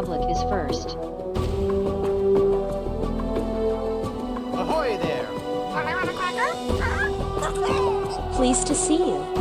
Republic is first. Ahoy there! Pleased to see you.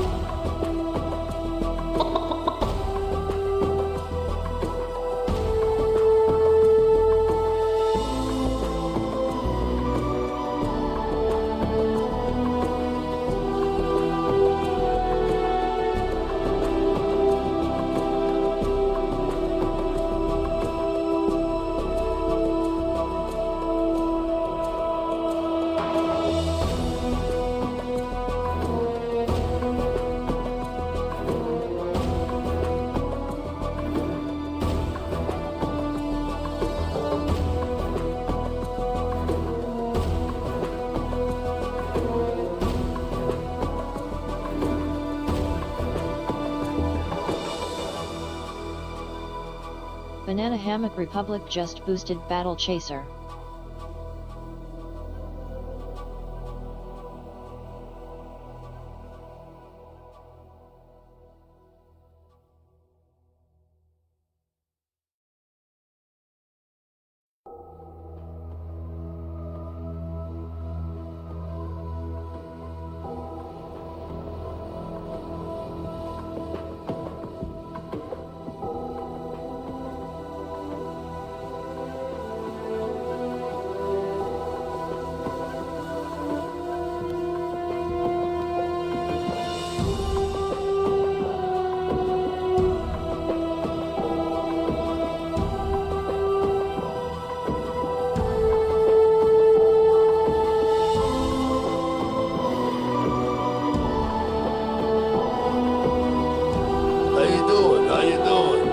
Banana Hammock Republic just boosted Battle Chaser. How you doing? How you doing?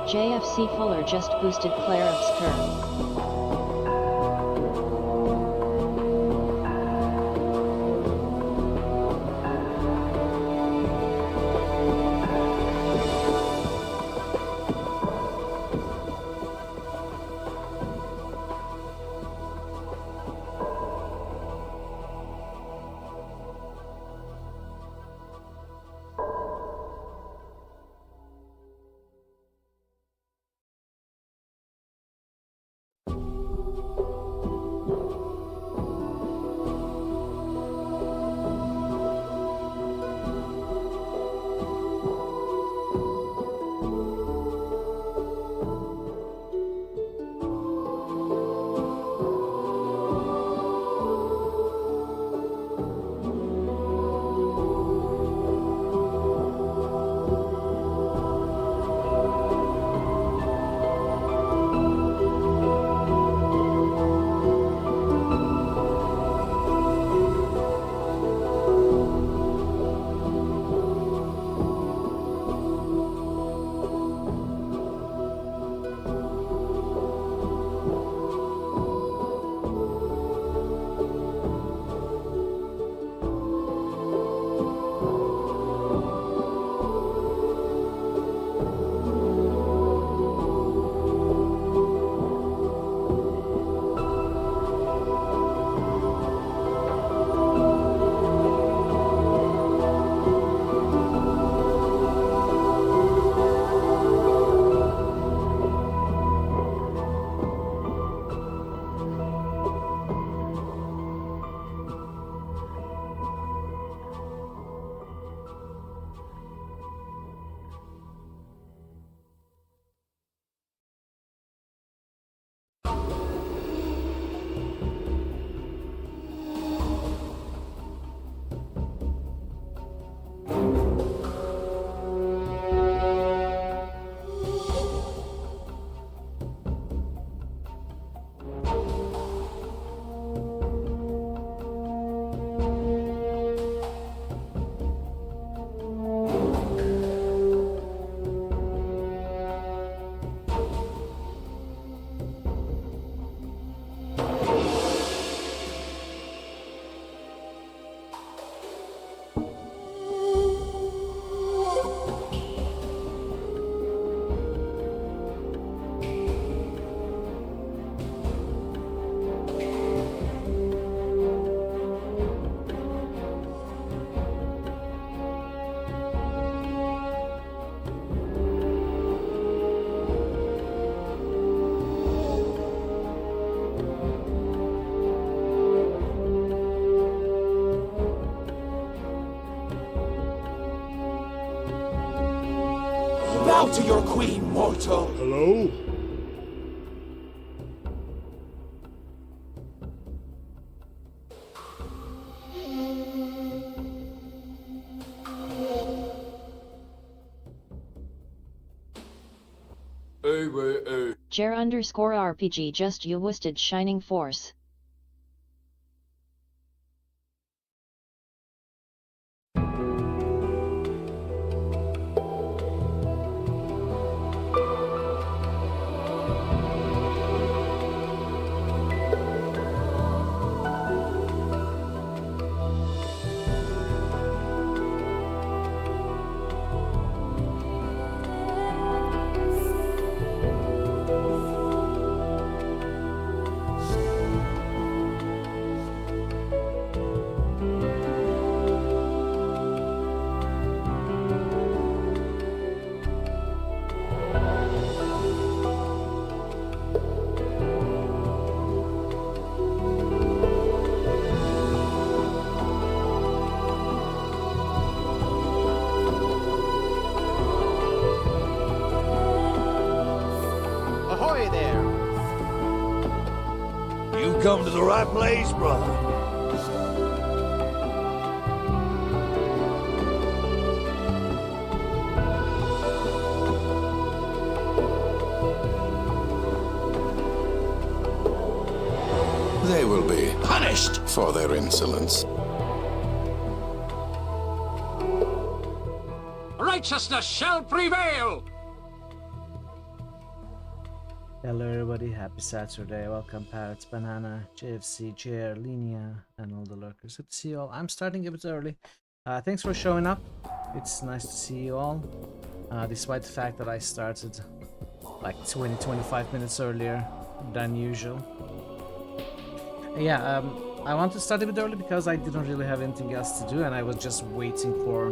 JFC Fuller just boosted Claire Obscure. Bow to your queen, mortal. Hello? Hey, wait, hey. Jer underscore RPG just you wisted Shining Force. Ahoy there! You come to the right place, brother. They will be punished for their insolence. Righteousness shall prevail! Hello everybody, happy Saturday, welcome Parrots, Banana, JFC, JR, Linia, and all the lurkers. Good to see you all. I'm starting a bit early. Thanks for showing up. It's nice to see you all. Despite the fact that I started like 20-25 minutes earlier than usual. Yeah, I want to start a bit early because I didn't really have anything else to do and I was just waiting for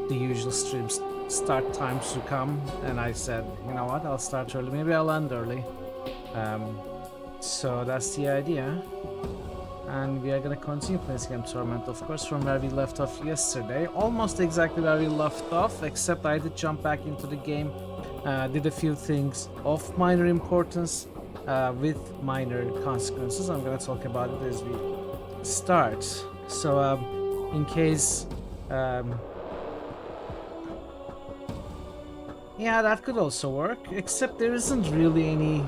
the usual streams start times to come, and I said, you know what, I'll start early, maybe I'll end early. So that's the idea, and we are gonna continue Planescape Torment, of course, from where we left off yesterday, almost exactly where we left off, except I did jump back into the game, did a few things of minor importance with minor consequences. I'm gonna talk about it as we start. So in case yeah, that could also work, except there isn't really any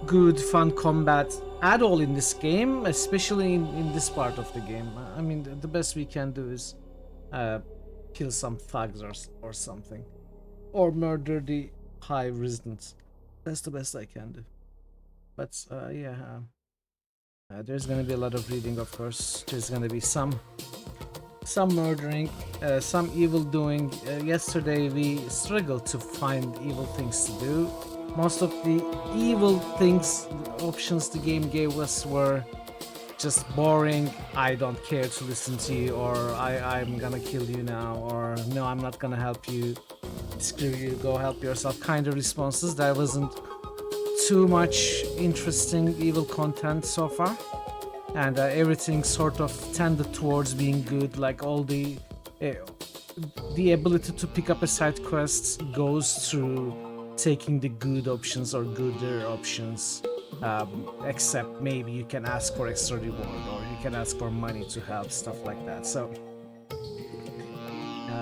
good fun combat at all in this game, especially in this part of the game. I mean, the best we can do is kill some thugs or something, or murder the high residents. That's the best I can do. But yeah, there's gonna be a lot of reading, of course. There's gonna be some murdering, some evil doing. Yesterday we struggled to find evil things to do. Most of the evil things, the options the game gave us were just boring. I don't care to listen to you, or I'm gonna kill you now, or no, I'm not gonna help you, screw you, go help yourself kind of responses. There wasn't too much interesting evil content so far. And everything sort of tended towards being good, like all the ability to pick up a side quest goes through taking the good options or gooder options, except maybe you can ask for extra reward or you can ask for money to help, stuff like that. So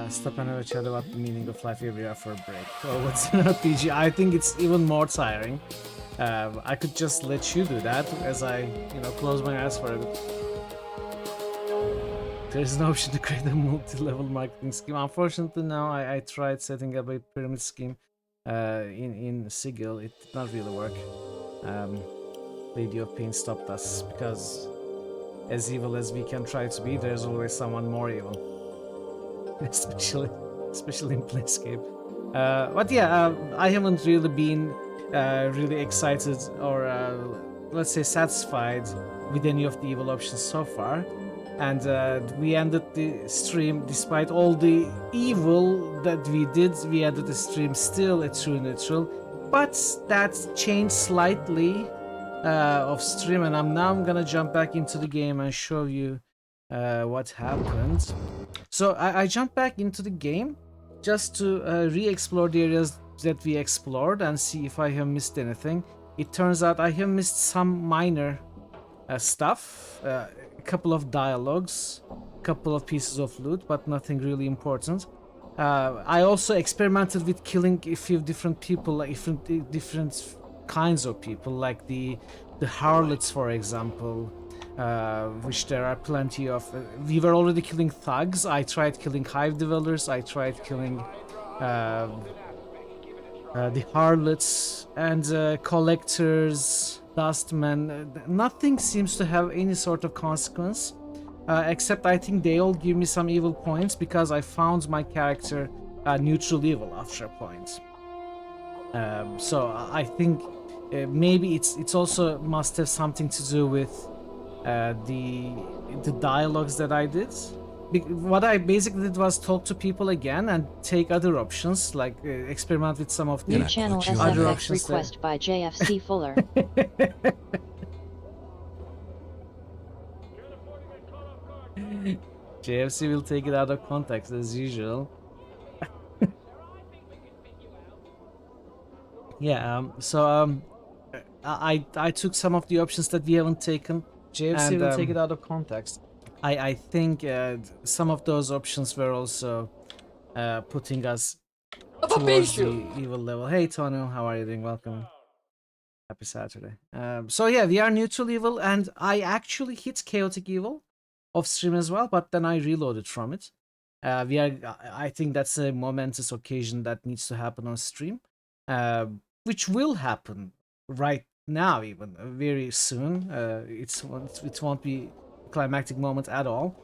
stop and have a chat about the meaning of life every hour for a break. Oh, what's an RPG? I think it's even more tiring. I could just let you do that as I, close my eyes for a bit. There's an option to create a multi-level marketing scheme. Unfortunately, no. I tried setting up a pyramid scheme in Sigil. It did not really work. Lady of Pain stopped us because, as evil as we can try to be, there's always someone more evil. especially in Planescape. But yeah, I haven't really been really excited or let's say satisfied with any of the evil options so far, and we ended the stream, despite all the evil that we did, we ended the stream still a true neutral, but that changed slightly off stream, and I'm gonna jump back into the game and show you what happened. So I jumped back into the game, just to re-explore the areas that we explored and see if I have missed anything. It turns out I have missed some minor stuff, a couple of dialogues, a couple of pieces of loot, but nothing really important. I also experimented with killing a few different people, like different kinds of people, like the harlots, for example, which there are plenty of. We were already killing thugs. I tried killing hive dwellers. I tried killing the harlots and collectors, dustmen. Nothing seems to have any sort of consequence, except I think they all give me some evil points because I found my character neutral evil after a point. So I think maybe it's also must have something to do with the dialogues that I did. What I basically did was talk to people again and take other options, like experiment with some of the New channel other SFX options. request by JFC Fuller. JFC will take it out of context as usual. Yeah, I took some of the options that we haven't taken. JFC will take it out of context. I think some of those options were also putting us towards the evil level. Hey Tonu, how are you doing? Welcome. Happy Saturday. So yeah, we are neutral evil, and I actually hit chaotic evil off stream as well, but then I reloaded from it. I think that's a momentous occasion that needs to happen on stream, which will happen right now, even very soon. It won't be climactic moment at all.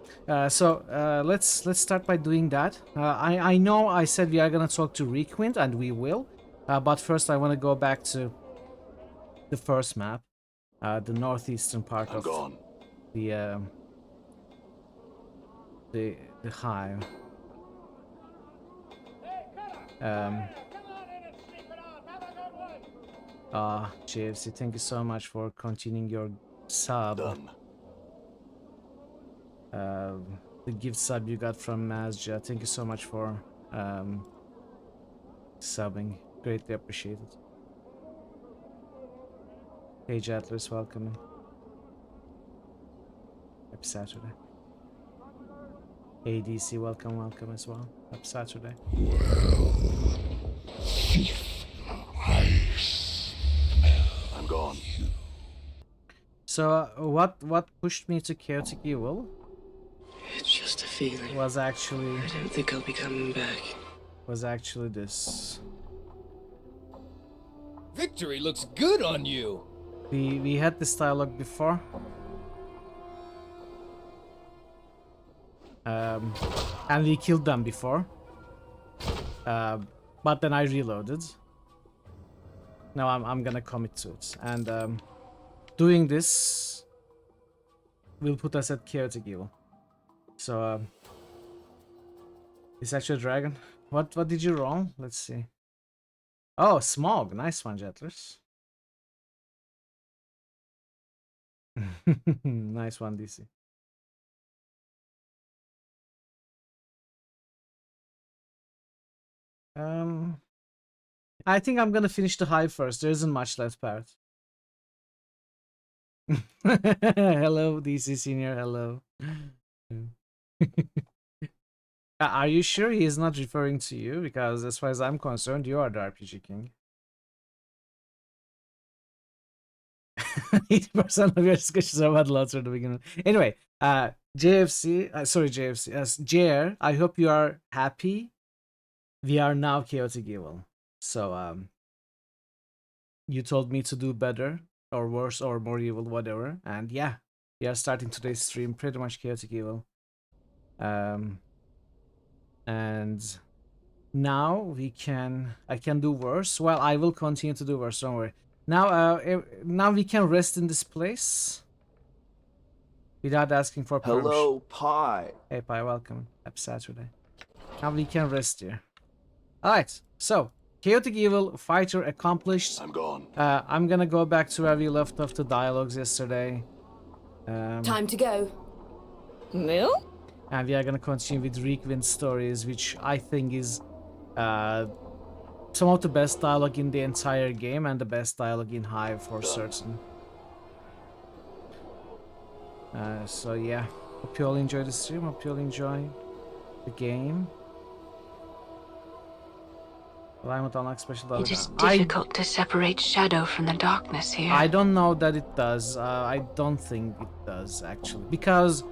So let's start by doing that. I know I said we are gonna talk to Requint, and we will, but first I want to go back to the first map, the northeastern part of the hive. JFC, thank you so much for continuing your sub. Done. The gift sub you got from Mazja, thank you so much for subbing. Greatly appreciated. Hey Atlas, welcome. Happy Saturday. Hey DC, welcome as well. Happy Saturday. I'm gone. So what pushed me to chaotic evil? It's just a feeling. Was actually I don't think I'll be coming back. Was actually this. Victory looks good on you. We had this dialogue before. And we killed them before. But then I reloaded. Now I'm gonna commit to it. And doing this will put us at chaotic evil. So it's actually a dragon. What did you roll? Let's see. Oh, smog. Nice one, Jettlers. Nice one, DC. I think I'm gonna finish the hive first. There isn't much left, Parrot. Hello, DC Senior. Hello. Are you sure he is not referring to you? Because as far as I'm concerned, you are the RPG king. 80% of your discussions are about lots at the beginning. Anyway, JFC, sorry, JFC, JR, I hope you are happy. We are now chaotic evil. So, you told me to do better, or worse, or more evil, whatever. And yeah, we are starting today's stream pretty much chaotic evil. And now I can do worse. Well, I will continue to do worse, don't worry. Now, now we can rest in this place without asking for permission. Hello, Pi. Hey, Pi, welcome. Happy Saturday. Now we can rest here. Alright, so, chaotic evil, fighter accomplished. I'm gone. I'm gonna go back to where we left off the dialogues yesterday. Time to go. Mill? And we are gonna continue with Requint's stories, which I think is Some of the best dialogue in the entire game and the best dialogue in Hive for certain. So yeah, hope you all enjoy the stream, hope you all enjoy the game. Alignment unlock special dialogue. It is difficult to separate shadow from the darkness here. I don't know that it does. I don't think it does actually, because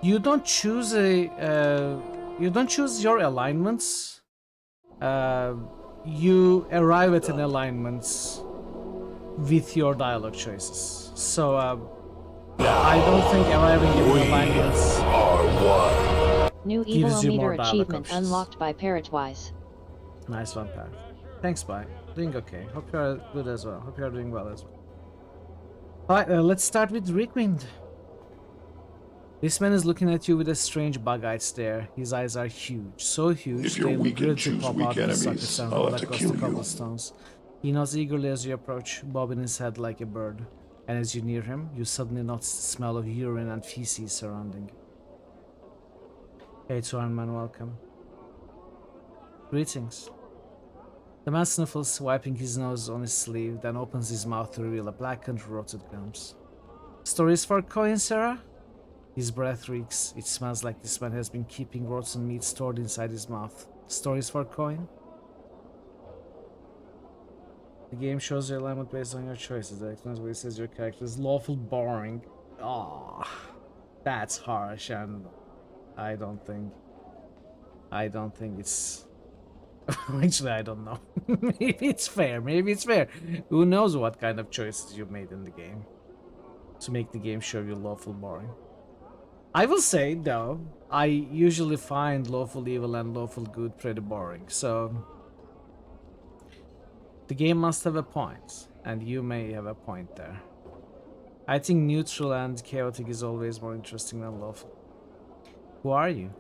you don't choose your alignments. You arrive at an alignment with your dialogue choices. So I don't think arriving at alignments New gives you more Evilometer dialogue achievement options. unlocked by Parrotwise. Nice one, Pat. Thanks, bye. Doing okay. Hope you are good as well. Hope you are doing well as well. Alright, let's start with Rickwind. This man is looking at you with a strange bug-eyed stare. His eyes are huge, so huge If you're they weak and literally choose pop weak out of the enemies, sockets and I'll roll have to across kill the you. cobblestones. He nods eagerly as you approach, bobbing his head like a bird. And as you near him, you suddenly notice the smell of urine and feces surrounding you. Hey, Torment, welcome. Greetings. The man sniffles, wiping his nose on his sleeve, then opens his mouth to reveal a blackened, rotted gums. Stories for coin, Sarah? His breath reeks. It smells like this man has been keeping rotten meat stored inside his mouth. Stories for coin? The game shows your alignment based on your choices. That explains why it says your character is lawful boring. Ah, that's harsh, and I don't think it's... Actually, I don't know. Maybe it's fair. Maybe it's fair. Who knows what kind of choices you made in the game to make the game show you lawful boring. I will say, though, I usually find lawful evil and lawful good pretty boring, so the game must have a point, and you may have a point there. I think neutral and chaotic is always more interesting than lawful. Who are you?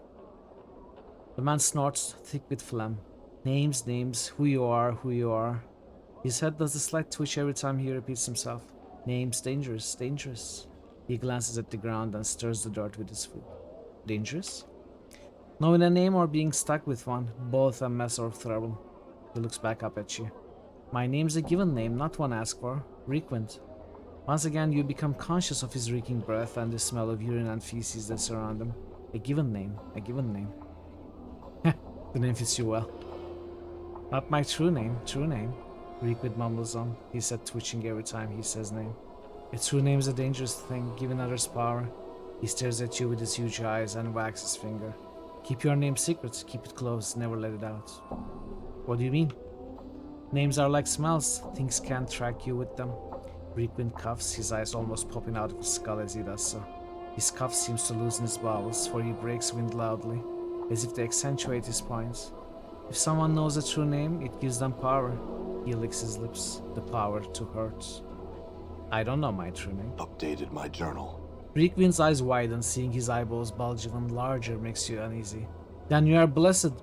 The man snorts, thick with phlegm. Names, who you are. His head does a slight twitch every time he repeats himself. Names, dangerous. He glances at the ground and stirs the dirt with his foot. Dangerous? Knowing a name or being stuck with one, both a mess or trouble. He looks back up at you. My name's a given name, not one asked for. Requint. Once again, you become conscious of his reeking breath and the smell of urine and feces that surround him. A given name. The name fits you well. Not my true name. Requint mumbles on, his head twitching every time he says name. A true name is a dangerous thing, giving others power. He stares at you with his huge eyes and wags his finger. Keep your name secret, keep it close, never let it out. What do you mean? Names are like smells, things can't track you with them. Requint coughs, his eyes almost popping out of his skull as he does so. His cough seems to loosen his bowels, for he breaks wind loudly, as if to accentuate his points. If someone knows a true name, it gives them power. He licks his lips, the power to hurt. I don't know my true name. Updated my journal. Requint's eyes widen, seeing his eyeballs bulge even larger makes you uneasy. Then you are blessed.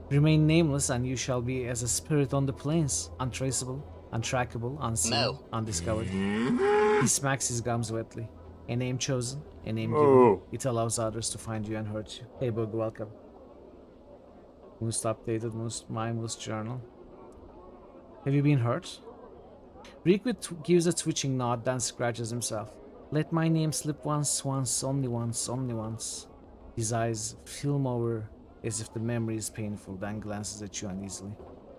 Remain nameless, and you shall be as a spirit on the plains, untraceable, untrackable, unseen, undiscovered. He smacks his gums wetly. A name chosen, a name given. It allows others to find you and hurt you. Hey Bug, welcome. Most updated, most mindless journal. Have you been hurt? Requint gives a twitching nod, then scratches himself. Let my name slip once, only once. His eyes film over as if the memory is painful, then glances at you uneasily.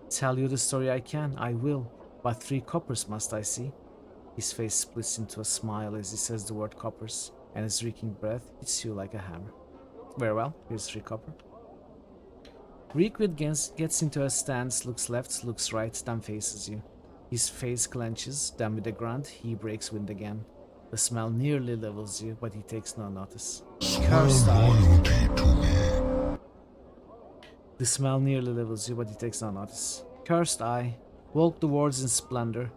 Tell you the story I will. But 3 coppers must I see? His face splits into a smile as he says the word coppers, and his reeking breath hits you like a hammer. Very well, here's 3 copper. Requint gets into a stance, looks left, looks right, then faces you. His face clenches, then with a grunt, he breaks wind again. The smell nearly levels you, but he takes no notice. Cursed eye. The smell nearly levels you, but he takes no notice. Cursed eye. Walk the wards in splendor.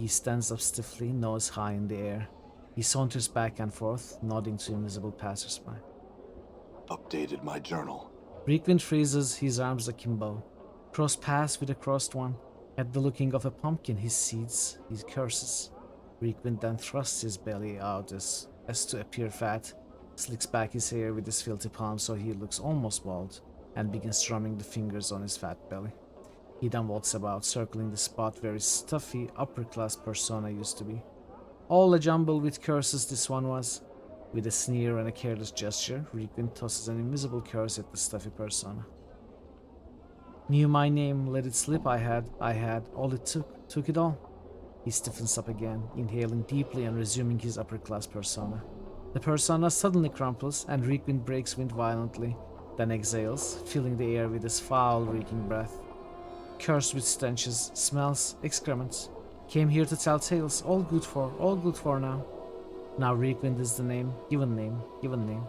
He stands up stiffly, nose high in the air. He saunters back and forth, nodding to invisible passersby. Updated my journal. Requint freezes, his arms akimbo. Cross paths with a crossed one. At the looking of a pumpkin he seeds, he curses. Requint then thrusts his belly out as to appear fat, slicks back his hair with his filthy palm so he looks almost bald. and begins strumming the fingers on his fat belly. He then walks about, circling the spot where his stuffy upper-class persona used to be. All a jumble with curses this one was. With a sneer and a careless gesture, Requin tosses an invisible curse at the stuffy persona. Knew my name, let it slip, I had, all it took it all. He stiffens up again, inhaling deeply and resuming his upper-class persona. The persona suddenly crumples, and Requin breaks wind violently, then exhales, filling the air with his foul-reeking breath. Cursed with stenches, smells, excrements. Came here to tell tales, all good for now. Now Requin is the name, given name.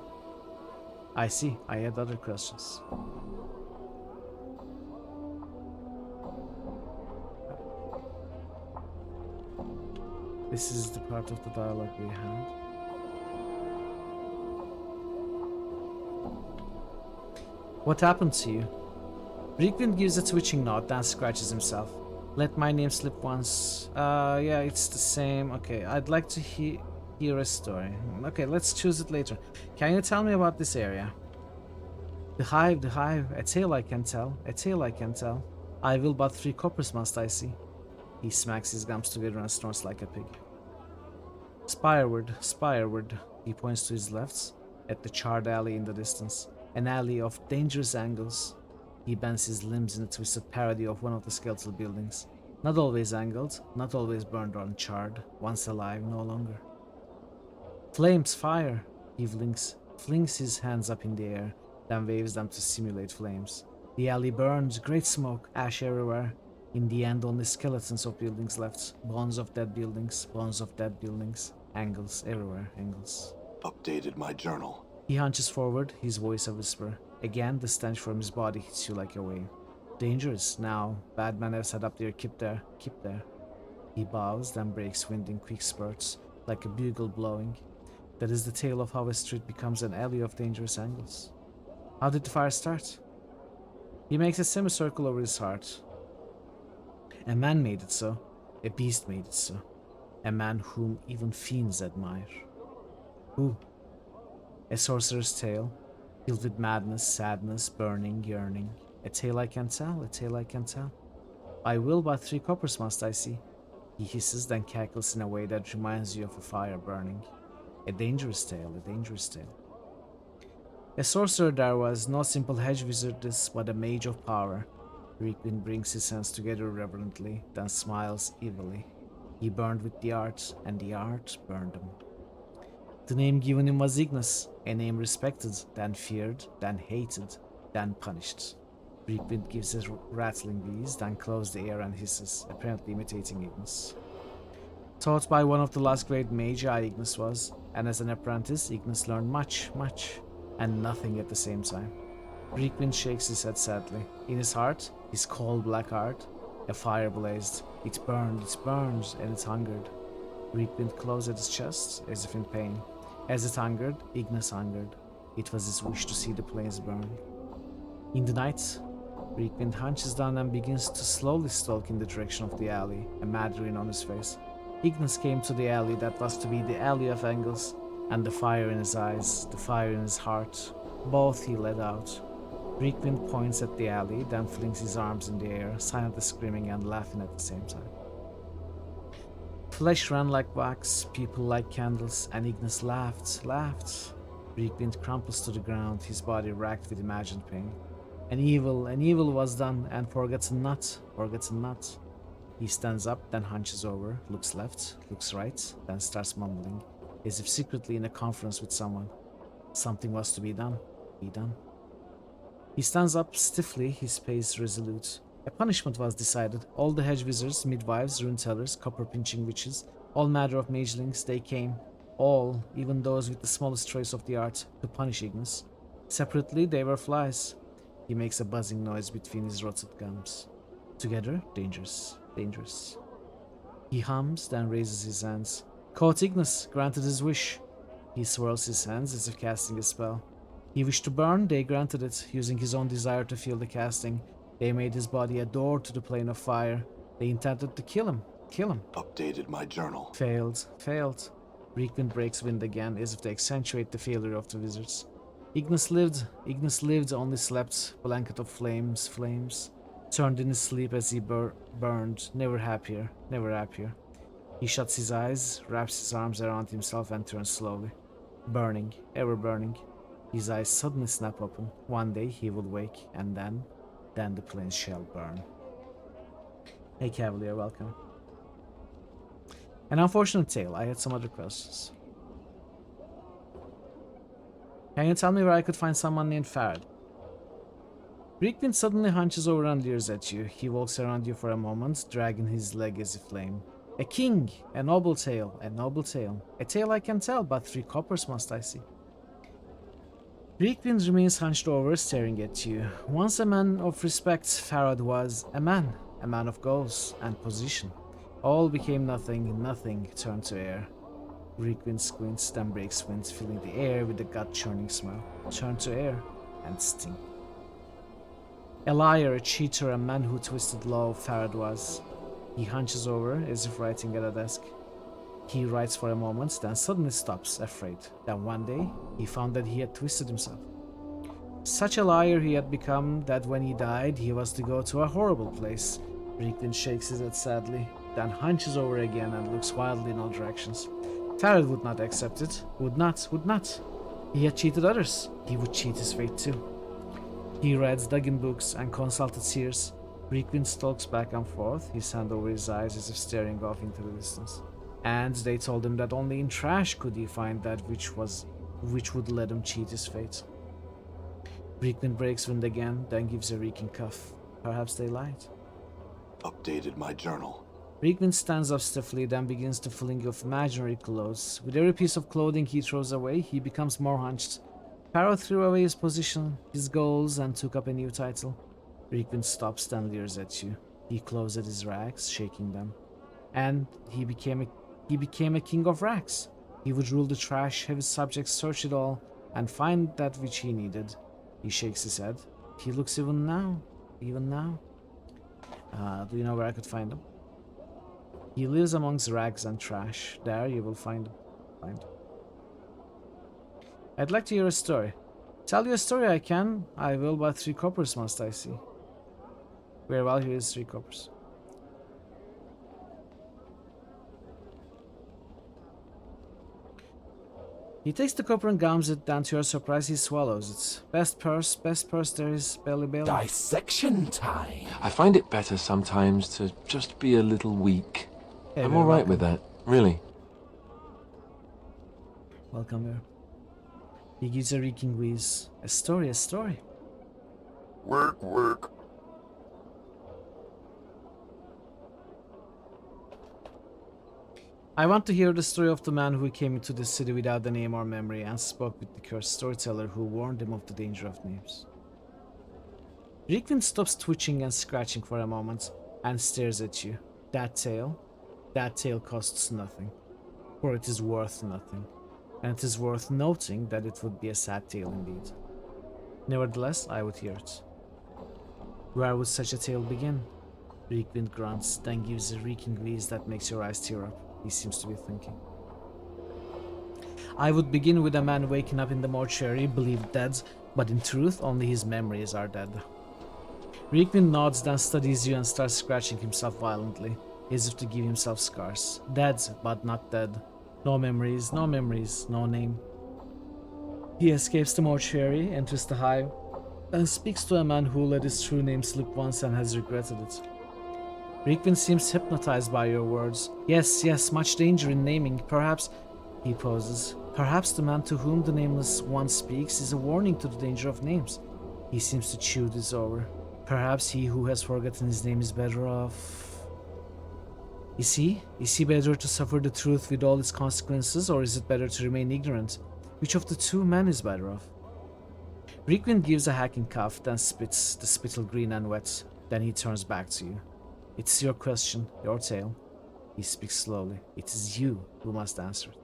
I see, I had other questions. This is the part of the dialogue we had. What happened to you? Requin gives a twitching nod, then scratches himself. Let my name slip once. Yeah, it's the same. Okay, I'd like to hear a story. Okay, let's choose it later. Can you tell me about this area? The hive, a tale I can tell, I will but 3 coppers must I see. He smacks his gums together and snorts like a pig. Spireward, he points to his left, at the charred alley in the distance. An alley of dangerous angles. He bends his limbs in a twisted parody of one of the skeletal buildings. Not always angled, not always burned or charred, once alive, no longer. Flames, fire! He flings his hands up in the air, then waves them to simulate flames. The alley burns, great smoke, ash everywhere. In the end, only skeletons of buildings left. Bones of dead buildings, angles, everywhere, angles. Updated my journal. He hunches forward, his voice a whisper. Again, the stench from his body hits you like a wave. Dangerous, now. Bad men have set up there, keep there. He bows, then breaks wind in quick spurts, like a bugle blowing. That is the tale of how a street becomes an alley of dangerous angles. How did the fire start? He makes a semicircle over his heart. A man made it so. A beast made it so. A man whom even fiends admire. Who? A sorcerer's tale, filled with madness, sadness, burning, yearning. A tale I can tell, I will but 3 coppers must I see. He hisses, then cackles in a way that reminds you of a fire burning. A dangerous tale, A sorcerer there was, no simple hedge wizard this, but a mage of power. Requin brings his hands together reverently, then smiles evilly. He burned with the art, and the art burned him. The name given him was Ignis, a name respected, then feared, then hated, then punished. Requin gives a rattling wheeze, then closes the air and hisses, apparently imitating Ignis. Taught by one of the last great magi Ignis was, and as an apprentice, Ignis learned much, and nothing at the same time. Requin shakes his head sadly. In his heart, his cold black heart, a fire blazed. It burns, and it hungered. Requin closed at his chest, as if in pain. As it hungered, Ignis hungered. It was his wish to see the plains burn. In the night, Requin hunches down and begins to slowly stalk in the direction of the alley, a mad grin on his face. Ignis came to the alley that was to be the alley of angles, and the fire in his eyes, the fire in his heart, both he let out. Requin points at the alley, then flings his arms in the air, silently screaming and laughing at the same time. Flesh ran like wax, people like candles, and Ignis laughed. Requin crumples to the ground, his body racked with imagined pain. An evil was done, and forgets not. He stands up, then hunches over, looks left, looks right, then starts mumbling, as if secretly in a conference with someone. Something was to be done. He stands up stiffly, his pace resolute. A punishment was decided. All the hedge wizards, midwives, rune tellers, copper-pinching witches, all manner of magelings, they came. All, even those with the smallest trace of the art, to punish Ignis. Separately, they were flies. He makes a buzzing noise between his rotted gums. Together, dangerous. He hums, then raises his hands. Caught Ignis, granted his wish. He swirls his hands as if casting a spell. He wished to burn, they granted it, using his own desire to feel the casting. They made his body a door to the plane of fire. They intended to kill him. Updated my journal. Failed. Requin breaks wind again, as if to accentuate the failure of the wizards. Ignis lived, only slept, blanket of flames, turned in his sleep as he burned, never happier, never happier. He shuts his eyes, wraps his arms around himself and turns slowly. Burning, ever burning. His eyes suddenly snap open. One day he will wake, and then the plains shall burn. Hey Cavalier, welcome. An unfortunate tale. I had some other questions. Can you tell me where I could find someone named Farad? Rickman suddenly hunches over and leers at you. He walks around you for a moment, dragging his leg as a flame. A king! A noble tale, a noble tale. A tale I can tell, but 3 coppers must I see. Rickman remains hunched over, staring at you. Once a man of respect, Farad was a man of goals and position. All became nothing, nothing turned to air. Rickman squints, then breaks wind, filling the air with a gut-churning smell. Turn to air and stink. A liar, a cheater, a man who twisted law, Farad was. He hunches over, as if writing at a desk. He writes for a moment, then suddenly stops, afraid. Then one day, he found that he had twisted himself. Such a liar he had become that when he died, he was to go to a horrible place. Rickman shakes his head sadly, then hunches over again and looks wildly in all directions. Farad would not accept it. Would not. He had cheated others. He would cheat his fate too. He reads Duggan books and consulted seers. Rickman stalks back and forth, his hand over his eyes as if staring off into the distance. And they told him that only in trash could he find that which would let him cheat his fate. Rickman breaks wind again, then gives a reeking cough. Perhaps they lied. Updated my journal. Rickman stands up stiffly, then begins to fling off imaginary clothes. With every piece of clothing he throws away, he becomes more hunched. Pharaoh threw away his position, his goals, and took up a new title. Rickman stops, then leers at you. He claws at his rags, shaking them. And he became a king of rags. He would rule the trash, have his subjects search it all, and find that which he needed. He shakes his head. He looks even now. Do you know where I could find him? He lives amongst rags and trash. There you will find him. I'd like to hear a story. Tell you a story I can. I will, but 3 coppers must I see. Very well, here is 3 coppers. He takes the copper and gums it, then to your surprise he swallows it. Best purse there is, belly. Dissection time! I find it better sometimes to just be a little weak. Hey, I'm alright with that, really. Welcome here. He gives a reeking wheeze. A story. Work. I want to hear the story of the man who came into the city without a name or memory and spoke with the cursed storyteller who warned him of the danger of names. Rickman stops twitching and scratching for a moment and stares at you. That tale costs nothing, for it is worth nothing, and it is worth noting that it would be a sad tale indeed. Nevertheless, I would hear it. Where would such a tale begin? Rickman grunts, then gives a reeking wheeze that makes your eyes tear up. He seems to be thinking. I would begin with a man waking up in the mortuary, believed dead, but in truth only his memories are dead. Rickman nods, then studies you and starts scratching himself violently, as if to give himself scars. Dead, but not dead. No memories, no name. He escapes the mortuary, enters the hive, and speaks to a man who let his true name slip once and has regretted it. Rickman seems hypnotized by your words. Yes, much danger in naming. Perhaps, he pauses, perhaps the man to whom the nameless one speaks is a warning to the danger of names. He seems to chew this over. Perhaps he who has forgotten his name is better off. Is he better to suffer the truth with all its consequences, or is it better to remain ignorant? Which of the 2 men is better off? Rickman gives a hacking cough, then spits, the spittle green and wet. Then he turns back to you. It's your question, your tale. He speaks slowly. It is you who must answer it.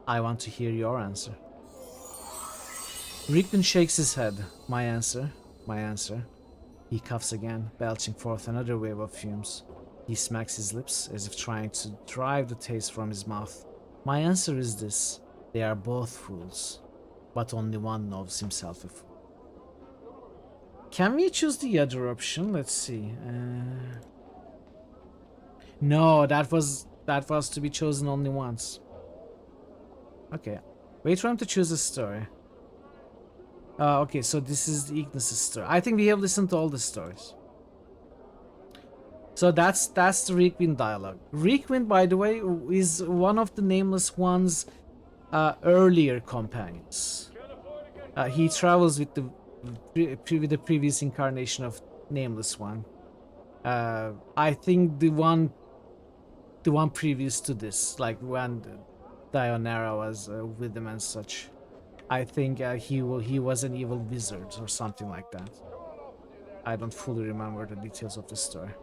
I want to hear your answer. Rickman shakes his head. My answer. He coughs again, belching forth another wave of fumes. He smacks his lips as if trying to drive the taste from his mouth. My answer is this. They are both fools, but only one knows himself a fool. Can we choose the other option? Let's see. No, that was to be chosen only once. Okay. Wait for him to choose a story. Okay, so this is the Ignis' story. I think we have listened to all the stories. So that's the Requiem dialogue. Requiem, by the way, is one of the Nameless One's earlier companions. He travels with the previous incarnation of Nameless One. I think the one previous to this, like when Dionara was with him and such. I think he was an evil wizard or something like that. I don't fully remember the details of the story.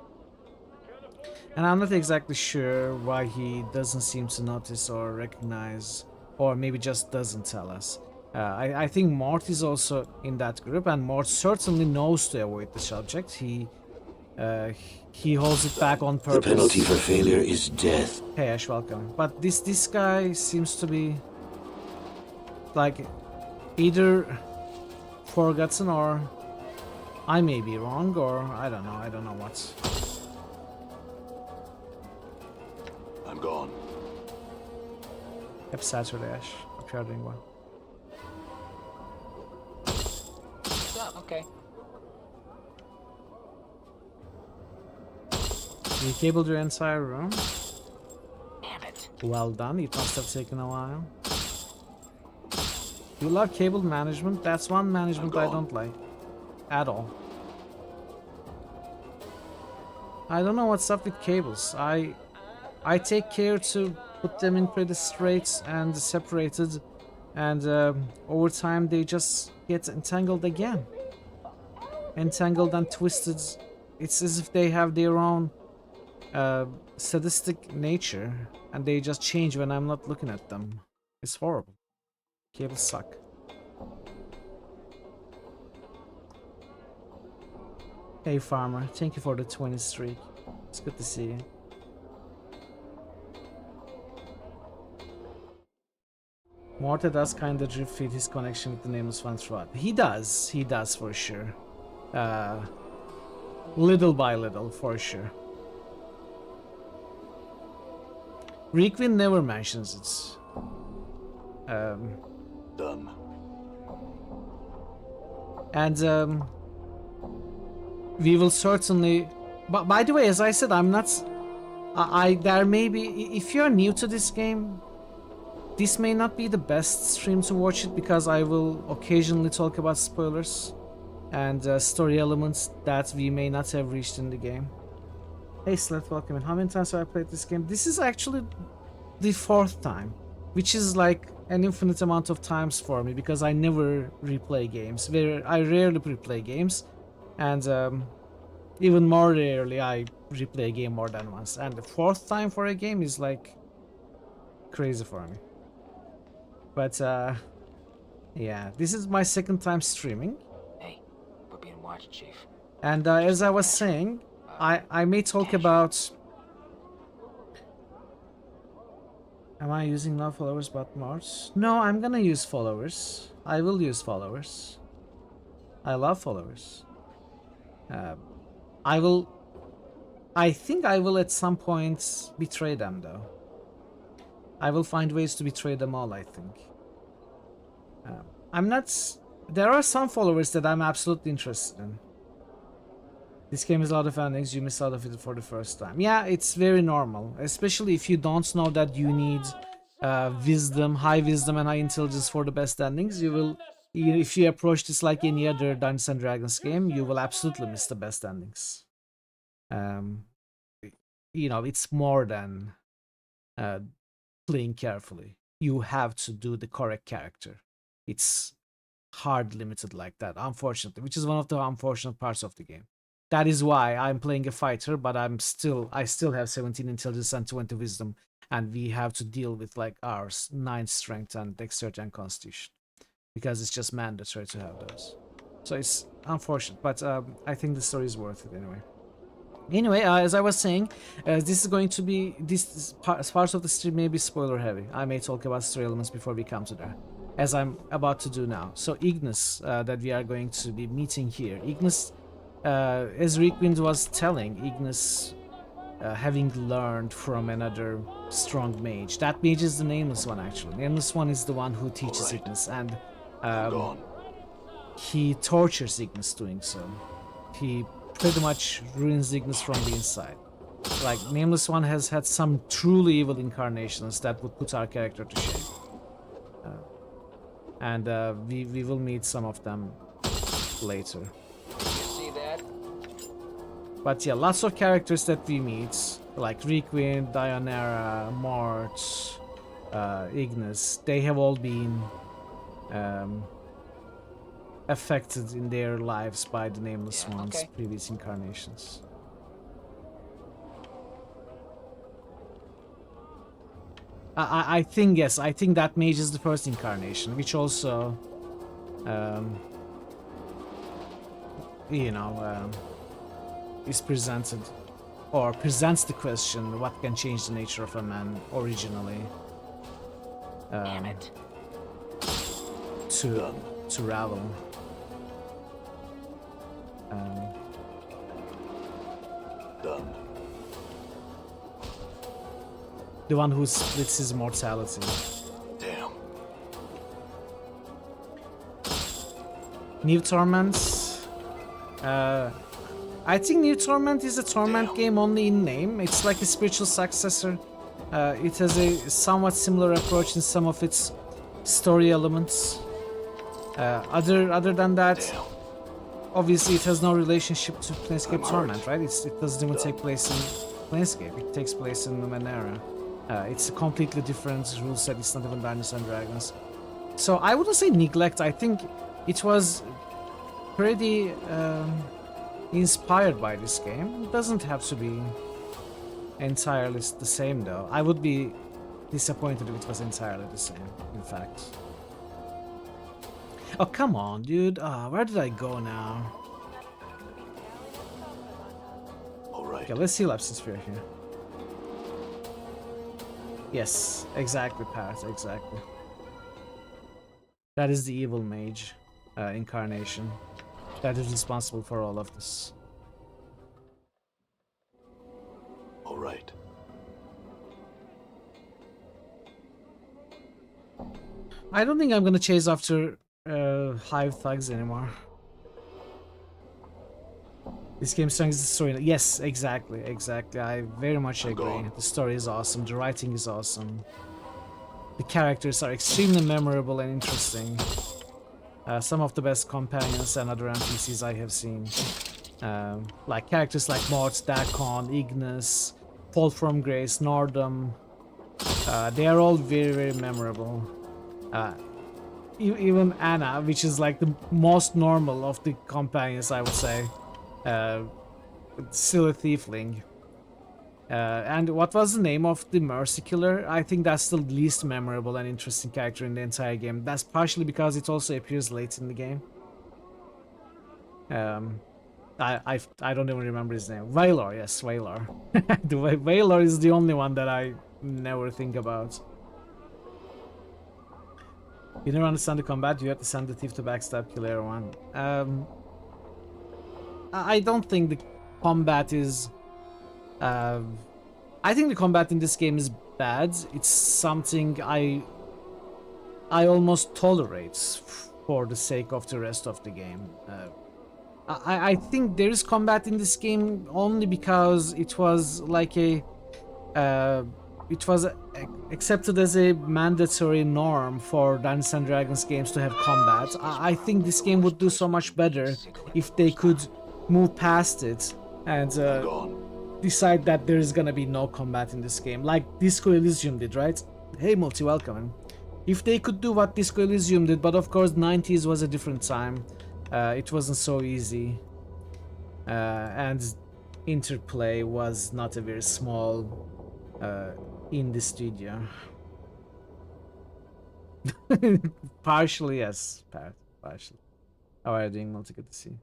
And I'm not exactly sure why he doesn't seem to notice or recognize, or maybe just doesn't tell us. I think Mort is also in that group, and Mort certainly knows to avoid the subject. He holds it back on purpose. The penalty for failure is death. Hey Ash, welcome. But this guy seems to be like either forgotten, or I may be wrong, or I don't know what. I'm gone. Happy Saturday, Ash. Hope you're doing well. Okay. You cabled your entire room? Damn it. Well done, it must have taken a while. You love cable management? That's one management I don't like. At all. I don't know what's up with cables. I take care to put them in pretty straight and separated, and over time they just get entangled again. Entangled and twisted. It's as if they have their own sadistic nature, and they just change when I'm not looking at them. It's horrible. Cables suck. Hey Farmer, thank you for the 20 streak. It's good to see you. Morta does kinda drip feed his connection with the Nameless One throughout. He does for sure. Little by little, for sure. Requiem never mentions it. Done. And we will certainly. But by the way, as I said, I'm not. There may be. If you're new to this game, this may not be the best stream to watch it, because I will occasionally talk about spoilers and story elements that we may not have reached in the game. Hey Slet, welcome in. How many times have I played this game? This is actually the 4th time, which is like an infinite amount of times for me, because I never replay games. I rarely replay games, and even more rarely I replay a game more than once. And the 4th time for a game is like crazy for me. But yeah, this is my 2nd time streaming. Hey, we're being watched, Chief. And as I was saying, I may talk about. Am I using no followers but Mars? No, I'm gonna use followers. I will use followers. I love followers. I think I will at some point betray them, though. I will find ways to betray them all, I think. I'm not. There are some followers that I'm absolutely interested in. This game is a lot of endings, you miss out of it for the first time. Yeah, it's very normal, especially if you don't know that you need wisdom, high wisdom and high intelligence for the best endings. You will, if you approach this like any other Dungeons and Dragons game, you will absolutely miss the best endings. You know, it's more than playing carefully. You have to do the correct character. It's hard limited like that, unfortunately, which is one of the unfortunate parts of the game. That is why I'm playing a fighter, but I still have 17 intelligence and 20 wisdom, and we have to deal with like our 9 strength and dexterity and constitution, because it's just mandatory to have those. So it's unfortunate, but I think the story is worth it anyway. Anyway, as I was saying, this is going to be parts of the stream may be spoiler heavy. I may talk about story elements before we come to there, as I'm about to do now. So Ignis, that we are going to be meeting here. Ignis, as Reekwind was telling, Ignis having learned from another strong mage. That mage is the Nameless One, actually. Nameless One is the one who teaches Ignis, and he tortures Ignis doing so. He pretty much ruins Ignis from the inside. Like, Nameless One has had some truly evil incarnations that would put our character to shame. And we will meet some of them later. See that? But yeah, lots of characters that we meet, like Reekwind, Dionera, Mort, Ignis, they have all been affected in their lives by the Nameless One's previous incarnations. I think, yes, I think that mage is the first incarnation, which also, you know, is presented, or presents the question, what can change the nature of a man originally, to Ravel. Done. The one who splits his mortality. Damn. New Torment. I think New Torment is a Torment game only in name. It's like a spiritual successor. It has a somewhat similar approach in some of its story elements. Other than that, obviously it has no relationship to Planescape Torment, right? It doesn't even take place in Planescape. It takes place in Numenera. It's a completely different rule set. It's not even Dungeons and Dragons. So I wouldn't say neglect. I think it was pretty inspired by this game. It doesn't have to be entirely the same, though. I would be disappointed if it was entirely the same, in fact. Oh, come on, dude. Where did I go now? Alright. Okay, let's heal up since we're here. Yes, exactly, Pat, exactly. That is the evil mage incarnation that is responsible for all of this. Alright. I don't think I'm gonna chase after Hive Thugs anymore. This game's strength is the story. Yes, exactly. I very much agree. The story is awesome. The writing is awesome. The characters are extremely memorable and interesting. Some of the best companions and other NPCs I have seen. Like characters like Mort, Dakon, Ignis, Fall from Grace, Nordum. They are all very, very memorable. Even Anna, which is like the most normal of the companions, I would say. Still a tiefling. And what was the name of the Mercy Killer? I think that's the least memorable and interesting character in the entire game. That's partially because it also appears late in the game. I don't even remember his name. Vaylor, yes, Vaylor. Vaylor is the only one that I never think about. You never understand the combat, you have to send the thief to backstab kill everyone. I don't think the combat is... I think the combat in this game is bad. It's something I almost tolerate for the sake of the rest of the game. I think there is combat in this game only because it was like a... it was accepted as a mandatory norm for Dungeons and Dragons games to have combat. I think this game would do so much better if they could move past it and decide that there is gonna be no combat in this game, like Disco Elysium did, right? Hey, Multi, welcome. If they could do what Disco Elysium did, but of course 90s was a different time. It wasn't so easy. And interplay was not a very small indie studio. Partially, yes, Pat. Partially. How are you doing, Multi? Good to see you.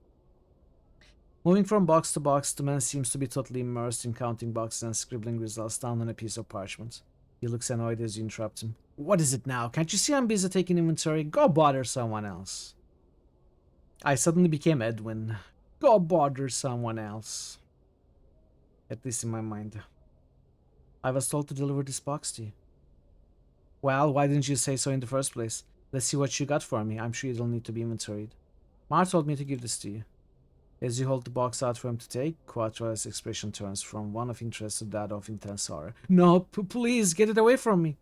Moving from box to box, the man seems to be totally immersed in counting boxes and scribbling results down on a piece of parchment. He looks annoyed as you interrupt him. What is it now? Can't you see I'm busy taking inventory? Go bother someone else. I suddenly became Edwin. Go bother someone else. At least in my mind. I was told to deliver this box to you. Well, why didn't you say so in the first place? Let's see what you got for me. I'm sure it'll need to be inventoried. Mar told me to give this to you. As you hold the box out for him to take, Quattro's expression turns from one of interest to that of intense horror. No, please, get it away from me.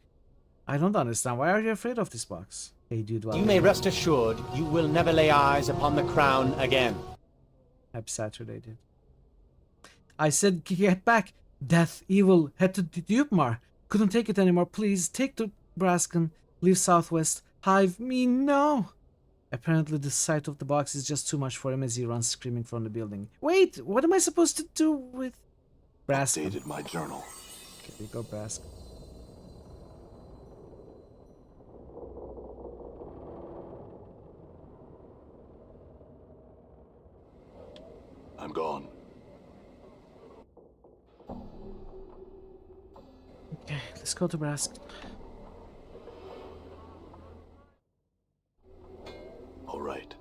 I don't understand. Why are you afraid of this box? Hey, dude, You may rest assured you will never lay eyes upon the crown again. Happy Saturday, dude. I said, get back. Death, evil, head to Dupemar. Couldn't take it anymore. Please, take the Brascan. Leave Southwest. Hive me now. Apparently, the sight of the box is just too much for him as he runs screaming from the building. Wait, what am I supposed to do with Brascan? Updated my journal. Okay, we go Brascan. I'm gone. Okay, let's go to Brascan. All right.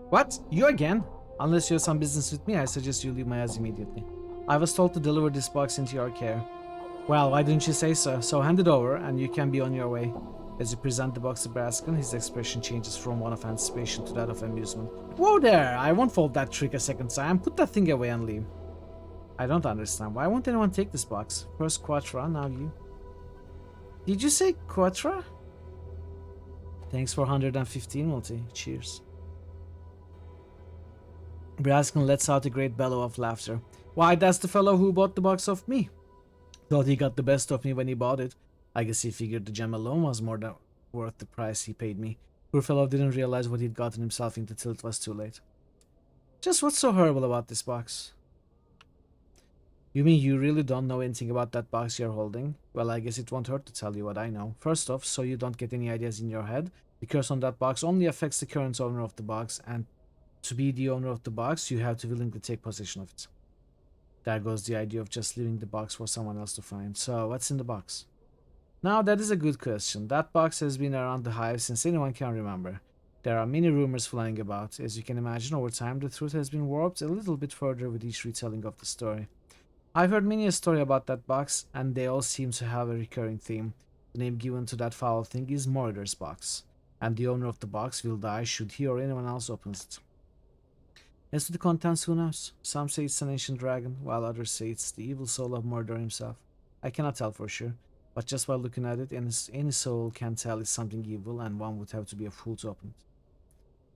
What? You again? Unless you have some business with me, I suggest you leave my house immediately. I was told to deliver this box into your care. Well, why didn't you say so? So hand it over, and you can be on your way. As you present the box to Brascan, his expression changes from one of anticipation to that of amusement. Whoa there! I won't fold that trick a second time. Put that thing away and leave. I don't understand. Why won't anyone take this box? First Quattra, now you. Did you say Quattra? Thanks for 115, Multi. Cheers. Brascan lets out a great bellow of laughter. Why, that's the fellow who bought the box off me. Thought he got the best of me when he bought it. I guess he figured the gem alone was more than worth the price he paid me. Poor fellow didn't realize what he'd gotten himself into till it was too late. Just what's so horrible about this box? You mean you really don't know anything about that box you're holding? Well, I guess it won't hurt to tell you what I know. First off, so you don't get any ideas in your head, the curse on that box only affects the current owner of the box, and to be the owner of the box, you have to willingly take possession of it. There goes the idea of just leaving the box for someone else to find. So, what's in the box? Now, that is a good question. That box has been around the hive since anyone can remember. There are many rumors flying about. As you can imagine, over time, the truth has been warped a little bit further with each retelling of the story. I've heard many a story about that box, and they all seem to have a recurring theme. The name given to that foul thing is Murder's Box, and the owner of the box will die should he or anyone else opens it. As to the contents, who knows? Some say it's an ancient dragon, while others say it's the evil soul of Murder himself. I cannot tell for sure, but just by looking at it, any soul can tell it's something evil, and one would have to be a fool to open it.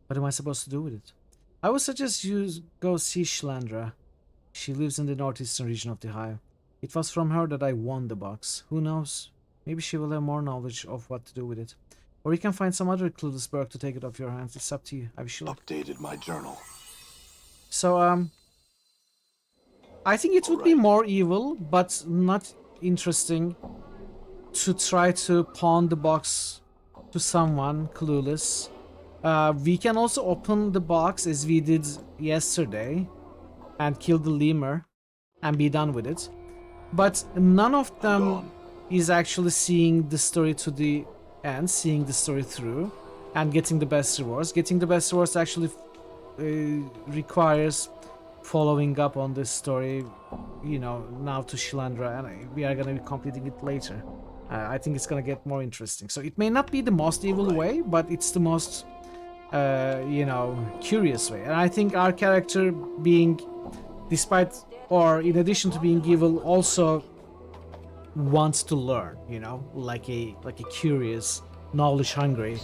What am I supposed to do with it? I would suggest you go see Shlandra. She lives in the northeastern region of the Hive. It was from her that I won the box. Who knows? Maybe she will have more knowledge of what to do with it. Or you can find some other clueless Berg to take it off your hands. It's up to you. I wish you luck. Updated my journal. So, I think it would be more evil, but not interesting to try to pawn the box to someone clueless. We can also open the box as we did yesterday and kill the lemur and be done with it. But none of them is actually seeing the story to the end, seeing the story through, and getting the best rewards. Getting the best rewards actually requires following up on this story, you know, now to Shilandra, and we are going to be completing it later. I think it's going to get more interesting. So it may not be the most evil way, but it's the most, you know, curious way. And I think our character being, despite, or in addition to being evil, also wants to learn, you know, like a curious, knowledge-hungry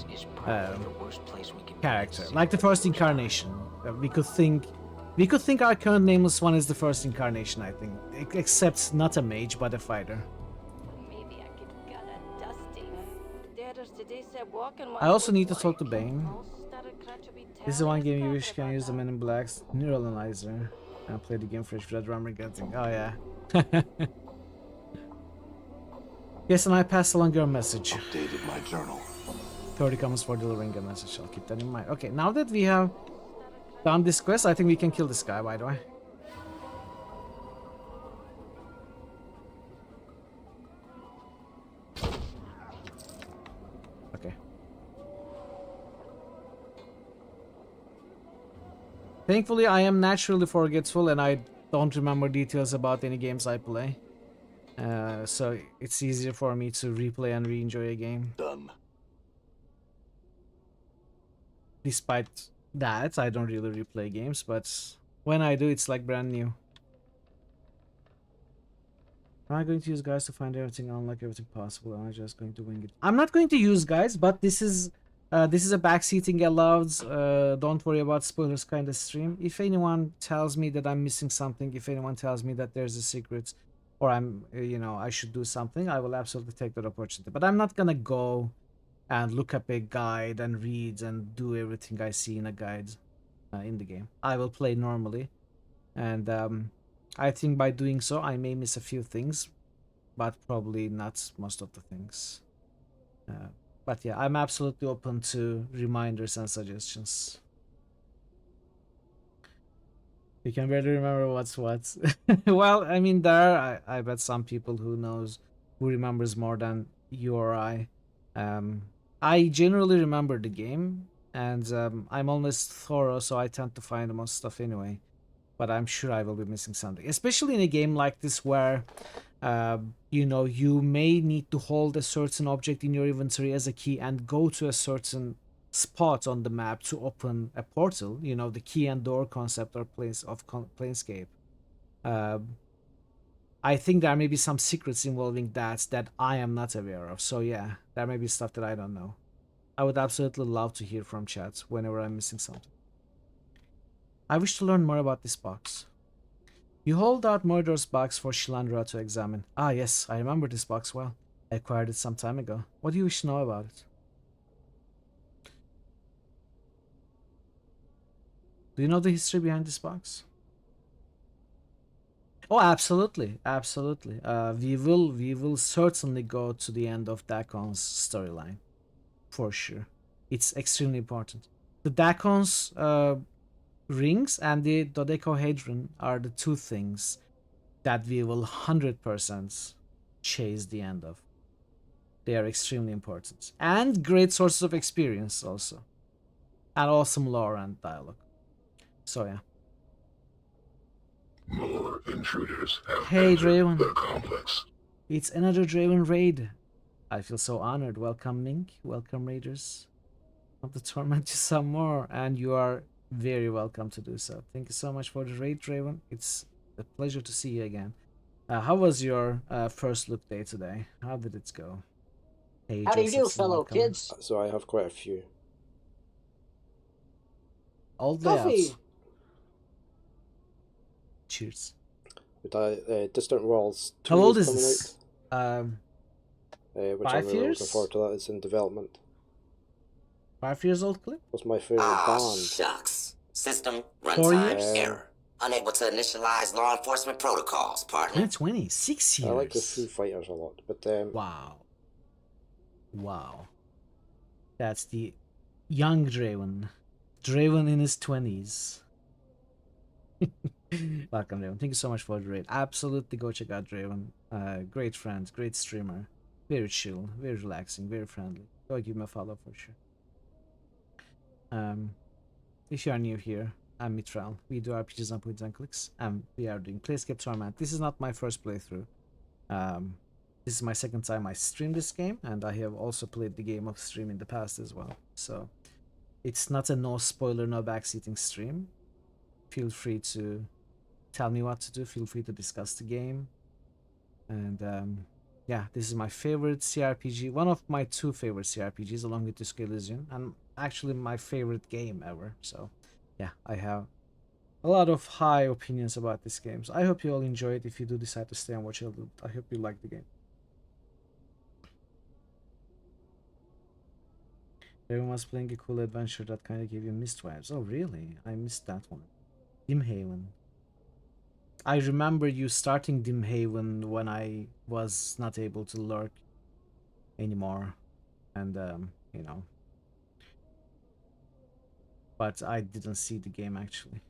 character, like the first incarnation. We could think our current nameless one is the first incarnation. I think, except not a mage but a fighter. Maybe I could get a dusting. There I also need to talk to Bane. This is one game you wish can use the Men in Black's neural analyzer and play the game fresh without remembering getting. Oh yeah. Yes, and I passed along your message. Updated my journal. 30 comments for delivering a message. I'll keep that in mind. Okay, now that we have done this quest, I think we can kill this guy, by the way. Okay. Thankfully, I am naturally forgetful and I don't remember details about any games I play. So it's easier for me to replay and re-enjoy a game. Done. Despite that, I don't really replay games, but when I do, it's like brand new. Am I going to use guys to find everything, unlock everything possible, or am I just going to wing it? I'm not going to use guys, but this is a backseating allowed, don't worry about spoilers kind of stream. If anyone tells me that I'm missing something, if anyone tells me that there's a secret, or I'm, I should do something, I will absolutely take that opportunity. But I'm not gonna go and look up a guide and read and do everything I see in a guide in the game. I will play normally, and I think by doing so, I may miss a few things, but probably not most of the things. But yeah, I'm absolutely open to reminders and suggestions. You can barely remember what's what. Well, I mean, I bet some people who remembers more than you or I. I generally remember the game, and I'm always thorough, so I tend to find the most stuff anyway. But I'm sure I will be missing something, especially in a game like this where, you may need to hold a certain object in your inventory as a key and go to a certain spot on the map to open a portal, the key and door concept or Planescape. I think there may be some secrets involving that I am not aware of. So yeah, there may be stuff that I don't know. I would absolutely love to hear from chat whenever I'm missing something. I wish to learn more about this box. You hold out Mordor's box for Shilandra to examine. Ah yes, I remember this box well. I acquired it some time ago. What do you wish to know about it? Do you know the history behind this box? Oh, absolutely, absolutely. We will certainly go to the end of Dakon's storyline, for sure. It's extremely important. The Dakon's rings and the dodecahedron are the two things that we will 100% chase the end of. They are extremely important and great sources of experience also, and awesome lore and dialogue. So yeah. More intruders have Hey Draven. the complex. It's another Draven raid. I feel so honored. Welcome Mink. Welcome Raiders. Of the Torment you some more, and you are very welcome to do so. Thank you so much for the raid, Draven. It's a pleasure to see you again. How was your first look day today? How did it go? Hey, how do you do, fellow kids? So I have quite a few. Old Coffee. layouts. Cheers. With Distant Worlds 2 How old is coming this? which 5 I'm really years? looking forward to. That is in development. 5 years old clip? What's my favorite band? Shucks. System 4 runtime years? error. Unable to initialize law enforcement protocols, partner. 2020, 6 years. I like the Foo Fighters a lot, but wow. Wow. That's the young Draven. Draven in his 20s. Welcome, Draven. Thank you so much for the raid. Absolutely go check out Draven. Great friend, great streamer. Very chill, very relaxing, very friendly. Go give him a follow for sure. If you are new here, I'm Mitral. We do RPGs on points and clicks, and we are doing Planescape Torment. This is not my first playthrough. This is my second time I stream this game, and I have also played the game of stream in the past as well. So it's not a no spoiler, no backseating stream. Feel free to tell me what to do. Feel free to discuss the game. And yeah, this is my favorite CRPG. One of my 2 favorite CRPGs, along with Disco Elysium, and actually my favorite game ever. So yeah, I have a lot of high opinions about this game. So I hope you all enjoy it. If you do decide to stay and watch it, I hope you like the game. Everyone was playing a cool adventure that kind of gave you mist vibes. Oh, really? I missed that one. Dimhaven. I remember you starting Dimhaven when I was not able to lurk anymore. And, you know. But I didn't see the game, actually.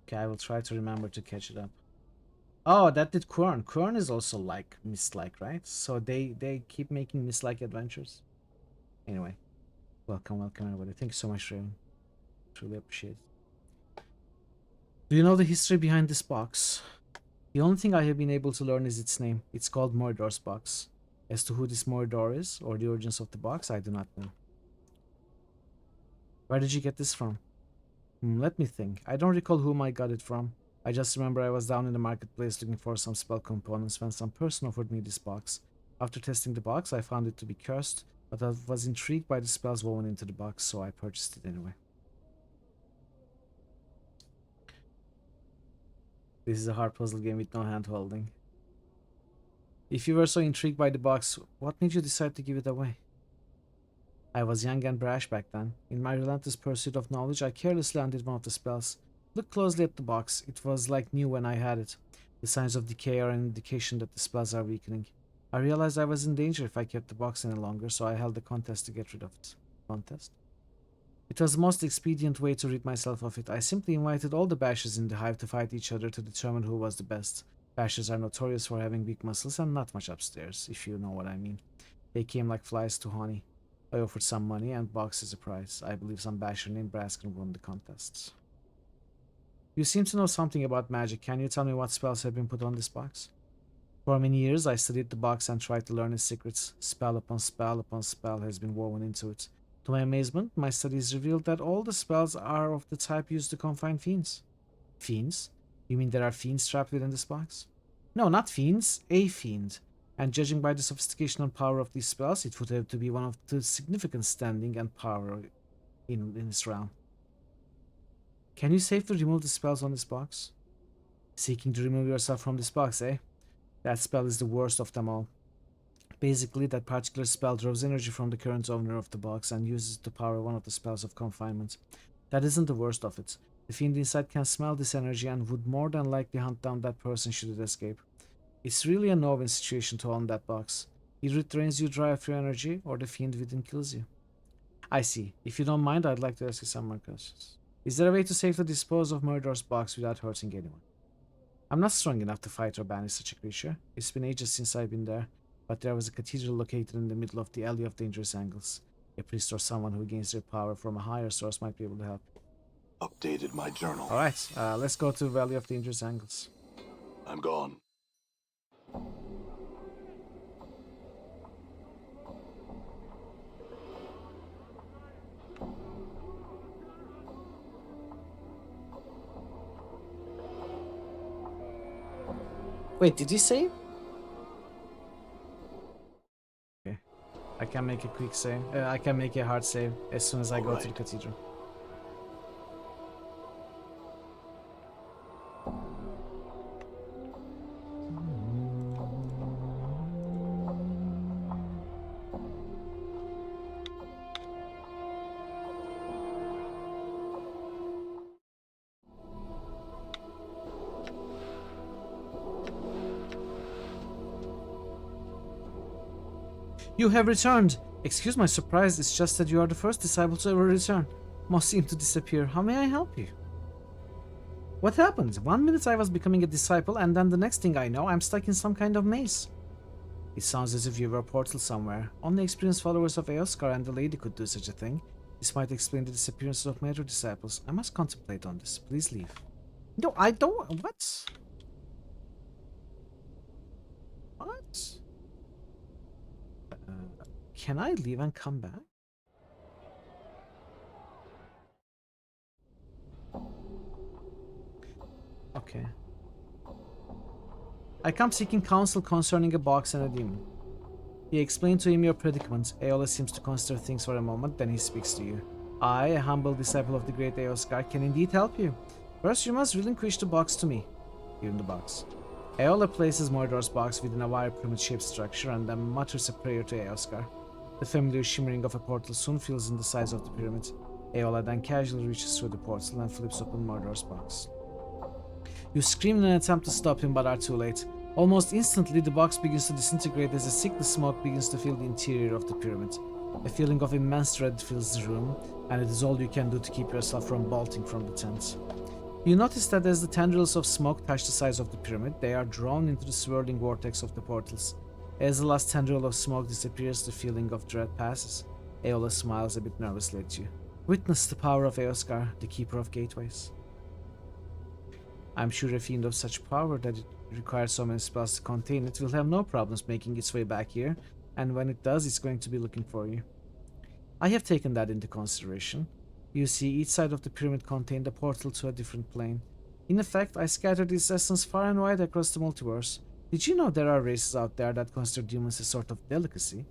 Okay, I will try to remember to catch it up. Oh, that did Quern. Quern is also like Mist-like, right? So they keep making Mist-like adventures. Anyway, welcome everybody. Thank you so much, Raven. Truly appreciate it. Do you know the history behind this box? The only thing I have been able to learn is its name. It's called Mordor's box. As to who this Mordor is, or the origins of the box, I do not know. Where did you get this from? Let me think. I don't recall whom I got it from. I just remember I was down in the marketplace looking for some spell components when some person offered me this box. After testing the box, I found it to be cursed, but I was intrigued by the spells woven into the box, so I purchased it anyway. This is a hard puzzle game with no hand holding. If you were so intrigued by the box, what made you decide to give it away? I was young and brash back then. In my relentless pursuit of knowledge, I carelessly undid one of the spells. Looked closely at the box. It was like new when I had it. The signs of decay are an indication that the spells are weakening. I realized I was in danger if I kept the box any longer, so I held a contest to get rid of it. Contest? It was the most expedient way to rid myself of it. I simply invited all the bashers in the hive to fight each other to determine who was the best. Bashers are notorious for having weak muscles and not much upstairs, if you know what I mean. They came like flies to honey. I offered some money and box as a prize. I believe some basher named Braskin won the contests. You seem to know something about magic. Can you tell me what spells have been put on this box? For many years, I studied the box and tried to learn its secrets. Spell upon spell upon spell has been woven into it. To my amazement, my studies revealed that all the spells are of the type used to confine fiends. Fiends? You mean there are fiends trapped within this box? No, not fiends. A fiend. And judging by the sophistication and power of these spells, it would have to be one of the significant standing and power in this realm. Can you safely remove the spells on this box? Seeking to remove yourself from this box, eh? That spell is the worst of them all. Basically, that particular spell draws energy from the current owner of the box and uses it to power one of the spells of confinement. That isn't the worst of it. The fiend inside can smell this energy and would more than likely hunt down that person should it escape. It's really a no-win situation to own that box. Either it drains you dry of your energy, or the fiend within kills you. I see. If you don't mind, I'd like to ask you some more questions. Is there a way to safely dispose of Mordor's box without hurting anyone? I'm not strong enough to fight or banish such a creature. It's been ages since I've been there, but there was a cathedral located in the middle of the Alley of Dangerous Angles. A priest or someone who gains their power from a higher source might be able to help. Updated my journal. Alright, let's go to Valley of Dangerous Angles. I'm gone. Wait, did he save? Okay. I can make a quick save. I can make a hard save as soon as I go to the cathedral. You have returned! Excuse my surprise, it's just that you are the first disciple to ever return. Most seem to disappear. How may I help you? What happened? 1 minute I was becoming a disciple, and then the next thing I know, I'm stuck in some kind of maze. It sounds as if you were a portal somewhere. Only experienced followers of Eoskar and the lady could do such a thing. This might explain the disappearance of my other disciples. I must contemplate on this. Please leave. No, I don't... What? What? Can I leave and come back? Okay. I come seeking counsel concerning a box and a demon. He explained to him your predicament. Aeolus seems to consider things for a moment, then he speaks to you. I, a humble disciple of the great Eoskar, can indeed help you. First, you must relinquish the box to me. Give him the box. Aeola places Mordor's box within a wire pyramid-shaped structure and then mutters a prayer to Eoskar. The familiar shimmering of a portal soon fills in the size of the pyramid. Aola then casually reaches through the portal and flips open Murder's box. You scream in an attempt to stop him, but are too late. Almost instantly, the box begins to disintegrate as a sickly smoke begins to fill the interior of the pyramid. A feeling of immense dread fills the room, and it is all you can do to keep yourself from bolting from the tent. You notice that as the tendrils of smoke touch the sides of the pyramid, they are drawn into the swirling vortex of the portals. As the last tendril of smoke disappears, the feeling of dread passes. Aola smiles a bit nervously at you. Witness the power of Eoskar, the keeper of gateways. I'm sure a fiend of such power that it requires so many spells to contain it will have no problems making its way back here, and when it does, it's going to be looking for you. I have taken that into consideration. You see, each side of the pyramid contained a portal to a different plane. In effect, I scattered its essence far and wide across the multiverse. Did you know there are races out there that consider demons a sort of delicacy?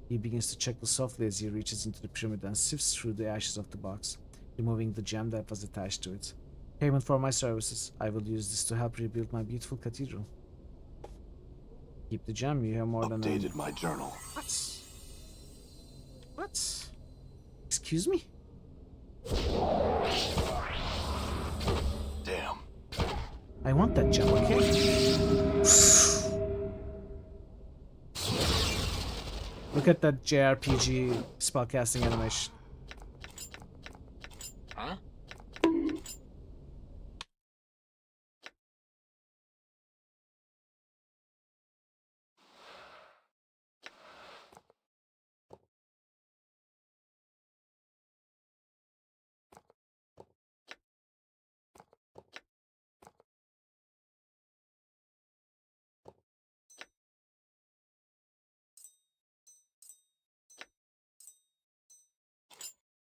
He begins to chuckle softly as he reaches into the pyramid and sifts through the ashes of the box, removing the gem that was attached to it. Payment for my services. I will use this to help rebuild my beautiful cathedral. Keep the gem, you have more than Updated my journal. What? What? Excuse me? Damn. I want that gem, okay? Look at that JRPG spellcasting animation. Huh?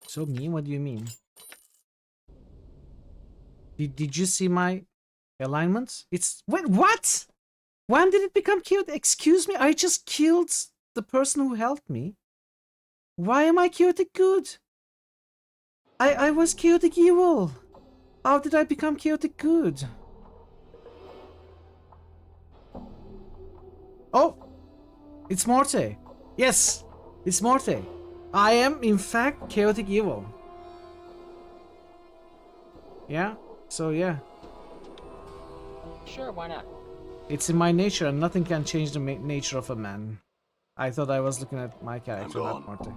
So mean? What do you mean? Did you see my alignments? It's... Wait, what? When did it become cute? Excuse me? I just killed the person who helped me. Why am I chaotic good? I was chaotic evil. How did I become chaotic good? Oh! It's Morte. Yes! It's Morte. I am, in fact, chaotic evil. Yeah? So, yeah. Sure, why not? It's in my nature, and nothing can change the nature of a man. I thought I was looking at my character, not Morte.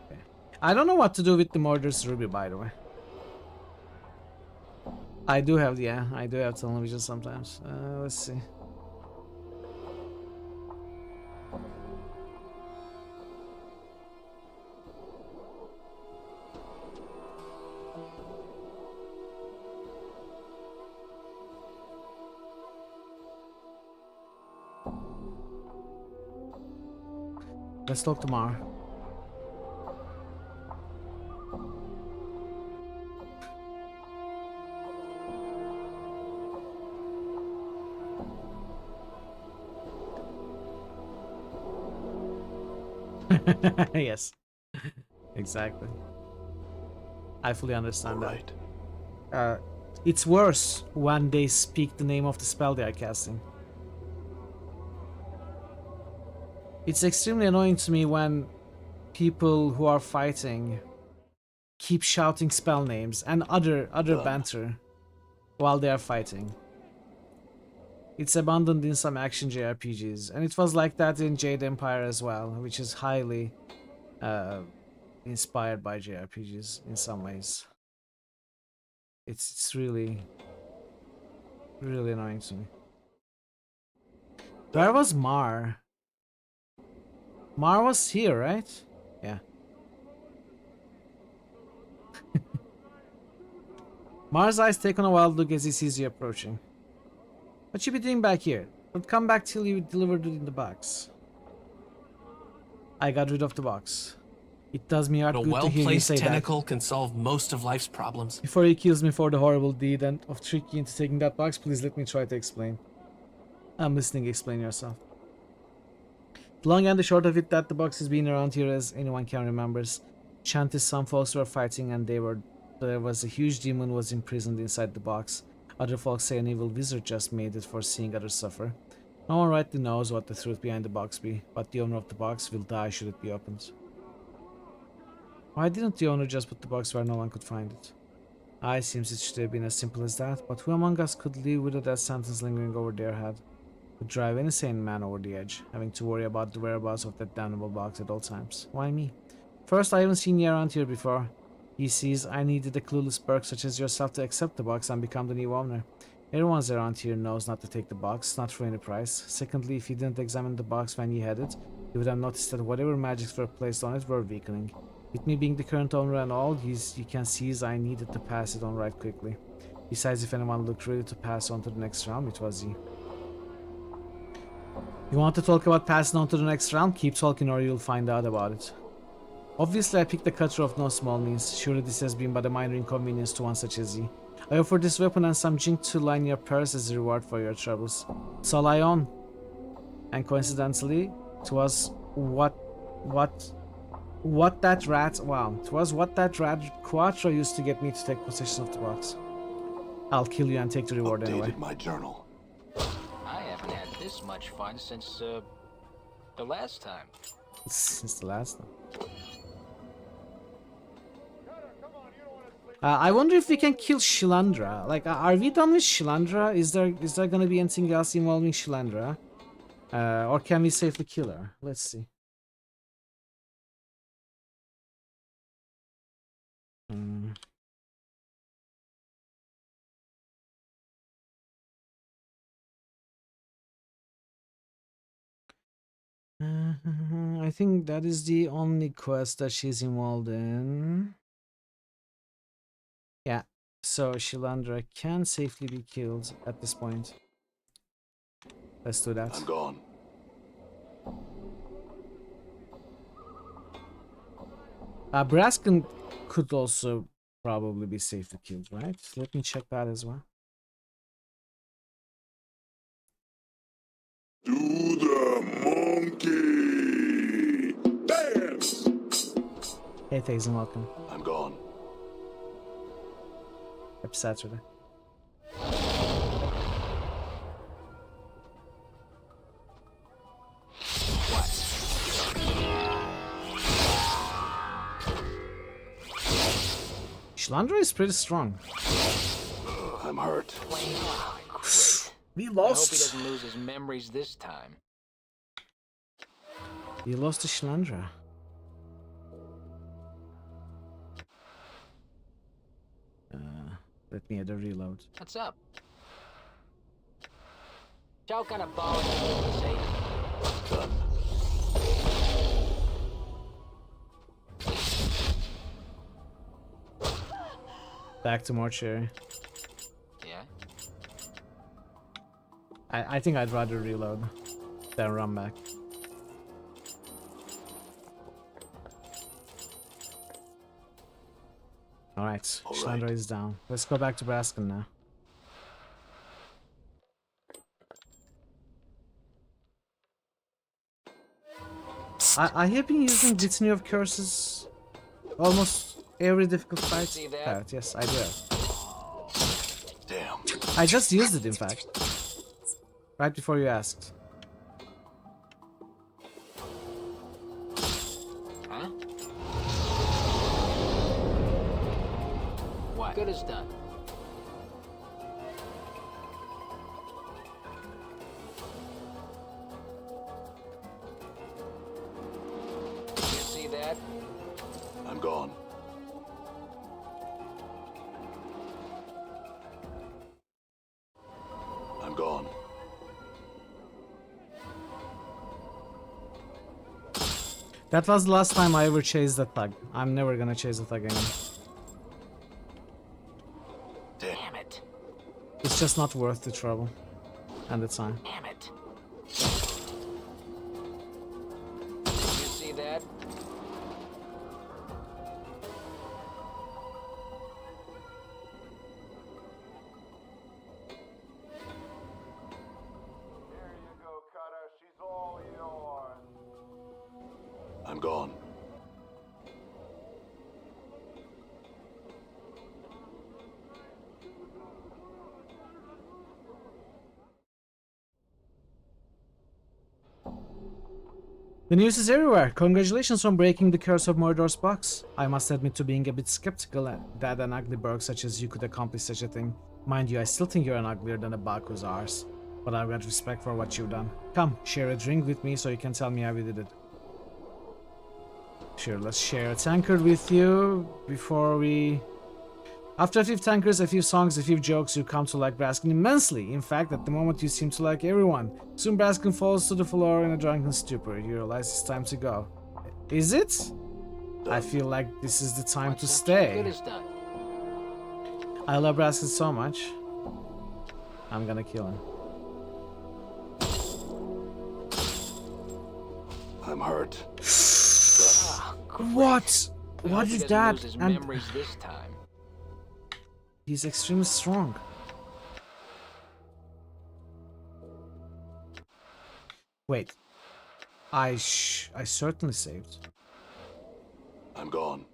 Okay. I don't know what to do with the Murderous Ruby, by the way. I do have television sometimes. Let's see. Let's talk tomorrow. Yes. Exactly. I fully understand that. It's worse when they speak the name of the spell they are casting. It's extremely annoying to me when people who are fighting keep shouting spell names and other banter while they are fighting. It's abundant in some action JRPGs, and it was like that in Jade Empire as well, which is highly inspired by JRPGs in some ways. It's really annoying to me. Where was Mar? Mar was here, right? Yeah. Mar's eyes take on a wild look as he sees you approaching. What you be doing back here? Don't come back till you delivered it in the box. I got rid of the box. It does me heart good to hear you say that. A well-placed tentacle can solve most of life's problems. Before he kills me for the horrible deed and of tricking you into taking that box, please let me try to explain. I'm listening, explain yourself. The long and the short of it that the box has been around here as anyone can remembers. Chantis, some folks were fighting and there was a huge demon was imprisoned inside the box. Other folks say an evil wizard just made it for seeing others suffer. No one rightly knows what the truth behind the box be, but the owner of the box will die should it be opened. Why didn't the owner just put the box where no one could find it? It seems it should have been as simple as that, but who among us could live with a death sentence lingering over their head? Would drive any sane man over the edge, having to worry about the whereabouts of that damnable box at all times. Why me? First, I haven't seen you around here before. He sees I needed a clueless berk such as yourself to accept the box and become the new owner. Everyone around here knows not to take the box, not for any price. Secondly, if you didn't examine the box when you had it, you would have noticed that whatever magics were placed on it were weakening. With me being the current owner and all, you can see I needed to pass it on right quickly. Besides, if anyone looked ready to pass on to the next round, it was you. You want to talk about passing on to the next round? Keep talking or you'll find out about it. Obviously, I picked the cutter of no small means. Surely this has been but a minor inconvenience to one such as you. I offer this weapon and some jink to line your purse as a reward for your troubles. It's all I own. And coincidentally, it was what that rat Quattro used to get me to take possession of the box. I'll kill you and take the reward anyway. My journal. I haven't had this much fun since the last time. Since the last time. I wonder if we can kill Shilandra. Like, are we done with Shilandra? Is there gonna be anything else involving Shilandra? Or can we safely kill her? Let's see. I think that is the only quest that she's involved in. Yeah, so Shilandra can safely be killed at this point. Let's do that. I'm gone. Braskin could also probably be safely killed, right? Let me check that as well. Do the monkey dance! Hey, thanks and welcome. I'm gone. Happy Saturday. Shilandra is pretty strong. I'm hurt. We I lost. hope he doesn't lose his memories this time. We lost to Shilandra. Let me add a reload. What's up? Choke on a bone, safe. Done. Back to mortuary. Yeah? I think I'd rather reload than run back. Alright, Shilandra is down. Let's go back to Braskin now. I have been using Litany of Curses almost every difficult fight. Yes, I do. Damn. I just used it, in fact. Right before you asked. Huh? What? Good is done. You see that? I'm gone. I'm gone. That was the last time I ever chased a thug. I'm never gonna chase a thug again. Damn it. It's just not worth the trouble and the time. Damn it. You see that? I'm gone. The news is everywhere. Congratulations on breaking the curse of Mordor's box. I must admit to being a bit skeptical that an ugly burg such as you could accomplish such a thing. Mind you, I still think you're an uglier than a bug who's ours. But I've got respect for what you've done. Come, share a drink with me so you can tell me how you did it. Sure, let's share a tankard with you before we... After a few tankards, a few songs, a few jokes, you come to like Braskin immensely. In fact, at the moment you seem to like everyone. Soon Braskin falls to the floor in a drunken stupor. You realize it's time to go. Is it? I feel like this is the time to stay. I love Braskin so much. I'm gonna kill him. I'm hurt. What? What is that? And memories this time. he's extremely strong. Wait. I certainly saved. I'm gone.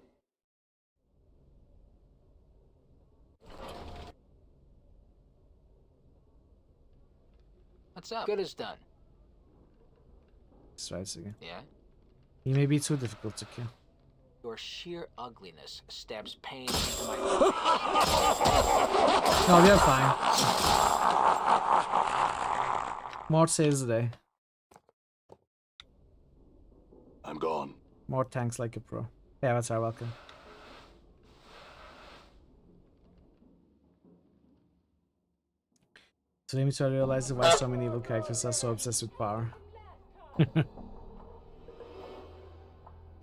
What's up? Good is done. Let's try this again. Yeah? He may be too difficult to kill. Your sheer ugliness stabs pain into my No, we are fine. More saves the day. I'm gone. More tanks like a pro. Yeah, that's our welcome. Today me to realize why so many evil characters are so obsessed with power.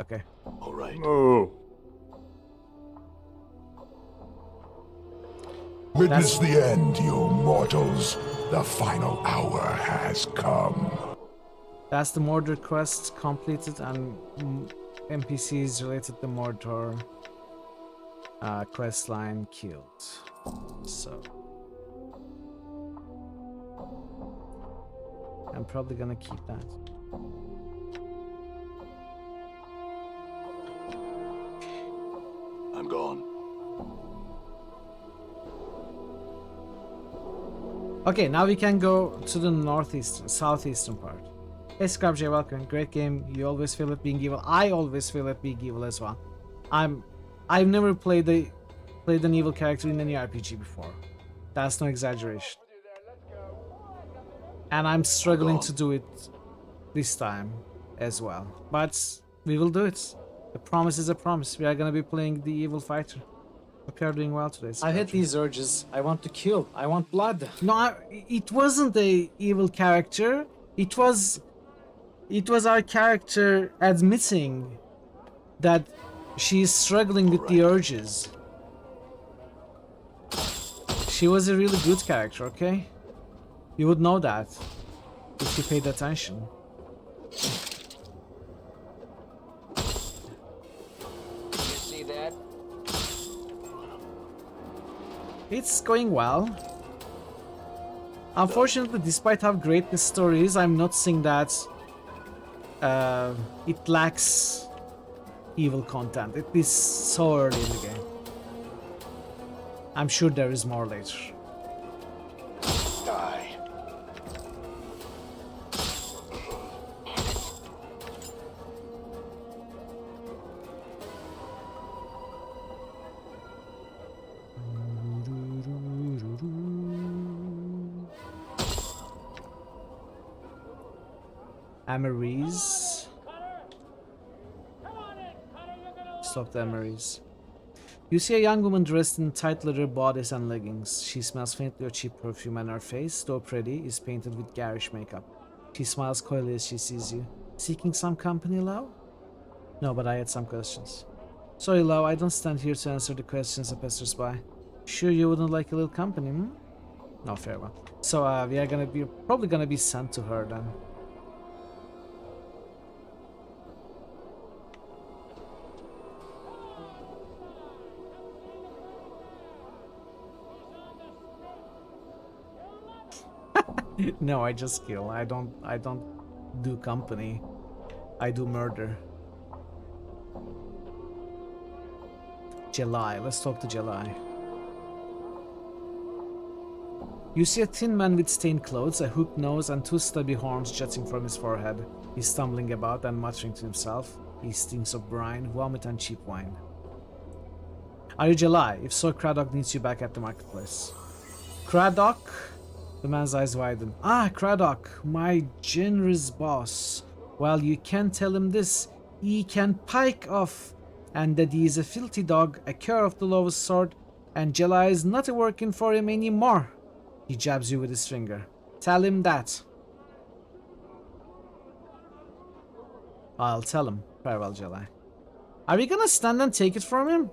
Okay. All right. Oh. Witness the end, you mortals. The final hour has come. That's the Mordor quest completed and NPCs related to Mordor quest line killed. So I'm probably gonna keep that. I'm gone. Okay, now we can go to the southeastern part. Hey Scrubjay, welcome. Great game. You always feel it being evil. I always feel it being evil as well. I've never played an evil character in any RPG before. That's no exaggeration. And I'm struggling to do it this time as well. But we will do it. A promise is a promise. We are gonna be playing the evil fighter. Hope you are doing well today. I had these urges. I want to kill. I want blood. No, it wasn't a evil character. It was our character admitting that she is struggling with the urges. She was a really good character, okay? You would know that if you paid attention. It's going well. Unfortunately, despite how great this story is, I'm noticing that it lacks evil content. It is so early in the game. I'm sure there is more later. Die. Amarys. Stop the Amarys. You see a young woman dressed in tight leather bodice and leggings. She smells faintly of cheap perfume and her face, though pretty, is painted with garish makeup. She smiles coyly as she sees you. Seeking some company, Lau? No, but I had some questions. Sorry, Lau, I don't stand here to answer the questions of passers-by. Sure you wouldn't like a little company, hmm? No, farewell. So, we are probably gonna be sent to her then. No, I just kill. I don't do company. I do murder. Jelai. Let's talk to Jelai. You see a thin man with stained clothes, a hooked nose, and two stubby horns jutting from his forehead. He's stumbling about and muttering to himself. He stinks of brine, vomit, and cheap wine. Are you July? If so, Craddock needs you back at the marketplace. Craddock? The man's eyes widen. Ah, Craddock, my generous boss. Well, you can tell him this. He can pike off, and that he is a filthy dog, a cur of the lowest sort, and July is not working for him anymore. He jabs you with his finger. Tell him that. I'll tell him. Farewell, July. Are we gonna stand and take it from him?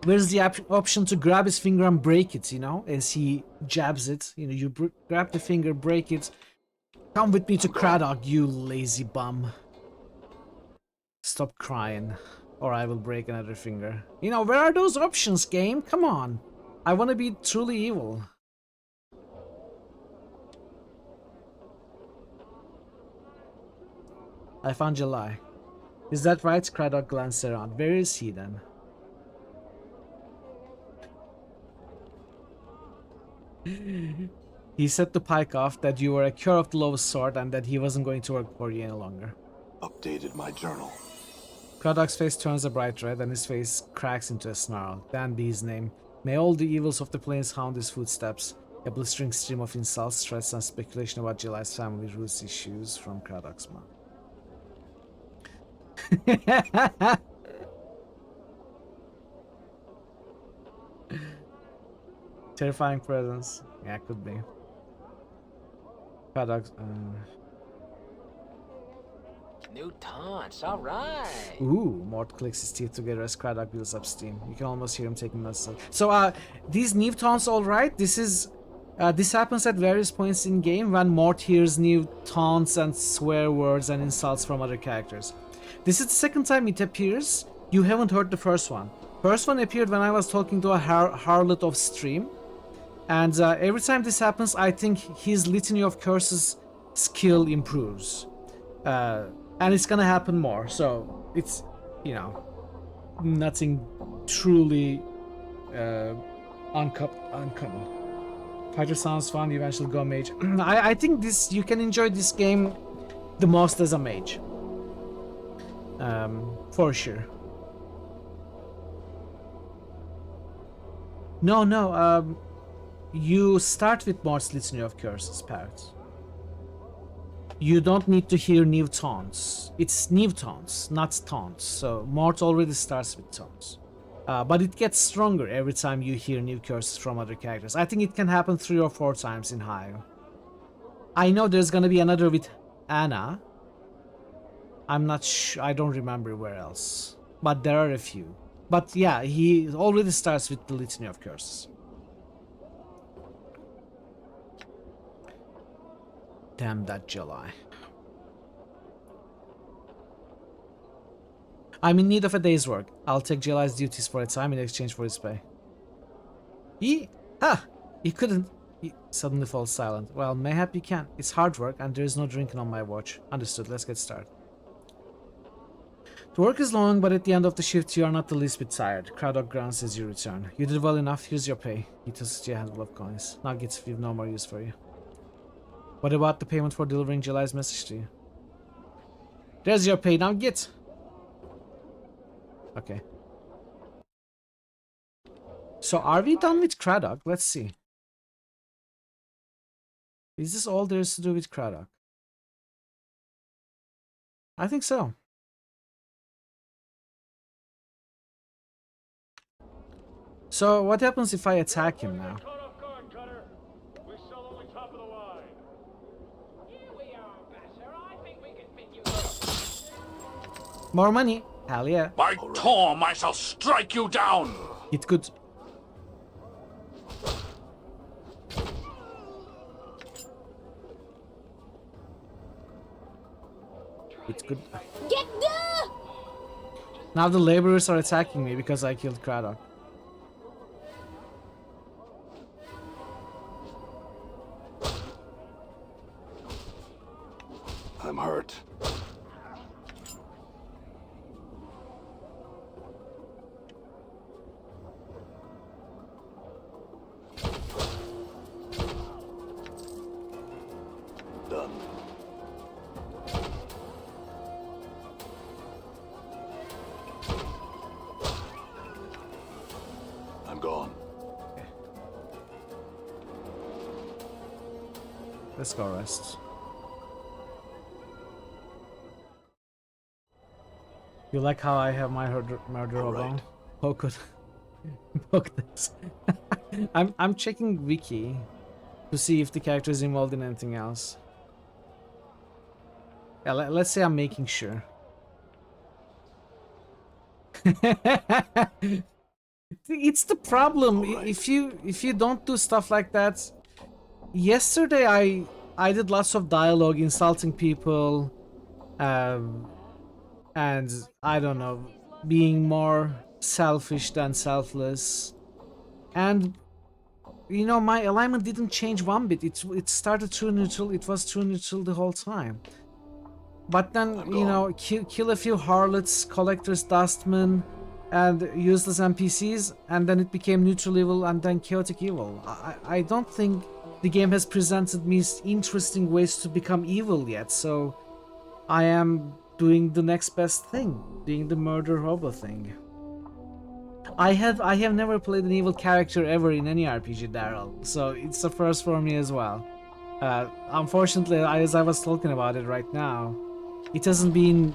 Where's the option to grab his finger and break it, you know, as he jabs it? You know, you grab the finger, break it. Come with me to Craddock, you lazy bum. Stop crying, or I will break another finger. You know, where are those options, game? Come on. I want to be truly evil. I found July. Is that right? Craddock glanced around. Where is he then? He said to Pike off that you were a cur of the lowest sort and that he wasn't going to work for you any longer. Updated my journal. Craddock's face turns a bright red and his face cracks into a snarl. Dan be his name. May all the evils of the plains hound his footsteps. A blistering stream of insults, threats, and speculation about July's family roots issues from Craddock's mouth. Terrifying presence. Yeah, could be. Craddock's. New taunts, alright. Ooh, Mort clicks his teeth together as Craddock builds up steam. You can almost hear him taking notes. So, these new taunts, alright. This happens at various points in game when Mort hears new taunts and swear words and insults from other characters. This is the second time it appears. You haven't heard the first one. First one appeared when I was talking to a harlot of stream. And every time this happens, I think his Litany of Curses skill improves. And it's gonna happen more, so it's, you know, nothing truly uncommon. Fighter sounds fun, you eventually go mage. I think you can enjoy this game the most as a mage. For sure. No, you start with Mort's Litany of Curses, Parrot. You don't need to hear new taunts. It's new taunts, not taunts. So Mort already starts with taunts. But it gets stronger every time you hear new curses from other characters. I think it can happen 3 or 4 times in high. I know there's gonna be another with Anna. I'm not sure, I don't remember where else. But there are a few. But yeah, he already starts with the Litany of Curses. Damn that July. I'm in need of a day's work. I'll take July's duties for a time in exchange for his pay. He couldn't. He suddenly falls silent. Well, mayhap you can. It's hard work and there is no drinking on my watch. Understood, let's get started. The work is long, but at the end of the shift you are not the least bit tired. Craddock grunts as you return. You did well enough, here's your pay. He tosses you a handful of coins. Nuggets, we've no more use for you. What about the payment for delivering July's message to you? There's your pay, now get! Okay. So are we done with Craddock? Let's see. Is this all there is to do with Craddock? I think so. So what happens if I attack him now? More money. Hell yeah. By Torm, I shall strike you down. It could. It's good. Get there! Now the laborers are attacking me because I killed Craddock. I'm gone. Okay. Let's go rest. You like how I have my murder alone? Oh, good. Poke this. I'm checking wiki to see if the character is involved in anything else. Yeah, let's say I'm making sure. It's the problem. Right. If you don't do stuff like that. Yesterday I did lots of dialogue insulting people, and I don't know, being more selfish than selfless, and you know, my alignment didn't change one bit. It started true neutral. It was true neutral the whole time. But then, you know, kill a few harlots, collectors, dustmen, and useless NPCs, and then it became neutral evil and then chaotic evil. I don't think the game has presented me interesting ways to become evil yet, so I am doing the next best thing, doing the murder hobo thing. I have never played an evil character ever in any RPG, Daryl, so it's the first for me as well. Unfortunately, as I was talking about it right now, it hasn't been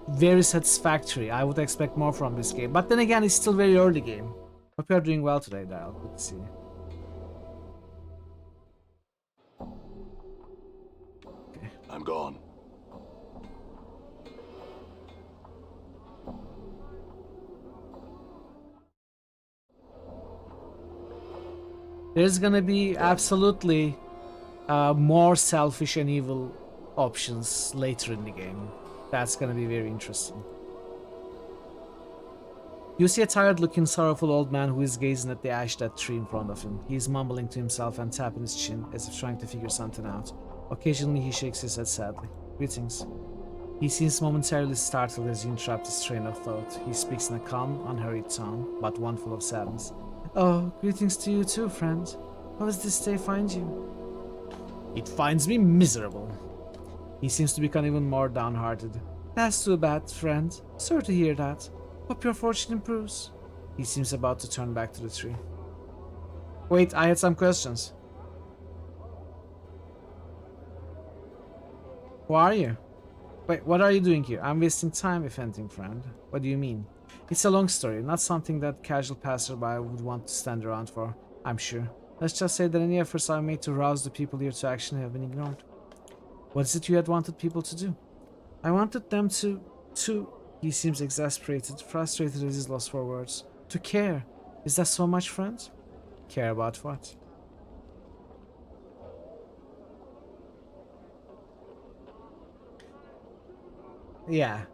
very satisfactory. I would expect more from this game, but then again, it's still very early game. Hope you are doing well today, Daryl. Good to see you. Okay. I'm gone. There's gonna be absolutely more selfish and evil options later in the game. That's gonna be very interesting. You see a tired-looking, sorrowful old man who is gazing at the ash-dead tree in front of him. He is mumbling to himself and tapping his chin as if trying to figure something out. Occasionally he shakes his head sadly. Greetings. He seems momentarily startled as he interrupts his train of thought. He speaks in a calm, unhurried tone, but one full of sadness. Oh, greetings to you too, friend. How does this day find you? It finds me miserable. He seems to become even more downhearted. That's too bad, friend. Sorry to hear that. Hope your fortune improves. He seems about to turn back to the tree. Wait, I had some questions. Who are you? Wait, what are you doing here? I'm wasting time, if anything, friend. What do you mean? It's a long story, not something that casual passerby would want to stand around for, I'm sure. Let's just say that any efforts I've made to rouse the people here to action have been ignored. What is it you had wanted people to do? I wanted them to... He seems exasperated, frustrated at his loss for words. To care. Is that so much, friend? Care about what? Yeah.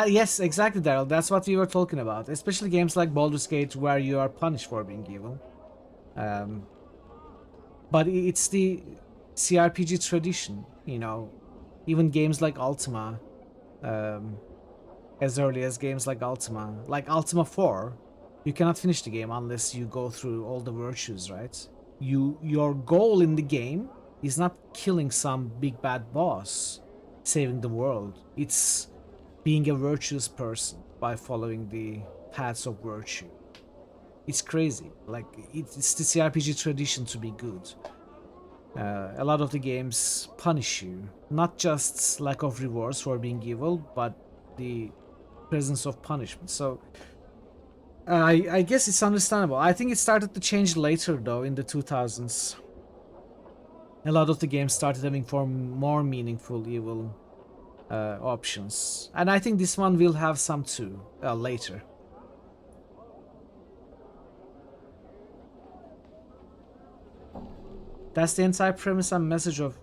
Yes, exactly, Daryl. That's what we were talking about. Especially games like Baldur's Gate where you are punished for being evil. But it's the CRPG tradition, you know. Even games like Ultima, as early as games like Ultima 4, you cannot finish the game unless you go through all the virtues, right? Your goal in the game is not killing some big bad boss, saving the world. It's being a virtuous person by following the paths of virtue. It's crazy. Like, it's the CRPG tradition to be good. A lot of the games punish you. Not just lack of rewards for being evil, but the presence of punishment. So, I guess it's understandable. I think it started to change later, though, in the 2000s. A lot of the games started having more meaningful evil options. And I think this one will have some too, later. That's the entire premise and message of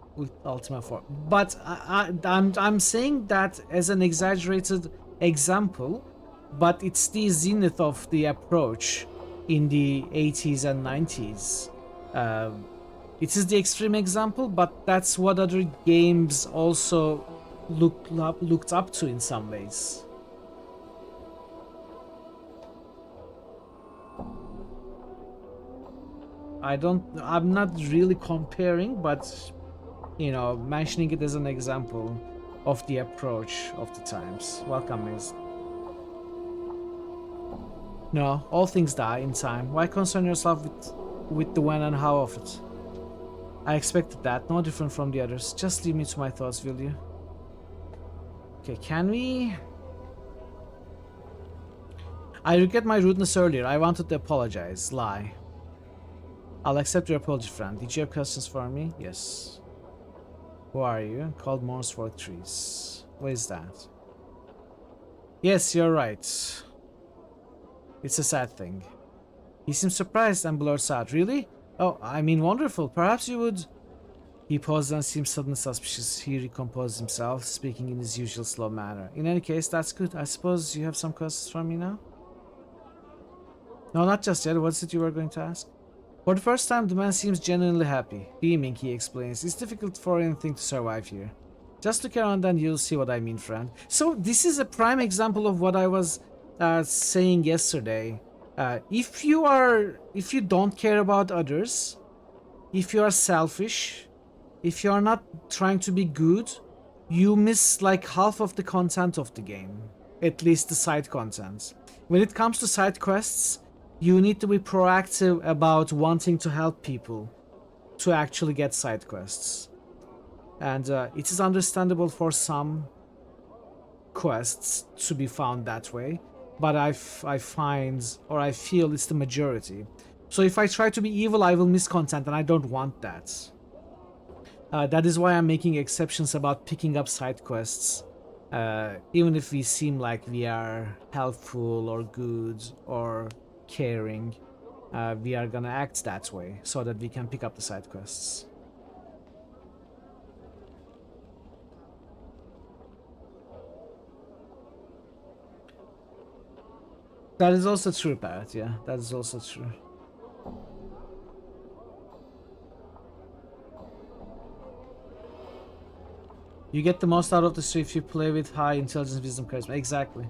Ultima 4. But I'm saying that as an exaggerated example, but it's the zenith of the approach in the 80s and 90s. It is the extreme example, but that's what other games also looked up to in some ways. I'm not really comparing, but you know, mentioning it as an example of the approach of the times. Welcome, Miz. No, all things die in time. Why concern yourself with the when and how of it? I expected that, no different from the others. Just leave me to my thoughts, will you? Okay, can we... I regret my rudeness earlier. I wanted to apologize. Lie. I'll accept your apology, friend. Did you have questions for me? Yes. Who are you? Called Morsfork Trees. What is that? Yes, you're right. It's a sad thing. He seems surprised and blurts out. Really? Oh, I mean wonderful. Perhaps you would... He paused and seemed suddenly suspicious. He recomposed himself, speaking in his usual slow manner. In any case, that's good. I suppose you have some questions for me now? No, not just yet. What's it you were going to ask? For the first time, the man seems genuinely happy. Beaming, he explains. It's difficult for anything to survive here. Just look around and you'll see what I mean, friend. So this is a prime example of what I was saying yesterday. If you don't care about others, if you are selfish, if you are not trying to be good, you miss like half of the content of the game. At least the side content. When it comes to side quests, you need to be proactive about wanting to help people to actually get side quests. And it is understandable for some quests to be found that way, but I find, or I feel it's the majority. So if I try to be evil, I will miss content, and I don't want that. That is why I'm making exceptions about picking up side quests. Even if we seem like we are helpful or good or caring, we are gonna act that way so that we can pick up the side quests. That is also true, Barrett. Yeah, that is also true. You get the most out of the story if you play with high intelligence, wisdom, charisma. Exactly.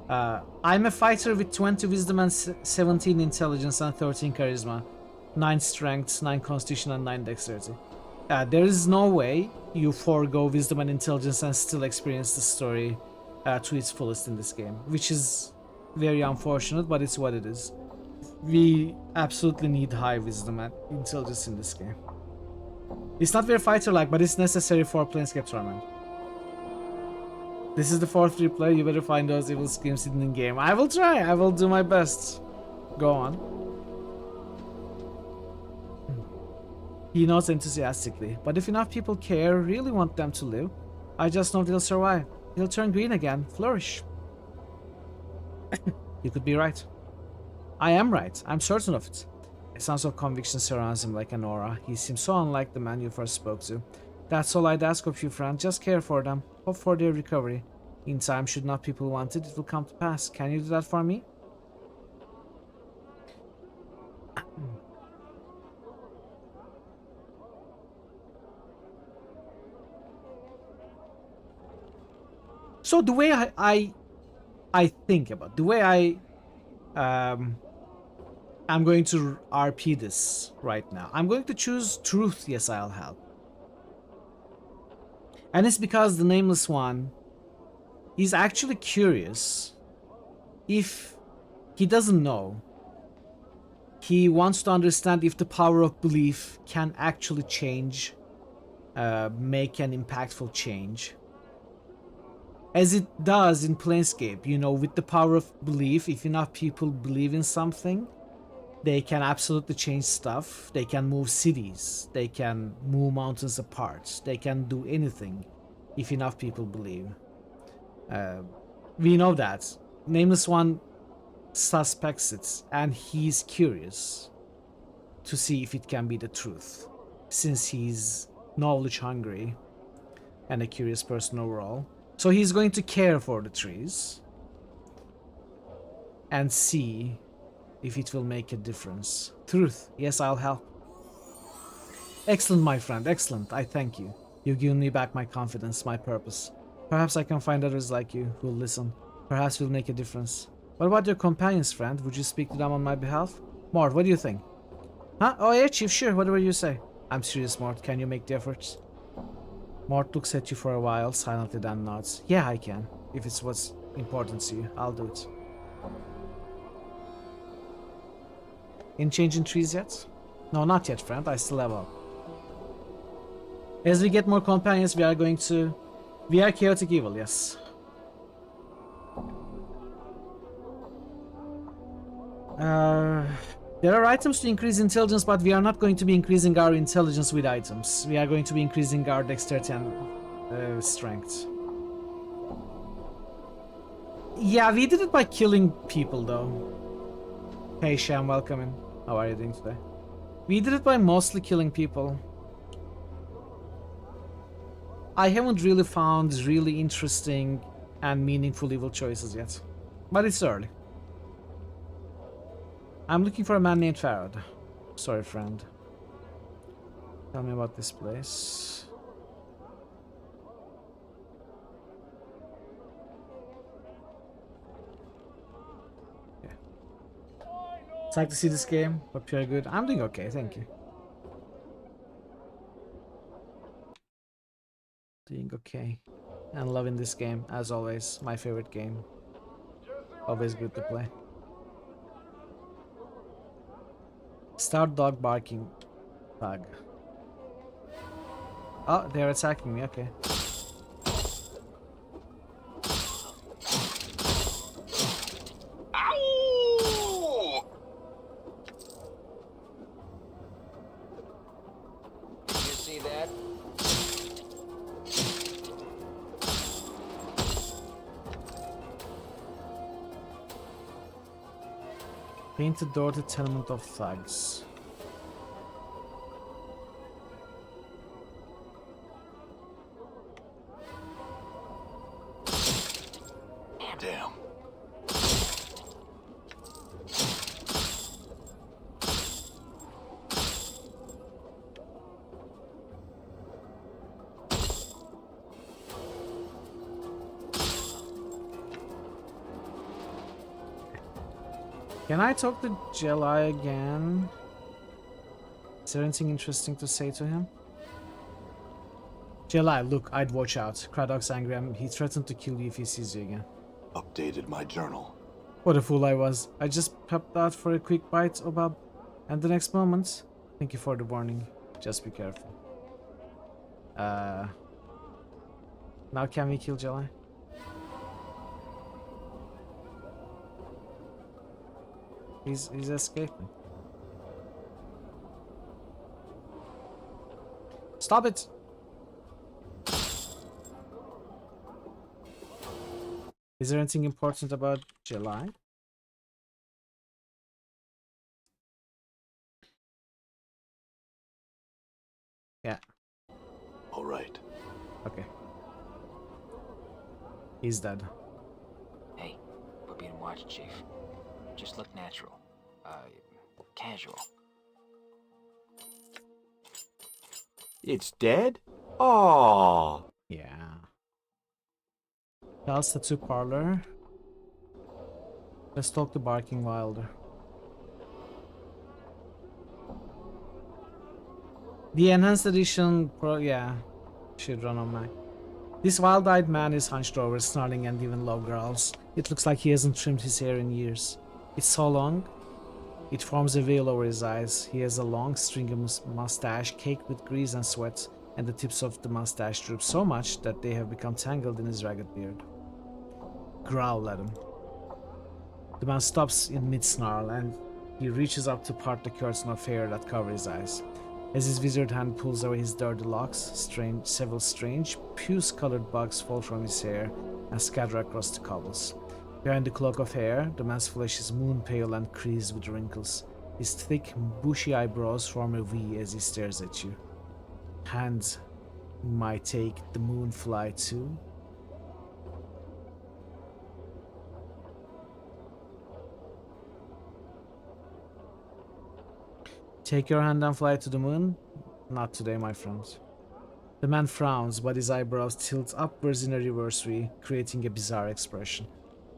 I'm a fighter with 20 wisdom and 17 intelligence and 13 charisma. 9 strength, 9 constitution and 9 dexterity. There is no way you forego wisdom and intelligence and still experience the story to its fullest in this game. Which is very unfortunate, but it's what it is. We absolutely need high wisdom and intelligence in this game. It's not very fighter-like, but it's necessary for Planescape Torment. This is the 4th replay. You better find those evil schemes hidden in game. I will try. I will do my best. Go on. He nods enthusiastically. But if enough people care, really want them to live, I just know they'll survive. They'll turn green again, flourish. You could be right. I am right. I'm certain of it. A sense of conviction surrounds him like an aura. He seems so unlike the man you first spoke to. That's all I'd ask of you, friend. Just care for them. Hope for their recovery. In time, should not people want it, it will come to pass. Can you do that for me? So the way I think about, the way I'm going to RP this right now. I'm going to choose truth. Yes, I'll help. And it's because the Nameless One is actually curious. If he doesn't know, he wants to understand if the power of belief can actually change, make an impactful change. As it does in Planescape, you know, with the power of belief, if enough people believe in something, they can absolutely change stuff. They can move cities. They can move mountains apart. They can do anything if enough people believe. We know that. Nameless One suspects it, and he's curious to see if it can be the truth, since he's knowledge hungry and a curious person overall. So he's going to care for the trees and see if it will make a difference. Truth. Yes, I'll help. Excellent, my friend. Excellent. I thank you. You've given me back my confidence, my purpose. Perhaps I can find others like you who'll listen. Perhaps we'll make a difference. What about your companions, friend? Would you speak to them on my behalf? Mort, what do you think? Huh? Oh yeah, Chief, sure. Whatever you say. I'm serious, Mort. Can you make the efforts? Mort looks at you for a while, silently then nods. Yeah, I can. If it's what's important to you, I'll do it. In changing trees yet? No, not yet, friend. I still have hope. As we get more companions, we are going to... We are chaotic evil, yes. There are items to increase intelligence, but we are not going to be increasing our intelligence with items. We are going to be increasing our dexterity and strength. Yeah, we did it by killing people, though. Hey, Sham, welcome in. How are you doing today? We did it by mostly killing people. I haven't really found really interesting and meaningful evil choices yet. But it's early. I'm looking for a man named Farad. Sorry, friend. Tell me about this place. Yeah. It's like to see this game. Hope you're good. I'm doing okay, thank you. Doing okay. And loving this game, as always. My favorite game. Always good to play. Start dog barking. Bug. Oh, they're attacking me, okay. Ow! Did you see that? Painted door to tenement of thugs. Damn. Can I talk to Jelai again? Is there anything interesting to say to him? Jelai, look, I'd watch out. Kradok's angry and he threatened to kill you if he sees you again. Updated my journal. What a fool I was. I just popped out for a quick bite, Obab. And the next moment... Thank you for the warning. Just be careful. Now can we kill Jelai? He's escaping. Stop it! Is there anything important about Jelai? Yeah. All right. Okay. He's dead. Hey, we're being watched, Chief. Just look natural. Casual. It's dead? Oh. Yeah. Pals Tattoo Parlor. Let's talk to Barking Wilder. The enhanced edition yeah, should run on Mac. This wild-eyed man is hunched over, snarling and even low growls. It looks like he hasn't trimmed his hair in years. It's so long, it forms a veil over his eyes. He has a long, stringy mustache caked with grease and sweat, and the tips of the mustache droop so much that they have become tangled in his ragged beard. Growl at him. The man stops in mid-snarl, and he reaches up to part the curtain of hair that cover his eyes. As his withered hand pulls away his dirty locks, several strange, puce-colored bugs fall from his hair and scatter across the cobbles. Behind the cloak of hair, the man's flesh is moon-pale and creased with wrinkles. His thick, bushy eyebrows form a V as he stares at you. Hands might take the moon fly too. Take your hand and fly to the moon? Not today, my friends. The man frowns, but his eyebrows tilt upwards in a reverse V, creating a bizarre expression.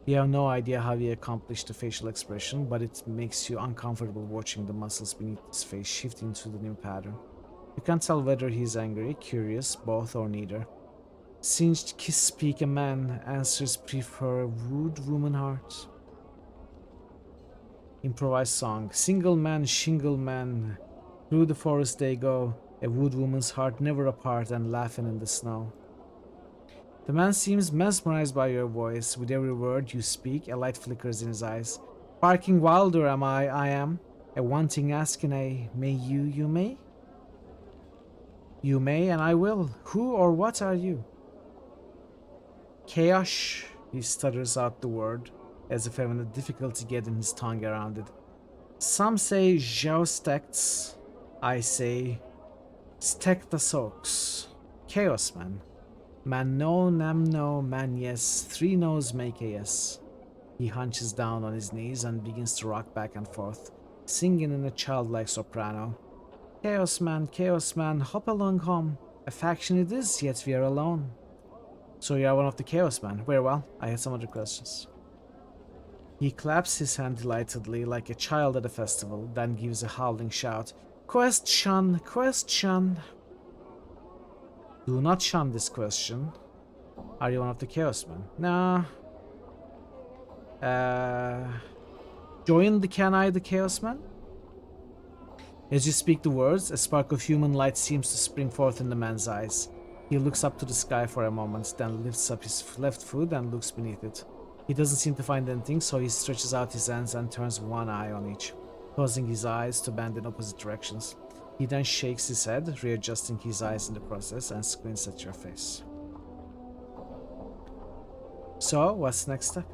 You have no idea how he accomplished the facial expression, but it makes you uncomfortable watching the muscles beneath his face shift into the new pattern. You can't tell whether he's angry, curious, both or neither. Singed kiss speak a man, answers prefer a rude woman heart. Improvised song. Single man, shingle man. Through the forest they go, a wood woman's heart never apart and laughing in the snow. The man seems mesmerized by your voice. With every word you speak, a light flickers in his eyes. Barking wilder am I am. A wanting asking a, may you may? You may and I will. Who or what are you? Chaos, he stutters out the word, as if having a difficulty getting his tongue around it. Some say Joustects, I say Stektasox. Chaos man. Man no, nam no, man yes, 3 no's make a yes. He hunches down on his knees and begins to rock back and forth, singing in a childlike soprano. Chaos man, hop along home. A faction it is, yet we are alone. So you are one of the Chaos Men. Very well, I had some other questions. He claps his hand delightedly like a child at a festival, then gives a howling shout. Question, question. Do not shun this question. Are you one of the Chaos Men? Nah. Join the Can I the Chaos Man? As you speak the words, a spark of human light seems to spring forth in the man's eyes. He looks up to the sky for a moment, then lifts up his left foot and looks beneath it. He doesn't seem to find anything, so he stretches out his hands and turns one eye on each, causing his eyes to bend in opposite directions. He then shakes his head, readjusting his eyes in the process, and squints at your face. So, what's the next step?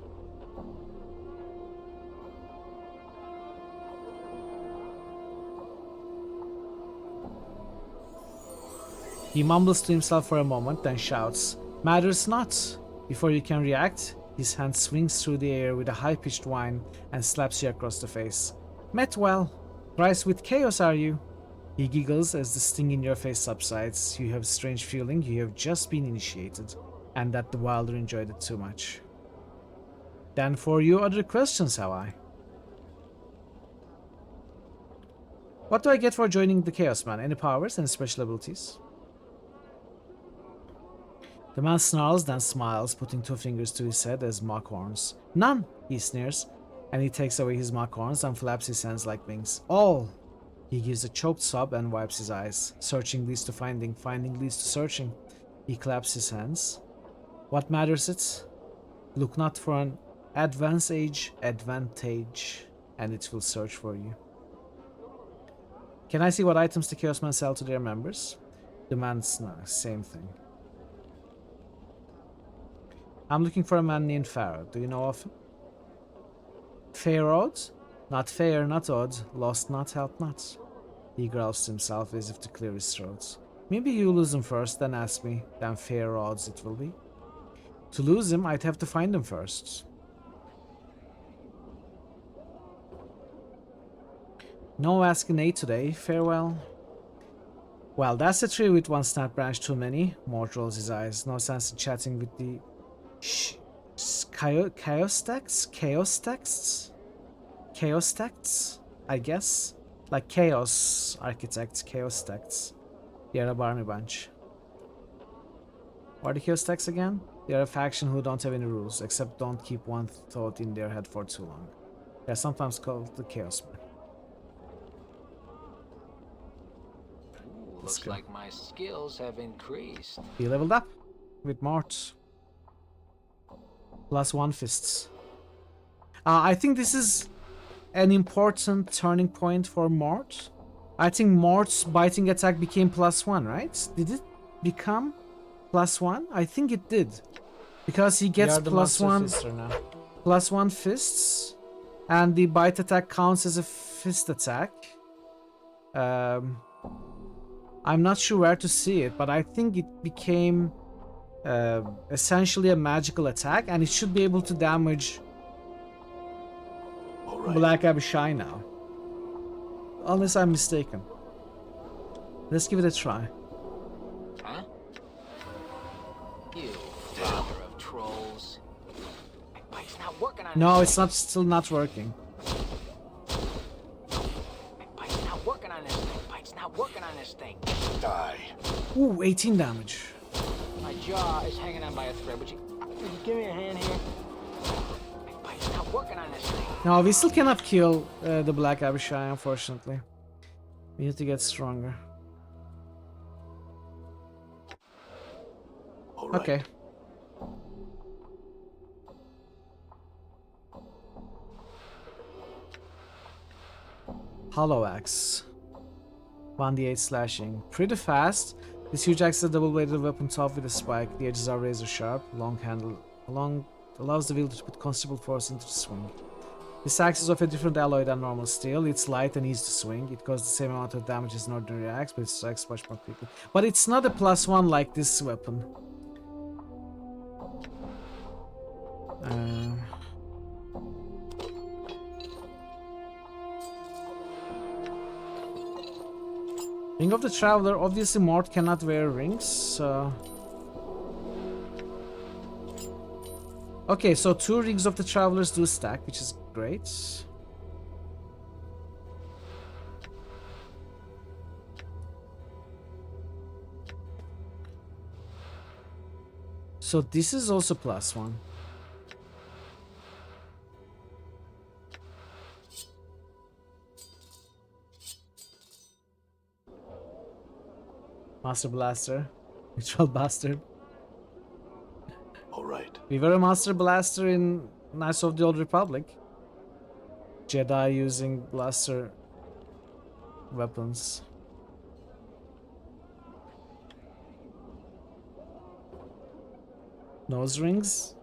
He mumbles to himself for a moment, then shouts, "Matters not!" Before you can react, his hand swings through the air with a high-pitched whine and slaps you across the face. "Met well! Thrice with chaos are you?" He giggles as the sting in your face subsides. You have a strange feeling you have just been initiated, and that the Wilder enjoyed it too much. Then for you other questions have I. What do I get for joining the Chaos Man? Any powers and special abilities? The man snarls, then smiles, putting 2 fingers to his head as mock horns. "None," he sneers, and he takes away his mock horns and flaps his hands like wings. "All!" He gives a choked sob and wipes his eyes. Searching leads to finding, finding leads to searching. He claps his hands. "What matters it? Look not for an advantage, and it will search for you." Can I see what items the Chaos Men sell to their members? Demands no, same thing. I'm looking for a man named Pharaoh. Do you know of him? Pharaoh? Not fair, not odd. Lost not, help not. He growls to himself as if to clear his throat. Maybe you lose him first, then ask me. Then fair odds it will be. To lose him, I'd have to find him first. No asking aid today. Farewell. Well, that's a tree with one snap branch too many. Mort rolls his eyes. No sense in chatting with the chaos texts, I guess. Like chaos architects, chaos texts. They're a barmy bunch. What are the chaos texts again? They're a faction who don't have any rules, except don't keep one thought in their head for too long. They're sometimes called the Chaos Men. Looks like my skills have increased. He leveled up with Mort. +1 fists. I think this is an important turning point for Mort. I think Mort's biting attack became +1, right? Did it become +1? I think it did. Because he gets +1 fists, and the bite attack counts as a fist attack. I'm not sure where to see it, but I think it became essentially a magical attack, and it should be able to damage Black Abishai now. Unless I'm mistaken. Let's give it a try. Huh? You father of trolls. My bite's not working on No, it's not still not working. My bite's not working on this thing. Bite's not working on this thing. Die. Ooh, 18 damage. My jaw is hanging on by a thread. Would you give me a hand here? My bite's not working on this thing. No, we still cannot kill the Black Abishai, unfortunately. We need to get stronger. All right. Okay. Hollow Axe. 1d8 slashing. Pretty fast. This huge axe is a double-bladed weapon topped with a spike. The edges are razor sharp. Long handle. Allows the wielder to put considerable force into the swing. This axe is of a different alloy than normal steel. It's light and easy to swing. It causes the same amount of damage as an ordinary axe, but it strikes much more quickly. But it's not a +1 like this weapon. Ring of the Traveler. Obviously, Mort cannot wear rings, so... Okay, so 2 Rings of the Travelers do stack, which is great. So this is also +1. Master Blaster. Neutral Bastard. All right. We were a Master Blaster in Knights of the Old Republic. Jedi using blaster weapons. Nose rings?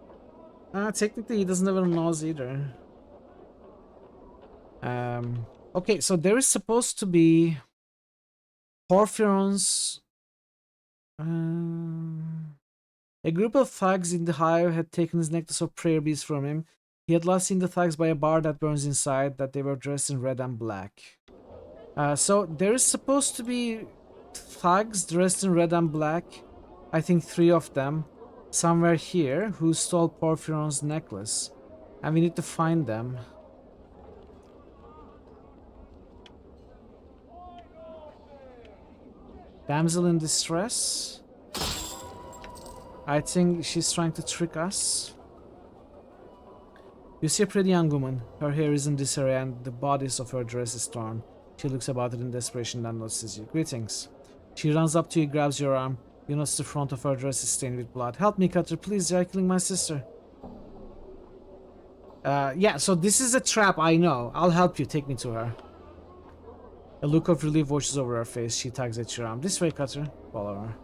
Technically he doesn't have a nose either. Okay, so there is supposed to be Porphyrons. A group of thugs in the hive had taken his necklace of prayer beads from him. He had last seen the thugs by a bar that burns inside, that they were dressed in red and black. So there is supposed to be thugs dressed in red and black. I think 3 of them. Somewhere here, who stole Porphyron's necklace. And we need to find them. Damsel in distress? I think she's trying to trick us. You see a pretty young woman. Her hair is in disarray and the bodice of her dress is torn. She looks about it in desperation and notices you. Greetings. She runs up to you, grabs your arm. You notice the front of her dress is stained with blood. Help me, Cutter, please. They are killing my sister. Yeah, so this is a trap, I know. I'll help you. Take me to her. A look of relief washes over her face. She tugs at your arm. This way, Cutter. Follow her.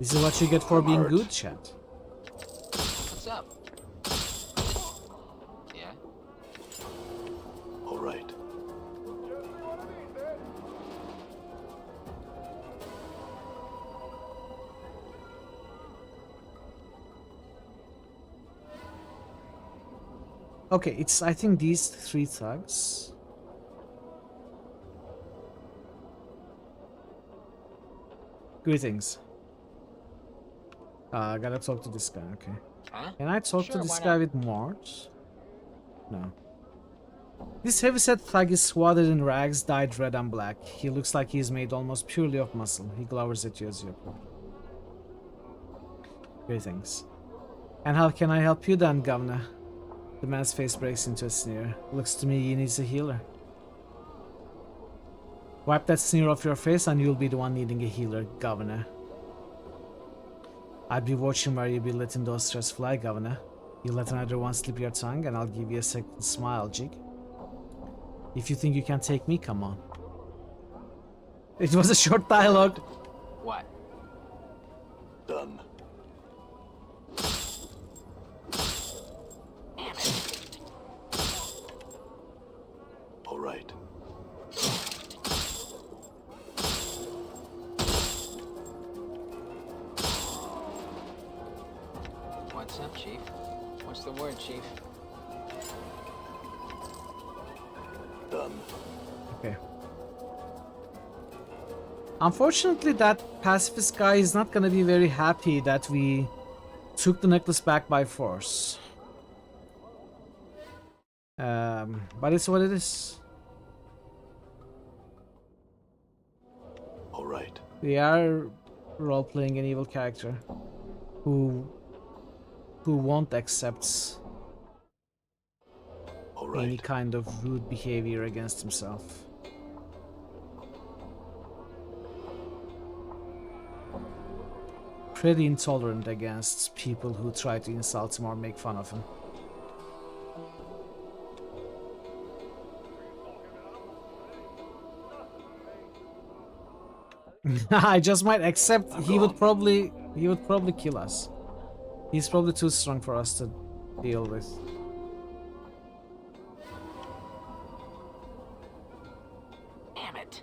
This is what you get for being good, chat. What's up? Yeah? All right. Okay, it's, I think, these 3 thugs. Greetings. I gotta talk to this guy, okay. Huh? Can I talk Sure, to this why guy not? with Mort? No. This heavyset thug is swathed in rags dyed red and black. He looks like he is made almost purely of muscle. He glowers at you as you approach. Greetings. And how can I help you then, Governor? The man's face breaks into a sneer. Looks to me he needs a healer. Wipe that sneer off your face and you'll be the one needing a healer, Governor. I'd be watching where you be letting those threats fly, Governor. You let another one slip your tongue and I'll give you a second smile, Jig. If you think you can take me, come on. It was a short dialogue. What? Done. Damn it. All right. What's up, Chief? What's the word, Chief? Done. Okay. Unfortunately, that pacifist guy is not gonna be very happy that we took the necklace back by force. But it's what it is. All right. We are role-playing an evil character who won't accept any kind of rude behavior against himself. Pretty intolerant against people who try to insult him or make fun of him. I just might accept he would probably kill us. He's probably too strong for us to deal with. Damn it.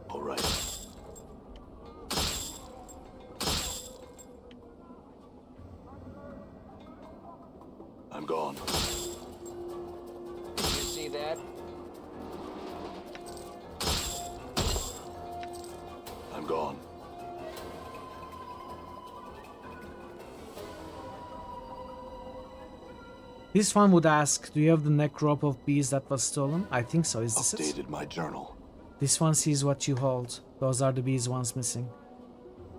All right. I'm gone. You see that? I'm gone. This one would ask, do you have the neck rope of bees that was stolen? I think so. Is this it? Updated my journal. This one sees what you hold. Those are the bees once missing.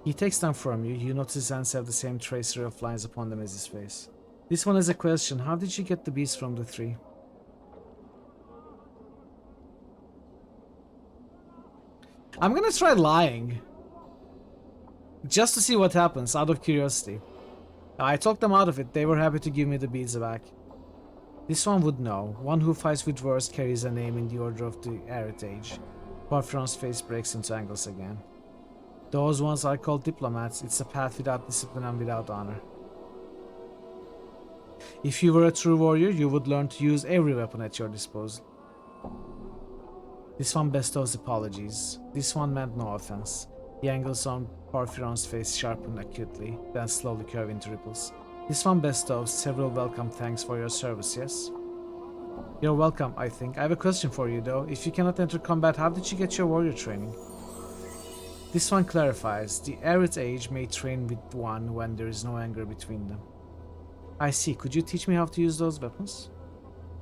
He takes them from you. You notice his hands have the same tracery of lines upon them as his face. This one is a question. How did you get the bees from the tree? I'm gonna try lying. Just to see what happens, out of curiosity. I talked them out of it. They were happy to give me the beads back. This one would know. One who fights with words carries a name in the order of the arid age. Porphyron's face breaks into angles again. Those ones are called diplomats. It's a path without discipline and without honor. If you were a true warrior, you would learn to use every weapon at your disposal. This one bestows apologies. This one meant no offense. The angles on Porphyron's face sharpened acutely, then slowly curve into ripples. This one bestows several welcome thanks for your service, yes? You're welcome, I think. I have a question for you, though. If you cannot enter combat, how did you get your warrior training? This one clarifies. The arid age may train with one when there is no anger between them. I see. Could you teach me how to use those weapons?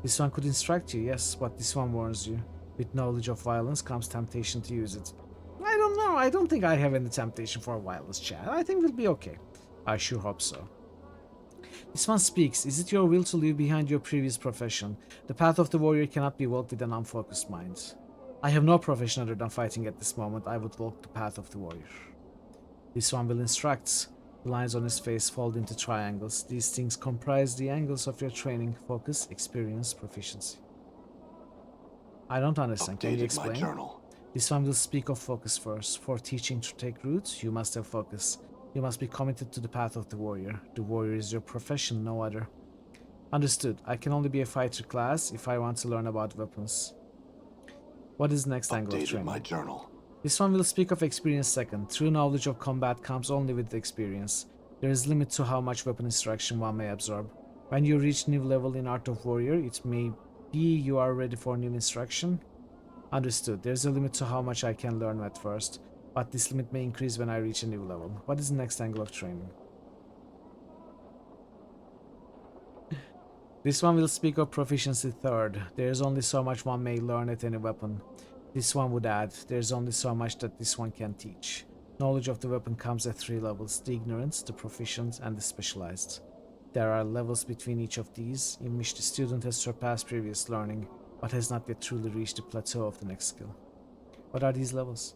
This one could instruct you, yes, but this one warns you. With knowledge of violence comes temptation to use it. I don't know. I don't think I have any temptation for violence, Chad. I think we'll be okay. I sure hope so. This one speaks. Is it your will to leave behind your previous profession? The path of the warrior cannot be walked with an unfocused mind. I have no profession other than fighting at this moment. I would walk the path of the warrior. This one will instruct. The lines on his face fold into triangles. These things comprise the angles of your training, focus, experience, proficiency. I don't understand. Can you explain? My journal. This one will speak of focus first. For teaching to take root, you must have focus. You must be committed to the path of the warrior. The warrior is your profession, no other. Understood. I can only be a fighter class if I want to learn about weapons. What is the next angle of training? My journal. This one will speak of experience second. True knowledge of combat comes only with the experience. There is limit to how much weapon instruction one may absorb. When you reach new level in Art of Warrior, it may be you are ready for new instruction. Understood. There's a limit to how much I can learn at first, but this limit may increase when I reach a new level. What is the next angle of training? This one will speak of proficiency third. There is only so much one may learn at any weapon. This one would add, there is only so much that this one can teach. Knowledge of the weapon comes at 3 levels, the ignorant, the proficient, and the specialized. There are levels between each of these, in which the student has surpassed previous learning, but has not yet truly reached the plateau of the next skill. What are these levels?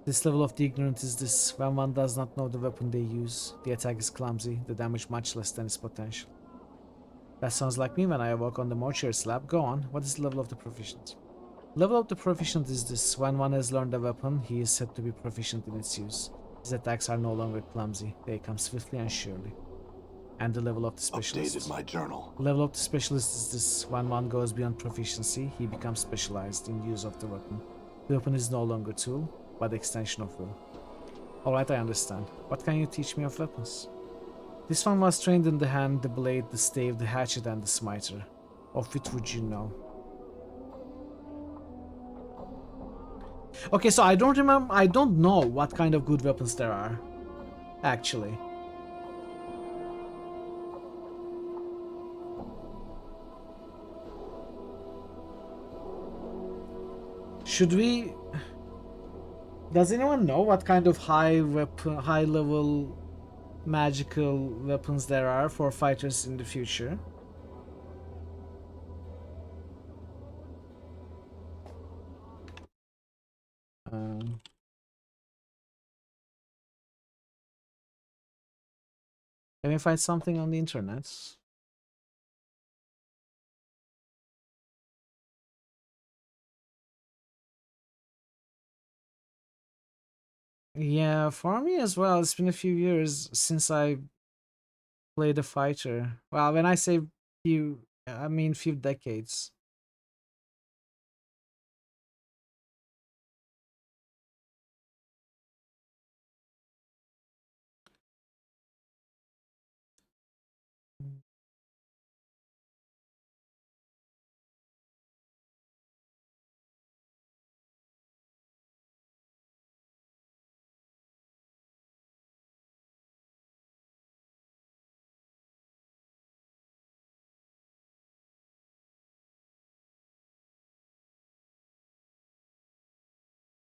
This level of the ignorant is this: when one does not know the weapon they use, the attack is clumsy, the damage much less than its potential. That sounds like me when I awoke on the mortuary slab. Go on, what is the level of the proficient? Level of the proficient is this: when one has learned a weapon, he is said to be proficient in its use. His attacks are no longer clumsy, they come swiftly and surely. And the level of the specialist. Updated my journal. The level of the specialist is this: when one goes beyond proficiency, he becomes specialized in use of the weapon. The weapon is no longer a tool, but extension of will. Alright, I understand. What can you teach me of weapons? This one was trained in the hand, the blade, the stave, the hatchet, and the smiter. Of which would you know? Okay, so I don't remember. I don't know what kind of good weapons there are, actually. Should we? Does anyone know what kind of high level magical weapons there are for fighters in the future? Can we find something on the internet? Yeah, for me as well. It's been a few years since I played a fighter. Well, when I say few, I mean few decades.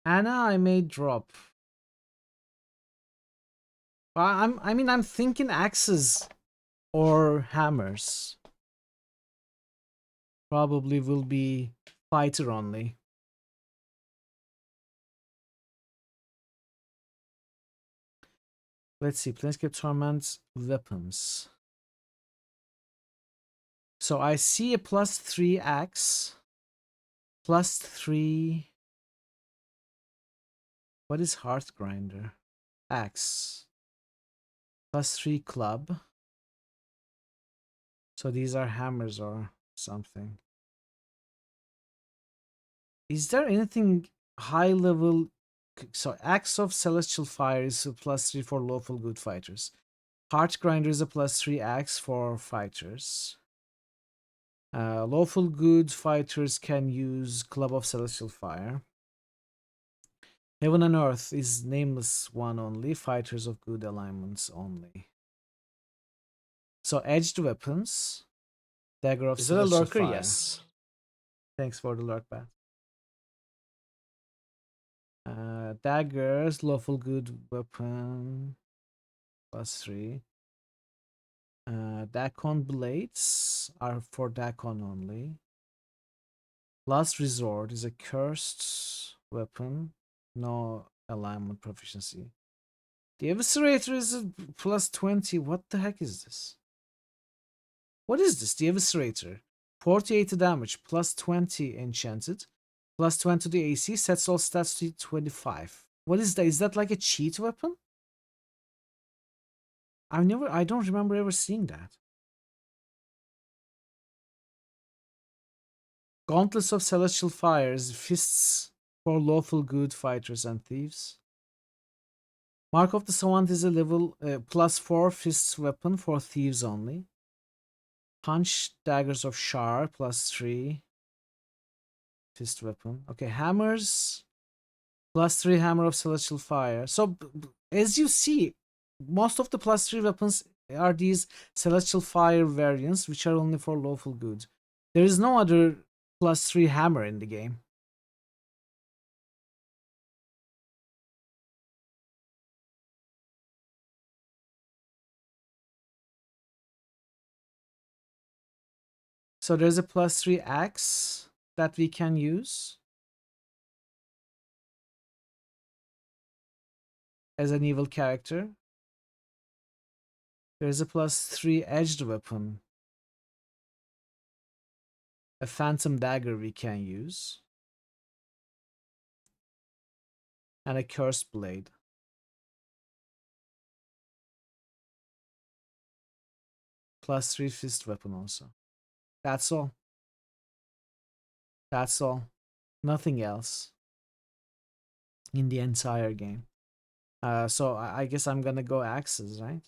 Anna, I may drop. I'm thinking axes or hammers. Probably will be fighter only. Let's see, Planescape Torment weapons. So I see a +3 axe, +3. What is Hearth Grinder? Axe. +3 club. So these are hammers or something. Is there anything high level? So Axe of Celestial Fire is a +3 for lawful good fighters. Heart Grinder is a +3 axe for fighters. Lawful good fighters can use Club of Celestial Fire. Heaven and Earth is nameless one only. Fighters of good alignments only. So edged weapons. Dagger of Is it a Celestial lurker? Fire. Yes. Thanks for the lurk, Bat. Daggers, lawful good weapon, +3. Dakon blades are for Dakon only. Last Resort is a cursed weapon, no alignment proficiency. The Eviscerator is a +20. What the heck is this? What is this? The Eviscerator. 48 damage, +20 enchanted, +20 to the AC, sets all stats to 25. What is that? Is that like a cheat weapon? I don't remember ever seeing that. Gauntlets of Celestial Fires, fists for lawful good fighters and thieves. Mark of the Savant is a level +4 fists weapon for thieves only. Punch Daggers of Shar, +3 fist weapon. Okay, hammers, +3 Hammer of Celestial Fire. So as you see, most of the +3 weapons are these Celestial Fire variants, which are only for lawful good. There is no other +3 hammer in the game. So there's a +3 axe that we can use as an evil character. There's a +3 edged weapon, a phantom dagger we can use, and a cursed blade. +3 fist weapon also. That's all. That's all. Nothing else in the entire game. So I guess I'm gonna go axes, right?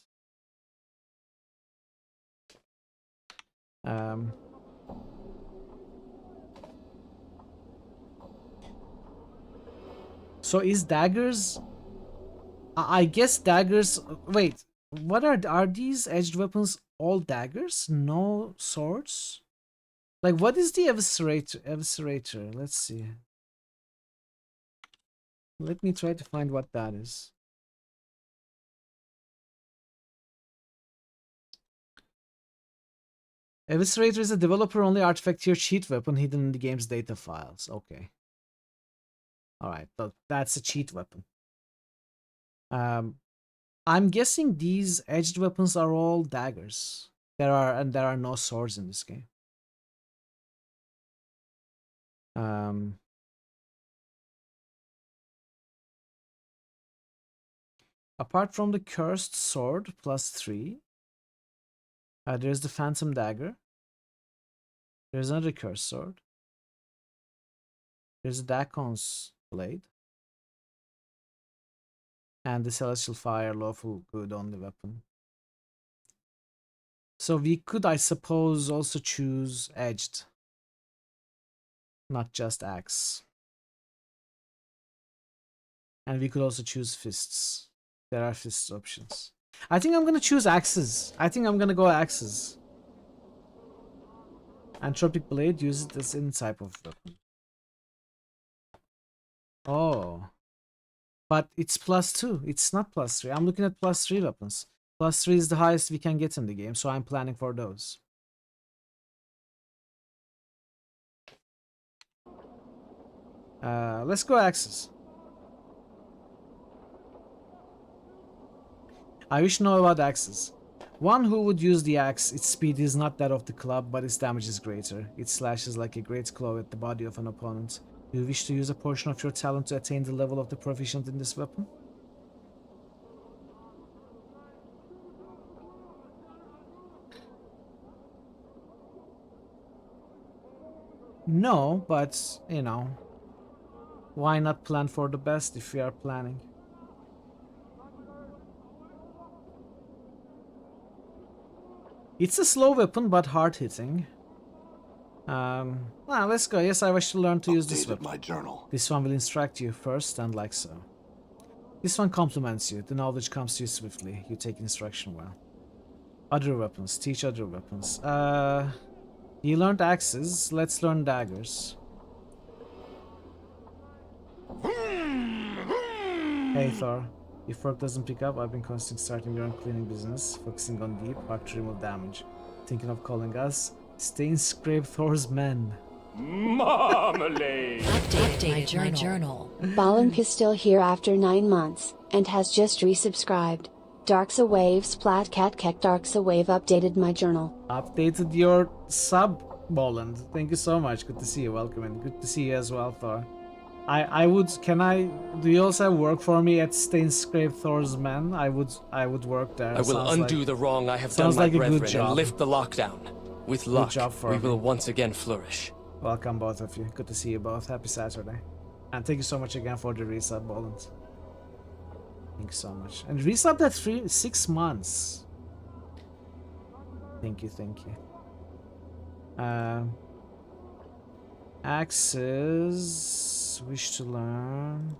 So is daggers... I guess daggers... Wait, what are these edged weapons all daggers? No swords? Like, what is the eviscerator? Let's see. Let me try to find what that is. Eviscerator is a developer-only artifact tier cheat weapon hidden in the game's data files. Okay. Alright, that's a cheat weapon. I'm guessing these edged weapons are all daggers. There are no swords in this game. Apart from the cursed sword +3, there's the phantom dagger. There's another cursed sword. There's a Dakon's blade. And the celestial fire lawful good only weapon. So we could, I suppose, also choose edged, not just axe. And we could also choose fists. There are fists options. I think I'm gonna choose axes. I think I'm gonna go axes. Anthropic blade, use it as any type of weapon. Oh. But it's +2. It's not +3. I'm looking at +3 weapons. +3 is the highest we can get in the game, so I'm planning for those. Let's go axes. I wish to know about axes. One who would use the axe, its speed is not that of the club, but its damage is greater. It slashes like a great claw at the body of an opponent. Do you wish to use a portion of your talent to attain the level of the proficient in this weapon? No, but, you know, why not plan for the best if we are planning? It's a slow weapon, but hard-hitting. Let's go. Yes, I wish to learn to use this weapon. My journal. This one will instruct you first, and like so. This one compliments you. The knowledge comes to you swiftly. You take instruction well. Other weapons. Teach other weapons. You learned axes. Let's learn daggers. Hey Thor. If work doesn't pick up, I've been considering starting your own cleaning business, focusing on deep, hard to remove damage. Thinking of calling us Stain Scrape Thor's Men. Marmalade! Update my journal. Balink is still here after 9 months, and has just resubscribed. Darksa Waves Platcat Kek Darksa Wave updated my journal. Updated your sub, Boland. Thank you so much. Good to see you. Welcome, and good to see you as well, Thor. Do you also have work for me at Stain Scrape Thor's Men? I would work there. I will undo the wrong I have done, my brethren, and lift the lockdown. With luck, we will once again flourish. Welcome, both of you. Good to see you both. Happy Saturday. And thank you so much again for the resub, Boland. Thank you so much. And resub that 6 months. Thank you, thank you. Axes. Wish to learn.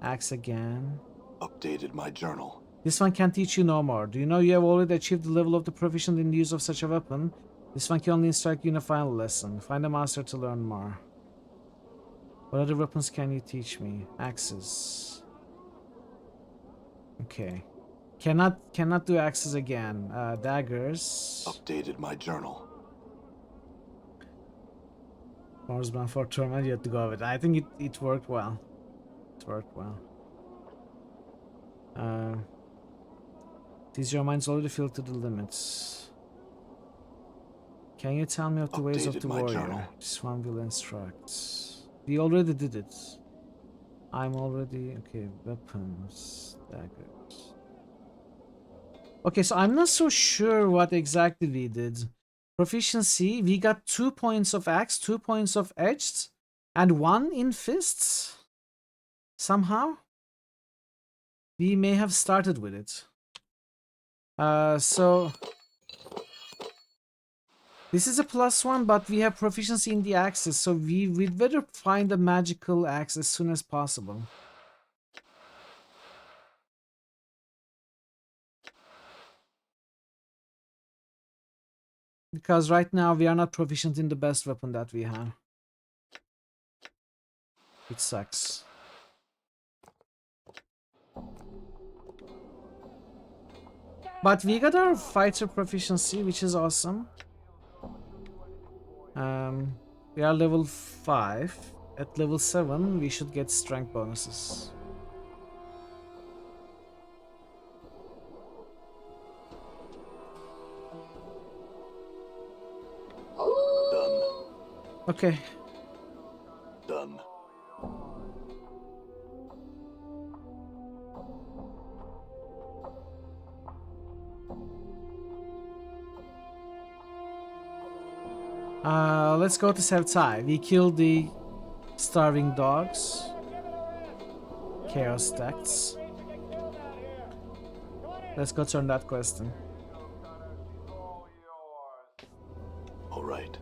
Axe again. Updated my journal. This one can teach you no more. Do you know you have already achieved the level of the proficient in the use of such a weapon? This one can only instruct you in a final lesson. Find a master to learn more. What other weapons can you teach me? Axes. Okay. Cannot do axes again. Daggers. Updated my journal. Swordsman for Torment, you have to go with it. I think it worked well. It worked well. These your mind's already filled to the limits. Can you tell me of the ways of the warrior? Journal. This one will instruct. We already did it. I'm already... Okay, weapons. Daggers. Okay, so I'm not so sure what exactly we did. Proficiency, we got 2 points of axe, 2 points of edged, and 1 in fists. Somehow. We may have started with it. So This is a +1, but we have proficiency in the axes, so we'd better find a magical axe as soon as possible. Because right now we are not proficient in the best weapon that we have. It sucks. But we got our fighter proficiency, which is awesome. We are level 5. At level 7, we should get strength bonuses. Done. Okay. Done. Let's go to Sevtai. We killed the starving dogs. Chaos Tacts. Let's go turn that quest in. All right.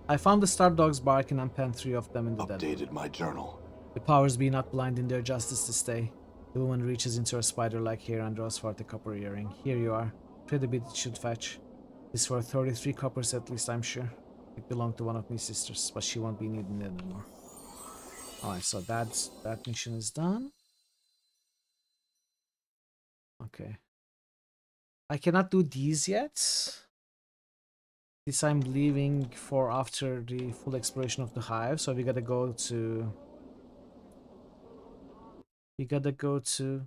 I found the star dogs barking and penned 3 of them in the dead. Updated my journal. The powers be not blind in their justice to stay. The woman reaches into her spider-like hair and draws forth a copper earring. Here you are. Trade a bit it should fetch. This for 33 coppers at least, I'm sure. It belonged to one of my sisters, but she won't be needing it anymore. Alright, so that mission is done. Okay. I cannot do these yet. This I'm leaving for after the full exploration of the hive, so we gotta go to... We gotta go to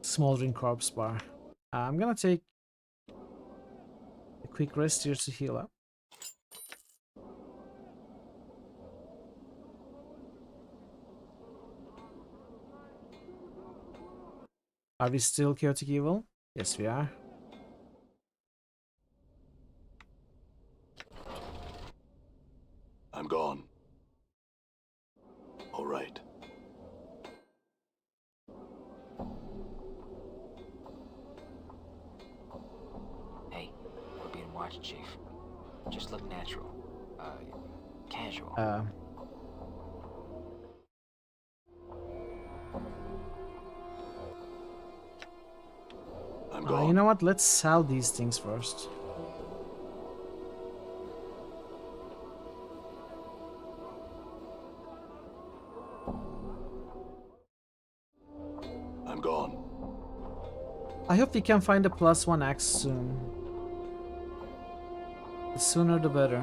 Smoldering Corpse Bar. I'm gonna take a quick rest here to heal up. Are we still chaotic evil? Yes, we are. I'm gone. All right. Hey, we're being watched, Chief. Just look natural. Casual. I'm gone. You know what? Let's sell these things first. I'm gone. I hope we can find a +1 axe soon. The sooner the better.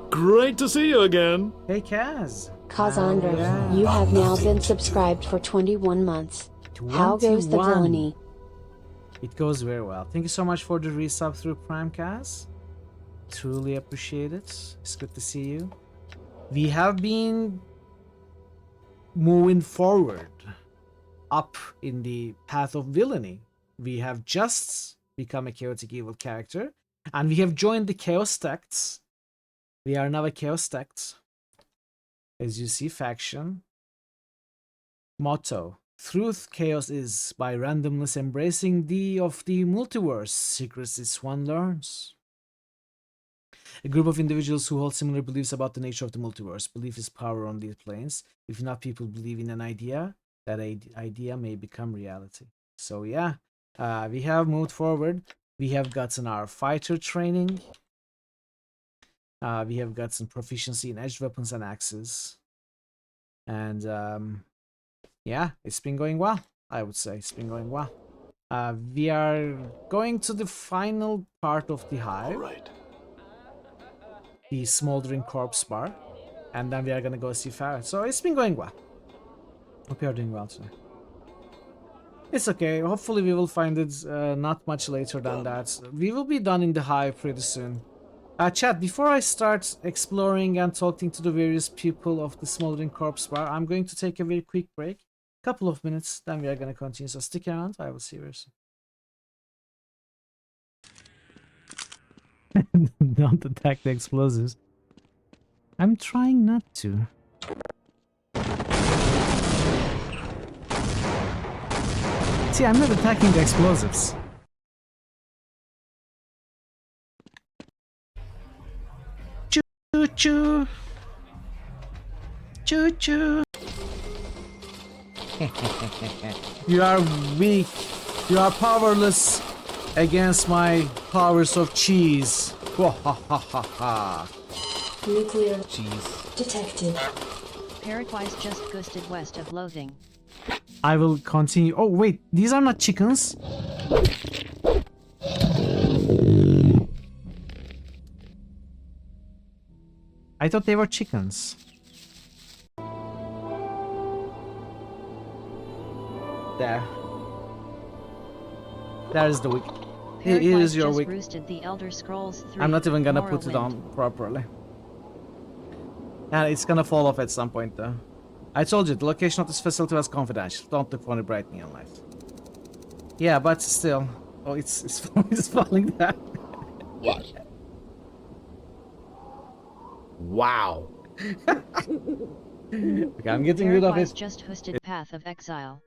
Great to see you again. Hey, Kaz. Cassandra, Yeah. you have now been subscribed for 21 months. How goes the 21. villainy? It goes very well. Thank you so much for the resub through Prime, Kaz. Truly appreciate it. It's good to see you. We have been moving forward up in the path of villainy. We have just become a chaotic evil character, and we have joined the Chaos Tacts. We are now a Chaos Tact. As you see, faction. Motto: truth chaos is, by randomness embracing the of the multiverse, secrets is one learns. A group of individuals who hold similar beliefs about the nature of the multiverse. Belief is power on these planes. If enough people believe in an idea, that idea may become reality. So yeah, we have moved forward. We have gotten our fighter training. We have got some proficiency in edged weapons and axes. And yeah, it's been going well. I would say it's been going well. We are going to the final part of the hive. All right. The Smoldering Corpse Bar. And then we are gonna go see Farrah. So it's been going well. Hope you are doing well today. It's okay. Hopefully we will find it not much later than that. We will be done in the hive pretty soon. Chat, before I start exploring and talking to the various people of the Smoldering Corpse Bar, I'm going to take a very quick break. Couple of minutes, then we are going to continue. So stick around. I will see you very soon. Don't attack the explosives. I'm trying not to. See, I'm not attacking the explosives. Choo-choo. Choo-choo. You are weak. You are powerless against my powers of cheese. Nuclear cheese detected. Paraguay's just ghosted west of Loathing. I will continue. Oh wait, these are not chickens. I thought they were chickens. There. There's the wig. Here is your wig. The Elder Scrolls 3 I'm not even gonna Morrowind. put it on properly. And it's gonna fall off at some point though. I told you, the location of this facility was confidential. Don't look for any bright neon light. Yeah, but still. Oh, it's falling down. What? Wow. Okay, I'm getting rid of Paraguay's it. just hosted Path of Exile.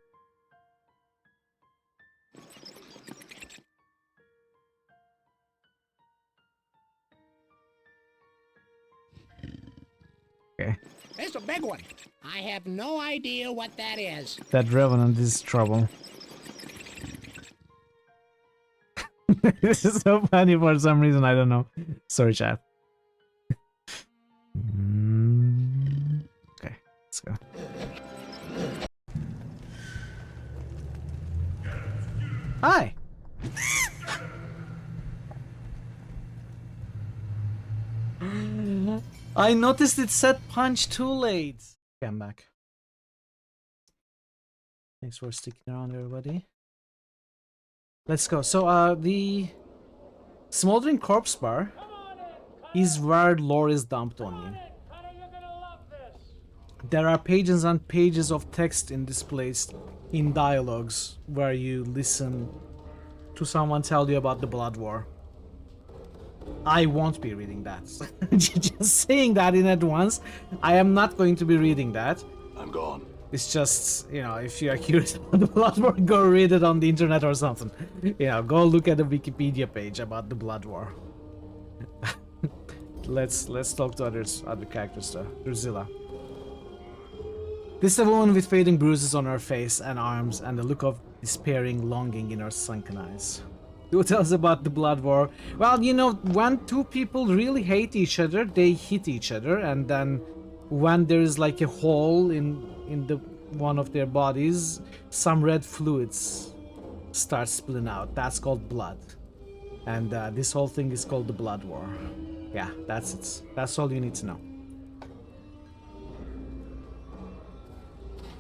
Okay. It's a big one. I have no idea what that is. That revenant is trouble. This is so funny for some reason, I don't know. Sorry, chat. Okay, let's go. Hi! I noticed it said punch too late. Okay, I'm back. Thanks for sticking around, everybody. Let's go. So, the Smoldering Corpse Bar is where lore is dumped on you. There are pages and pages of text in this place, in dialogues, where you listen to someone tell you about the Blood War. I won't be reading that. Just saying that in advance, I am not going to be reading that. I'm gone. It's just, you know, if you are curious about the Blood War, go read it on the internet or something. You know, go look at the Wikipedia page about the Blood War. Let's talk to other characters though. Drusilla. This is a woman with fading bruises on her face and arms and a look of despairing longing in her sunken eyes. Who tells about the Blood War? Well, you know, when two people really hate each other, they hit each other, and then when there is like a hole in the one of their bodies, some red fluids start spilling out. That's called blood. And this whole thing is called the Blood War. Yeah, that's it. That's all you need to know.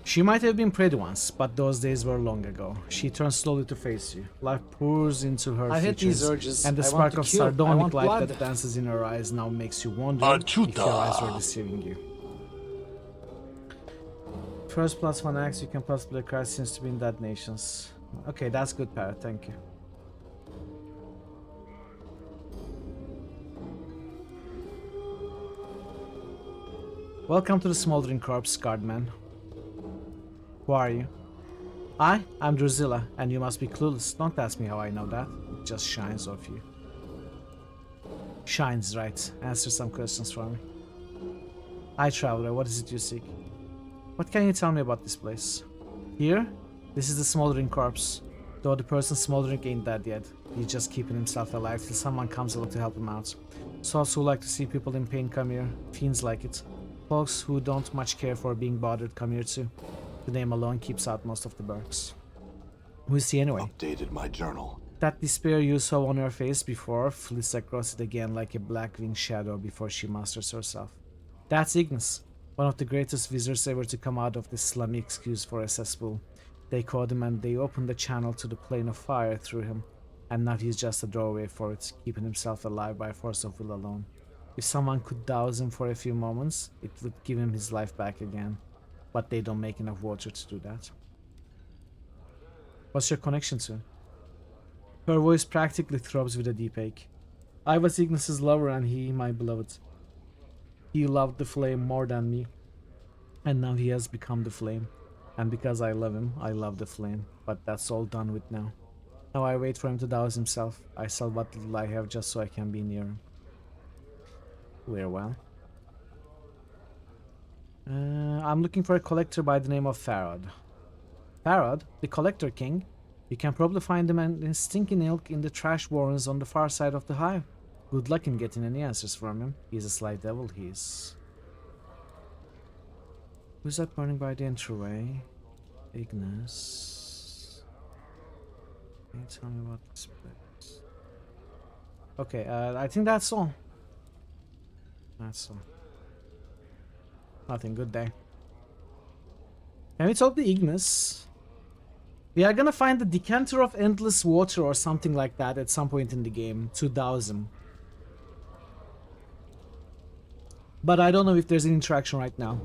She might have been pretty once, but those days were long ago. She turns slowly to face you. Life pours into her features, and the spark of sardonic light that dances in her eyes now makes you wonder if your eyes were deceiving you. First +1 axe you can possibly acquire seems to be in Dead Nations. Okay, that's good, Parrot, thank you. Welcome to the Smoldering Corpse, Guardman. Who are you? I'm Drusilla, and you must be clueless. Don't ask me how I know that. It just shines off you. Shines, right. Answer some questions for me. Traveler, what is it you seek? What can you tell me about this place? Here? This is the Smoldering Corpse. Though the person smoldering ain't dead yet. He's just keeping himself alive till someone comes along to help him out. Souls who like to see people in pain come here. Fiends like it. Folks who don't much care for being bothered come here too. The name alone keeps out most of the berks. Who is he anyway? Updated my journal. That despair you saw on her face before flits across it again like a black-winged shadow before she masters herself. That's Ignis, one of the greatest wizards ever to come out of this slummy excuse for a cesspool. They caught him and they opened the channel to the plane of fire through him, and now he's just a doorway for it, keeping himself alive by force of will alone. If someone could douse him for a few moments, it would give him his life back again. But they don't make enough water to do that. What's your connection to? Her voice practically throbs with a deep ache. I was Ignis's lover and he my beloved. He loved the flame more than me. And now he has become the flame. And because I love him, I love the flame. But that's all done with now. Now I wait for him to douse himself. I sell what little I have just so I can be near him. We're well. I'm looking for a collector by the name of Farad. Farad, the collector king? You can probably find him in stinking ilk in the trash warrens on the far side of the hive. Good luck in getting any answers from him. He's a sly devil, he is. Who's that burning by the entryway? Ignis. Can you tell me about this place? Okay, I think that's all. That's all. Nothing. Good day. Can we talk to Ignis? We are gonna find the decanter of endless water or something like that at some point in the game to douse him. But I don't know if there's an interaction right now.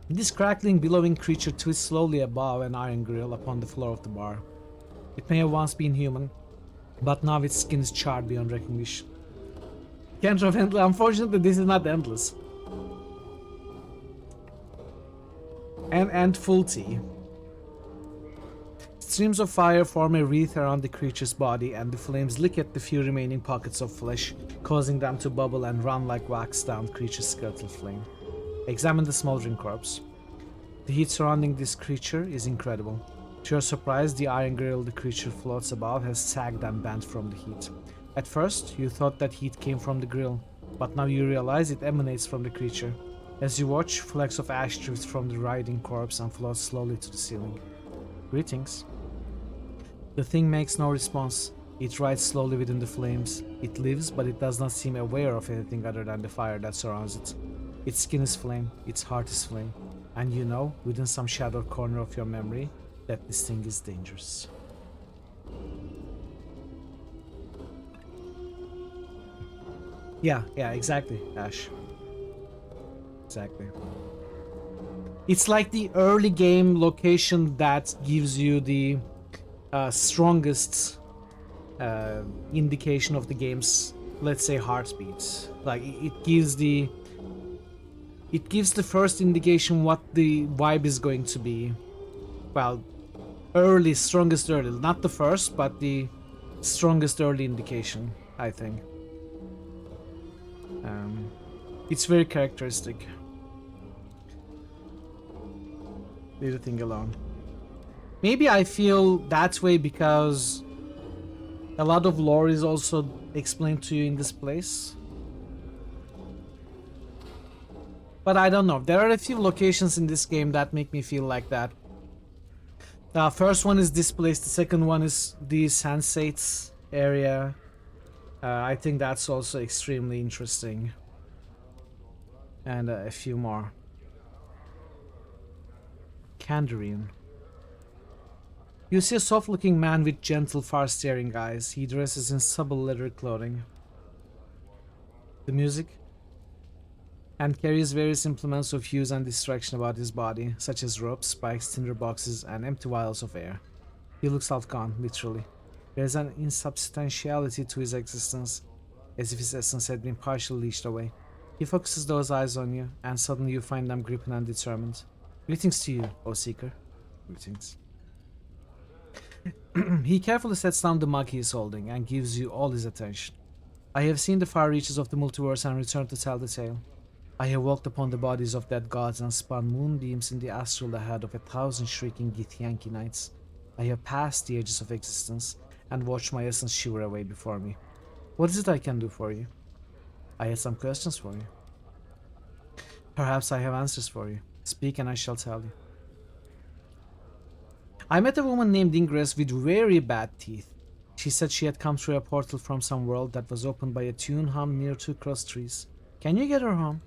This crackling, billowing creature twists slowly above an iron grill upon the floor of the bar. It may have once been human, but now its skin is charred beyond recognition. Decanter of endless. Unfortunately, this is not endless. And full tea. Streams of fire form a wreath around the creature's body, and the flames lick at the few remaining pockets of flesh, causing them to bubble and run like wax down the creature's skeletal flame. Examine the smoldering corpse. The heat surrounding this creature is incredible. To your surprise, the iron grill the creature floats above has sagged and bent from the heat. At first, you thought that heat came from the grill, but now you realize it emanates from the creature. As you watch, flecks of ash drift from the writhing corpse and float slowly to the ceiling. Greetings. The thing makes no response. It writhes slowly within the flames. It lives, but it does not seem aware of anything other than the fire that surrounds it. Its skin is flame, its heart is flame, and you know, within some shadowed corner of your memory, that this thing is dangerous. Yeah, exactly, Ash. Exactly. It's like the early game location that gives you the strongest indication of the game's, let's say, heartbeat. Like it gives the first indication what the vibe is going to be. Well, strongest early, not the first, but the strongest early indication, I think. It's very characteristic. Leave the thing alone. Maybe I feel that way because a lot of lore is also explained to you in this place. But I don't know. There are a few locations in this game that make me feel like that. The first one is this place. The second one is the Sensates area. I think that's also extremely interesting. And a few more. Kandarian. You see a soft-looking man with gentle, far-staring eyes. He dresses in supple leather clothing. The music? And carries various implements of use and distraction about his body, such as ropes, spikes, tinder boxes, and empty vials of air. He looks half-gone, literally. There is an insubstantiality to his existence, as if his essence had been partially leached away. He focuses those eyes on you, and suddenly you find them gripping and determined. Greetings to you, O Seeker. Greetings. He carefully sets down the mug he is holding and gives you all his attention. I have seen the far reaches of the multiverse and returned to tell the tale. I have walked upon the bodies of dead gods and spun moonbeams in the astral ahead of 1,000 shrieking Githyanki nights. I have passed the edges of existence and watched my essence shiver away before me. What is it I can do for you? I had some questions for you. Perhaps I have answers for you. Speak and I shall tell you. I met a woman named Ingress with very bad teeth. She said she had come through a portal from some world that was opened by a tune hum near 2 cross trees. Can you get her home?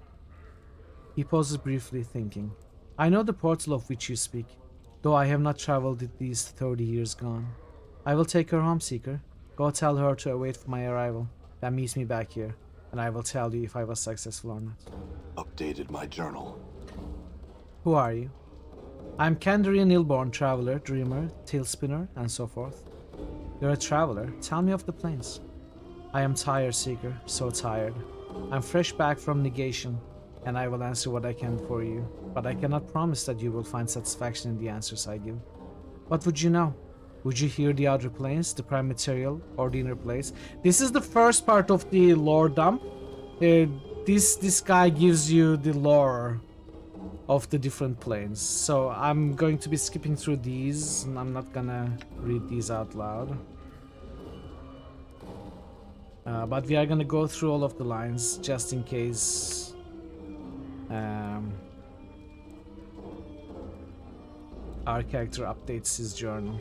He pauses briefly, thinking. I know the portal of which you speak, though I have not traveled it these 30 years gone. I will take her home, Seeker. Go tell her to await for my arrival, then meet me back here, and I will tell you if I was successful or not. Updated my journal. Who are you? I'm Kandarian Illborn, traveler, dreamer, tail spinner, and so forth. You're a traveler. Tell me of the plains. I am tired, Seeker. So tired. I'm fresh back from negation, and I will answer what I can for you. But I cannot promise that you will find satisfaction in the answers I give. What would you know? Would you hear the outer planes, the prime material, or the inner planes? This is the first part of the lore dump. This guy gives you the lore of the different planes. So I'm going to be skipping through these, and I'm not gonna read these out loud. But we are gonna go through all of the lines just in case our character updates his journal.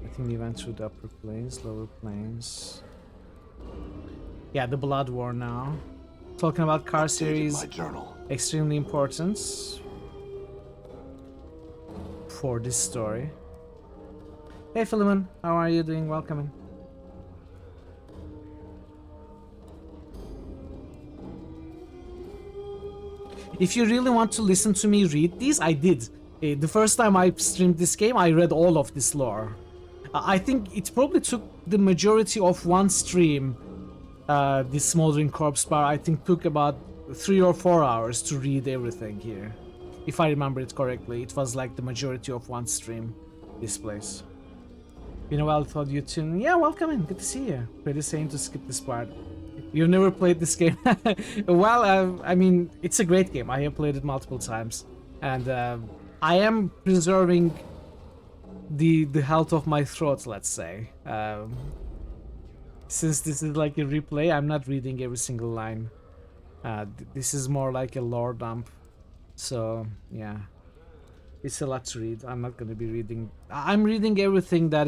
I think we went through the upper planes, lower planes. Yeah, the Blood War now. Talking about car series, my journal. Extremely important for this story. Hey Philemon, how are you doing? Welcome in. If you really want to listen to me read these, I did. The first time I streamed this game, I read all of this lore. I think it probably took the majority of one stream. This Smoldering Corpse Bar, I think, took about 3 or 4 hours to read everything here. If I remember it correctly, it was like the majority of one stream, this place. Been a while, thought you too. Yeah, welcome in, good to see you. Pretty sane to skip this part. You've never played this game? Well, I mean, it's a great game. I have played it multiple times. And I am preserving the health of my throat, let's say. Since this is like a replay, I'm not reading every single line. This is more like a lore dump. So, yeah. It's a lot to read. I'm not gonna be reading... I'm reading everything that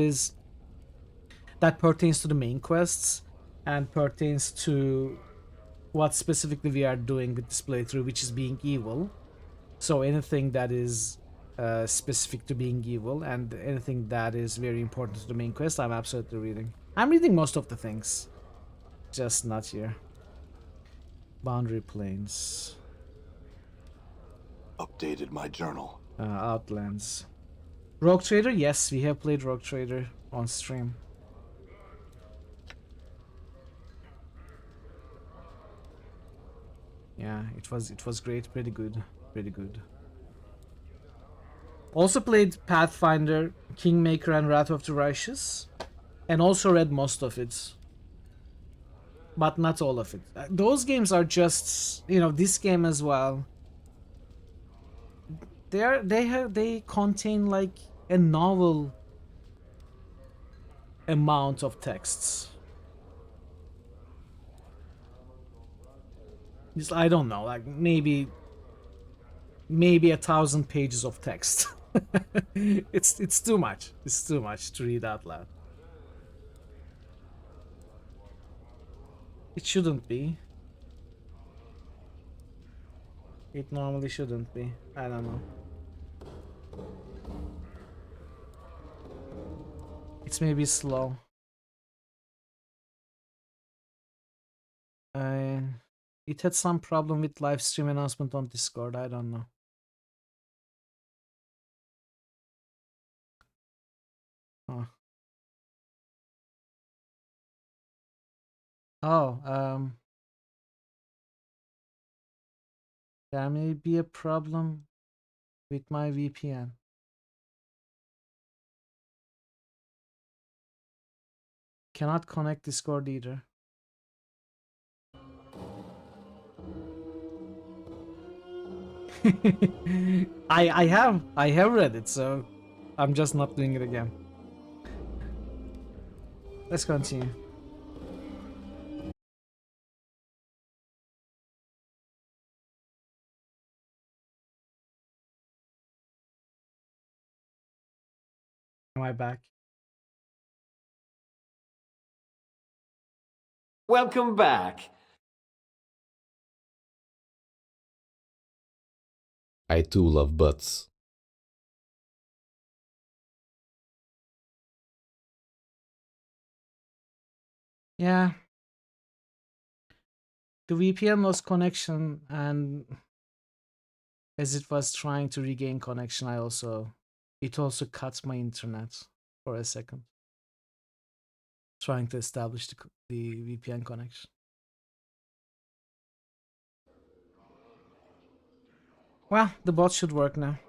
pertains to the main quests and pertains to what specifically we are doing with this playthrough, which is being evil. So anything that is specific to being evil and anything that is very important to the main quest, I'm absolutely reading. I'm reading most of the things, just not here. Boundary Plains. Updated my journal. Outlands. Rogue Trader? Yes, we have played Rogue Trader on stream. Yeah, it was great, pretty good. Also played Pathfinder, Kingmaker and Wrath of the Righteous, and also read most of it. But not all of it. Those games are just, you know, this game as well. They contain like a novel amount of texts. Just, I don't know, like maybe 1,000 pages of text. It's too much. It's too much to read out loud. It shouldn't be. It normally shouldn't be. I don't know. It's maybe slow. It had some problem with live stream announcement on Discord. I don't know. Oh, there may be a problem with my VPN. Cannot connect Discord either. I have read it, so I'm just not doing it again. Let's continue. Am I back? Welcome back. I too love butts. Yeah. The VPN lost connection and As it was trying to regain connection, it also cut my internet for a second. Trying to establish the VPN connection. Well, the bot should work now.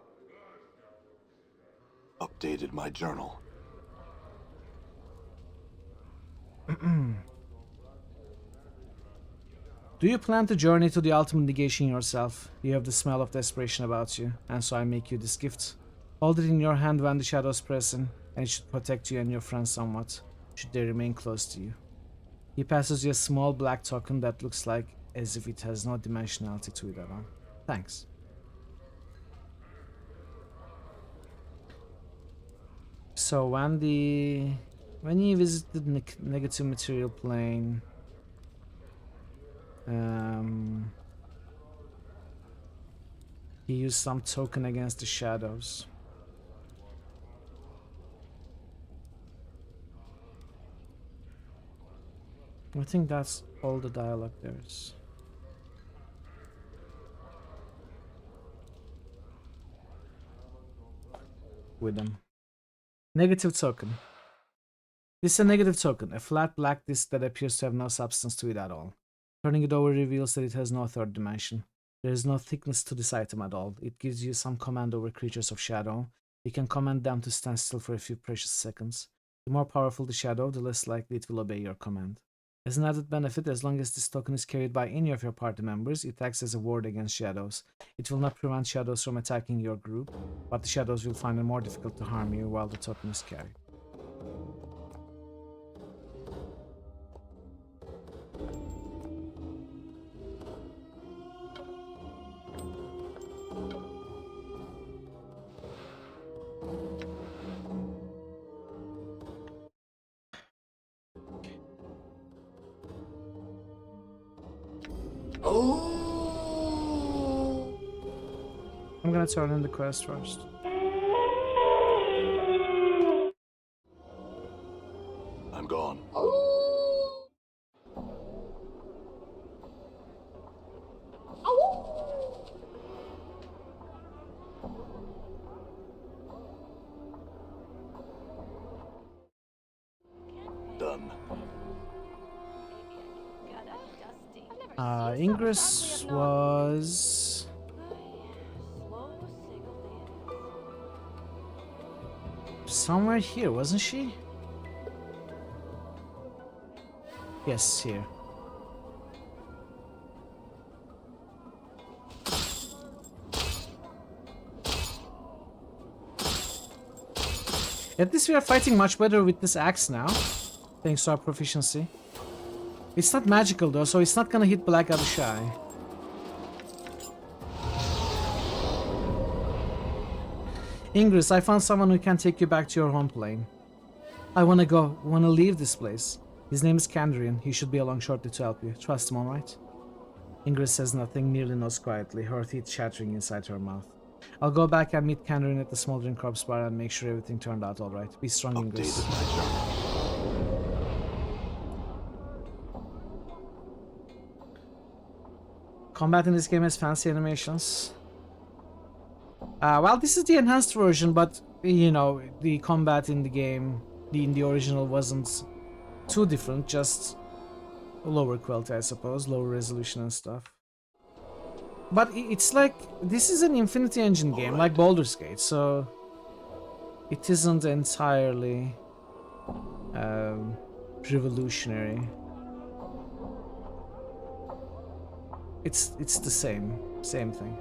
Updated my journal. Do you plan to journey to the ultimate negation yourself? You have the smell of desperation about you, and so I make you this gift. Hold it in your hand when the shadows press in, and it should protect you and your friends somewhat, should they remain close to you. He passes you a small black token that looks like as if it has no dimensionality to it at all. Thanks. So when you visit the negative material plane, he used some token against the shadows. I think that's all the dialogue there is. With them. Negative token. This is a negative token, a flat black disc that appears to have no substance to it at all. Turning it over reveals that it has no third dimension. There is no thickness to this item at all. It gives you some command over creatures of shadow. You can command them to stand still for a few precious seconds. The more powerful the shadow, the less likely it will obey your command. As an added benefit, as long as this token is carried by any of your party members, it acts as a ward against shadows. It will not prevent shadows from attacking your group, but the shadows will find it more difficult to harm you while the token is carried. I'm gonna turn in the quest first. I'm gone. Done. Ingress was... somewhere here, wasn't she? Yes, here. At least we are fighting much better with this axe now, thanks to our proficiency. It's not magical though, so it's not gonna hit Black Abishai. Ingress, I found someone who can take you back to your home plane. I wanna leave this place. His name is Kandrian. He should be along shortly to help you. Trust him, alright? Ingress says nothing, merely nods quietly, her teeth chattering inside her mouth. I'll go back and meet Kandrian at the Smoldering Corpse Bar and make sure everything turned out alright. Be strong, Ingress. Combat in this game has fancy animations. Well, this is the enhanced version, but you know, the combat in the game, in the original, wasn't too different, just lower quality, I suppose, lower resolution and stuff. But it's like, this is an Infinity Engine game, like Baldur's Gate, so it isn't entirely revolutionary. It's the same thing.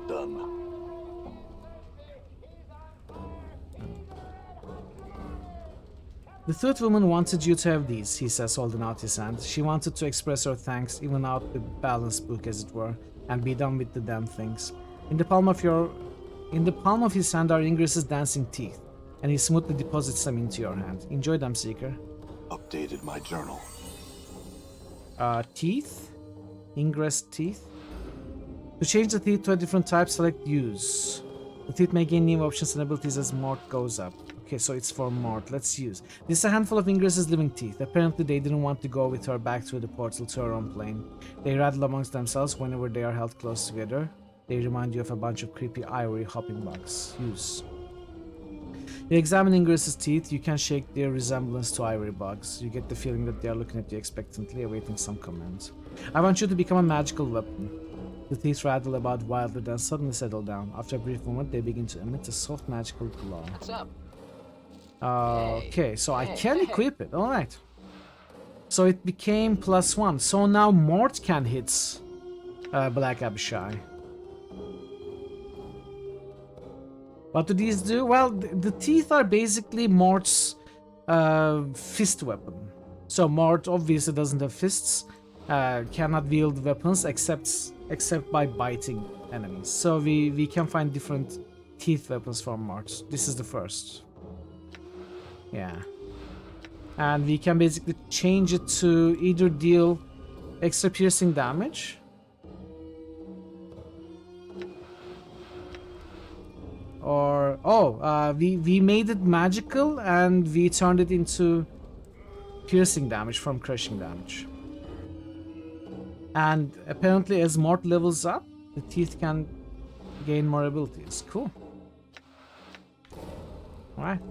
Done. The third woman wanted you to have these, he says, holding out his hand. She wanted to express her thanks, even out the balance book as it were, and be done with the damn things. In the palm of his hand are Ingress's dancing teeth, and he smoothly deposits them into your hand. Enjoy them, Seeker. Updated my journal. Teeth? Ingress teeth? To change the teeth to a different type, select use. The teeth may gain new options and abilities as mark goes up. Okay, so it's for Mort. Let's use. This is a handful of Ingress's living teeth. Apparently they didn't want to go with her back through the portal to her own plane. They rattle amongst themselves whenever they are held close together. They remind you of a bunch of creepy ivory hopping bugs. Use. You examine Ingress's teeth. You can shake their resemblance to ivory bugs. You get the feeling that they are looking at you expectantly, awaiting some command. I want you to become a magical weapon. The teeth rattle about wildly, then suddenly settle down. After a brief moment, they begin to emit a soft magical glow. What's up? Okay, so I can equip it. Alright. So it became +1. So now Mort can hit Black Abishai. What do these do? Well, the teeth are basically Mort's fist weapon. So Mort obviously doesn't have fists. Cannot wield weapons except by biting enemies. So we can find different teeth weapons from Mort. This is the first. Yeah. And we can basically change it to either deal extra piercing damage or we made it magical and we turned it into piercing damage from crushing damage. And apparently as Mort levels up, the teeth can gain more abilities. Cool. Alright.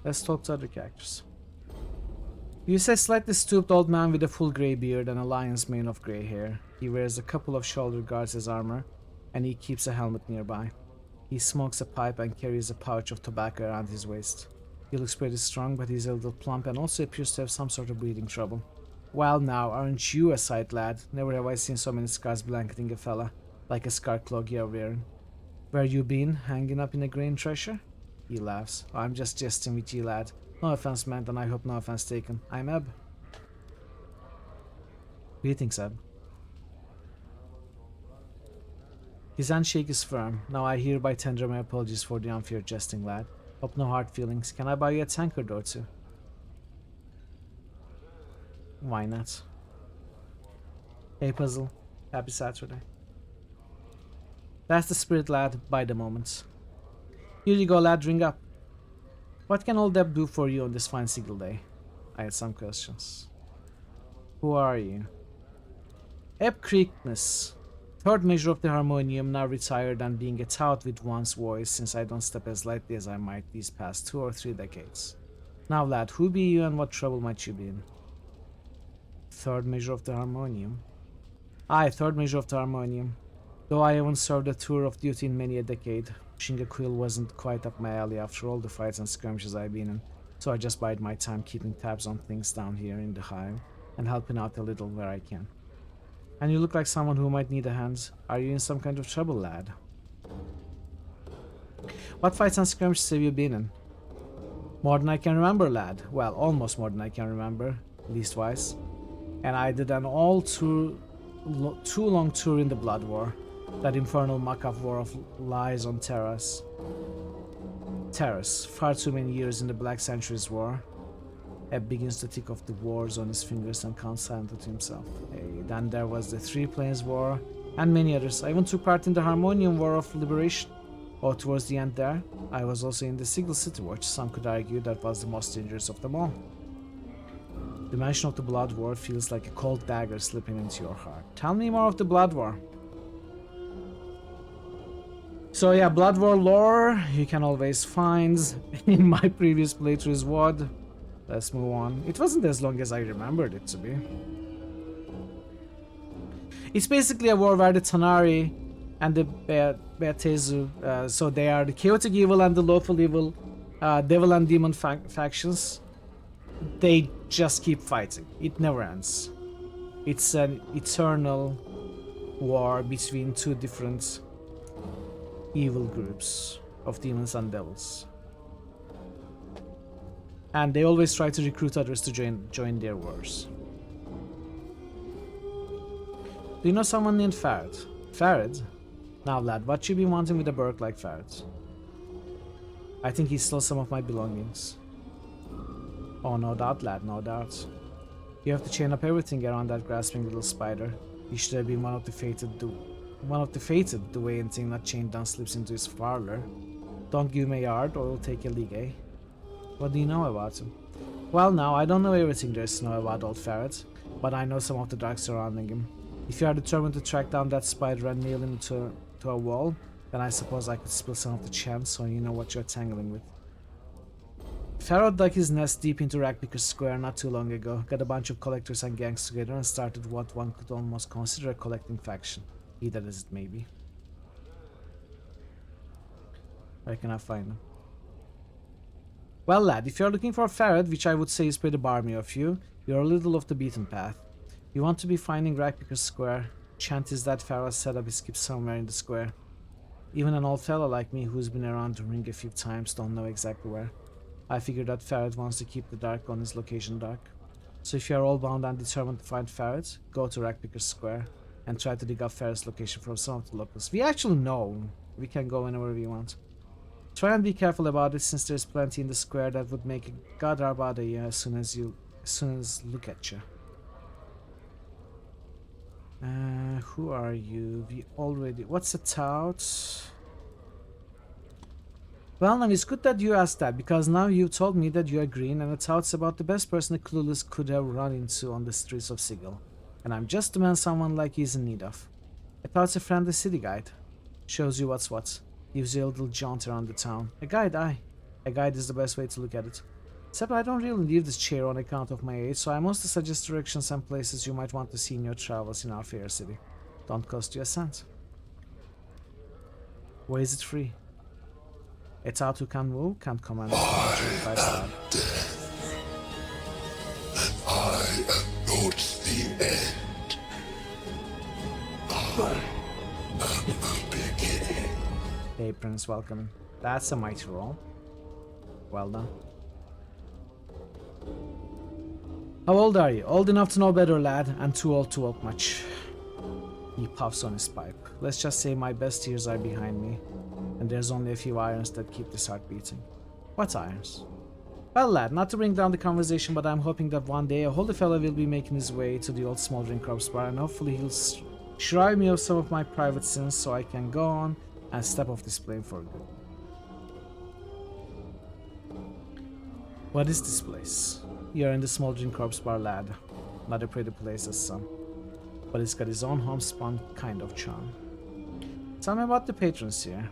Let's talk to other characters. You say slightly stooped old man with a full grey beard and a lion's mane of grey hair. He wears a couple of shoulder guards as armor, and he keeps a helmet nearby. He smokes a pipe and carries a pouch of tobacco around his waist. He looks pretty strong, but he's a little plump and also appears to have some sort of breathing trouble. Well now, aren't you a sight, lad? Never have I seen so many scars blanketing a fella, like a scar cloak you're wearing. Where you been, hanging up in a grain treasure? He laughs. Oh, I'm just jesting with you, lad. No offense meant, and I hope no offense taken. I'm Eb. Greetings, Eb. His handshake is firm. Now I hereby tender my apologies for the unfair jesting, lad. Hope no hard feelings. Can I buy you a tankard or two? Why not? Hey, Puzzle. Happy Saturday. That's the spirit, lad. By the moment. Here you go, lad. Drink up. What can old Eb do for you on this fine single day? I had some questions. Who are you? Eb Creekness. Third measure of the harmonium, now retired and being a tout with one's voice since I don't step as lightly as I might these past 2 or 3 decades. Now, lad, who be you and what trouble might you be in? Third measure of the harmonium. Aye, third measure of the harmonium. Though I haven't served a tour of duty in many a decade, pushing a quill wasn't quite up my alley after all the fights and skirmishes I've been in, so I just bide my time keeping tabs on things down here in the hive and helping out a little where I can. And you look like someone who might need a hand. Are you in some kind of trouble, lad? What fights and skirmishes have you been in? More than I can remember, lad. Well, almost more than I can remember, leastwise. And I did an all too long tour in the Blood War. That infernal muck-up war of lies on Terrace. Far too many years in the Black Centuries War. Eb begins to tick off the wars on his fingers and counts silently to himself. Hey, then there was the Three Plains War, and many others. I even took part in the Harmonium War of Liberation. Or towards the end there, I was also in the Sigil City War, which some could argue that was the most dangerous of them all. The mention of the Blood War feels like a cold dagger slipping into your heart. Tell me more of the Blood War. So yeah, Blood War lore, you can always find in my previous playthrough's WOD. Let's move on. It wasn't as long as I remembered it to be. It's basically a war where the Tanari and the Beatezu, so they are the chaotic evil and the lawful evil, devil and demon factions. They just keep fighting. It never ends. It's an eternal war between two different evil groups of demons and devils. And they always try to recruit others to join their wars. Do you know someone named Farid? Farid? Now lad, what you been wanting with a Burke like Farid? I think he stole some of my belongings. Oh, no doubt, lad, no doubt. You have to chain up everything around that grasping little spider. He should have been one of the fated, the way anything not chained down slips into his parlor. Don't give him a yard or he'll take a league, eh? What do you know about him? Well, now, I don't know everything there is to know about old Ferret, but I know some of the dark surrounding him. If you are determined to track down that spider and nail him to a wall, then I suppose I could spill some of the champs so you know what you're tangling with. Ferret dug his nest deep into Rackpicker Square not too long ago, got a bunch of collectors and gangs together and started what one could almost consider a collecting faction, be that as it may be. Where can I find him? Well, lad, if you're looking for a ferret, which I would say is pretty barmy of you, you're a little off the beaten path. You want to be finding Rackpicker Square. Chant is that ferret set up his skip somewhere in the square. Even an old fellow like me who's been around the ring a few times don't know exactly where. I figured that Ferret wants to keep the dark on his location dark. So if you are all bound and determined to find Ferret, go to Rackpicker Square and try to dig up Ferret's location from some of the locals. We actually know we can go anywhere we want. Try and be careful about it, since there's plenty in the square that would make a god out of you as soon as look at you. Who are you? We already... What's a tout? Well, now it's good that you asked that, because now you've told me that you are green, and a tout's about the best person a clueless could have run into on the streets of Sigil. And I'm just the man someone like you is in need of. A tout's a friendly city guide. Shows you what's what. Gives you a little jaunt around the town. A guide, aye. A guide is the best way to look at it. Except I don't really leave this chair on account of my age, so I mostly suggest directions and places you might want to see in your travels in our fair city. Don't cost you a cent. Why is it free? A tout who can move can't command a I am not the end. I am the beginning. Hey, Prince, welcome. That's a mighty roll. Well done. How old are you? Old enough to know better, lad, and too old to walk much. He puffs on his pipe. Let's just say my best years are behind me, and there's only a few irons that keep this heart beating. What irons? Well, lad, not to bring down the conversation, but I'm hoping that one day a holy fellow will be making his way to the old smoldering corpse bar, and hopefully he'll shrive me of some of my private sins so I can go on and step off this plane for good. What is this place? You're in the smoldering corpse bar, lad. Not a pretty place as some, but it's got its own homespun kind of charm. Tell me about the patrons here.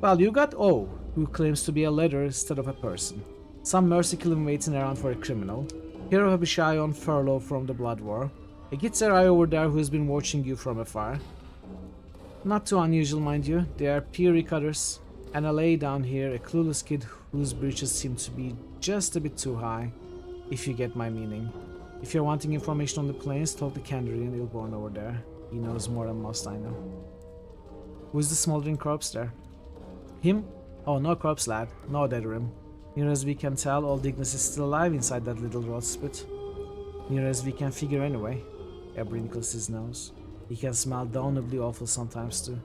Well, you got O, who claims to be a leader instead of a person. Some mercy killing waiting around for a criminal. Hero Abishai on furlough from the Blood War. A Gitzerai over there who has been watching you from afar. Not too unusual, mind you. They are peer cutters. And a lay down here, a clueless kid whose breeches seem to be just a bit too high, if you get my meaning. If you're wanting information on the plains, talk to Kandarian Ilborn over there. He knows more than most I know. Who's the smoldering corpse there? Him? Oh, no corpse, lad. No dead rim. Near as we can tell, old Ignis is still alive inside that little rot spit. Near as we can figure anyway. Eb wrinkles his nose. He can smell damnably awful sometimes too.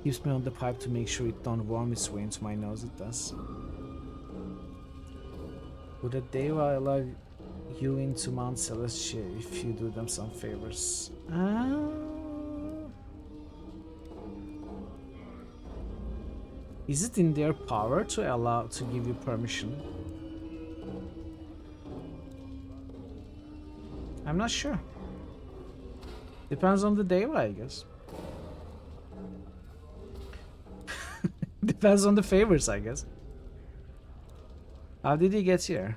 Keeps me on the pipe to make sure it don't worm its way into my nose, it does. Would a deva allow you into Mount Celestia if you do them some favors? Is it in their power to give you permission? I'm not sure. Depends on the deva, I guess. Depends on the favors, I guess. How did he get here?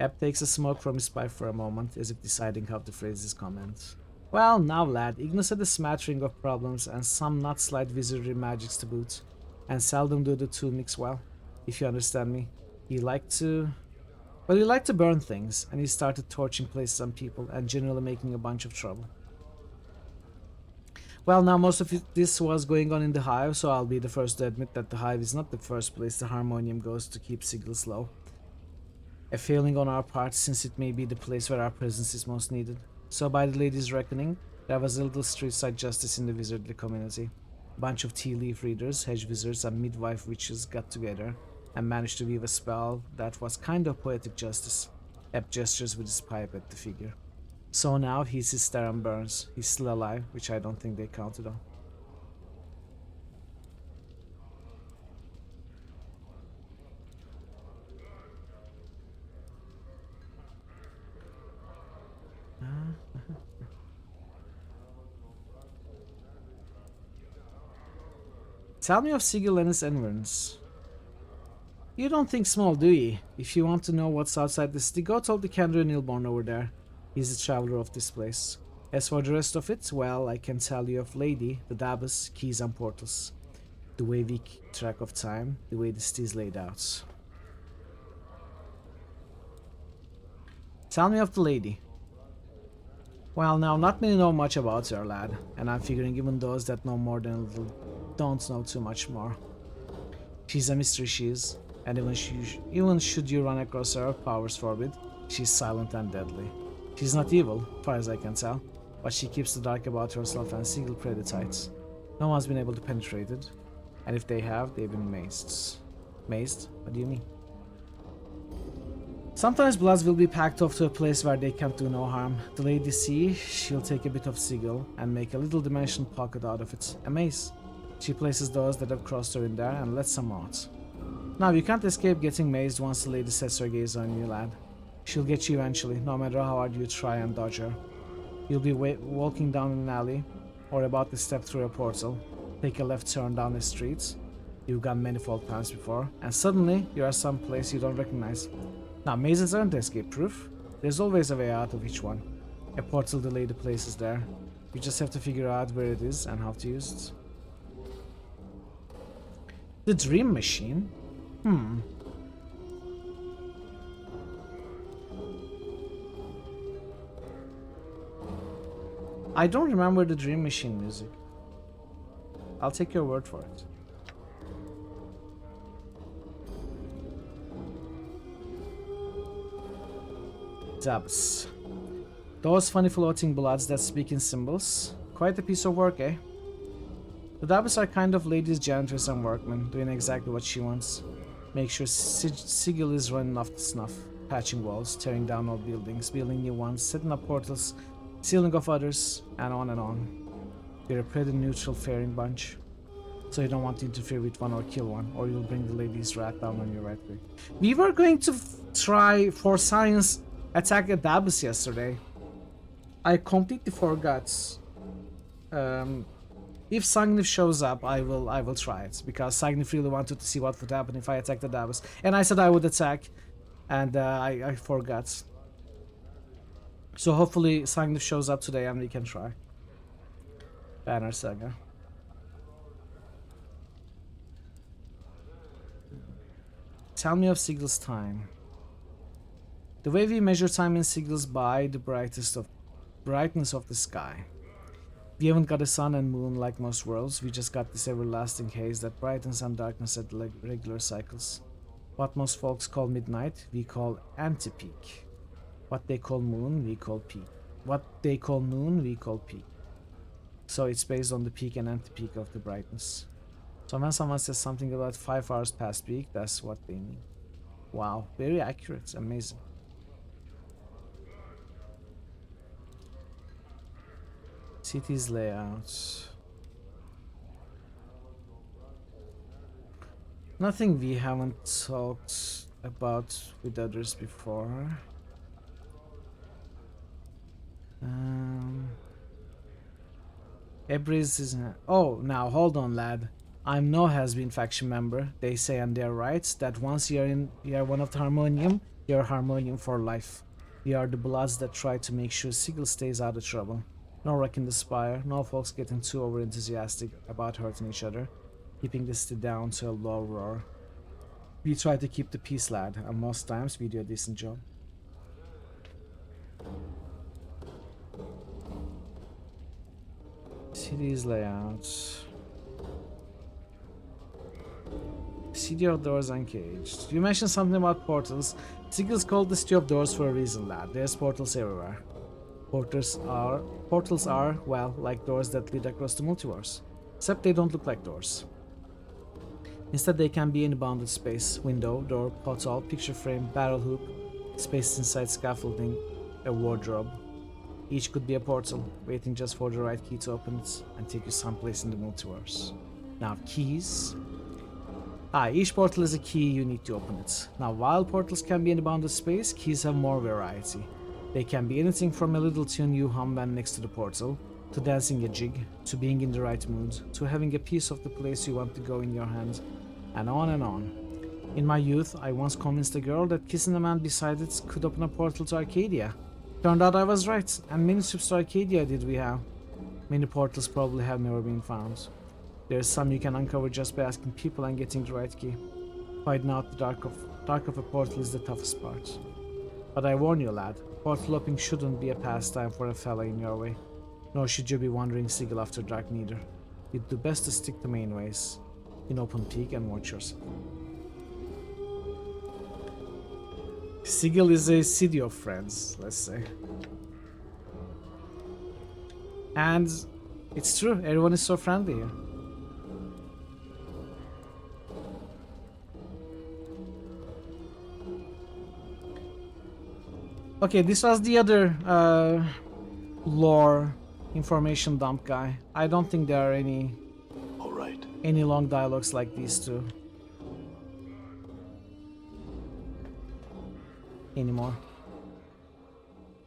Eb takes a smoke from his pipe for a moment, as if deciding how to phrase his comment. Well, now, lad, Ignis had a smattering of problems and some not slight wizardry magics to boot, and seldom do the two mix well, if you understand me. He liked to burn things, and he started torching places and people, and generally making a bunch of trouble. Well, now most of this was going on in the Hive, so I'll be the first to admit that the Hive is not the first place the Harmonium goes to keep Sigils low. A failing on our part, since it may be the place where our presence is most needed. So by the lady's reckoning, there was a little street-side justice in the wizardly community. A bunch of tea leaf readers, hedge wizards and midwife witches got together and managed to weave a spell that was kind of poetic justice. Eb gestures with his pipe at the figure. So now he sits there and burns. He's still alive, which I don't think they counted on. Tell me of Sigil and its environs. You don't think small, do ye? If you want to know what's outside the city, go talk to Kendra Nilborn over there. He's the traveler of this place. As for the rest of it, well, I can tell you of Lady, the Dabbas, keys and portals. The way we keep track of time, the way the city is laid out. Tell me of the lady. Well, now, not many know much about her, lad, and I'm figuring even those that know more than a little don't know too much more. She's a mystery, she is, and even should you run across her, powers forbid, she's silent and deadly. She's not evil, far as I can tell, but she keeps the dark about herself and Sigil pretty tight. No one's been able to penetrate it, and if they have, they've been mazed. Mazed? What do you mean? Sometimes bloods will be packed off to a place where they can't do no harm. The lady sees, she'll take a bit of Sigil and make a little dimension pocket out of it. A maze. She places those that have crossed her in there and lets them out. Now, you can't escape getting mazed once the lady sets her gaze on you, lad. She'll get you eventually, no matter how hard you try and dodge her. You'll be walking down an alley, or about to step through a portal, take a left turn down the street you've gone manifold times before, and suddenly you're at some place you don't recognize. Now, mazes aren't escape-proof. There's always a way out of each one. A portal delay the place is there. You just have to figure out where it is and how to use it. The Dream Machine? I don't remember the Dream Machine music. I'll take your word for it. Dabbas. Those funny floating bloods that speak in symbols. Quite a piece of work, eh? The Dabbas are kind of ladies, janitors and workmen, doing exactly what she wants. Make sure Sigil is running off the snuff, patching walls, tearing down old buildings, building new ones, setting up portals, sealing off others, and on and on. You're a pretty neutral faring bunch, so you don't want to interfere with one or kill one, or you'll bring the lady's wrath down on you right away. We were going to try for science attack a Dabbas yesterday. I completely forgot. If Sagnif shows up, I will try it, because Sagnif really wanted to see what would happen if I attacked the Dabbas, and I said I would attack, and I forgot. So hopefully Sagnif shows up today and we can try. Banner Saga. Tell me of Sigil's time. The way we measure time in Sigil's by the brightness of the sky. We haven't got a sun and moon like most worlds, we just got this everlasting haze that brightens and darkness at regular cycles. What most folks call midnight, we call anti-peak. What they call moon, we call peak. What they call noon, we call peak. So it's based on the peak and anti-peak of the brightness. So when someone says something about 5 hours past peak, that's what they mean. Wow, very accurate, amazing. City's layout. Nothing we haven't talked about with others before. Ebris is... Oh, now hold on, lad. I'm no has-been faction member. They say, and they're right, that once you're one of the Harmonium, you're Harmonium for life. We are the bloods that try to make sure Sigil stays out of trouble. No wrecking the spire, no folks getting too over-enthusiastic about hurting each other, keeping the city down to a low roar. We try to keep the peace, lad, and most times we do a decent job. City's layout. City of Doors Uncaged. You mentioned something about portals. Sigil's called the City of Doors for a reason, lad. There's portals everywhere. Portals are, well, like doors that lead across the multiverse. Except they don't look like doors. Instead, they can be in bounded space. Window, door, portal, picture frame, barrel hoop, space inside scaffolding, a wardrobe. Each could be a portal, waiting just for the right key to open it and take you someplace in the multiverse. Now, keys. Each portal is a key you need to open it. Now, while portals can be in bounded space, keys have more variety. They can be anything from a little tune you hum when next to the portal, to dancing a jig, to being in the right mood, to having a piece of the place you want to go in your hand, and on and on. In my youth, I once convinced a girl that kissing a man beside it could open a portal to Arcadia. Turned out I was right, and many trips to Arcadia did we have. Many portals probably have never been found. There's some you can uncover just by asking people and getting the right key. Finding out the dark of a portal is the toughest part. But I warn you, lad, portal opening shouldn't be a pastime for a fella in your way. Nor should you be wandering Sigil after dark neither. You'd do best to stick to main ways, in open peak, and watch yourself. Sigil is a city of friends, let's say. And it's true, everyone is so friendly here. Okay, this was the other lore information dump guy. I don't think there are any long dialogues like these two anymore.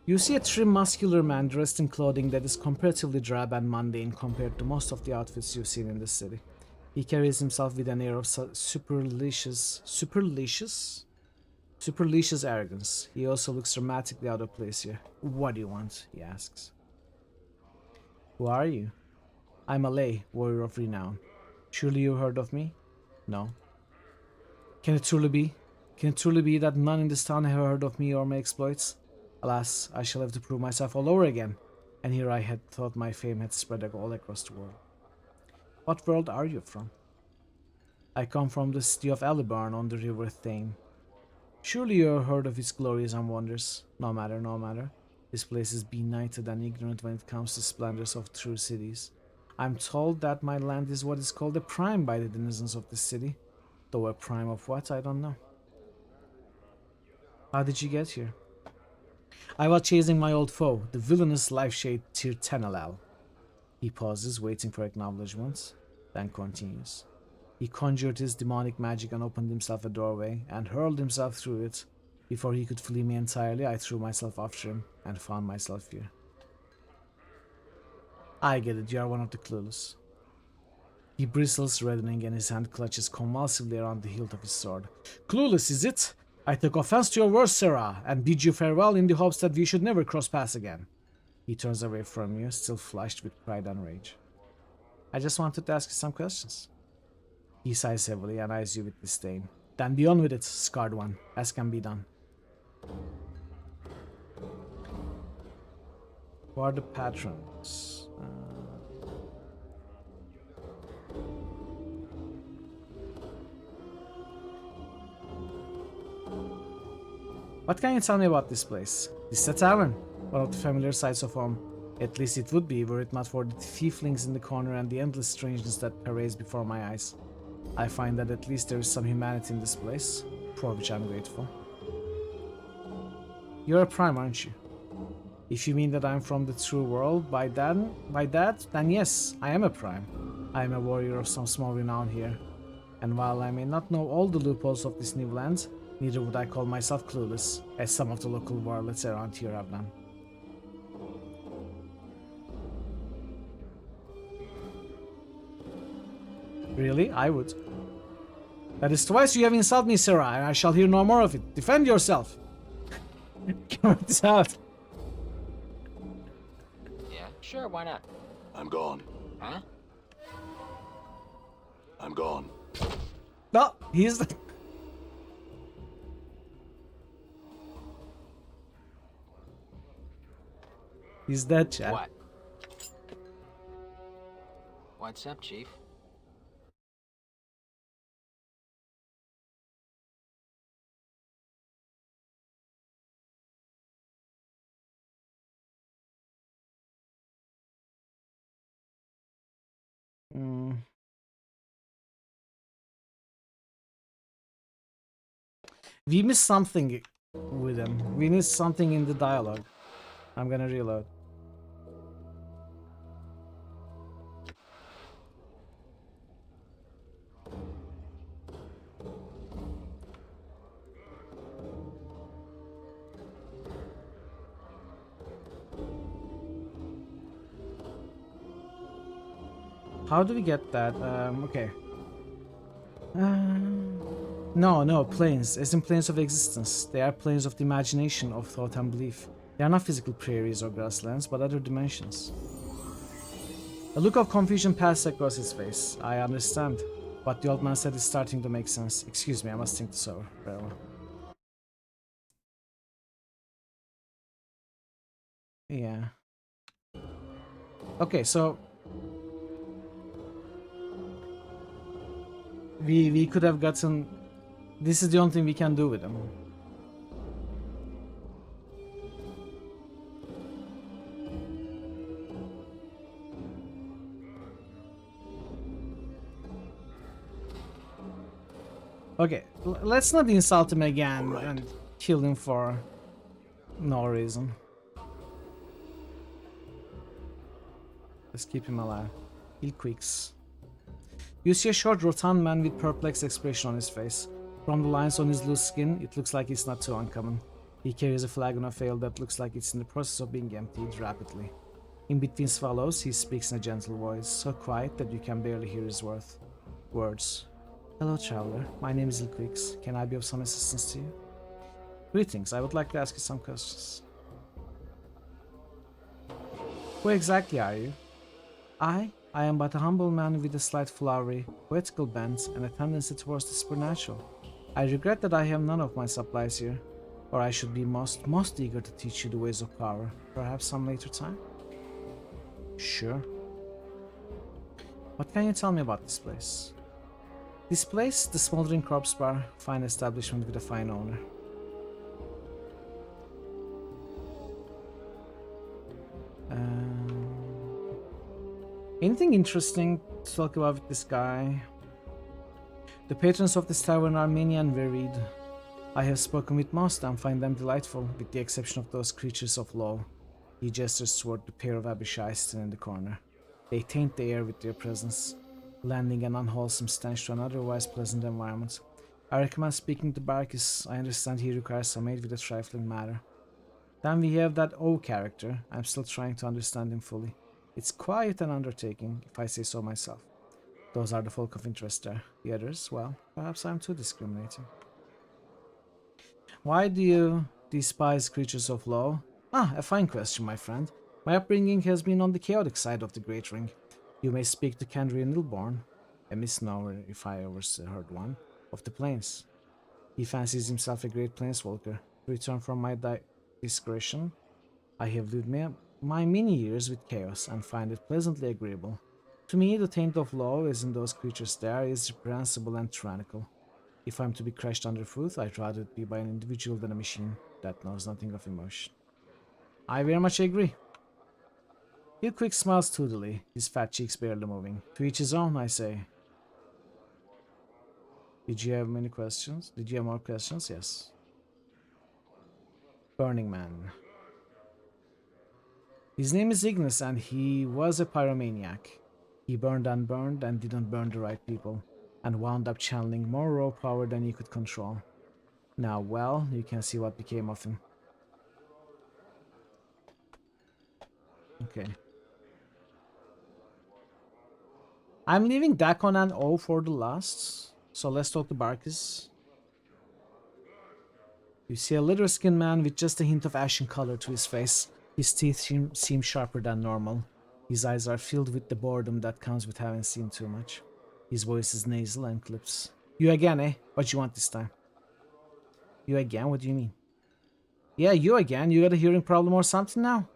You see a trim, muscular man dressed in clothing that is comparatively drab and mundane compared to most of the outfits you've seen in this city. He carries himself with an air of superlicious arrogance. He also looks dramatically out of place here. What do you want? He asks. Who are you? I'm a lay, warrior of renown. Surely you heard of me? No. Can it truly be? Can it truly be that none in this town have heard of me or my exploits? Alas, I shall have to prove myself all over again. And here I had thought my fame had spread all across the world. What world are you from? I come from the city of Aliburn on the river Thane. Surely you have heard of its glories and wonders. No matter, no matter. This place is benighted and ignorant when it comes to splendors of true cities. I'm told that my land is what is called a prime by the denizens of this city. Though a prime of what, I don't know. How did you get here? I was chasing my old foe, the villainous life-shade Tirtanalal. He pauses, waiting for acknowledgement, then continues. He conjured his demonic magic and opened himself a doorway, and hurled himself through it. Before he could flee me entirely, I threw myself after him, and found myself here. I get it, you are one of the clueless. He bristles, reddening, and his hand clutches convulsively around the hilt of his sword. Clueless, is it? I took offense to your words, Sarah, and bid you farewell in the hopes that we should never cross paths again. He turns away from you, still flushed with pride and rage. I just wanted to ask you some questions. He sighs heavily and eyes you with disdain. Then be on with it, scarred one, as can be done. Who are the patrons? What can you tell me about this place? This is a tavern, one of the familiar sights of home. At least it would be, were it not for the fieflings in the corner and the endless strangeness that parades before my eyes. I find that at least there is some humanity in this place, for which I'm grateful. You're a prime, aren't you? If you mean that I'm from the true world, by that, then yes, I am a prime. I am a warrior of some small renown here. And while I may not know all the loopholes of this new land, neither would I call myself clueless, as some of the local warlords around here have done. Really? I would. That is twice you have insulted me, Sarah, and I shall hear no more of it. Defend yourself! Get out! Yeah, sure, why not? I'm gone. Huh? I'm gone. No, he's... He's dead, Chad. What? What's up, Chief? We missed something with him. We missed something in the dialogue. I'm gonna reload. How do we get that? Okay. No, planes, as in planes of existence. They are planes of the imagination, of thought and belief. They are not physical prairies or grasslands, but other dimensions. A look of confusion passed across his face. I understand. What the old man said is starting to make sense. Excuse me, I must think this over. Very well. Yeah. Okay, so we could have gotten. This is the only thing we can do with him. Okay, let's not insult him again and kill him for no reason. Let's keep him alive. Heal quicks. You see a short, rotund man with perplexed expression on his face. From the lines on his loose skin, it looks like it's not too uncommon. He carries a flagon of ale that looks like it's in the process of being emptied rapidly. In between swallows, he speaks in a gentle voice, so quiet that you can barely hear his words. Hello, traveler. My name is Ilquix. Can I be of some assistance to you? Greetings. I would like to ask you some questions. Who exactly are you? I am but a humble man with a slight flowery, poetical bent and a tendency towards the supernatural. I regret that I have none of my supplies here, or I should be most eager to teach you the ways of power. Perhaps some later time? Sure. What can you tell me about this place? This place, the Smoldering Corpse Bar, fine establishment with a fine owner. Anything interesting to talk about with this guy? The patrons of this tavern are many and varied. I have spoken with most and find them delightful, with the exception of those creatures of law. He gestures toward the pair of Abishai sitting in the corner. They taint the air with their presence, lending an unwholesome stench to an otherwise pleasant environment. I recommend speaking to Barkis. I understand he requires some aid with a trifling matter. Then we have that O character. I'm still trying to understand him fully. It's quite an undertaking, if I say so myself. Those are the folk of interest there. The others, well, perhaps I'm too discriminating. Why do you despise creatures of law? Ah, a fine question, my friend. My upbringing has been on the chaotic side of the Great Ring. You may speak to Kendrian Nilborn, a misnomer if I ever heard one, of the plains. He fancies himself a great planeswalker. To return from my discretion, I have lived my many years with chaos and find it pleasantly agreeable. To me, the taint of law is in those creatures there is reprehensible and tyrannical. If I'm to be crushed underfoot, I'd rather it be by an individual than a machine that knows nothing of emotion. I very much agree. Quick smiles toothily, his fat cheeks barely moving. To each his own, I say. Did you have many questions? Did you have more questions? Yes. Burning Man. His name is Ignis and he was a pyromaniac. He burned and burned and didn't burn the right people, and wound up channeling more raw power than he could control. Now, well, you can see what became of him. Okay. I'm leaving Dakon and O for the last, so let's talk to Barkis. You see a leather-skinned man with just a hint of ashen color to his face. His teeth seem sharper than normal. His eyes are filled with the boredom that comes with having seen too much. His voice is nasal and clips. You again, eh? What you want this time? You again? What do you mean? Yeah, you again. You got a hearing problem or something now?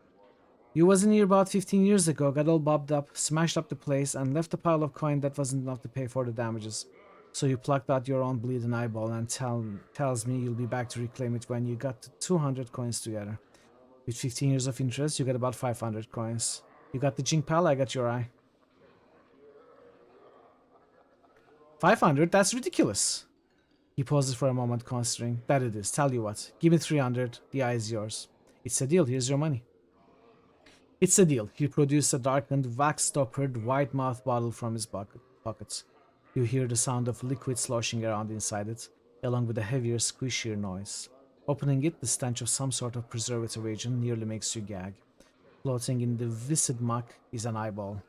You was in here about 15 years ago, got all bobbed up, smashed up the place, and left a pile of coin that wasn't enough to pay for the damages. So you plucked out your own bleeding eyeball and tells me you'll be back to reclaim it when you got to 200 coins together. With 15 years of interest, you got about 500 coins. You got the Jing Pal, I got your eye. 500? That's ridiculous. He pauses for a moment, considering. That it is. Tell you what. Give me 300. The eye is yours. It's a deal. Here's your money. It's a deal. He produced a darkened, wax-stoppered, white-mouthed bottle from his pockets. You hear the sound of liquid sloshing around inside it, along with a heavier, squishier noise. Opening it, the stench of some sort of preservative agent nearly makes you gag. Floating in the viscid muck is an eyeball.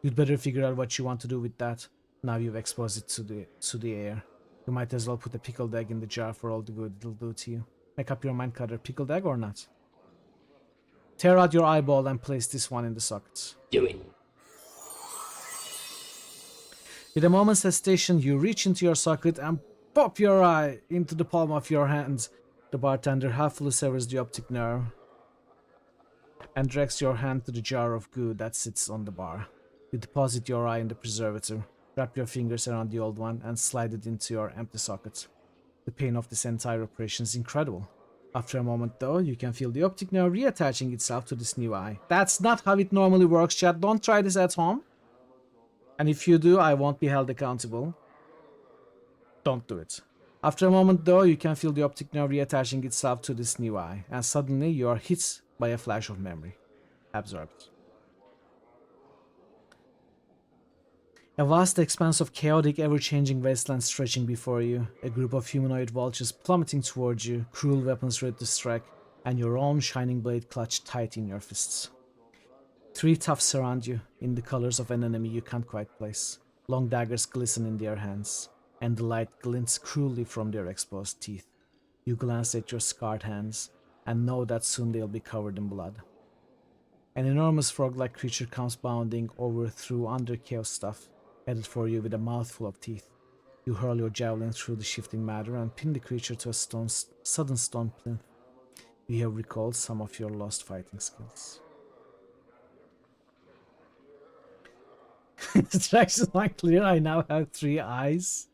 You'd better figure out what you want to do with that. Now you've exposed it to the air. You might as well put a pickled egg in the jar for all the good it'll do to you. Make up your mind, Cutter. Pickled egg or not? Tear out your eyeball and place this one in the socket. Do it. With a moment's hesitation, you reach into your socket and pop your eye into the palm of your hand. The bartender helpfully severs the optic nerve and directs your hand to the jar of goo that sits on the bar. You deposit your eye in the preservative, wrap your fingers around the old one, and slide it into your empty socket. The pain of this entire operation is incredible. After a moment, though, you can feel the optic nerve reattaching itself to this new eye. That's not how it normally works, chat. Don't try this at home. And if you do, I won't be held accountable. Don't do it. After a moment, though, you can feel the optic nerve reattaching itself to this new eye, and suddenly you are hit by a flash of memory. Absorbed. A vast expanse of chaotic, ever-changing wasteland stretching before you, a group of humanoid vultures plummeting towards you, cruel weapons ready to strike, and your own shining blade clutched tight in your fists. 3 toughs surround you, in the colors of an enemy you can't quite place. Long daggers glisten in their hands, and the light glints cruelly from their exposed teeth. You glance at your scarred hands, and know that soon they'll be covered in blood. An enormous frog-like creature comes bounding over through under-chaos stuff, headed for you with a mouthful of teeth. You hurl your javelin through the shifting matter and pin the creature to a sudden stone plinth. You have recalled some of your lost fighting skills. Tracks is not clear. I now have 3 eyes.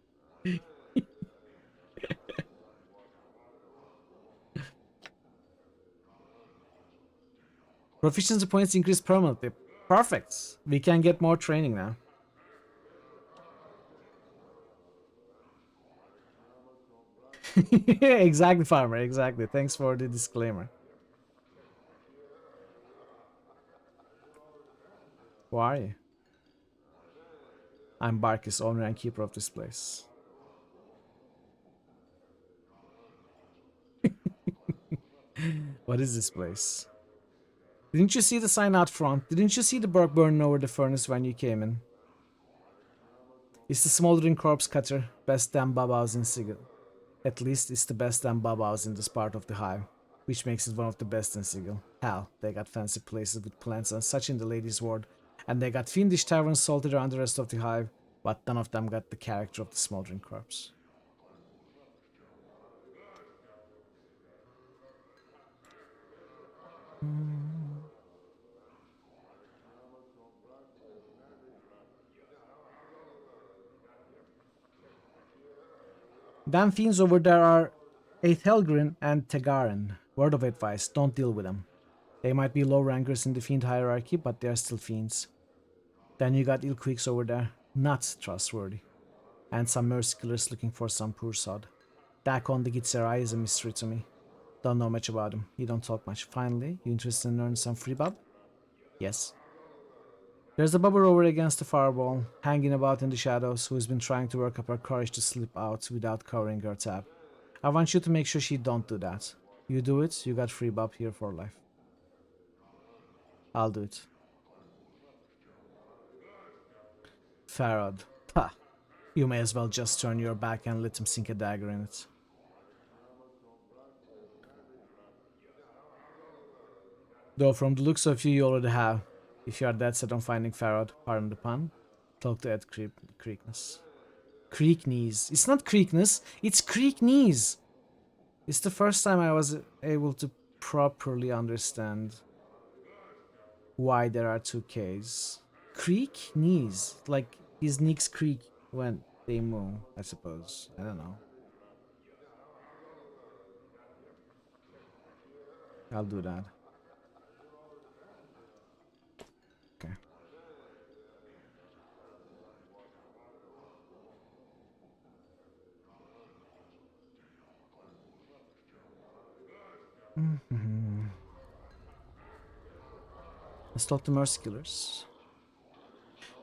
Proficiency points increase permanently. Perfect. We can get more training now. Exactly, farmer. Exactly. Thanks for the disclaimer. Who are you? I'm Barkis, owner and keeper of this place. What is this place? Didn't you see the sign out front? Didn't you see the bark burning over the furnace when you came in? It's the smoldering corpse cutter, best damn babas in Sigil. At least it's the best damn babas in this part of the hive, which makes it one of the best in Sigil. Hell, they got fancy places with plants and such in the ladies' ward, and they got fiendish taverns salted around the rest of the hive, but none of them got the character of the smoldering corpse. Damn fiends over there are Aethelgrin and Tegarin. Word of advice, don't deal with them. They might be low rankers in the fiend hierarchy, but they're still fiends. Then you got Ilqueeks over there, not trustworthy. And some mercy killers looking for some poor sod. Dakon the Gitzerai is a mystery to me. Don't know much about him, he don't talk much. Finally, you interested in earning some free bub? Yes. There's a bubber over against the fireball, hanging about in the shadows, who has been trying to work up her courage to slip out without covering her tab. I want you to make sure she don't do that. You do it, you got free bub here for life. I'll do it. Farad. Pah. You may as well just turn your back and let him sink a dagger in it. Though from the looks of you already have. If you are dead set on finding Farad, pardon the pun, talk to Ed Creekness. Creekness. It's not Creekness, it's Creekness. It's the first time I was able to properly understand why there are 2 Ks. Creekness. Like his knees creak when they move, I suppose. I don't know. I'll do that. Okay. Let's talk to mercy killers.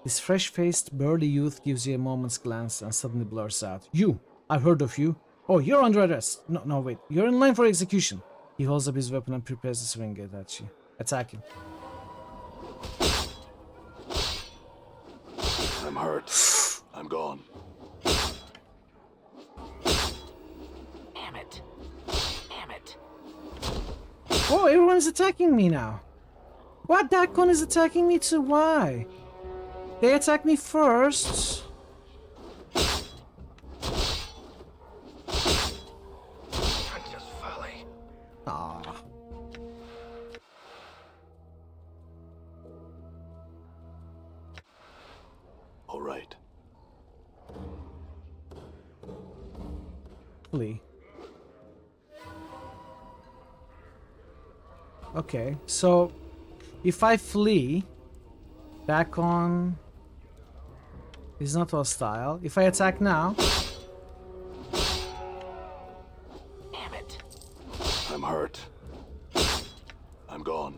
This fresh-faced, burly youth gives you a moment's glance and suddenly blurs out. You! I've heard of you. Oh, you're under arrest. No, wait. You're in line for execution. He holds up his weapon and prepares to swing it at you. Attack him. hurt. I'm gone. Damn it. Damn it. Oh, everyone is attacking me now. What? Dakon is attacking me too? Why? They attacked me first. Ah. All right. Flee. Okay, so if I flee, Dakon is not hostile. If I attack now, Damn it. I'm hurt. I'm gone.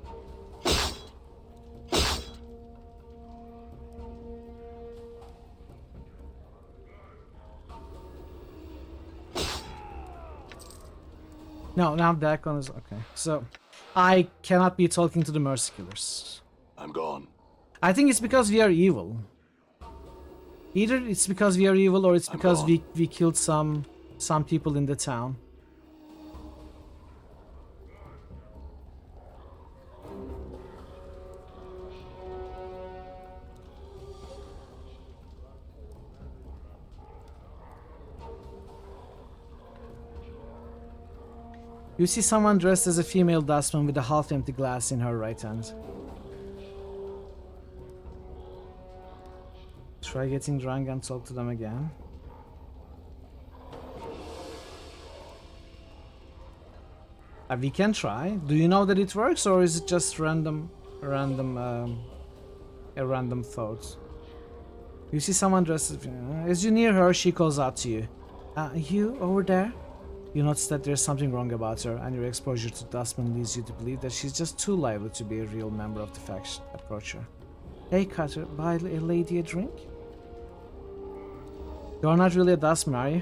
no, now Dakon is okay. So I cannot be talking to the Mercy Killers. I'm gone. I think it's because we are evil. Either it's because we are evil or it's because we killed some people in the town. You see someone dressed as a female dustman with a half-empty glass in her right hand. Try getting drunk and talk to them again. We can try. Do you know that it works, or is it just a random thought? You see someone dressed as you near her, she calls out to you. You over there? You notice that there's something wrong about her, and your exposure to Dustman leads you to believe that she's just too liable to be a real member of the faction. Approach her. Hey Cutter, buy a lady a drink? You're not really a Dustman, are you?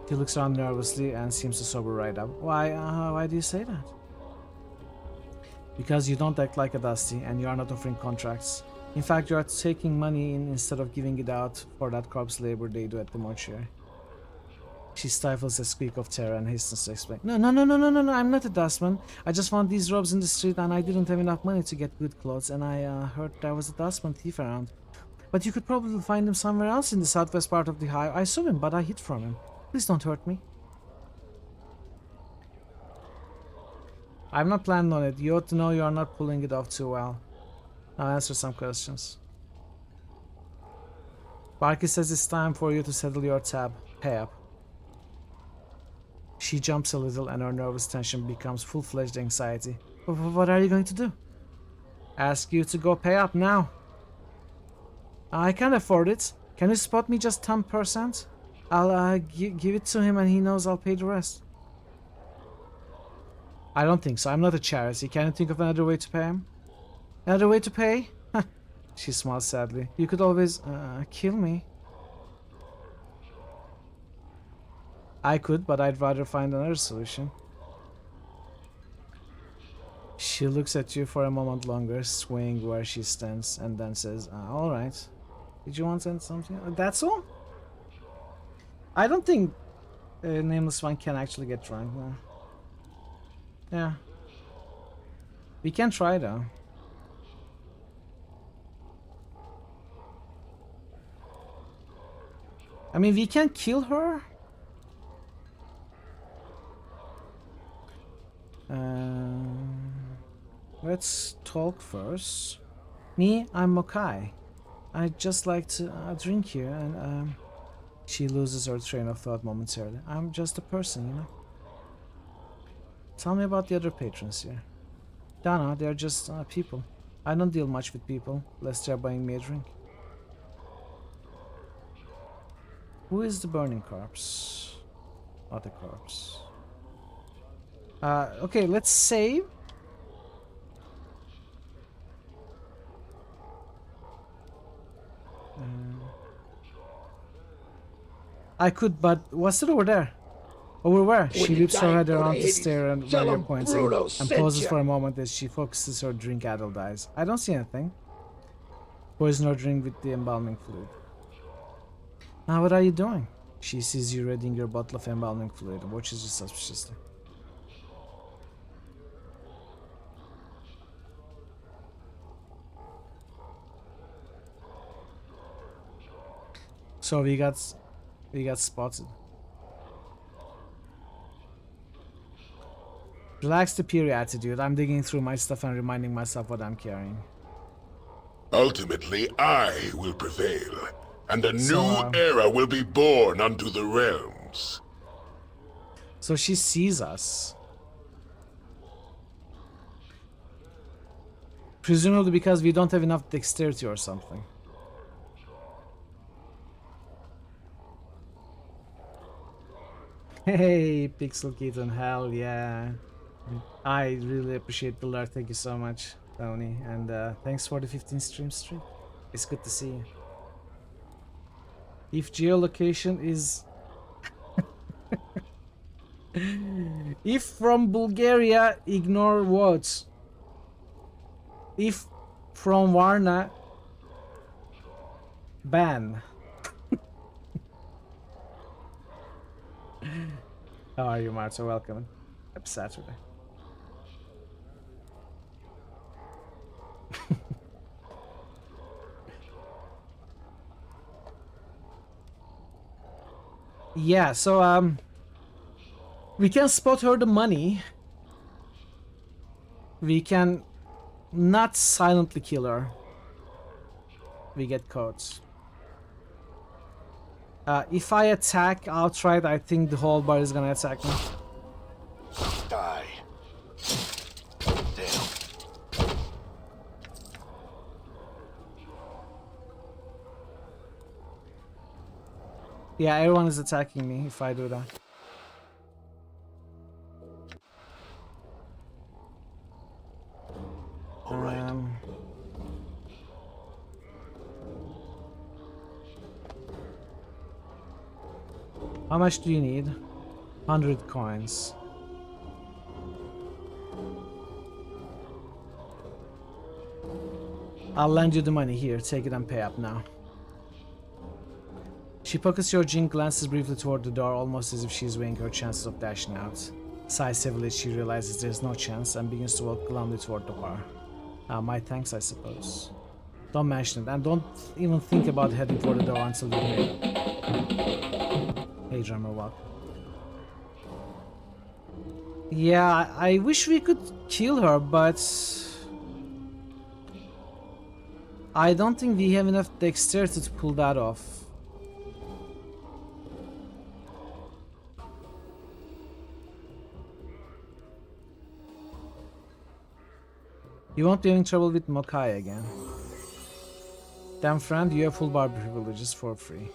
He looks around nervously and seems to sober right up. Why do you say that? Because you don't act like a Dusty, and you are not offering contracts. In fact, you are taking money in instead of giving it out for that corpse labor they do at the mortuary. She stifles a squeak of terror and hastens to explain. No, I'm not a dustman. I just found these robes in the street and I didn't have enough money to get good clothes, and I heard there was a dustman thief around. But you could probably find him somewhere else in the southwest part of the highway. I saw him, but I hid from him. Please don't hurt me. I'm not planning on it. You ought to know you are not pulling it off too well. Now answer some questions. Barky says it's time for you to settle your tab. Pay up. She jumps a little and her nervous tension becomes full-fledged anxiety. What are you going to do? Ask you to go pay up now. I can't afford it. Can you spot me just 10%? I'll give it to him and he knows I'll pay the rest. I don't think so. I'm not a charity. Can you think of another way to pay him? Another way to pay? She smiles sadly. You could always kill me. I could, but I'd rather find another solution. She looks at you for a moment longer, swaying where she stands, and then says, alright. Did you want something? That's all? I don't think Nameless One can actually get drunk, no. Yeah. We can try, though. I mean, we can kill her. Let's talk first. Me, I'm Mokai. I'd just like to drink here, and she loses her train of thought momentarily. I'm just a person, you know. Tell me about the other patrons here. Dana, they're just people. I don't deal much with people, unless they're buying me a drink. Who is the burning corpse? Not the corpse. Okay, let's save. I could, but what's it over there? Over where? She whips her head around to stare and where you're pointing, and pauses for a moment as she focuses her drink-addled eyes. I don't see anything. Poison her drink with the embalming fluid. Now what are you doing? She sees you readying your bottle of embalming fluid and watches you suspiciously. So we got spotted. Relax the peer attitude. I'm digging through my stuff and reminding myself what I'm carrying. Ultimately, I will prevail, and a new era will be born unto the realms. So she sees us. Presumably because we don't have enough dexterity or something. Hey, Pixel Kitten, hell yeah. I really appreciate the lure. Thank you so much, Tony. And thanks for the 15 stream streak. It's good to see you. If geolocation is... If from Bulgaria, ignore what? If from Varna, ban. How are you, Marta? Welcome. Happy Saturday. Yeah, so we can spot her the money. We can not silently kill her. We get caught. If I attack outright, I think the whole bar is gonna attack me. Die. Damn. Yeah, everyone is attacking me if I do that. All right. How much do you need? 100 coins. I'll lend you the money. Here, take it and pay up now. She pockets your drink, glances briefly toward the door, almost as if she's weighing her chances of dashing out. Sighs heavily as she realizes there's no chance and begins to walk glumly toward the bar. My thanks, I suppose. Don't mention it, and don't even think about heading for the door until you pay. Hey, drummer, welcome. Yeah, I wish we could kill her, but I don't think we have enough dexterity to pull that off. You won't be having trouble with Mokai again. Damn friend, you have full bar privileges for free.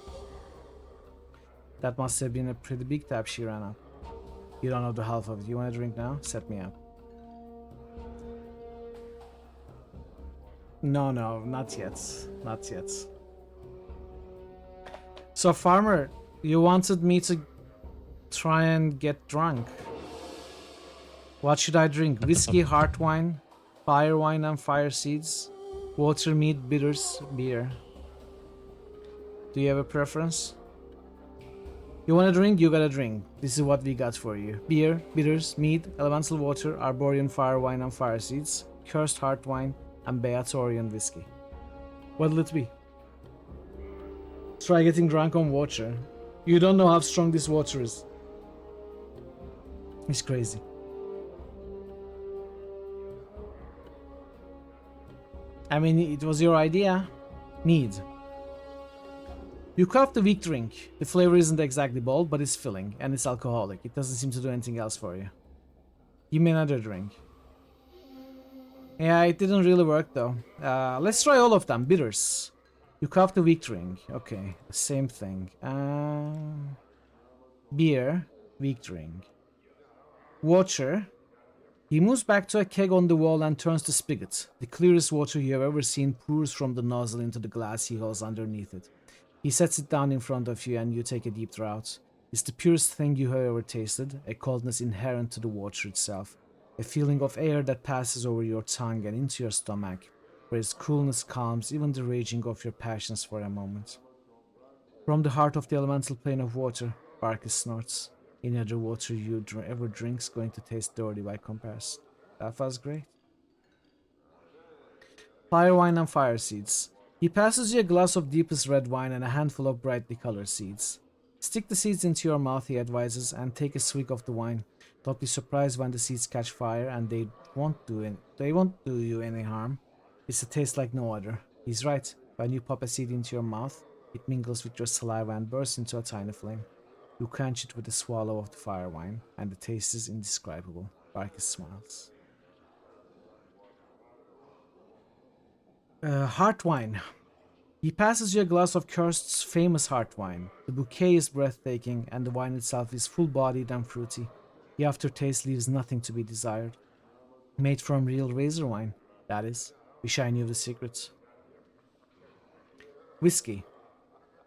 That must have been a pretty big tab she ran up. You don't know the half of it. You want a drink now? Set me up. No, not yet. Not yet. So, farmer, you wanted me to try and get drunk. What should I drink? Whiskey, heart wine, fire wine and fire seeds, water, meat, bitters, beer. Do you have a preference? You want a drink? You got a drink. This is what we got for you. Beer, bitters, meat, elemental water, arborean fire wine and fire seeds, cursed heart wine, and Beatorian whiskey. What'll it be? Try getting drunk on water. You don't know how strong this water is. It's crazy. I mean, it was your idea. Mead. You craft a weak drink. The flavor isn't exactly bold, but it's filling, and it's alcoholic. It doesn't seem to do anything else for you. Give me another drink. Yeah, it didn't really work though. Let's try all of them. Bitters. You craft a weak drink. Okay, same thing. Beer. Weak drink. Water. He moves back to a keg on the wall and turns the spigot. The clearest water you have ever seen pours from the nozzle into the glass he holds underneath it. He sets it down in front of you and you take a deep draught. It's the purest thing you have ever tasted, a coldness inherent to the water itself. A feeling of air that passes over your tongue and into your stomach. where its coolness calms even the raging of your passions for a moment. From the heart of the elemental plane of water, Barkis snorts. Any other water you ever drink's going to taste dirty by comparison. That was great. Fire wine and fire seeds. He passes you a glass of deepest red wine and a handful of brightly colored seeds. Stick the seeds into your mouth, he advises, and take a swig of the wine. Don't be surprised when the seeds catch fire, and they won't do you any harm. It's a taste like no other. He's right. When you pop a seed into your mouth, it mingles with your saliva and bursts into a tiny flame. You quench it with a swallow of the fire wine, and the taste is indescribable. Barkis smiles. Heart wine. He passes you a glass of Kirst's famous heart wine. The bouquet is breathtaking, and the wine itself is full-bodied and fruity. The aftertaste leaves nothing to be desired. Made from real razor wine, that is. Wish I knew the secrets. Whiskey.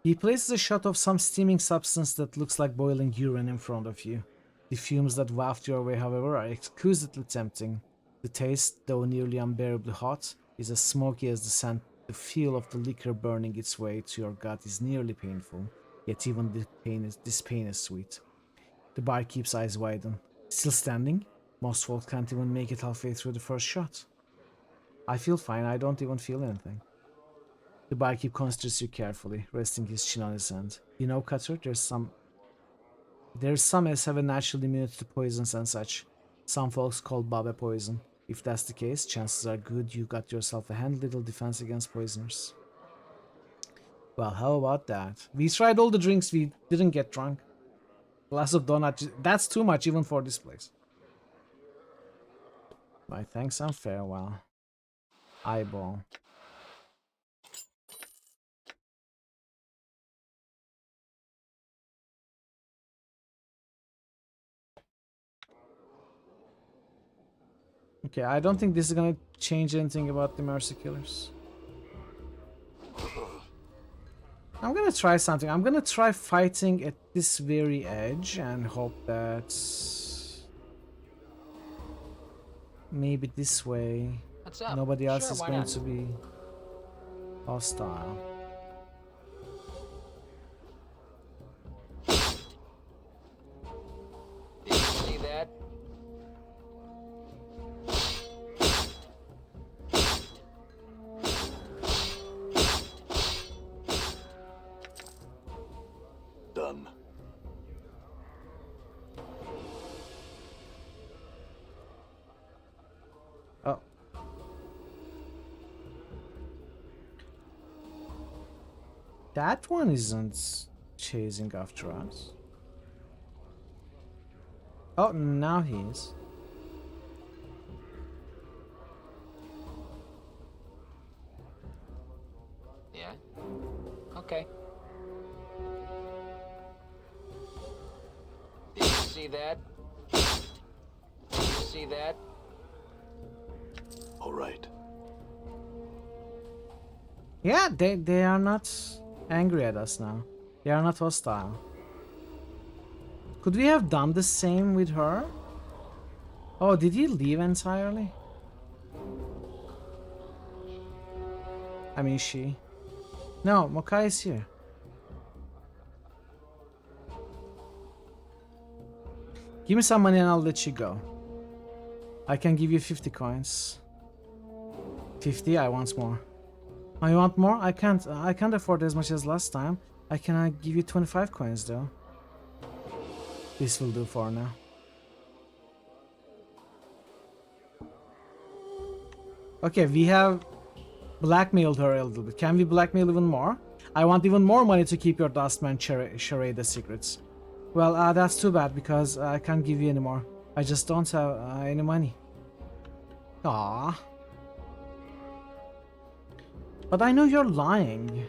He places a shot of some steaming substance that looks like boiling urine in front of you. The fumes that waft your way, however, are exquisitely tempting. The taste, though nearly unbearably hot, is as smoky as the scent. The feel of the liquor burning its way to your gut is nearly painful, yet even this pain is sweet. The barkeep's eyes widen. Still standing? Most folk can't even make it halfway through the first shot. I feel fine, I don't even feel anything. The barkeep considers you carefully, resting his chin on his hand. You know, Cutter, there's some as have a natural immunity to poisons and such. Some folks call Baba poison. If that's the case, chances are good you got yourself a handy little defense against poisoners. Well, how about that? We tried all the drinks, we didn't get drunk. Glass of donut, that's too much even for this place. My thanks and farewell. Eyeball. Okay, I don't think this is gonna change anything about the Mercy Killers. I'm gonna try something. I'm gonna try fighting at this very edge and hope that maybe this way nobody else is going to be hostile. Did you see that? Done. Oh. That one isn't chasing after us. Oh, now he is. Yeah? Okay. Did you see that? Did you see that? All right. Yeah, they are not angry at us now. They are not hostile. Could we have done the same with her? Oh, did he leave entirely? I mean, she. No, Mokai is here. Give me some money and I'll let you go. I can give you 50 coins. 50, I want more. Oh, you want more? I can't afford as much as last time. I can give you 25 coins though. This will do for now. Okay, we have blackmailed her a little bit. Can we blackmail even more? I want even more money to keep your Dustman charade the secrets. Well, that's too bad because I can't give you any more. I just don't have any money. Aww. But I know you're lying.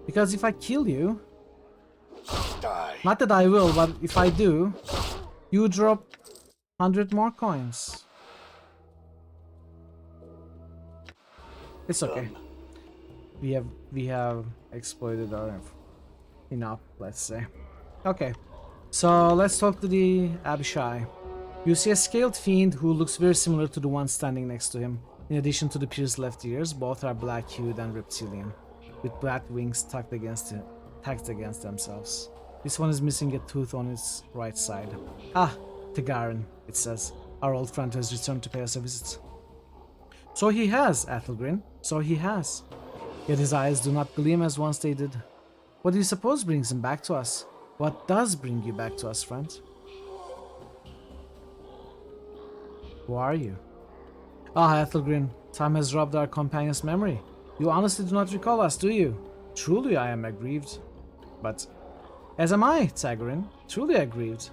Because if I kill you... Die. Not that I will, but if I do, you drop 100 more coins. It's okay. We have exploited our enough, let's say. Okay, so let's talk to the Abishai. You see a scaled fiend who looks very similar to the one standing next to him. In addition to the pierced left ears, both are black-hued and reptilian, with black wings tacked against themselves. This one is missing a tooth on its right side. Ah, Tegarin, it says. Our old friend has returned to pay us a visit. So he has, Athelgrin, so he has. Yet his eyes do not gleam as once they did. What do you suppose brings him back to us? What does bring you back to us, friend? Who are you? Ah, Athelgrin, time has robbed our companion's memory. You honestly do not recall us, do you? Truly I am aggrieved. But, as am I, Tagarin, truly aggrieved.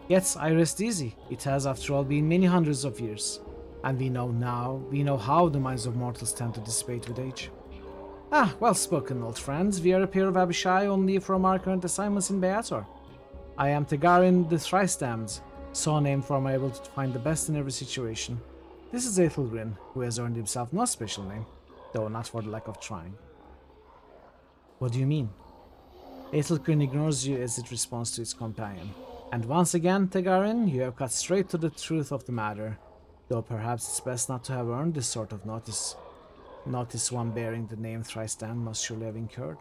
Yet I rest easy. It has, after all, been many hundreds of years. And we know how the minds of mortals tend to dissipate with age. Ah, well spoken, old friends. We are a pair of Abishai on leave from our current assignments in Beator. I am Tegarin the Thrice-Damned, so named for my ability to find the best in every situation. This is Ethelgrin, who has earned himself no special name, though not for the lack of trying. What do you mean? Ethelgrin ignores you as it responds to its companion. And once again, Tegarin, you have cut straight to the truth of the matter, though perhaps it's best not to have earned this sort of notice. Notice one bearing the name Thrice-Damned must surely have incurred.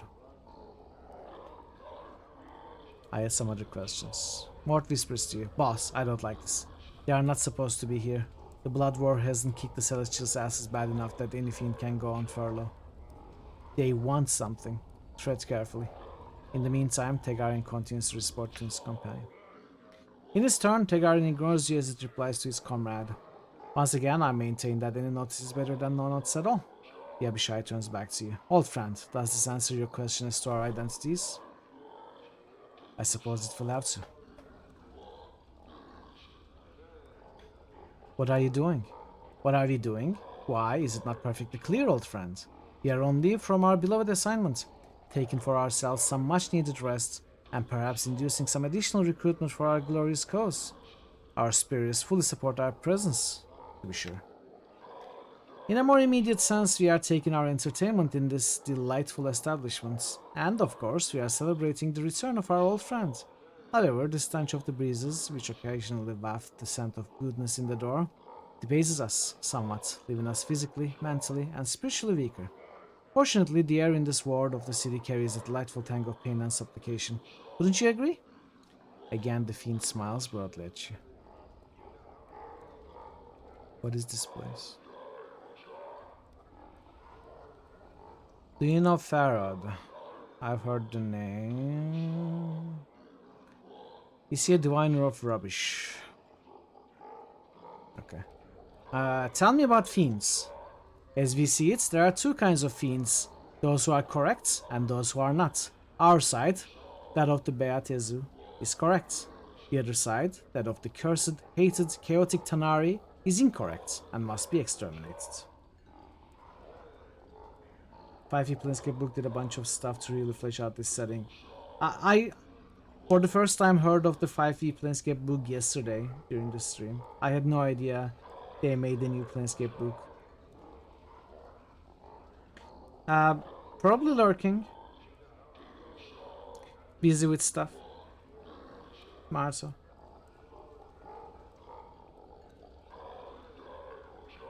I had some other questions. Mort whispers to you, Boss, I don't like this. They are not supposed to be here. The Blood War hasn't kicked the Celestials' asses bad enough that any fiend can go on furlough. They want something. Tread carefully. In the meantime, Tegarin continues to respond to his companion. In his turn, Tegarin ignores you as it replies to his comrade. Once again, I maintain that any notice is better than no notice at all. The Abishai turns back to you. Old friend, does this answer your question as to our identities? I suppose it will have to. What are you doing? What are we doing? Why, is it not perfectly clear, old friend? We are on leave from our beloved assignment, taking for ourselves some much-needed rest, and perhaps inducing some additional recruitment for our glorious cause. Our spirits fully support our presence, to be sure. In a more immediate sense, we are taking our entertainment in this delightful establishment, and of course we are celebrating the return of our old friend. However, the stench of the breezes, which occasionally waft the scent of goodness in the door, debases us somewhat, leaving us physically, mentally, and spiritually weaker. Fortunately, the air in this ward of the city carries a delightful tang of pain and supplication. Wouldn't you agree? Again, the fiend smiles broadly at you. What is this place? Do you know Farad? I've heard the name. Is he a diviner of rubbish? Okay. Tell me about fiends. As we see it, there are two kinds of fiends. Those who are correct and those who are not. Our side, that of the Beatezu, is correct. The other side, that of the cursed, hated, chaotic Tanari, is incorrect and must be exterminated. 5e Planescape book did a bunch of stuff to really flesh out this setting. I for the first time heard of the 5e Planescape book yesterday during the stream. I had no idea they made a new Planescape book. Probably lurking. Busy with stuff. Marso.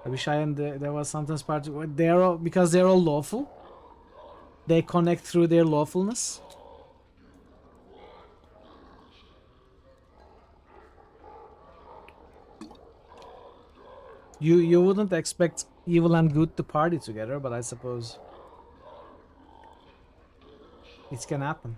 I wish there was sometimes part they're all, because they're all lawful. They connect through their lawfulness. You wouldn't expect evil and good to party together, but I suppose it can happen.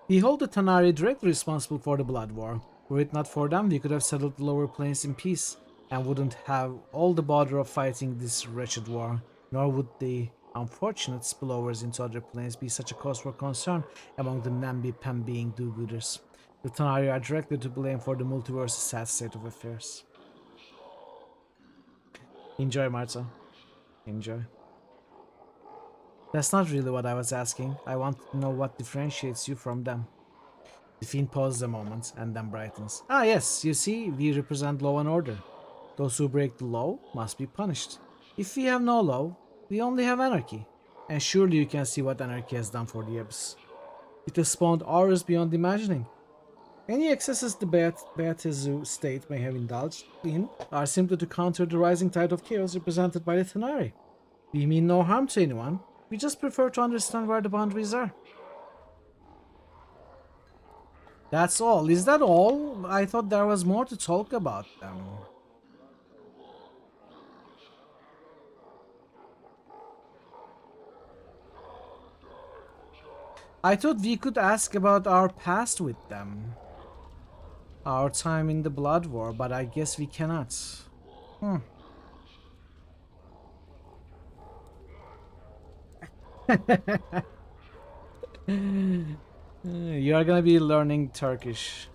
We hold the Tanari directly responsible for the Blood War. Were it not for them, we could have settled the lower planes in peace, and wouldn't have all the bother of fighting this wretched war, nor would the unfortunate spillovers into other planes be such a cause for concern among the namby-pambying do-gooders. The Tanari are directly to blame for the multiverse's sad state of affairs. Enjoy, Marta. Enjoy. That's not really what I was asking. I want to know what differentiates you from them. The fiend pauses a moment and then brightens. Ah yes, you see, we represent law and order. Those who break the law must be punished. If we have no law, we only have anarchy. And surely you can see what anarchy has done for the Abyss. It has spawned horrors beyond imagining. Any excesses the Beatezu state may have indulged in are simply to counter the rising tide of chaos represented by the Tenari. We mean no harm to anyone, we just prefer to understand where the boundaries are. That's all. Is that all? I thought there was more to talk about them. I thought we could ask about our past with them. Our time in the Blood War, but I guess we cannot. You are gonna be learning Turkish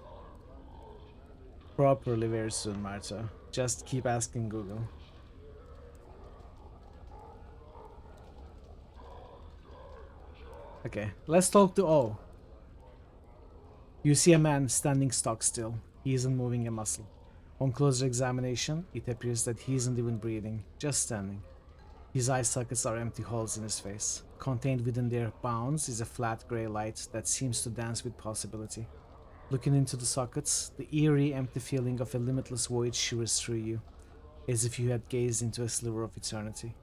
properly very soon, Marta. Just keep asking Google. Okay, let's talk to O. You see a man standing stock still. He isn't moving a muscle. On closer examination, it appears that he isn't even breathing, just standing. His eye sockets are empty holes in his face. Contained within their bounds is a flat grey light that seems to dance with possibility. Looking into the sockets, the eerie, empty feeling of a limitless void shivers through you, as if you had gazed into a sliver of eternity.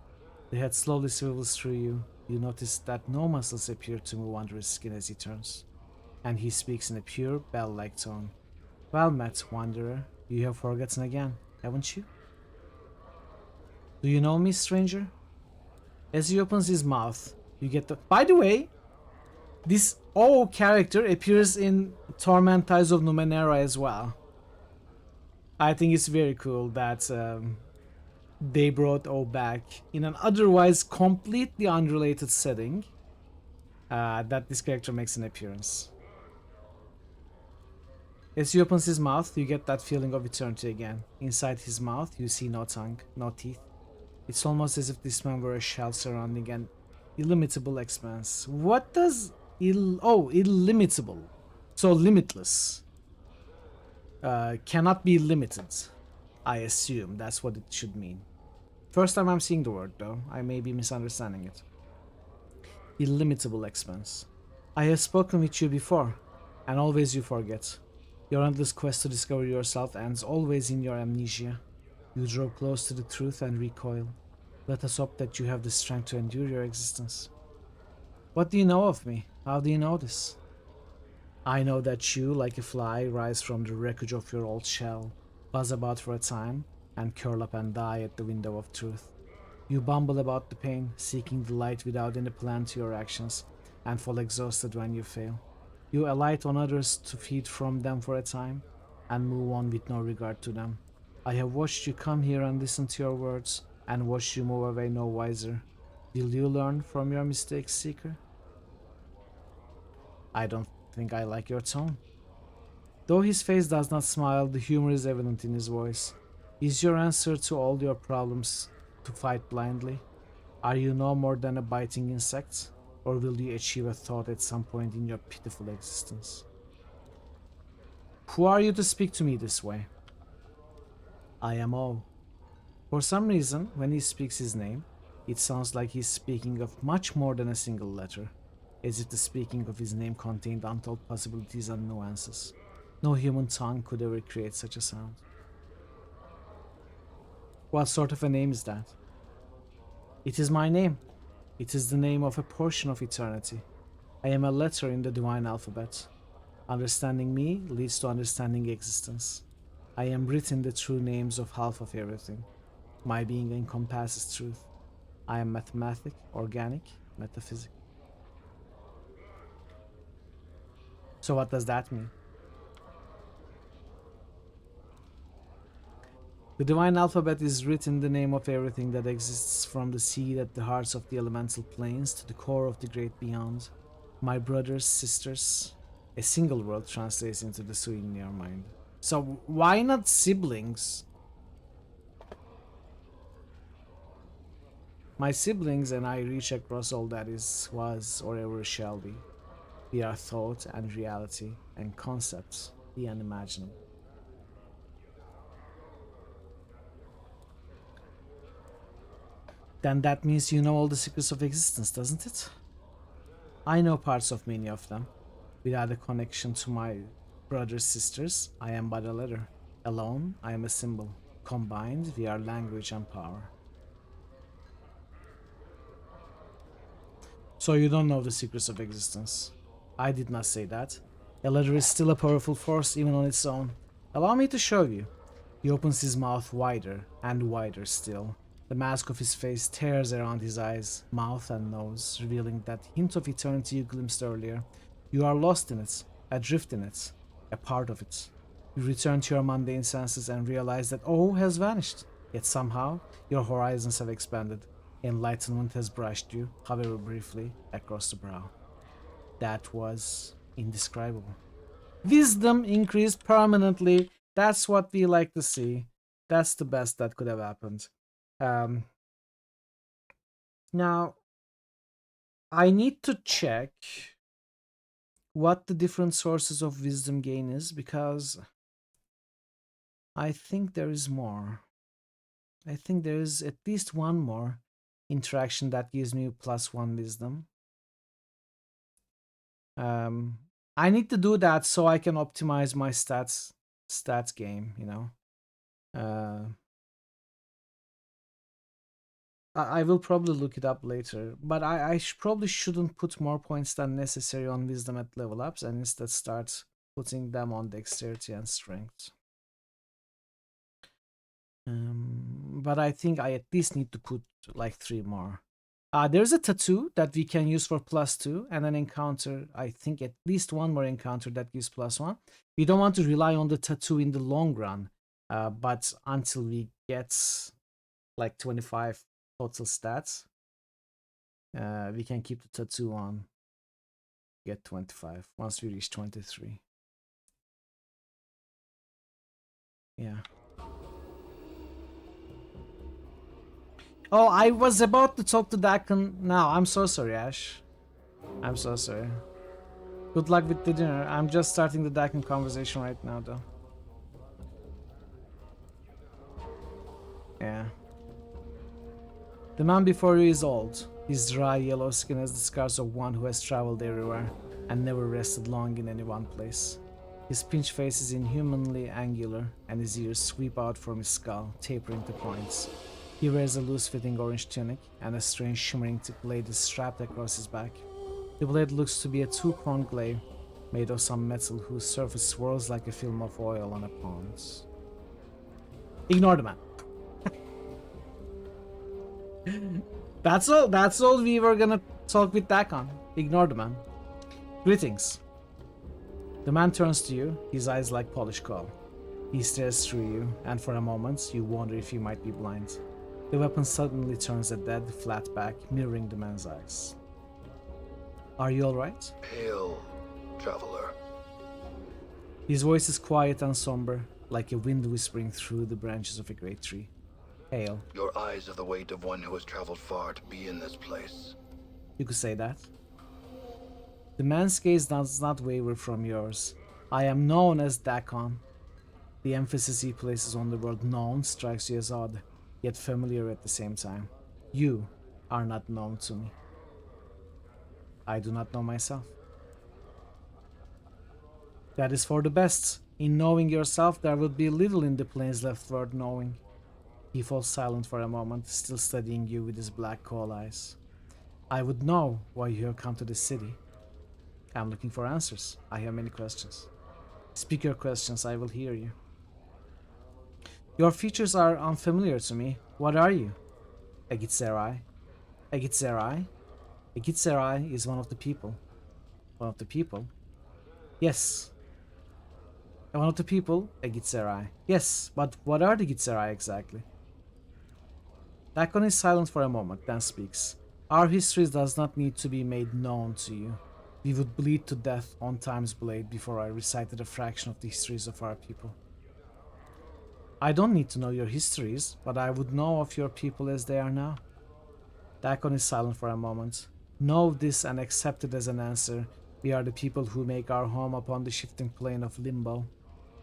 The head slowly swivels through you. You notice that no muscles appear to move under his skin as he turns, and he speaks in a pure, bell-like tone. Well met, wanderer. You have forgotten again, haven't you? Do you know me, stranger? As he opens his mouth, you get the... By the way, this O character appears in Torment Ties of Numenera as well. I think it's very cool that they brought O back in an otherwise completely unrelated setting. That this character makes an appearance. As he opens his mouth, you get that feeling of eternity again. Inside his mouth, you see no tongue, no teeth. It's almost as if this man were a shell surrounding an illimitable expanse. What does illimitable? So limitless. Cannot be limited. I assume that's what it should mean. First time I'm seeing the word though. I may be misunderstanding it. Illimitable expanse. I have spoken with you before, and always you forget. Your endless quest to discover yourself ends always in your amnesia. You draw close to the truth and recoil. Let us hope that you have the strength to endure your existence. What do you know of me? How do you know this? I know that you, like a fly, rise from the wreckage of your old shell, buzz about for a time, and curl up and die at the window of truth. You bumble about the pain, seeking the light without any plan to your actions, and fall exhausted when you fail. You alight on others to feed from them for a time, and move on with no regard to them. I have watched you come here and listen to your words, and watched you move away no wiser. Will you learn from your mistakes, Seeker? I don't think I like your tone. Though his face does not smile, the humor is evident in his voice. Is your answer to all your problems to fight blindly? Are you no more than a biting insect? Or will you achieve a thought at some point in your pitiful existence? Who are you to speak to me this way? I am O. For some reason, when he speaks his name, it sounds like he's speaking of much more than a single letter, as if the speaking of his name contained untold possibilities and nuances. No human tongue could ever create such a sound. What sort of a name is that? It is my name. It is the name of a portion of eternity. I am a letter in the divine alphabet. Understanding me leads to understanding existence. I am written the true names of half of everything. My being encompasses truth. I am mathematic, organic, metaphysic. So what does that mean? The divine alphabet is written the name of everything that exists, from the seed at the hearts of the elemental planes to the core of the great beyond. My brothers, sisters, a single word translates into the sui in your mind. So why not siblings? My siblings and I reach across all that is, was, or ever shall be. We are thought and reality and concepts, the unimaginable. Then that means you know all the secrets of existence, doesn't it? I know parts of many of them, without a connection to my Brothers, sisters, I am but a letter. Alone, I am a symbol. Combined, we are language and power. So you don't know the secrets of existence. I did not say that. A letter is still a powerful force even on its own. Allow me to show you. He opens his mouth wider and wider still. The mask of his face tears around his eyes, mouth and nose, revealing that hint of eternity you glimpsed earlier. You are lost in it, adrift in it, a part of it. You return to your mundane senses and realize that all has vanished. Yet somehow, your horizons have expanded. Enlightenment has brushed you, however briefly, across the brow. That was indescribable. Wisdom increased permanently. That's what we like to see. That's the best that could have happened. Now, I need to check what the different sources of wisdom gain is, because I think there is more. I think there is at least one more interaction that gives me +1 wisdom. I need to do that so I can optimize my stats game, you know. I will probably look it up later, but I probably shouldn't put more points than necessary on wisdom at level ups and instead start putting them on dexterity and strength. But I think I at least need to put like 3 more. There's a tattoo that we can use for +2 and an encounter, I think at least one more encounter that gives +1. We don't want to rely on the tattoo in the long run, but until we get like 25 total stats, we can keep the tattoo on, get 25 once we reach 23. Yeah. Oh, I was about to talk to Dakin now. I'm so sorry, Ash. I'm so sorry. Good luck with the dinner. I'm just starting the Dakin conversation right now, though. Yeah. The man before you is old. His dry yellow skin has the scars of one who has traveled everywhere and never rested long in any one place. His pinched face is inhumanly angular, and his ears sweep out from his skull, tapering to points. He wears a loose-fitting orange tunic, and a strange shimmering blade is strapped across his back. The blade looks to be a 2-pronged glaive, made of some metal whose surface swirls like a film of oil on a pond. Ignore the man. That's all we were gonna talk with Dakan. Ignore the man. Greetings. The man turns to you, his eyes like polished coal. He stares through you, and for a moment you wonder if he might be blind. The weapon suddenly turns a dead, flat back, mirroring the man's eyes. Are you alright? Hail, traveler. His voice is quiet and somber, like a wind whispering through the branches of a great tree. Hail. Your eyes have the weight of one who has traveled far to be in this place. You could say that. The man's gaze does not waver from yours. I am known as Dakan. The emphasis he places on the word known strikes you as odd, yet familiar at the same time. You are not known to me. I do not know myself. That is for the best. In knowing yourself, there would be little in the planes left worth knowing. He falls silent for a moment, still studying you with his black coal eyes. I would know why you have come to this city. I'm looking for answers. I have many questions. Speak your questions, I will hear you. Your features are unfamiliar to me. What are you? A Gitzerai? A Gitzerai? A Gitzerai is one of the people. One of the people? Yes. One of the people? A Gitzerai. Yes, but what are the Gitzerai exactly? Dakan is silent for a moment, then speaks. Our history does not need to be made known to you. We would bleed to death on Time's blade before I recited a fraction of the histories of our people. I don't need to know your histories, but I would know of your people as they are now. Dakan is silent for a moment. Know this and accept it as an answer. We are the people who make our home upon the shifting plane of limbo.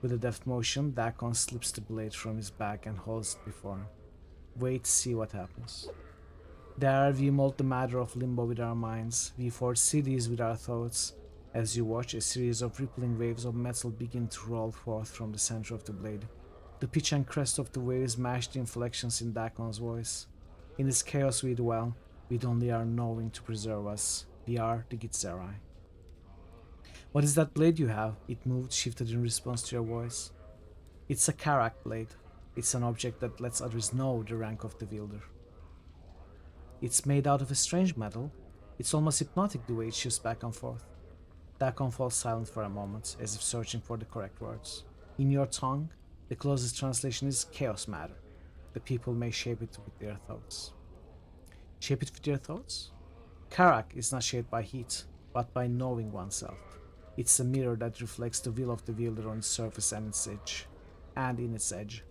With a deft motion, Dakan slips the blade from his back and holds it before him. Wait, see what happens. There we mold the matter of limbo with our minds. We forge cities with our thoughts. As you watch, a series of rippling waves of metal begin to roll forth from the center of the blade. The pitch and crest of the waves match the inflections in Dakon's voice. In this chaos we dwell, with only our knowing to preserve us. We are the Gitzerai. What is that blade you have? It moved, shifted in response to your voice. It's a Karak blade. It's an object that lets others know the rank of the wielder. It's made out of a strange metal. It's almost hypnotic the way it shifts back and forth. Dakon falls silent for a moment, as if searching for the correct words. In your tongue, the closest translation is chaos matter. The people may shape it with their thoughts. Shape it with their thoughts? Karak is not shaped by heat, but by knowing oneself. It's a mirror that reflects the will of the wielder on its surface and its edge. And in its edge.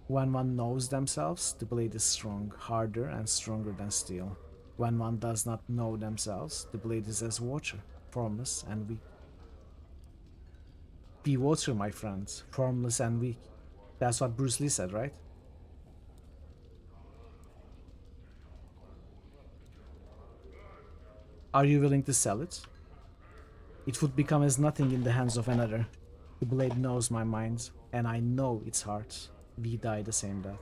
When one knows themselves, the blade is strong, harder and stronger than steel. When one does not know themselves, the blade is as water, formless and weak. Be water, my friends, formless and weak. That's what Bruce Lee said, right? Are you willing to sell it? It would become as nothing in the hands of another. The blade knows my mind, and I know its heart. We die the same death.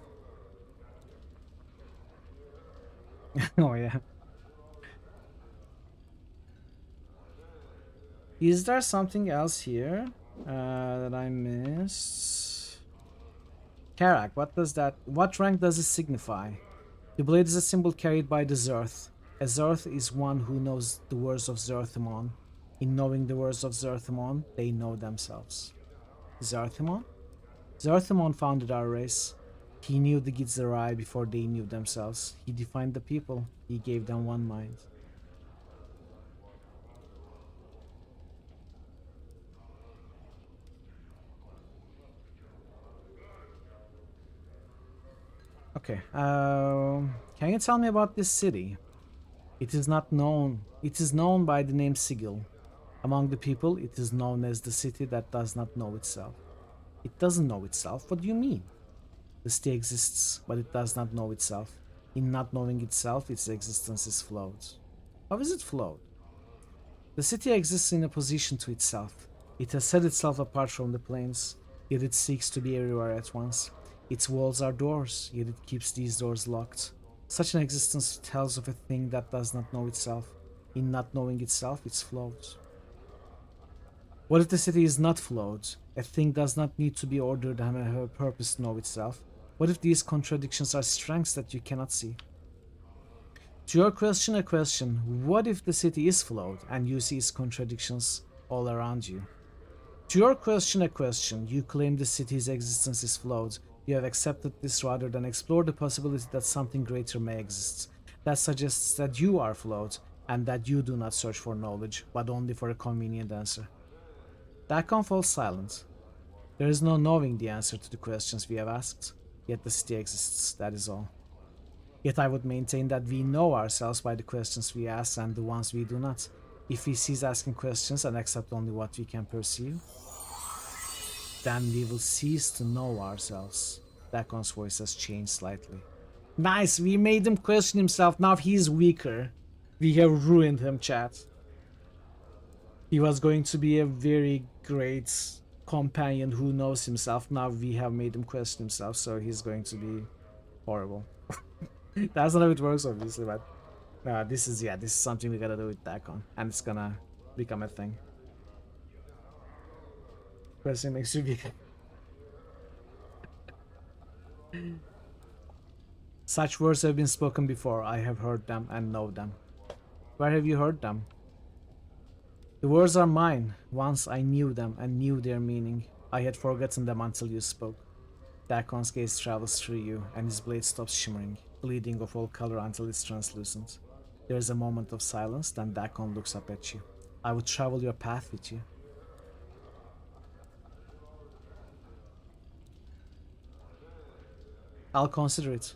Oh yeah. Is there something else here that I missed? Karak, what rank does it signify? The blade is a symbol carried by the Zerth. A Zerth is one who knows the words of Zerthimon. In knowing the words of Zerthimon, they know themselves. Zerthimon? Zerthimon founded our race. He knew the Gitzerai before they knew themselves. He defined the people. He gave them one mind. Okay, can you tell me about this city? It is not known. It is known by the name Sigil. Among the people, it is known as the city that does not know itself. It doesn't know itself? What do you mean? The city exists, but it does not know itself. In not knowing itself, its existence is flawed. How is it flawed? The city exists in opposition to itself. It has set itself apart from the planes, yet it seeks to be everywhere at once. Its walls are doors, yet it keeps these doors locked. Such an existence tells of a thing that does not know itself. In not knowing itself, it's flawed. What if the city is not flawed? A thing does not need to be ordered and have a purpose to know itself. What if these contradictions are strengths that you cannot see? To your question, a question. What if the city is flawed and you see its contradictions all around you? To your question, a question. You claim the city's existence is flawed. You have accepted this rather than explore the possibility that something greater may exist. That suggests that you are flawed and that you do not search for knowledge, but only for a convenient answer. Dakon falls silent. There is no knowing the answer to the questions we have asked, yet the city exists, that is all. Yet I would maintain that we know ourselves by the questions we ask and the ones we do not. If we cease asking questions and accept only what we can perceive, then we will cease to know ourselves. Dakon's voice has changed slightly. Nice, we made him question himself, now he's weaker. We have ruined him, chat. He was going to be a very great companion who knows himself. Now we have made him question himself, so he's going to be horrible. That's not how it works, obviously, but this is something we gotta do with Dakon, and it's gonna become a thing. Question makes you weak. Such words have been spoken before. I have heard them and know them. Where have you heard them? The words are mine. Once I knew them and knew their meaning. I had forgotten them until you spoke. Dakon's gaze travels through you, and his blade stops shimmering, bleeding of all color until it's translucent. There is a moment of silence, then Dakon looks up at you. I would travel your path with you. I'll consider it.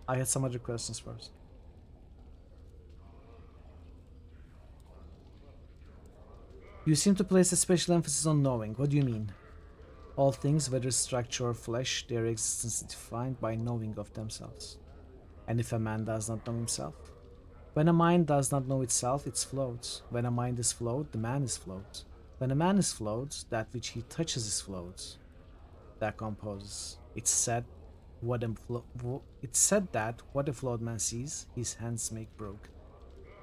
I had some other questions first. You seem to place a special emphasis on knowing. What do you mean? All things, whether structure or flesh, their existence is defined by knowing of themselves. And if a man does not know himself, When a mind does not know itself, it floats. When a mind is float, the man is float. When a man is float, that which he touches is float. That composes. It's said that what a flawed man sees, his hands make broke.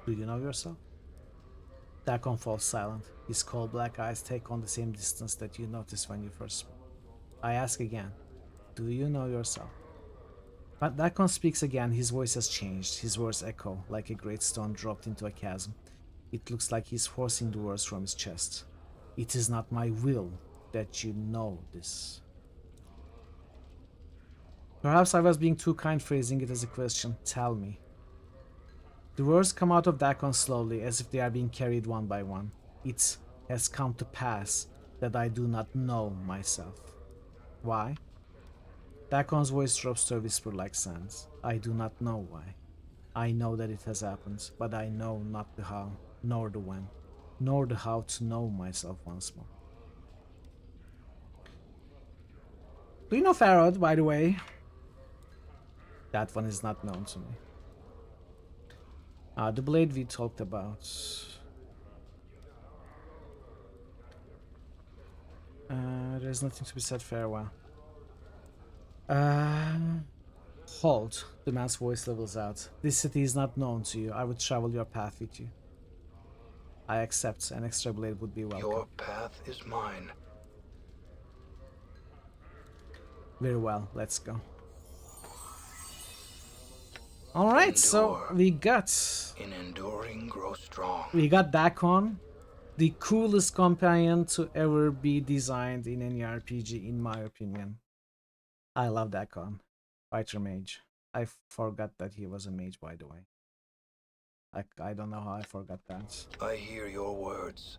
Do you know yourself? Dakon falls silent. His cold black eyes take on the same distance that you noticed when you first spoke. I ask again, do you know yourself? But Dakon speaks again. His voice has changed. His words echo like a great stone dropped into a chasm. It looks like he's forcing the words from his chest. It is not my will that you know this. Perhaps I was being too kind phrasing it as a question. Tell me. The words come out of Dakon slowly, as if they are being carried one by one. It has come to pass that I do not know myself. Why? Dakon's voice drops to a whisper like sands. I do not know why. I know that it has happened, but I know not the how, nor the when, nor the how to know myself once more. Do you know Farad, by the way? That one is not known to me. The blade we talked about. There's nothing to be said. Farewell. Halt. The man's voice levels out. This city is not known to you. I would travel your path with you. I accept. An extra blade would be welcome. Your path is mine. Very well. Let's go. Alright, so we got... In enduring, grow strong. We got Dakon, the coolest companion to ever be designed in any RPG, in my opinion. I love Dakon. Fighter mage. I forgot that he was a mage, by the way. I don't know how I forgot that. I hear your words.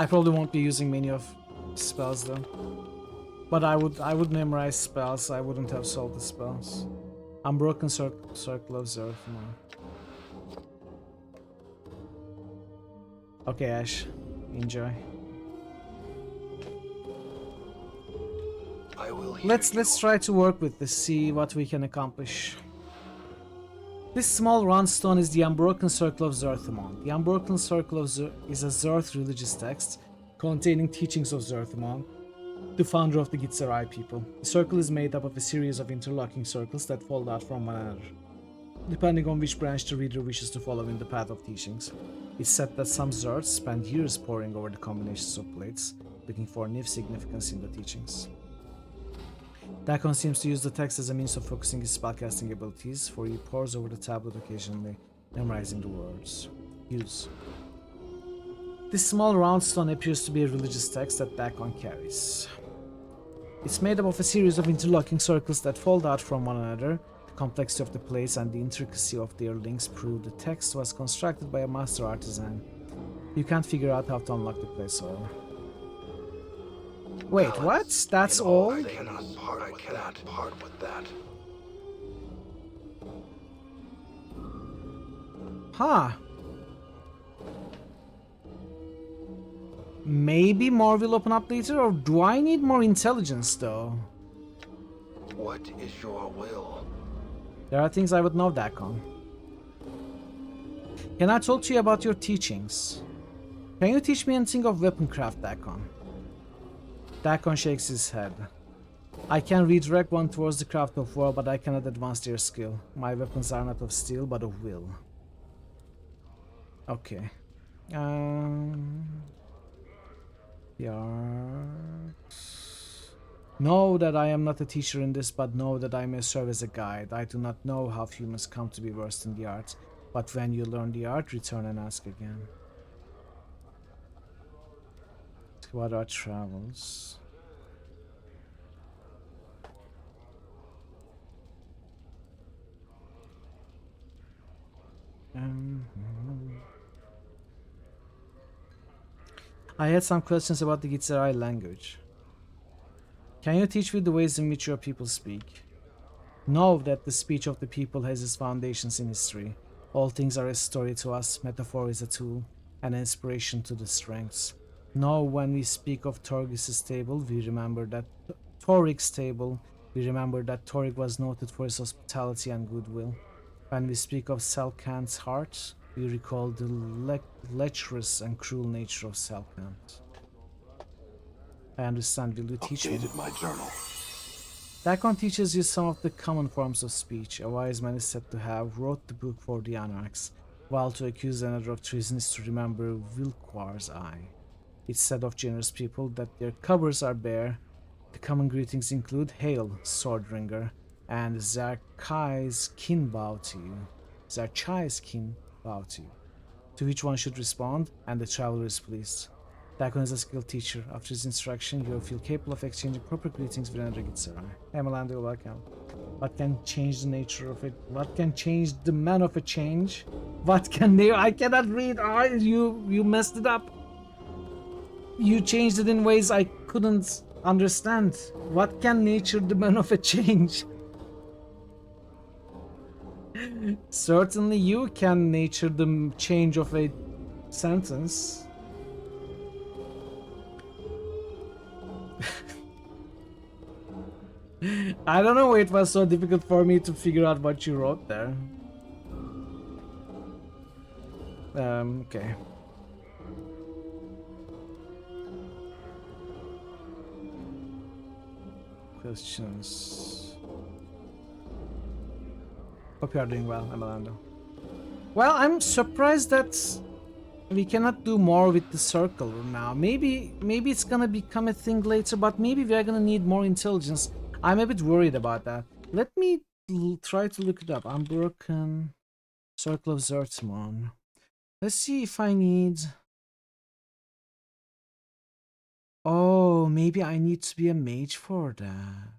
I probably won't be using many of spells though. But I would memorize spells. I wouldn't have sold the spells. Unbroken Circle of Zerthmore. Okay, Ash. Enjoy. I will hear let's try to work with this, see what we can accomplish. This small round stone is the Unbroken Circle of Zerthmon. The Unbroken Circle of is a Zerth religious text containing teachings of Zerthmon, the founder of the Gitzerai people. The circle is made up of a series of interlocking circles that fall out from one another, depending on which branch the reader wishes to follow in the path of teachings. It's said that some Zerths spend years poring over the combinations of plates, looking for new significance in the teachings. Dakon seems to use the text as a means of focusing his spellcasting abilities, for he pores over the tablet occasionally, memorizing the words. Use. This small round stone appears to be a religious text that Dakon carries. It's made up of a series of interlocking circles that fold out from one another. The complexity of the plates and the intricacy of their links prove the text was constructed by a master artisan. You can't figure out how to unlock the place or... Wait, what? That's all? I cannot part with that. Huh. Maybe more will open up later, or do I need more intelligence though? What is your will? There are things I would know, Dakon. Can I talk to you about your teachings? Can you teach me anything of weaponcraft, Dakon? Dakon shakes his head. I can redirect one towards the craft of war, but I cannot advance their skill. My weapons are not of steel, but of will. Okay. Know that I am not a teacher in this, but know that I may serve as a guide. I do not know how humans come to be versed in the art, but when you learn the art, return and ask again. What are travels? I had some questions about the Gitzerai language. Can you teach me the ways in which your people speak? Know that the speech of the people has its foundations in history. All things are a story to us, metaphor is a tool. and inspiration to the strengths. Now, when we speak of Torgis' table, we remember that Toric's table. We remember that Toric was noted for his hospitality and goodwill. When we speak of Selkant's heart, we recall the lecherous and cruel nature of Selkant. I understand. Will you teach me? My journal. Dakon teaches you some of the common forms of speech. A wise man is said to have wrote the book for the Anarchs, while to accuse another of treason is to remember Vilquar's eye. It's said of generous people that their covers are bare. The common greetings include Hail, Swordringer, and Zarkai's kin bow to you. Zarchai's kin bow to you. To which one should respond, and the traveler is pleased. Dakon is a skilled teacher. After his instruction, you will feel capable of exchanging proper greetings with another Gitsarai. Emelando, welcome. What can change the nature of it? What can change the man of a change? What can they? I cannot read. You messed it up. You changed it in ways I couldn't understand. What can nature the man of a change? Certainly you can nature the change of a sentence. I don't know why it was so difficult for me to figure out what you wrote there. Okay. Questions. Hope you are doing well, Emelando. Well, I'm surprised that we cannot do more with the circle now. Maybe it's gonna become a thing later, but maybe we are gonna need more intelligence. I'm a bit worried about that. Let me try to look it up. Unbroken Circle of Zertimon. Let's see if I need... Oh, maybe I need to be a mage for that.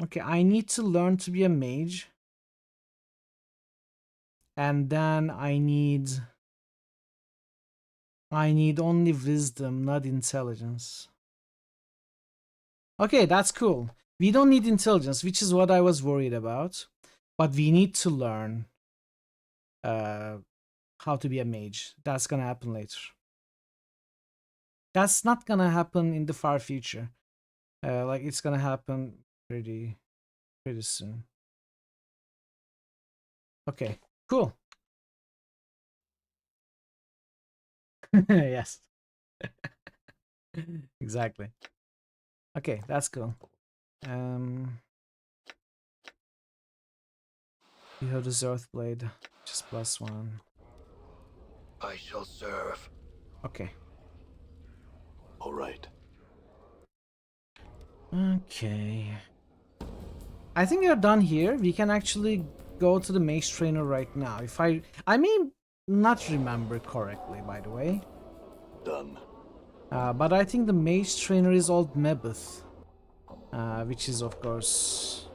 Okay, I need to learn to be a mage. And then I need only wisdom, not intelligence. Okay, that's cool. We don't need intelligence, which is what I was worried about. But we need to learn how to be a mage. That's gonna happen later. That's not gonna happen in the far future. Like, it's gonna happen pretty soon. Okay, cool. Yes. Exactly. Okay, that's cool. You have the Earth Blade, just +1. I shall serve. Okay. All right. Okay. I think we are done here. We can actually go to the mage trainer right now. If I may not remember correctly, by the way. Done. But I think the mage trainer is old Mebeth, which is of course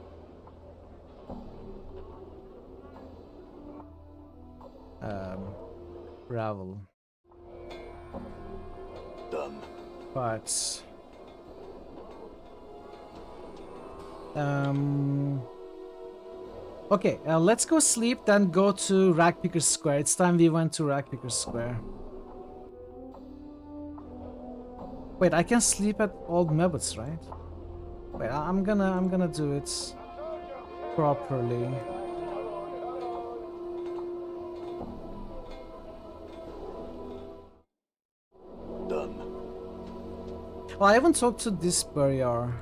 Ravel. Done. But okay, let's go sleep, then go to Ragpicker's Square. It's time we went to Ragpicker's Square. Wait, I can sleep at Old Mebut's, right? Wait, I'm gonna do it properly. Done. Well, I haven't talked to this barrier.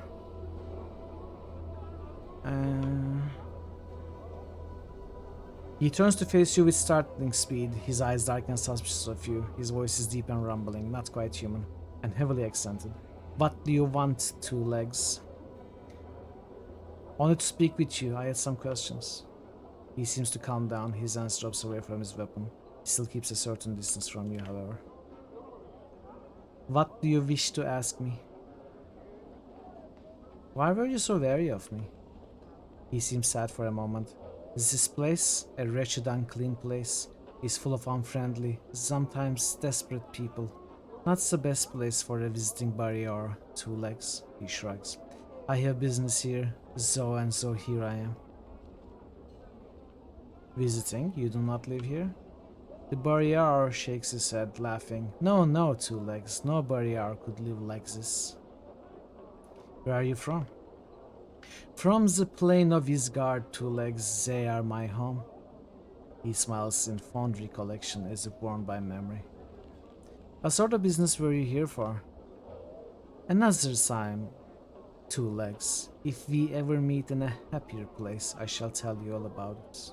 He turns to face you with startling speed, his eyes dark and suspicious of you. His voice is deep and rumbling, not quite human, and heavily accented. What do you want, Two Legs? Wanted to speak with you. I had some questions. He seems to calm down. His hands drops away from his weapon. He still keeps a certain distance from you, however. What do you wish to ask me? Why were you so wary of me? He seems sad for a moment. Is this place a wretched, unclean place? is full of unfriendly, sometimes desperate people. Not the best place for a visiting barrier. 2 legs, he shrugs. I have business here, so and so here I am. Visiting? You do not live here? The barrier shakes his head, laughing. No, no, 2 legs. No barrier could live like this. Where are you from? From the plain of Isgard, 2 legs. They are my home. He smiles in fond recollection as if borne by memory. What sort of business were you here for? Another time, 2 legs. If we ever meet in a happier place, I shall tell you all about it.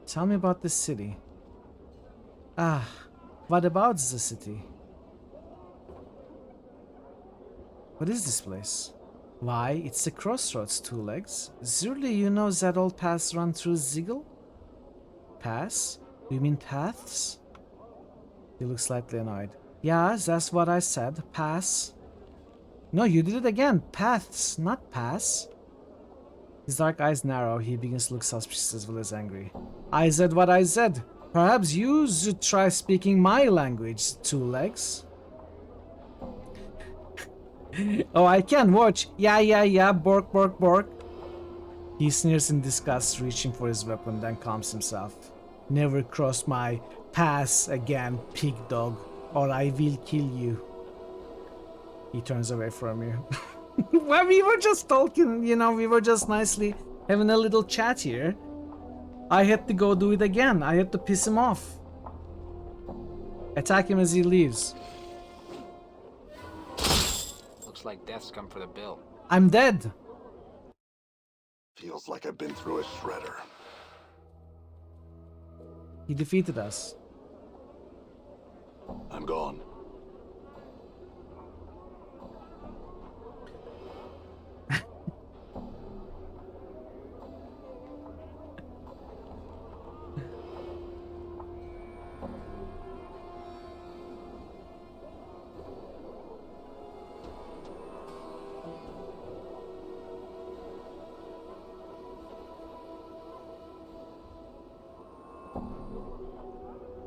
Tell me about the city. Ah, what about the city? What is this place? Why, it's a crossroads, 2 legs. Surely you know that old paths run through Ziggle? Paths? Do you mean paths? He looks slightly annoyed. Yeah, that's what I said. Paths. No, you did it again. Paths, not paths. His dark eyes narrow. He begins to look suspicious as well as angry. I said what I said. Perhaps you should try speaking my language, 2 legs. Oh, I can watch. Yeah, bork, bork, bork. He sneers in disgust, reaching for his weapon, then calms himself. Never cross my paths again, pig dog, or I will kill you. He turns away from you. Well, we were just talking, you know, we were just nicely having a little chat here. I had to go do it again. I had to piss him off. Attack him as he leaves. Looks like death's come for the bill. I'm dead. Feels like I've been through a shredder. He defeated us. I'm gone.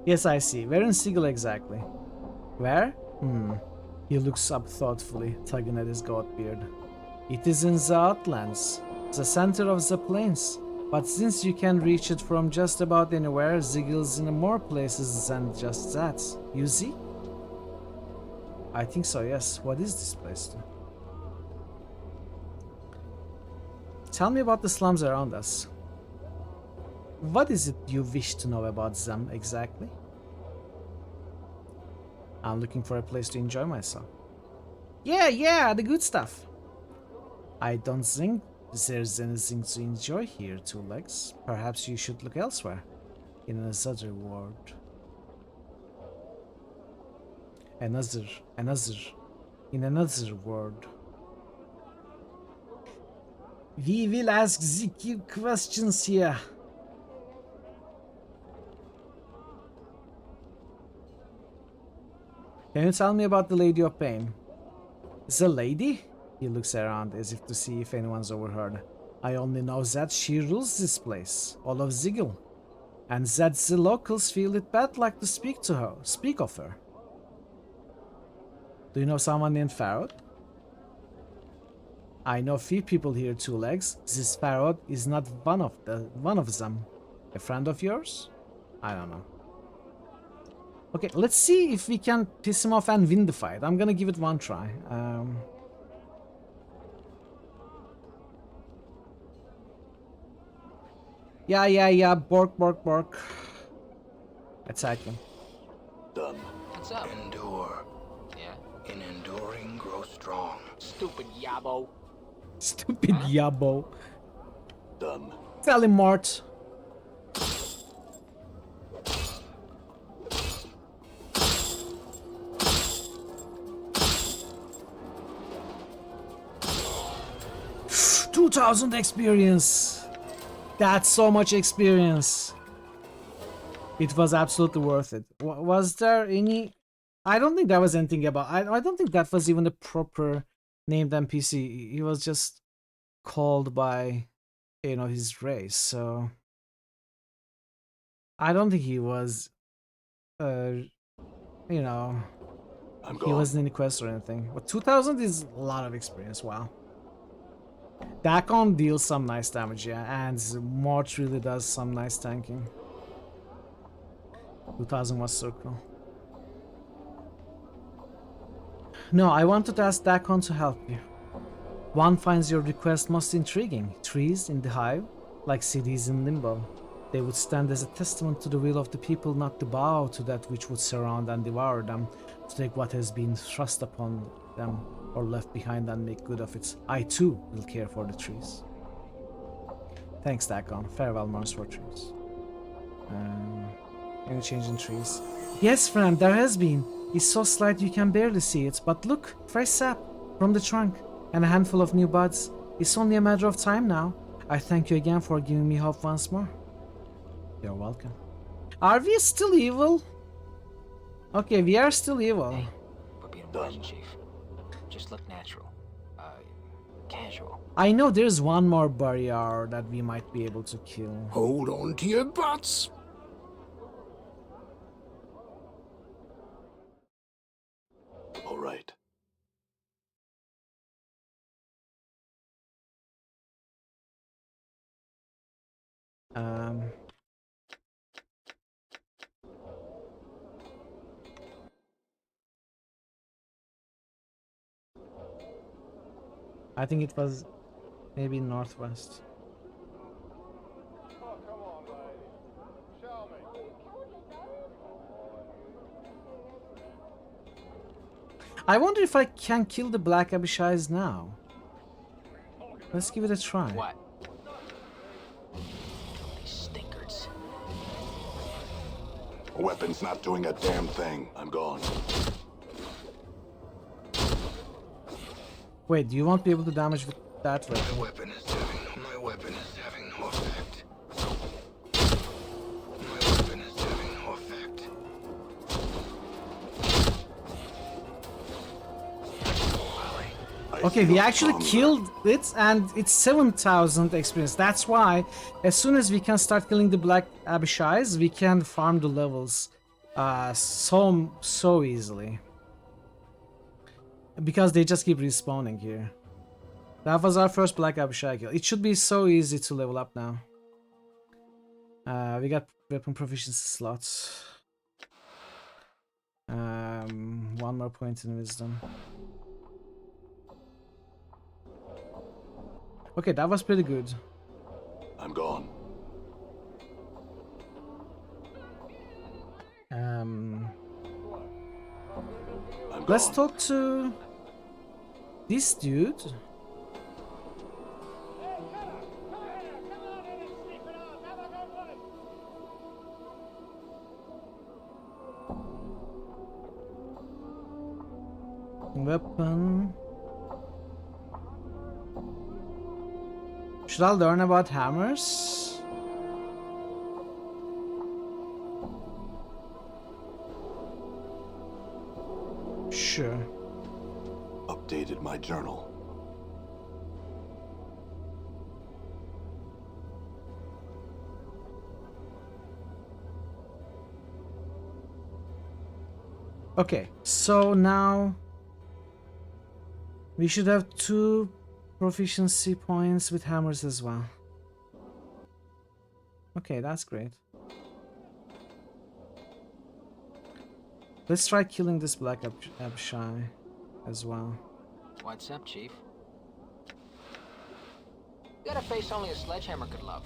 Yes, I see. Where in Sigil exactly? Where? He looks up thoughtfully, tugging at his goat beard. It is in the Outlands, the center of the plains. But since you can reach it from just about anywhere, Zigil's in more places than just that. You see? I think so, yes. What is this place though? Tell me about the slums around us. What is it you wish to know about them exactly? I'm looking for a place to enjoy myself. Yeah, the good stuff. I don't think there's anything to enjoy here, 2 legs. Perhaps you should look elsewhere. In another world. In another world. We will ask the questions here. Can you tell me about the Lady of Pain? The lady? He looks around as if to see if anyone's overheard. I only know that she rules this place, all of Ziggle, and that the locals feel it bad like to speak of her. Do you know someone named Farod? I know few people here, 2 legs. This Farod is not one of them. A friend of yours? I don't know. Okay, let's see if we can piss him off and win the fight. I'm gonna give it one try. Yeah. Bork, bork, bork. Attack him. Done. What's up? Endure. Yeah? In enduring, grow strong. Stupid yabo. Stupid yabo. Done. Tell him, Mort. $2,000 experience. That's so much experience. It was absolutely worth it. Was there any... I don't think there was anything about... I don't think that was even a proper named NPC. He was just called by you know, his race. So I don't think he was, you know, he wasn't in the quest or anything. But 2000 is a lot of experience. Wow. Dakon deals some nice damage, yeah, and March really does some nice tanking. 2000 was so cool. No, I wanted to ask Dakon to help you. One finds your request most intriguing. Trees in the hive, like cities in limbo. They would stand as a testament to the will of the people, not to bow to that which would surround and devour them, to take what has been thrust upon them or left behind and make good of it. I too will care for the trees. Thanks, Dakon. Farewell, Mars for trees. Any change in trees? Yes, friend, there has been. It's so slight you can barely see it, but look, fresh sap from the trunk and a handful of new buds. It's only a matter of time now. I thank you again for giving me hope once more. You're welcome. Are we still evil? Okay, we are still evil. Hey, we're being wise, Chief. Just look natural. Casual. I know there's one more barrier that we might be able to kill. Hold on to your butts. All right. I think it was maybe northwest. I wonder if I can kill the Black Abishais now. Let's give it a try. What? These stinkers. Weapon's not doing a damn thing. I'm gone. Wait, you won't be able to damage with that weapon. My weapon is having no effect. My weapon is having no effect. Okay, we actually killed it, and it's 7,000 experience. That's why, as soon as we can start killing the Black Abishais, we can farm the levels so easily. Because they just keep respawning here. That was our first Black Abishai kill. It should be so easy to level up now. We got weapon proficiency slots. One more point in wisdom. Okay, that was pretty good. I'm gone. Let's talk to this dude. Weapon. Should I learn about hammers? Sure. Updated my journal. Okay, so now we should have 2 proficiency points with hammers as well. Okay, that's great. Let's try killing this Black Abishai as well. What's up, Chief? Got a face only a sledgehammer could love.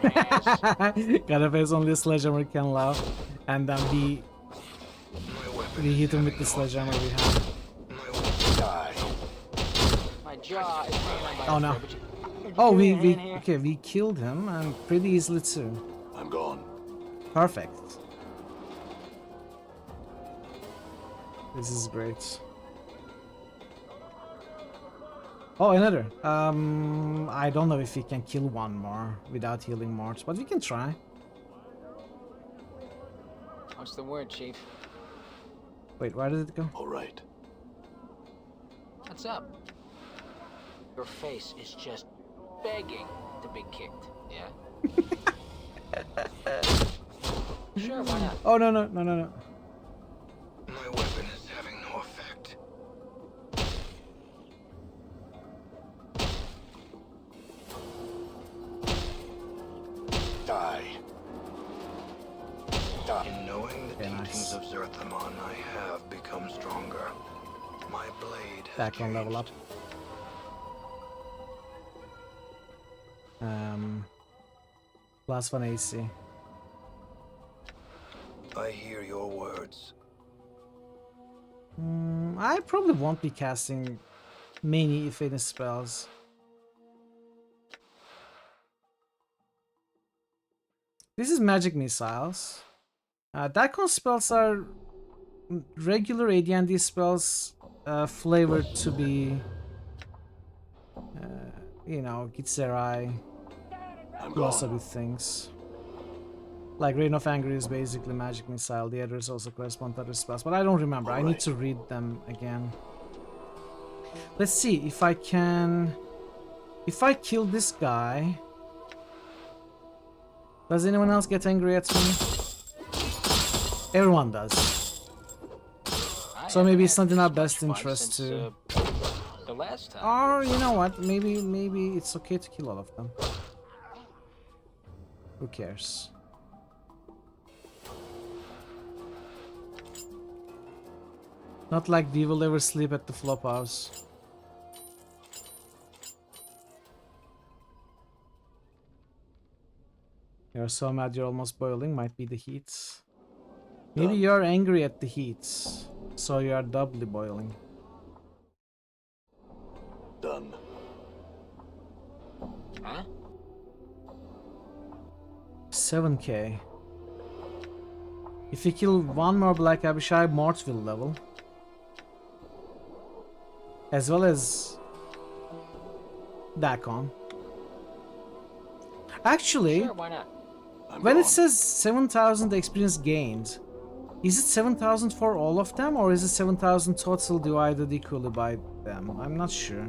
An ass. Got a face only a sledgehammer can love. And then we hit him with the sledgehammer we have. My jaw is hanging by Oh no. Oh, we killed him, and pretty easily too. I'm gone. Perfect. This is great. Oh, another. I don't know if we can kill one more without healing Mort, but we can try. What's the word, Chief? Wait, where did it go? All right. What's up? Your face is just begging to be kicked, yeah? Sure, why not? Oh, no. My weapon is having no effect. Die. In knowing the teachings of Zerthamon, I have become stronger. My blade has Back on level up. +1 AC. I hear your words. I probably won't be casting many, if any, spells. This is magic missiles. Daikon spells are regular AD&D spells flavored to be, you know, Gitzerai, plus a bit things. Like Reign of Anger is basically magic missile, the others also correspond to other spells, but I don't remember. I need to read them again. Let's see if I can... If I kill this guy... Does anyone else get angry at me? Everyone does. So maybe it's not in our best interest to... The last time. Or, you know what, maybe it's okay to kill all of them. Who cares? Not like they will ever sleep at the flop house. You're so mad you're almost boiling, might be the heat. Maybe you're angry at the heat, so you are doubly boiling. Done. Huh? 7k. If you kill one more Black Abishai, Mort will level. As well as Daikon. Actually, Sure, why not? when it says 7,000 experience gained, is it 7,000 for all of them, or is it 7,000 total divided equally by them? I'm not sure.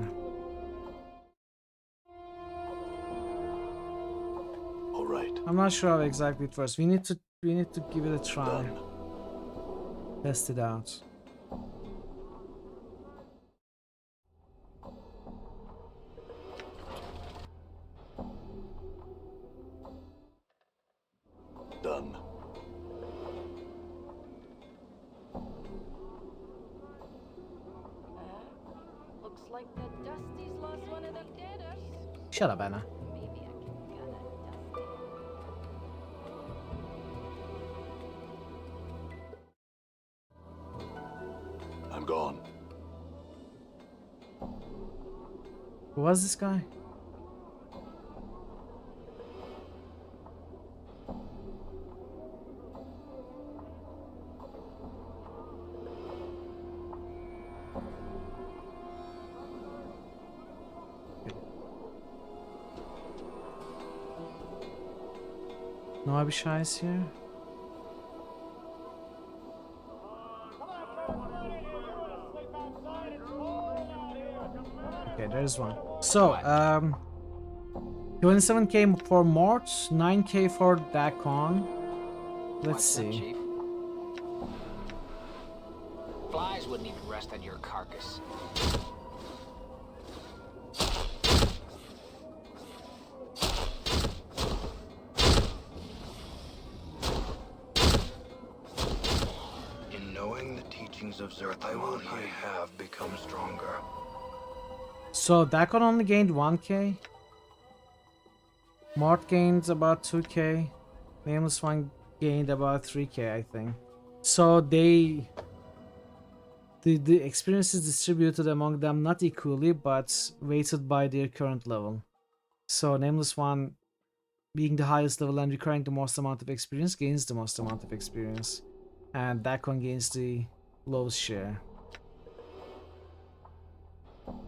All right. I'm not sure how exactly it works. We need to give it a try. Test it out. Done. Looks like the Dusty's lost one of them deaders. Shut up, Anna. I'm gone. Who was this guy? No Abishai is here. Okay, there's one. So, 27k for Mort, 9k for Daikon. Let's see. Flies wouldn't even rest on your carcass. In knowing the teachings of Zerthamon, I have become stronger. So Daikon only gained 1k. Mort gained about 2k. Nameless One gained about 3k, I think. So the experience is distributed among them not equally, but weighted by their current level. So Nameless One, being the highest level and requiring the most amount of experience, gains the most amount of experience. And Daikon gains the lowest share.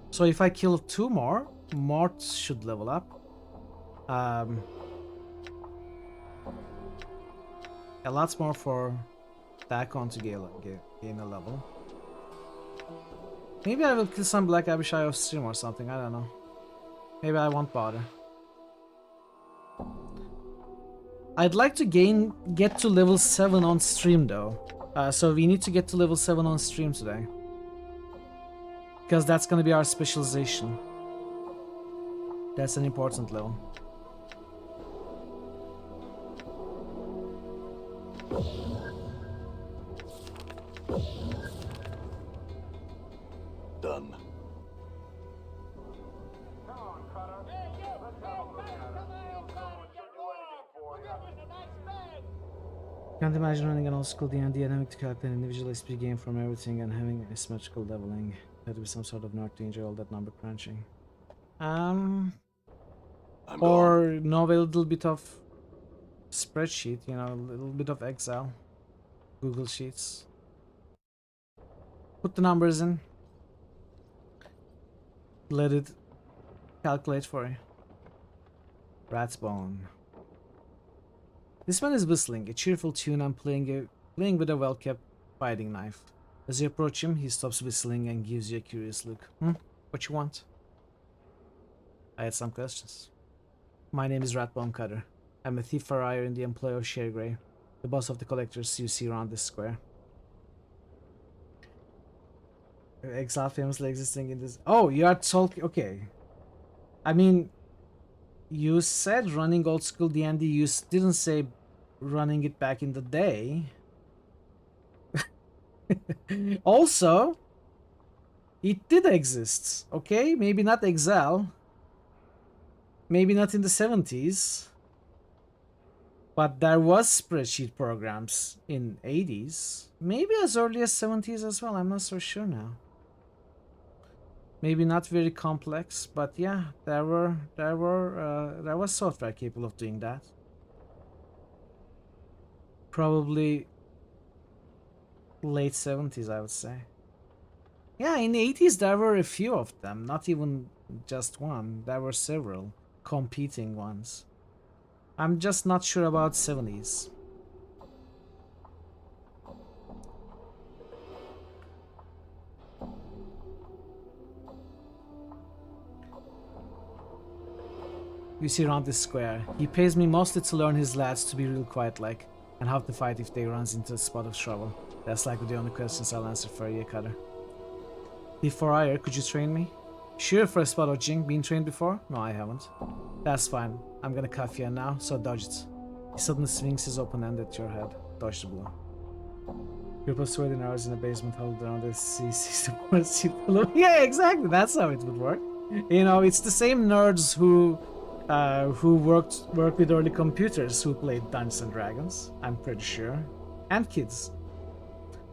So if I kill 2 more, Mort should level up. A lot more for Daikon to gain a level. Maybe I will kill some Black Abishai off stream or something, I don't know. Maybe I won't bother. I'd like to get to level 7 on stream though. So we need to get to level 7 on stream today. Because that's gonna be our specialization. That's an important level. Done. Can't imagine running an old school D&D dynamic to calculate an individual SP game from everything and having asymmetrical leveling. There to be some sort of nerd to enjoy all that number crunching. Or no, a little bit of spreadsheet, you know, a little bit of Excel, Google Sheets. Put the numbers in. Let it calculate for you. Rat's bone. This man is whistling a cheerful tune and playing with a well-kept fighting knife. As you approach him, he stops whistling and gives you a curious look. What you want? I had some questions. My name is Ratbone Cutter. I'm a thief for hire in the employ of Sharegrey, the boss of the collectors you see around this square. Exile famously existing in this... Oh, you are talking... Okay. I mean, you said running old school D&D, you didn't say running it back in the day. Also, it did exist, okay? Maybe not Exile. Maybe not in the 70s. But there was spreadsheet programs in 80s. Maybe as early as 70s as well, I'm not so sure now. Maybe not very complex, but yeah, there was software capable of doing that. Probably late 70s, I would say. Yeah, in the 80s there were a few of them, not even just one. There were several competing ones. I'm just not sure about 70s. You see around this square. He pays me mostly to learn his lads to be real quiet like, and how to fight if they runs into a spot of trouble. That's likely the only questions I'll answer for you, Cutter. Before hire, could you train me? Sure, for a spot of Jing. Been trained before? No, I haven't. That's fine. I'm gonna cuff you now, so dodge it. He suddenly swings his open hand at your head. Dodge the blow. Group of sweating hours in the basement huddled around the CC support seat below. Yeah, exactly. That's how it would work. You know, it's the same nerds who worked with early computers who played Dungeons and Dragons, I'm pretty sure, and kids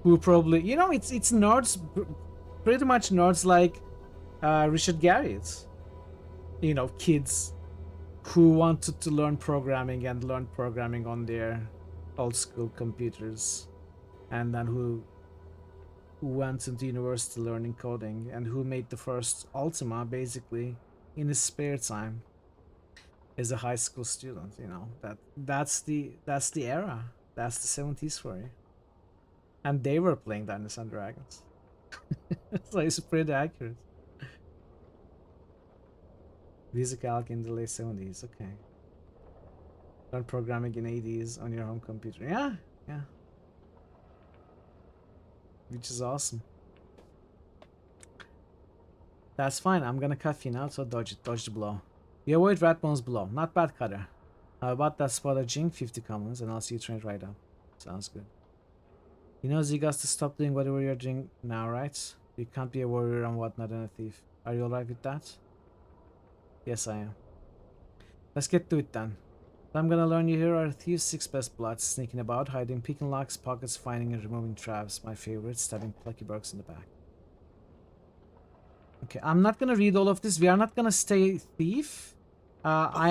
who probably, you know, it's nerds, pretty much nerds like Richard Garriott, you know, kids who wanted to learn programming and learned programming on their old school computers, and then who went into university learning coding and who made the first Ultima basically in his spare time. As a high school student, you know, that's the era. That's the 70s for you. And they were playing Dungeons and Dragons. So it's pretty accurate. VisiCalc in the late 70s, okay. Learn programming in 80s on your home computer. Yeah. Which is awesome. That's fine, I'm gonna cuff you now, so dodge the blow. You avoid Ratbone's blow. Not bad, Cutter. How about that spot of Jing? 50 commons, and I'll see you trained right up. Sounds good. You know Zigas to stop doing whatever you're doing now, right? You can't be a warrior and whatnot and a thief. Are you alright with that? Yes, I am. Let's get to it then. What I'm gonna learn you here are thieves' 6 best bloods, sneaking about, hiding, picking locks, pockets, finding and removing traps. My favorite, stabbing plucky bugs in the back. Okay, I'm not gonna read all of this. We are not gonna stay thief. I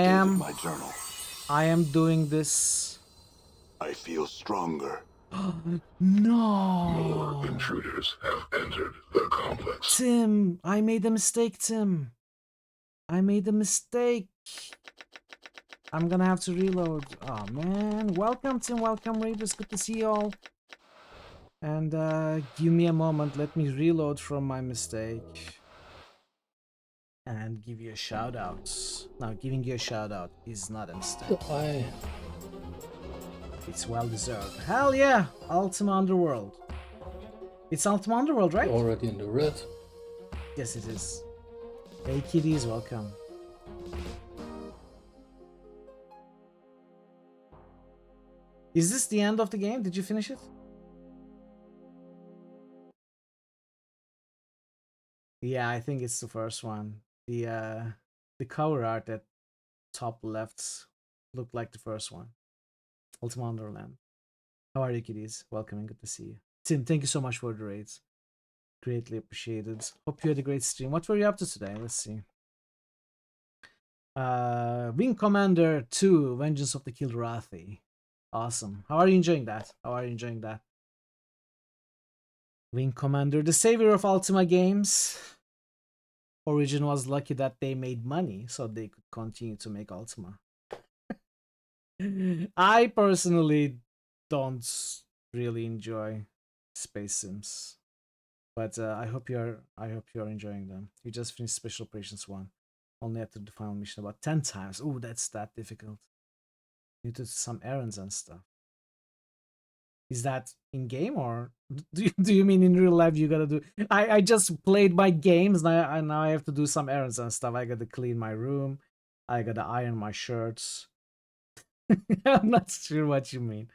am doing this. I feel stronger. No. More intruders have entered the complex. Tim, I made a mistake, Tim. I made a mistake. I'm gonna have to reload. Oh man. Welcome, Tim. Welcome, Raiders. Good to see you all. And give me a moment. Let me reload from my mistake. And give you a shout out. Now, giving you a shout out is not a mistake. It's well deserved. Hell yeah! Ultima Underworld. It's Ultima Underworld, right? Already in the red. Yes, it is. Hey kiddies, welcome. Is this the end of the game? Did you finish it? Yeah, I think it's the first one. The cover art at top left looked like the first one. Ultima Underland. How are you, kiddies? Welcome and good to see you. Tim, thank you so much for the raids. Greatly appreciated. Hope you had a great stream. What were you up to today? Let's see. Wing Commander 2, Vengeance of the Kilrathi. Awesome. How are you enjoying that? How are you enjoying that? Wing Commander, the savior of Ultima games. Origin was lucky that they made money, so they could continue to make Ultima. I personally don't really enjoy space sims, but I hope you're enjoying them. You just finished Special Operations 1, only after the final mission about 10 times. Oh, that's that difficult. You do some errands and stuff. Is that in game or do you mean in real life you gotta do? I just played my games now I have to do some errands and stuff. I gotta clean my room. I gotta iron my shirts. I'm not sure what you mean.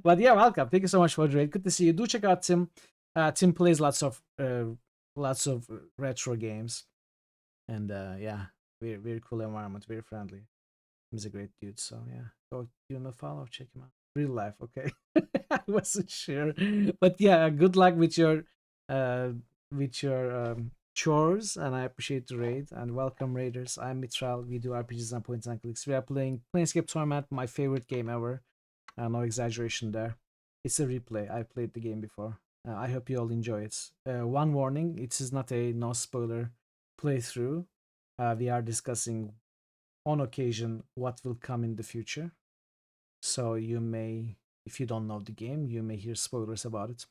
But yeah, welcome. Thank you so much for the raid. Good to see you. Do check out Tim. Tim plays lots of retro games, and yeah, very cool environment, very friendly. He's a great dude. So yeah, go give him a follow. Check him out. Real life, okay. I wasn't sure, but yeah, good luck with your chores, and I appreciate the raid. And welcome, raiders. I'm Mitral. We do RPGs and points and clicks. We are playing Planescape Torment, my favorite game ever. No exaggeration there. It's a replay. I played the game before. I hope you all enjoy it. One warning: it is not a no spoiler playthrough. We are discussing on occasion what will come in the future. So you may, if you don't know the game, you may hear spoilers about it.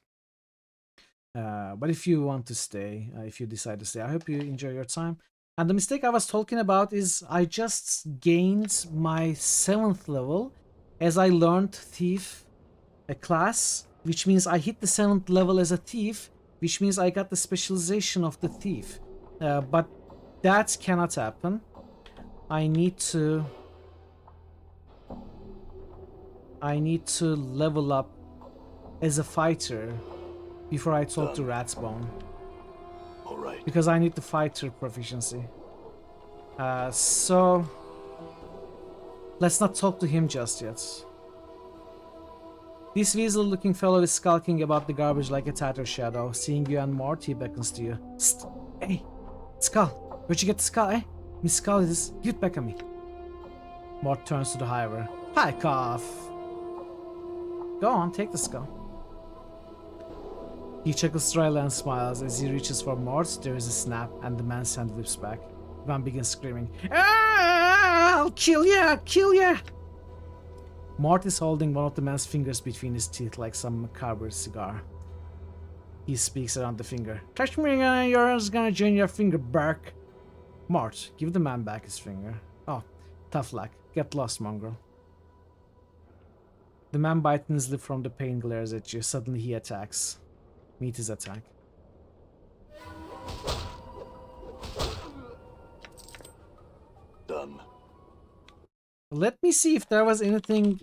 But if you want to stay, if you decide to stay, I hope you enjoy your time. And the mistake I was talking about is I just gained my 7th level as I learned Thief, a class, which means I hit the 7th level as a Thief, which means I got the specialization of the Thief. But that cannot happen. I need to level up as a fighter before I talk to Ratsbone. Alright. Because I need the fighter proficiency. So let's not talk to him just yet. This weasel-looking fellow is skulking about the garbage like a tattered shadow. Seeing you and Mort, he beckons to you. Psst! Hey! Skull! Where'd you get the skull, eh? Miss Skull is... Give it back at me. Mort turns to the hiver. Pike off! Go on, take the skull. He chuckles dryly and smiles. As he reaches for Mort, there is a snap, and the man's hand whips back. The man begins screaming, "Ah, I'll kill ya! I'll kill ya!" Mort is holding one of the man's fingers between his teeth like some macabre cigar. He speaks around the finger. "Touch me and yours gonna join your finger, bark." Mort, give the man back his finger. Oh, tough luck. Get lost, mongrel. The man bites his lip from the pain, glares at you. Suddenly he attacks. Meet his attack. Done. Let me see if there was anything...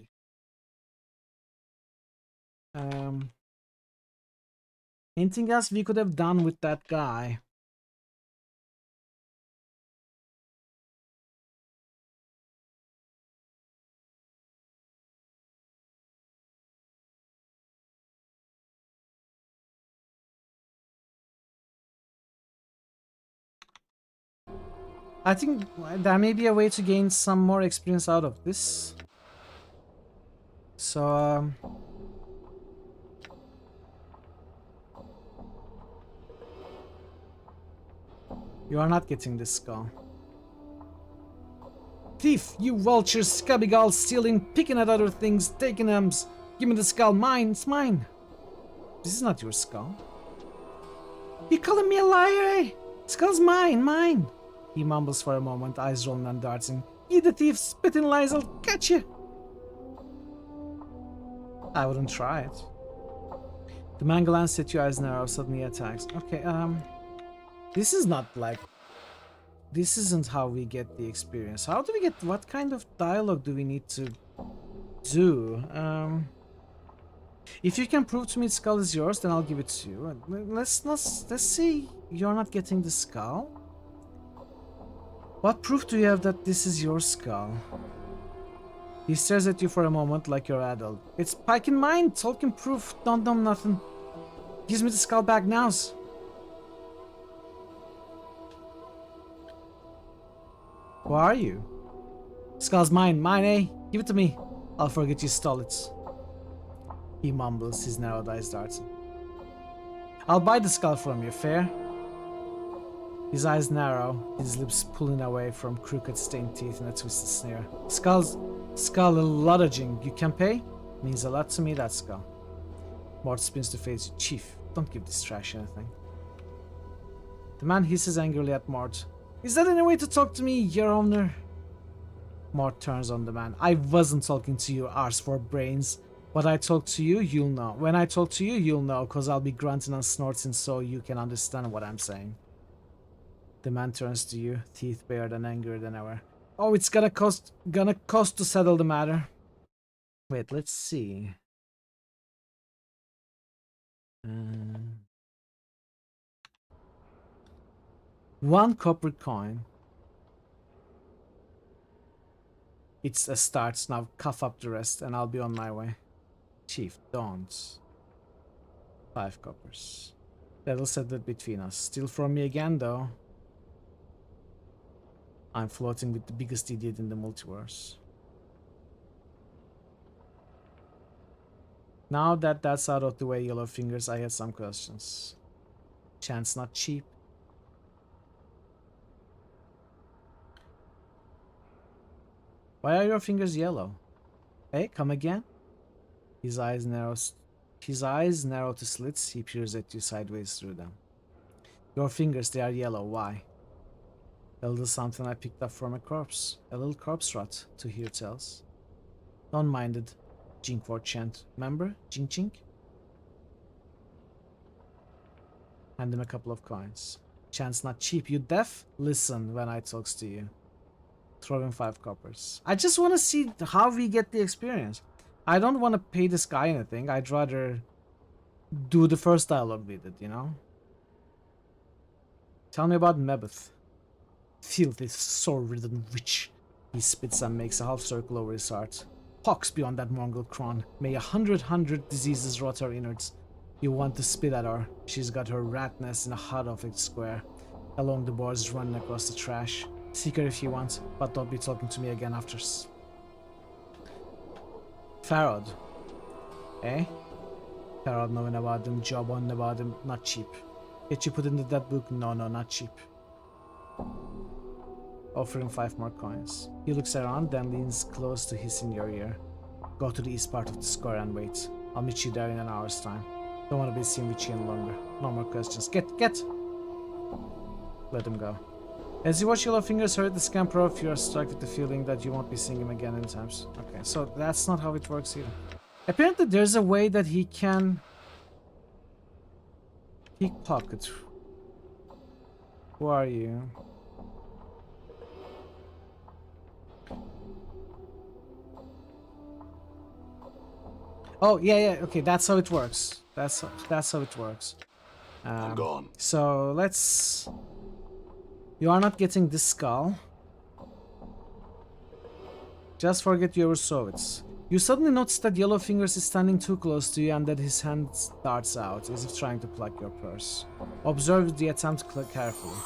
anything else we could have done with that guy. I think there may be a way to gain some more experience out of this. So, you are not getting this skull. Thief, you vulture, scabby gull, stealing, picking at other things, taking them. Give me the skull, mine, it's mine. This is not your skull. You calling me a liar, eh? Skull's mine, mine. He mumbles for a moment, eyes rolling and darting. You the thief, spitting lies, I'll catch you. I wouldn't try it. The man glanced at you, eyes narrow, suddenly attacks. Okay, this is not like... This isn't how we get the experience. How do we get... What kind of dialogue do we need to do? If you can prove to me the skull is yours, then I'll give it to you. Let's see. You're not getting the skull. What proof do you have that this is your skull? He stares at you for a moment like you're adult. It's pike in mind, Tolkien proof, don't know nothing. Gives me the skull back now. Who are you? Skull's mine, eh? Give it to me. I'll forget you stole it. He mumbles, his narrowed eyes darting. I'll buy the skull from you, fair? His eyes narrow, his lips pulling away from crooked stained teeth in a twisted sneer. Skull a lot of jing. You can pay? Means a lot to me, that skull. Mort spins to face you. Chief, don't give this trash anything. The man hisses angrily at Mort. Is that any way to talk to me, your owner? Mort turns on the man. I wasn't talking to you, arse for brains. When I talk to you, you'll know. When I talk to you, you'll know, cause I'll be grunting and snorting so you can understand what I'm saying. The man turns to you, teeth bared and angrier than ever. Oh, it's gonna cost to settle the matter. Wait, let's see. One copper coin. It's a start. Now cough up the rest and I'll be on my way. Chief, don't. 5 coppers. That'll settle it between us. Steal from me again, though. I'm floating with the biggest idiot in the multiverse. Now that that's out of the way, Yellow Fingers, I had some questions. Chance not cheap. Why are your fingers yellow? Hey, come again? His eyes narrow to slits. He peers at you sideways through them. Your fingers, they are yellow. Why? A little something I picked up from a corpse. A little corpse rot, to hear tells. Don't mind it. Jinkford chant. Remember? Jink Jink? Hand him a couple of coins. Chance not cheap. You deaf? Listen when I talks to you. Throw him 5 coppers. I just want to see how we get the experience. I don't want to pay this guy anything. I'd rather do the first dialogue with it, you know? Tell me about Mebeth. Filthy, sword-ridden witch. He spits and makes a half circle over his heart. Pox beyond that Mongol cron. May 100 diseases rot her innards. You want to spit at her. She's got her rat nest in a hot of its square. Along the boards running across the trash. Seek her if you want, but don't be talking to me again after. Farod. Eh? Farod knowing about him, job on about him, not cheap. Get you put into that book? No, not cheap. Offering 5 more coins. He looks around, then leans close to hiss in your ear. Go to the east part of the square and wait. I'll meet you there in an hour's time. Don't want to be seen with you any longer. No more questions. Get! Let him go. As you watch Yellow Fingers hurry the scamper off, you are struck with the feeling that you won't be seeing him again anytime soon. Okay, so that's not how it works either. Apparently there's a way that he can pickpocket. Who are you? Oh, yeah, okay, that's how it works. That's how it works. I'm gone. So let's... You are not getting this skull. Just forget you ever saw it. You suddenly notice that Yellow Fingers is standing too close to you and that his hand darts out, as if trying to pluck your purse. Observe the attempt carefully.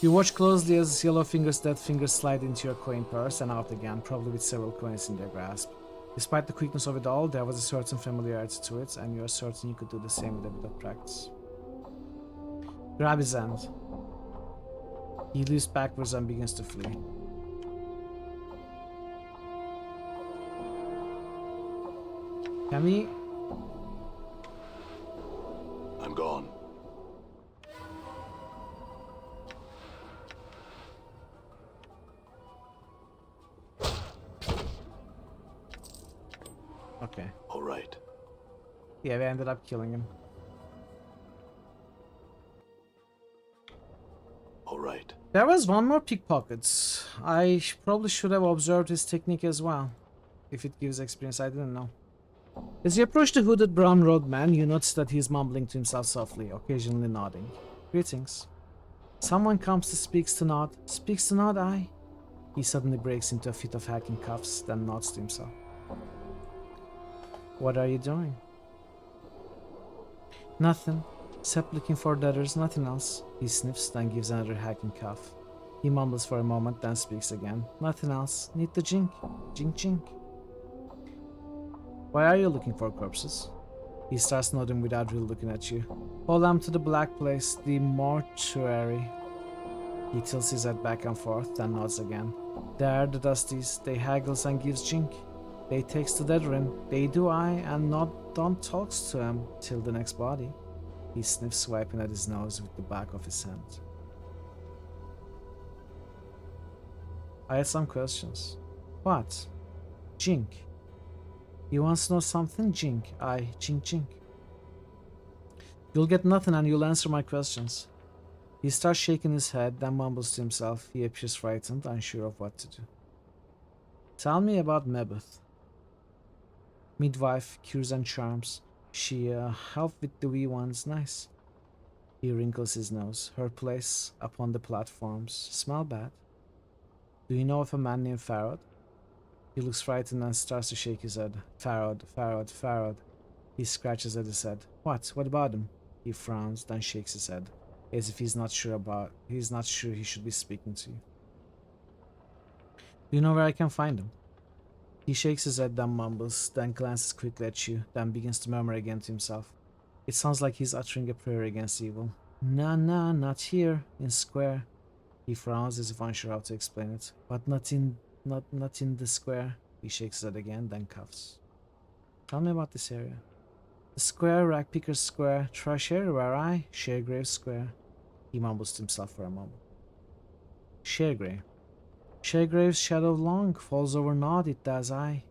You watch closely as Yellow Fingers' dead fingers slide into your coin purse and out again, probably with several coins in their grasp. Despite the quickness of it all, there was a certain familiarity to it, and you are certain you could do the same with a bit of practice. Grab his hand. He leaps backwards and begins to flee. Can we? I'm gone. Okay. All right. Yeah, we ended up killing him. All right. There was one more pickpocket. I probably should have observed his technique as well. If it gives experience, I didn't know. As you approach the hooded brown roadman, you notice that he is mumbling to himself softly, occasionally nodding. Greetings. Someone comes to speaks to Nod. Speaks to Nod, aye. He suddenly breaks into a fit of hacking coughs, then nods to himself. What are you doing? Nothing. Except looking for debtors, nothing else. He sniffs, then gives another hacking cough. He mumbles for a moment, then speaks again. Nothing else. Need the jink. Jink jink. Why are you looking for corpses? He starts nodding without really looking at you. Hold them to the black place, the mortuary. He tilts his head back and forth, then nods again. There, the dusties. They haggles and gives jink. They takes the dead in. They do I, and not don't talks to him till the next body. He sniffs, swiping at his nose with the back of his hand. I had some questions. What? Jink. You want to know something? Jink. Aye, jink jink. You'll get nothing and you'll answer my questions. He starts shaking his head, then mumbles to himself. He appears frightened, unsure of what to do. Tell me about Mebeth. Midwife, cures and charms. She helped with the wee ones, nice. He wrinkles his nose. Her place upon the platforms. Smell bad. Do you know of a man named Farod? He looks frightened and starts to shake his head. Farod, Farod, Farod. He scratches at his head. What? What about him? He frowns, then shakes his head, as if he's not sure he should be speaking to you. Do you know where I can find him? He shakes his head, then mumbles, then glances quickly at you, then begins to murmur again to himself. It sounds like he's uttering a prayer against evil. Nah, nah, not here, in square. He frowns as if unsure how to explain it. But not in the square. He shakes his head again, then coughs. Tell me about this area. The square, Ragpicker's Square, trash everywhere, aye? Sharegrave Square. He mumbles to himself for a moment. Sharegrave. Sharegrave's shadow long, falls over Nod, it does, aye.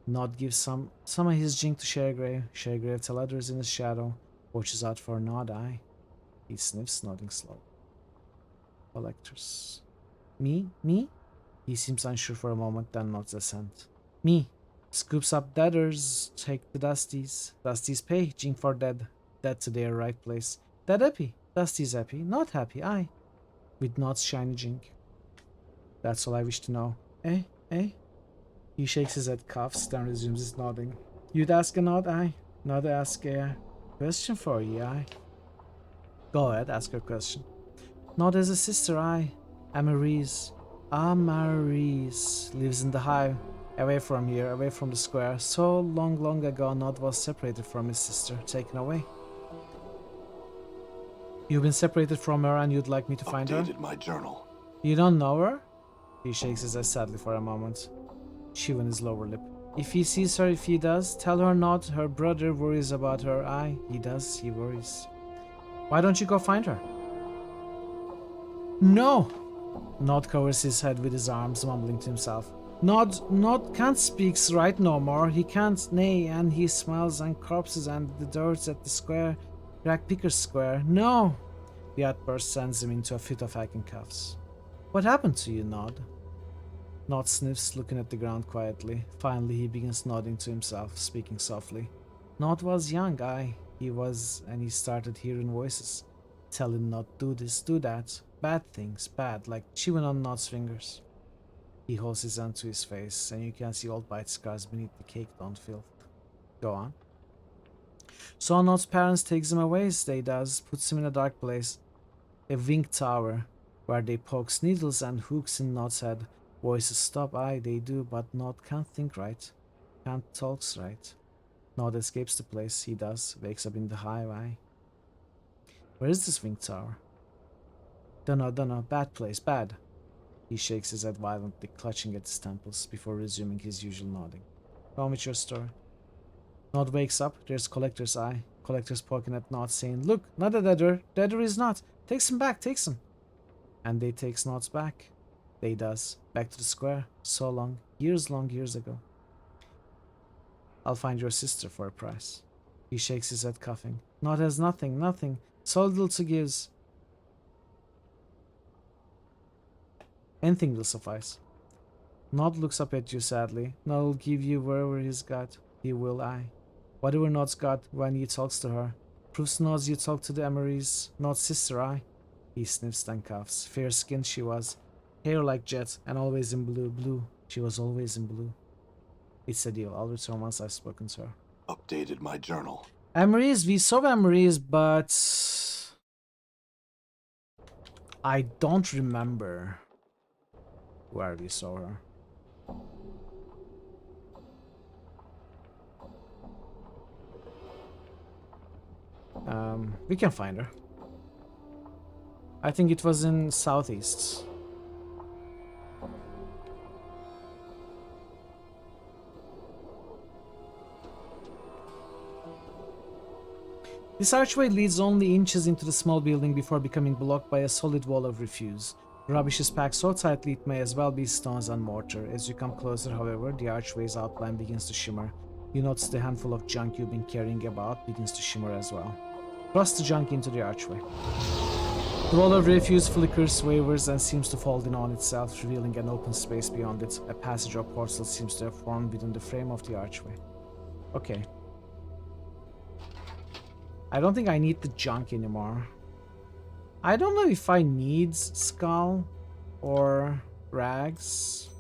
Nod gives some of his jink to Sharegrave. Sharegrave tells others in his shadow, watches out for Nod, aye. He sniffs, nodding slow. Collectors. Me? Me? He seems unsure for a moment, then nods assent. Me. Scoops up debtors, take the dusties. Dusties pay, jink for dead. Dead to their right place. Dead happy. Dusty's happy. Not happy, aye. With Nod's shiny jink. That's all I wish to know. Eh? Eh? He shakes his head, coughs, then resumes his nodding. You'd ask a Nod, aye? Nod ask a question for you, aye? Go ahead, ask her question. Nod has a sister, aye. Amarise. Amarise lives in the hive, away from here, away from the square. So long, long ago, Nod was separated from his sister, taken away. You've been separated from her and you'd like me to find her? Updated my journal. You don't know her? He shakes his head sadly for a moment, chewing his lower lip. If he sees her, if he does, tell her not. Her brother worries about her. Aye, he does, he worries. Why don't you go find her? No! Nod covers his head with his arms, mumbling to himself. Nod can't speak right no more. He can't, nay, and he smells and corpses and the dirt at the square, Ragpicker's Square. No! The outburst sends him into a fit of hacking coughs. What happened to you, Nod? Nod sniffs, looking at the ground quietly. Finally, he begins nodding to himself, speaking softly. Nod was young, aye. He was, and he started hearing voices. Tell him not do this, do that. Bad things, bad, like chewing on Nod's fingers. He holds his hand to his face, and you can see old bite scars beneath the caked-on filth. Go on. So Nod's parents takes him away, they does, puts him in a dark place. A winged tower, where they pokes needles and hooks in Nod's head. Voices stop, aye, they do, but Nod can't think right. Can't talks right. Nod escapes the place, he does, wakes up in the highway. Where is this winged tower? Dunno, bad place, bad. He shakes his head violently, clutching at his temples, before resuming his usual nodding. Go on with your story. Nod wakes up, there's Collector's eye. Collector's poking at Nod, saying, Look, not a deader, deader is not. Takes him back, takes him. And they takes Nod's back. They does, back to the square, so long years ago. I'll find your sister for a price. He shakes his head, coughing. Nod has nothing, nothing. So little to give. Anything will suffice. Nod looks up at you sadly. Nod will give you wherever he's got. He will, I. Whatever Nod's got when he talks to her. Proves Nod's you talk to the Emery's. Nod's sister, I. He sniffs then coughs. Fair-skinned she was. Hair like jet, and always in blue. Blue. She was always in blue. It's a deal. I'll return once I've spoken to her. Updated my journal. Emery's, we saw Emery's, but I don't remember where we saw her. We can find her. I think it was in Southeast. This archway leads only inches into the small building before becoming blocked by a solid wall of refuse. Rubbish is packed so tightly it may as well be stones and mortar. As you come closer, however, the archway's outline begins to shimmer. You notice the handful of junk you've been carrying about begins to shimmer as well. Thrust the junk into the archway. The wall of refuse flickers, wavers, and seems to fold in on itself, revealing an open space beyond it. A passage or portal seems to have formed within the frame of the archway. Okay. I don't think I need the junk anymore. I don't know if I need skull or rags.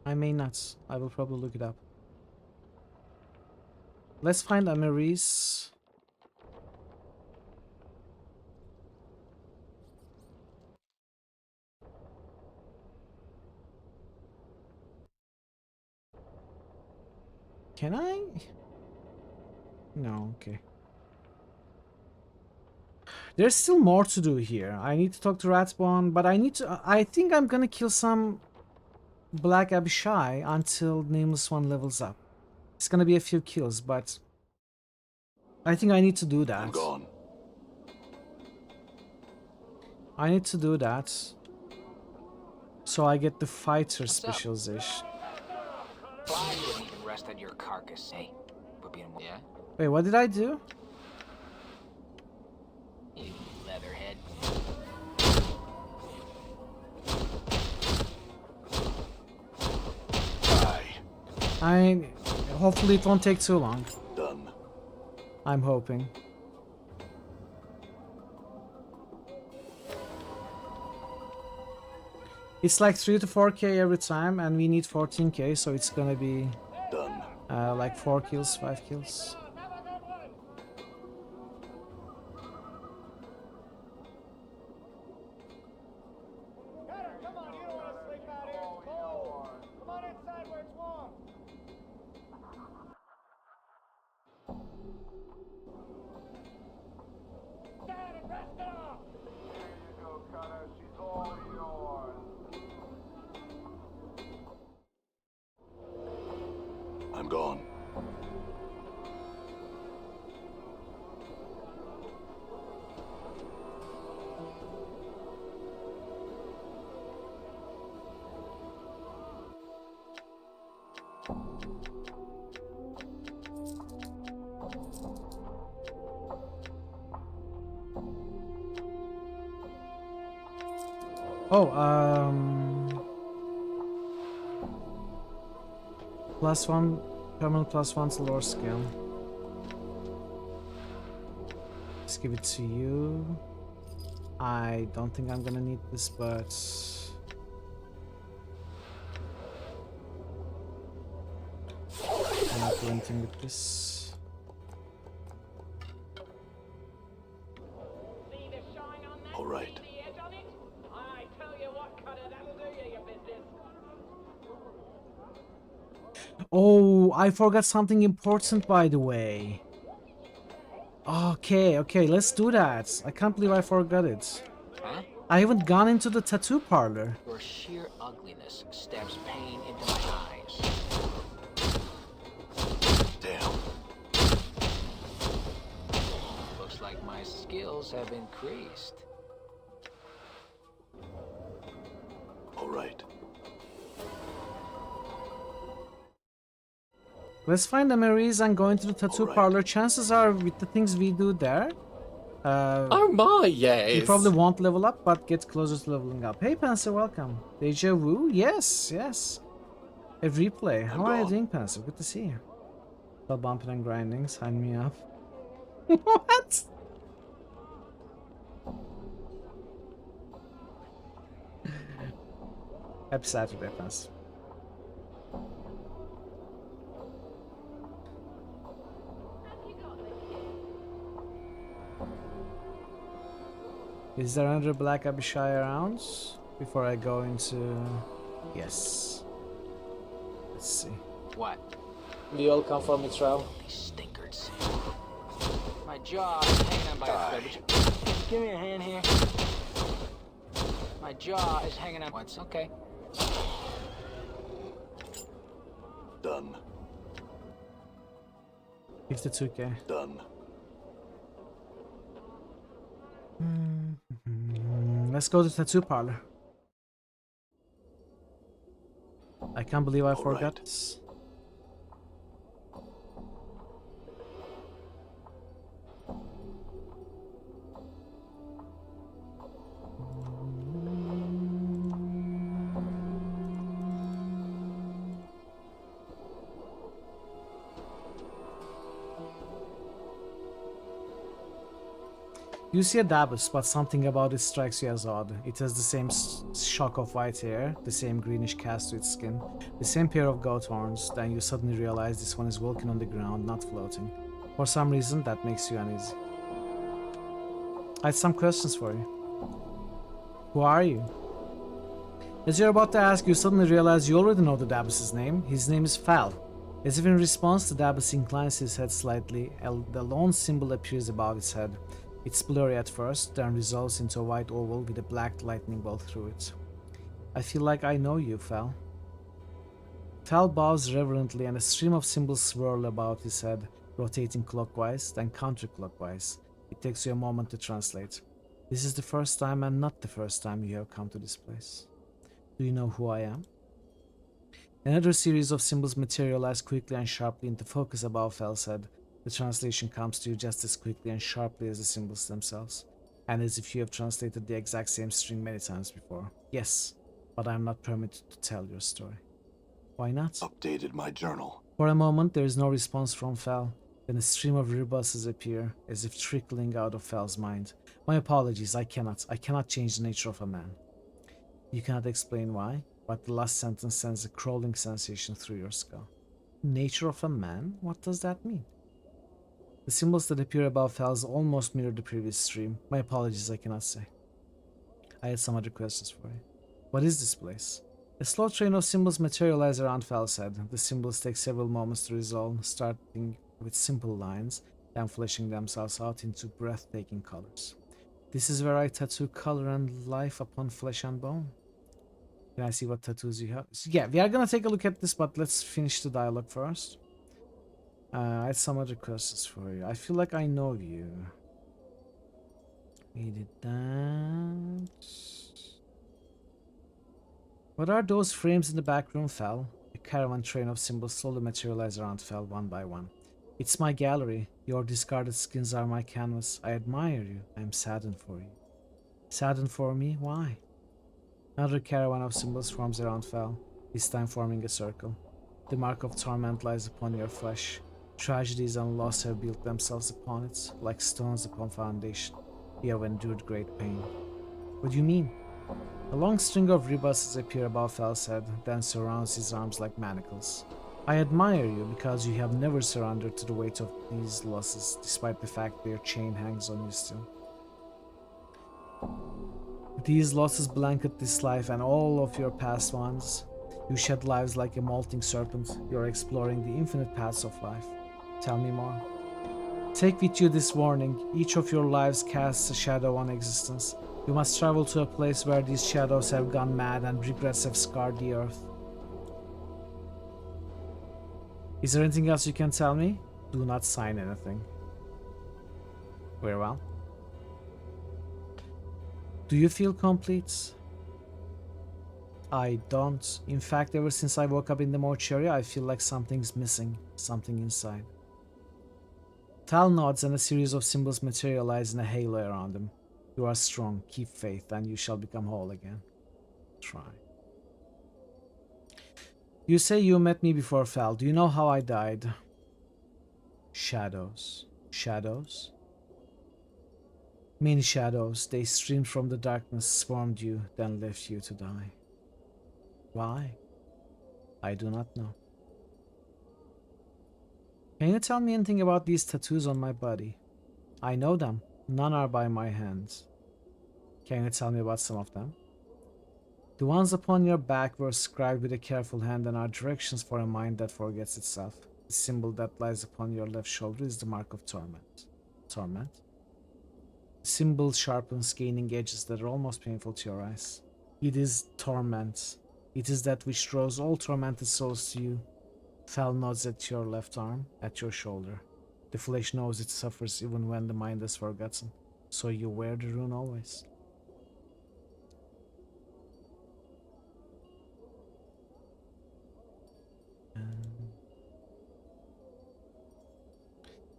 I may not. I will probably look it up. Let's find Ameris. Can I? No, okay. There's still more to do here. I need to talk to Ratbone, but I think I'm gonna kill some Black Abishai until Nameless One levels up. It's gonna be a few kills, but I think I need to do that. I'm gone. I need to do that so I get the fighter specialization. Why you wouldn't even rest on your carcass? Hey, we're being... Yeah? Wait, what did I do? You leatherhead. Hopefully it won't take too long. Done. I'm hoping. It's like 3 to 4k every time, and we need 14k, so it's gonna be done. Like 4 kills, 5 kills. I'm gone. Oh, +1, permanent +1 to lore skill. Let's give it to you. I don't think I'm gonna need this, but I'm not doing anything with this. All right. Oh, I forgot something important, by the way. Okay, let's do that. I can't believe I forgot it. Huh? I haven't gone into the tattoo parlor. Your sheer ugliness stabs pain into my eyes. Damn. Looks like my skills have increased. All right. Let's find the Marys and go into the tattoo parlor. Chances are, with the things we do there, oh my, yes. you probably won't level up, but get closer to leveling up. Hey, Panzer, welcome. Deja vu? Yes, yes. A replay. How are you doing, Panzer? Good to see you. Still bumping and grinding. Sign me up. What? Happy Saturday, Panzer. Is there another Black Abishai around? Before I go into... Yes. Let's see. What? We all come from Mitral. These stinkers. My jaw is hanging on by a thread. Would you give me a hand here? My jaw is hanging on. What's okay? Done. 52k. Done. Let's go to the tattoo parlor. I can't believe I forgot this. You see a Dabus, but something about it strikes you as odd. It has the same shock of white hair, the same greenish cast to its skin, the same pair of goat horns. Then you suddenly realize this one is walking on the ground, not floating. For some reason, that makes you uneasy. I had some questions for you. Who are you? As you're about to ask, you suddenly realize you already know the Dabus's name. His name is Fal. As if in response, the Dabus inclines his head slightly, and the lone symbol appears above his head. It's blurry at first, then resolves into a white oval with a black lightning bolt through it. I feel like I know you, Fal. Fal bows reverently and a stream of symbols swirl about his head, rotating clockwise, then counterclockwise. It takes you a moment to translate. This is the first time and not the first time you have come to this place. Do you know who I am? Another series of symbols materialize quickly and sharply into focus above Fal's head. The translation comes to you just as quickly and sharply as the symbols themselves, and as if you have translated the exact same string many times before. Yes, but I am not permitted to tell your story. Why not? Updated my journal. For a moment there is no response from Fal, then a stream of rebuses appear, as if trickling out of Fal's mind. My apologies, I cannot change the nature of a man. You cannot explain why, but the last sentence sends a crawling sensation through your skull. Nature of a man? What does that mean? The symbols that appear above Fal's almost mirror the previous stream. My apologies, I cannot say. I had some other questions for you. What is this place? A slow train of symbols materialize around Fal's head. The symbols take several moments to resolve, starting with simple lines, then fleshing themselves out into breathtaking colors. This is where I tattoo color and life upon flesh and bone. Can I see what tattoos you have? Yeah, we are gonna take a look at this, but let's finish the dialogue first. I had some other questions for you. I feel like I know you. We did that. What are those frames in the back room, Fal? A caravan train of symbols slowly materialize around Fal one by one. It's my gallery. Your discarded skins are my canvas. I admire you. I am saddened for you. Saddened for me? Why? Another caravan of symbols forms around Fal, this time forming a circle. The mark of torment lies upon your flesh. Tragedies and loss have built themselves upon it, like stones upon foundation. You have endured great pain. What do you mean? A long string of rebuses appear above Fal's head, then surrounds his arms like manacles. I admire you because you have never surrendered to the weight of these losses, despite the fact their chain hangs on you still. These losses blanket this life and all of your past ones. You shed lives like a molting serpent. You're exploring the infinite paths of life. Tell me more. Take with you this warning. Each of your lives casts a shadow on existence. You must travel to a place where these shadows have gone mad and regrets have scarred the earth. Is there anything else you can tell me? Do not sign anything. Very well. Do you feel complete? I don't. In fact, ever since I woke up in the mortuary, I feel like something's missing. Something inside. Tal nods and a series of symbols materialize in a halo around him. You are strong, keep faith, and you shall become whole again. Try. You say you met me before Fel. Do you know how I died? Shadows. Shadows? Many shadows. They streamed from the darkness, swarmed you, then left you to die. Why? I do not know. Can you tell me anything about these tattoos on my body? I know them. None are by my hands. Can you tell me about some of them? The ones upon your back were scribed with a careful hand and are directions for a mind that forgets itself. The symbol that lies upon your left shoulder is the mark of torment. Torment? The symbol sharpens, gaining edges that are almost painful to your eyes. It is torment. It is that which draws all tormented souls to you. Fel nods at your left arm, at your shoulder. The flesh knows it suffers even when the mind has forgotten, so you wear the rune always.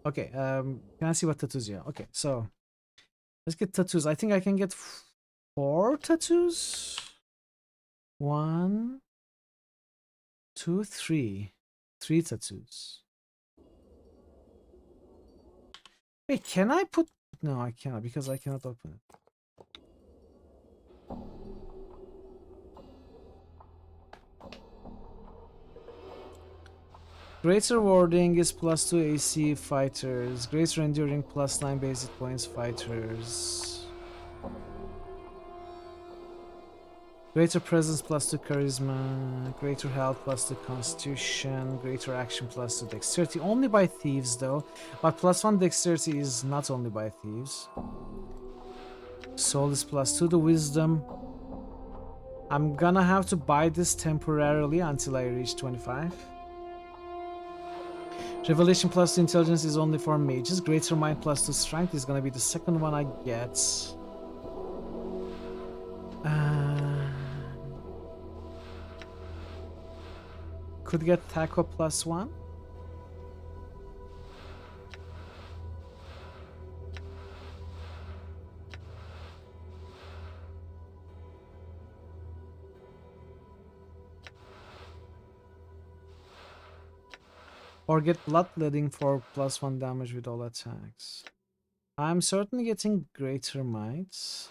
Okay, can I see what tattoos you have? Okay, so let's get tattoos. I think I can get 4 tattoos. 1, 2, 3. 3 tattoos. Wait, can I put... No, I cannot, because I cannot open it. Greater warding is +2 AC fighters. Greater enduring +9 basic points fighters. Greater presence +2 charisma. Greater health +2 constitution. Greater action +2 dexterity. Only by thieves though. But +1 dexterity is not only by thieves. Soul is +2 to wisdom. I'm gonna have to buy this temporarily until I reach 25. Revelation +2 intelligence is only for mages. Greater mind +2 strength is gonna be the second one I get. Could get taco +1. Or get bloodletting for +1 damage with all attacks. I'm certainly getting greater might.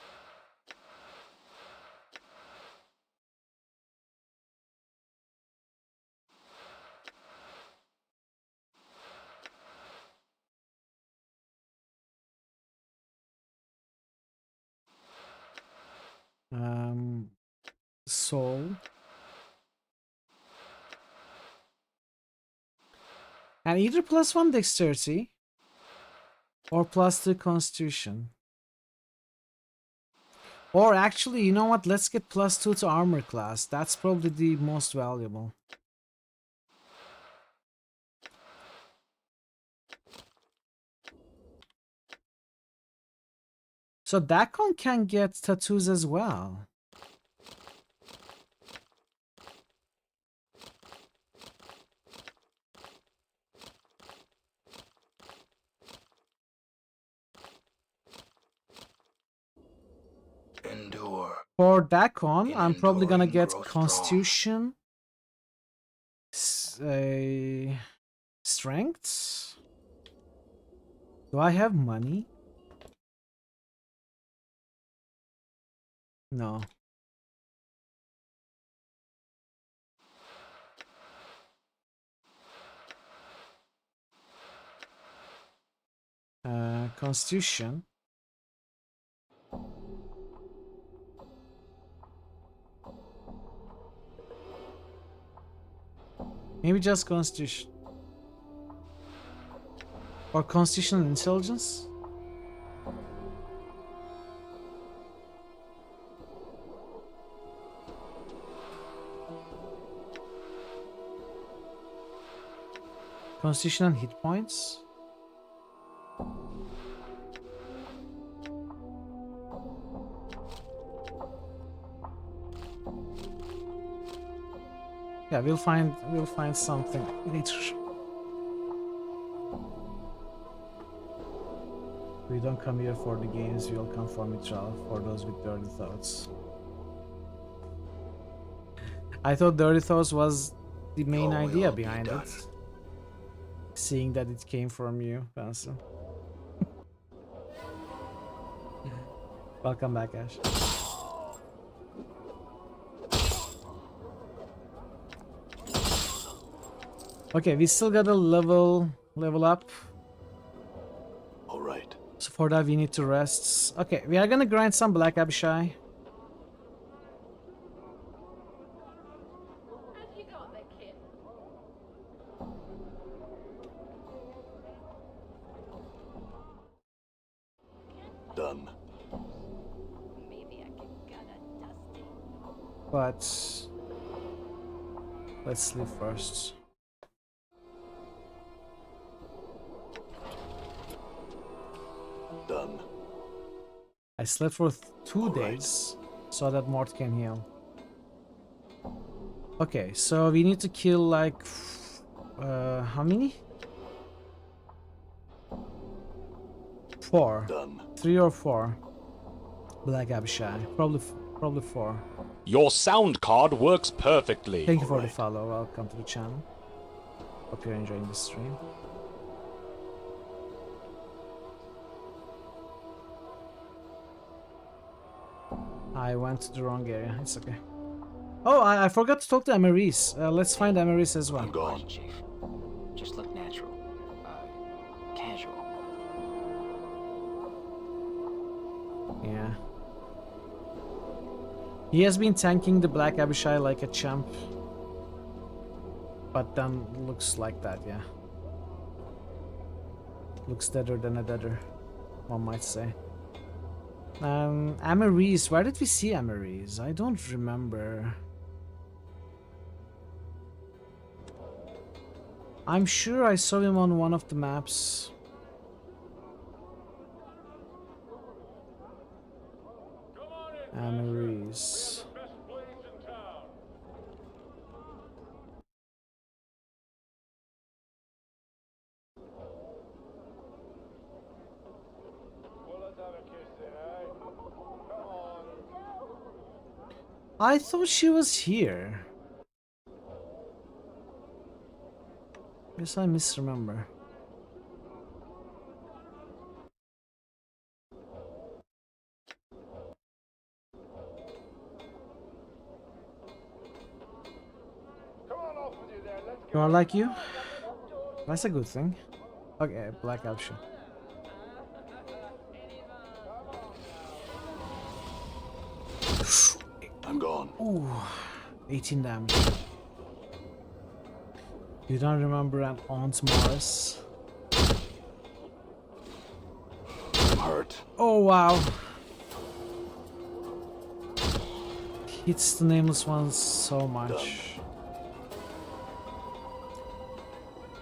Soul. And either +1 dexterity or +2 constitution. Or actually, you know what? Let's get +2 to armor class. That's probably the most valuable. So Dakon can get tattoos as well. Endure. For Dakon, I'm probably gonna get Constitution, Strength. Do I have money? No. Constitution. Maybe just Constitution. Or Constitutional Intelligence? Constitution and hit points. Yeah, we'll find something later. We don't come here for the games, we'll come for Mitral, for those with dirty thoughts. I thought dirty thoughts was the main idea behind it. Seeing that it came from you, Benson. Welcome back, Ash. Okay, we still got a level up. All right. So for that we need to rest. Okay, we are gonna grind some Black Abishai. Done. But let's sleep first. Done. I slept for 2 days so that Mort can heal. Okay, so we need to kill like how many? 4. Done. 3 or 4. Black Abishai. Probably 4. Your sound card works perfectly. Thank you for the follow. Welcome to the channel. Hope you're enjoying the stream. I went to the wrong area. It's okay. Oh, I forgot to talk to Amaris. Let's find Amaris as well. I'm gone, Chief. Just look natural. Casual. Yeah. He has been tanking the Black Abishai like a champ. But then looks like that, yeah. Looks deader than a deader, one might say. Amaris, where did we see Amaris? I don't remember. I'm sure I saw him on one of the maps. Amaris. I thought she was here. Guess I misremember. You are like you? That's a good thing. Okay, Black Option. I'm gone. Ooh, 18 damage. You don't remember an Aunt Mars? I'm hurt. Oh wow. Hits the nameless ones so much.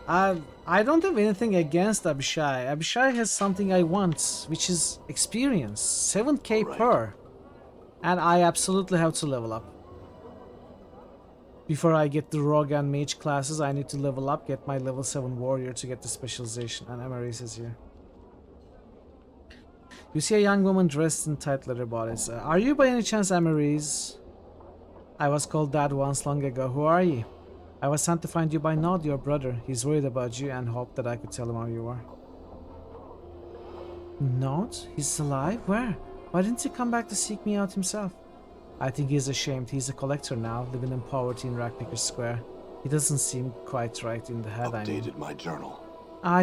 I don't have anything against Abishai. Abishai has something I want, which is experience. 7k per. And I absolutely have to level up. Before I get the Rogue and Mage classes, I need to level up, get my level 7 warrior to get the specialization. And Amaris is here. You see a young woman dressed in tight leather bodice. Are you by any chance Amaris? I was called that once long ago. Who are you? I was sent to find you by Nod, your brother. He's worried about you and hoped that I could tell him how you are. Nod? He's alive? Where? Why didn't he come back to seek me out himself? I think he's ashamed. He's a collector now, living in poverty in Rackpicker Square. He doesn't seem quite right in the head, I mean. Updated my journal.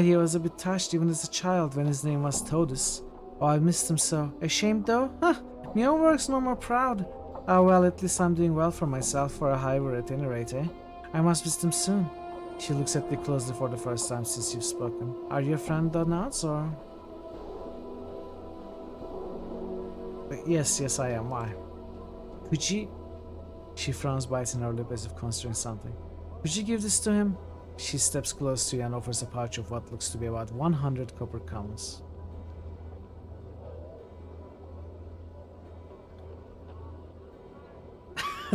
He was a bit touched even as a child when his name was Todus. Oh, I missed him so. Ashamed though? Huh, my own work's no more proud. Oh well, at least I'm doing well for myself for a hiver at any rate, eh? I must visit him soon. She looks at me closely for the first time since you've spoken. Are you a friend of Nod's or...? Yes, I am. Why? Could you... She frowns, bites in her lip as if considering something. Could you give this to him? She steps close to you and offers a pouch of what looks to be about 100 copper coins.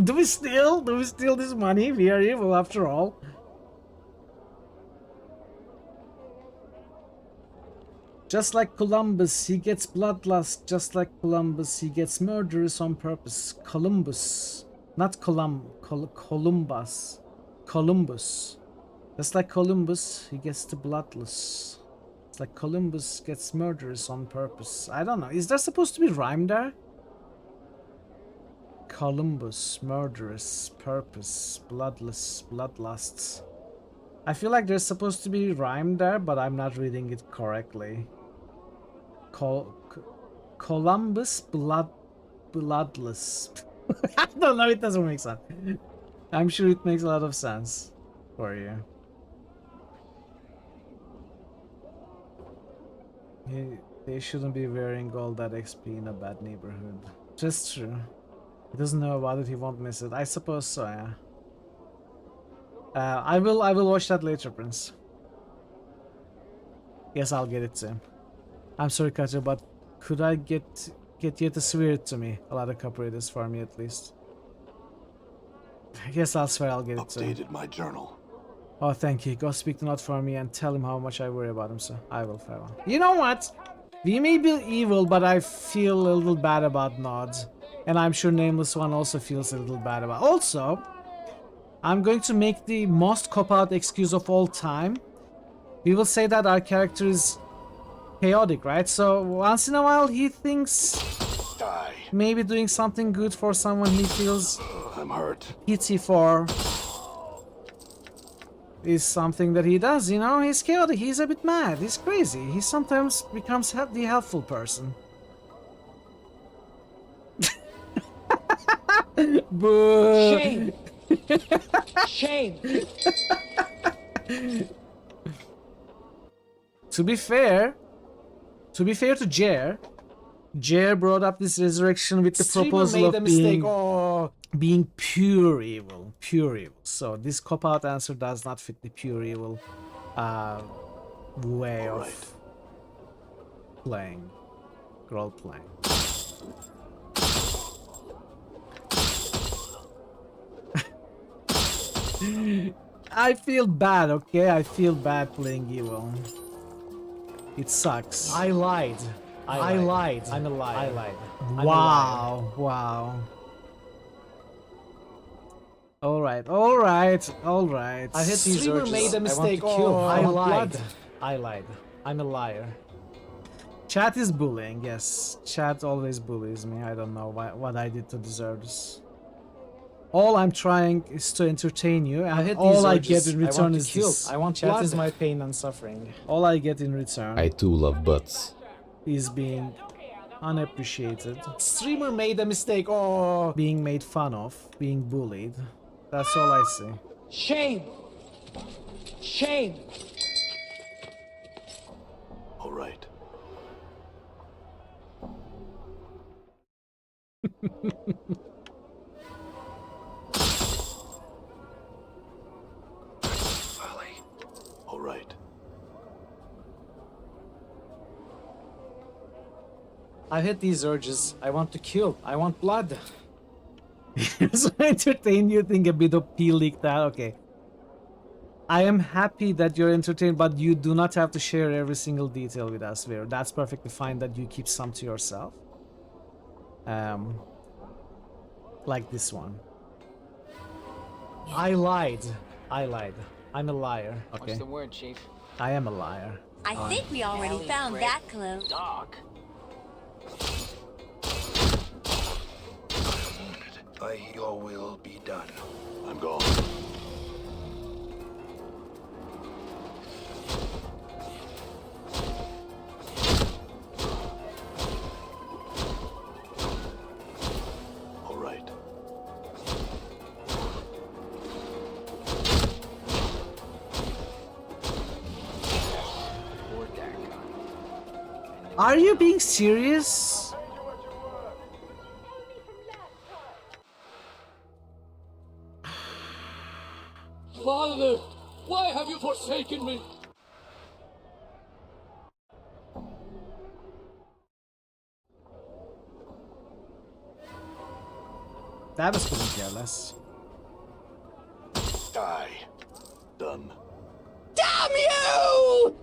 Do we steal this money? We are evil after all. Just like Columbus, he gets bloodlust. Just like Columbus, he gets murderous on purpose. Columbus. Not Columbus. Columbus. Just like Columbus, he gets the bloodless. It's like Columbus gets murderous on purpose. I don't know. Is there supposed to be rhyme there? Columbus, murderous, purpose, bloodless, bloodlusts. I feel like there's supposed to be rhyme there, but I'm not reading it correctly. Columbus, bloodless. I don't know, it doesn't make sense. I'm sure it makes a lot of sense for you. They shouldn't be wearing all that XP in a bad neighborhood. Just true. He doesn't know about it, he won't miss it. I suppose so, yeah. I will watch that later, Prince. Yes, I'll get it to him. I'm sorry, Katja, but could I get you to swear it to me? A lot of copper it is for me, at least. Yes, I'll swear I'll get it to him. Updated my journal. Oh, thank you. Go speak to Nod for me and tell him how much I worry about him, sir. I will, farewell. You know what? We may be evil, but I feel a little bad about Nod. And I'm sure Nameless One also feels a little bad about. Also, I'm going to make the most cop-out excuse of all time. We will say that our character is chaotic, right? So once in a while he thinks maybe doing something good for someone he feels I'm hurt. Pity for is something that he does, you know? He's chaotic, he's a bit mad, he's crazy. He sometimes becomes the helpful person. Boo! Shame! Shame! To be fair to Jer brought up this resurrection with the proposal of being pure evil. So this cop-out answer does not fit the pure evil way of playing, role-playing. I feel bad, okay? I feel bad playing evil. It sucks. I lied. I'm a liar. I lied. Wow. Alright. I hit these urges. Made a mistake. I lied. I'm a liar. Chat is bullying, yes. Chat always bullies me. I don't know what I did to deserve this. All I'm trying is to entertain you, and all I get in return is this. I want chat is my pain and suffering. All I get in return I too love butts. is being unappreciated. Streamer made a mistake. Being made fun of, being bullied. That's all I see. Shame! Shame! All right. All right. I hit these urges. I want to kill. I want blood. So entertain you think a bit of pee leaked out. Okay. I am happy that you're entertained, but you do not have to share every single detail with us, Vero. That's perfectly fine that you keep some to yourself. Like this one. I lied. I'm a liar. Okay. What's the word, Chief? I am a liar. I think we already found that clue. Dog. By your will be done. I'm gone. All right. Are you being serious? Father! Why have you forsaken me? That was pretty careless. Die. Done. Damn you!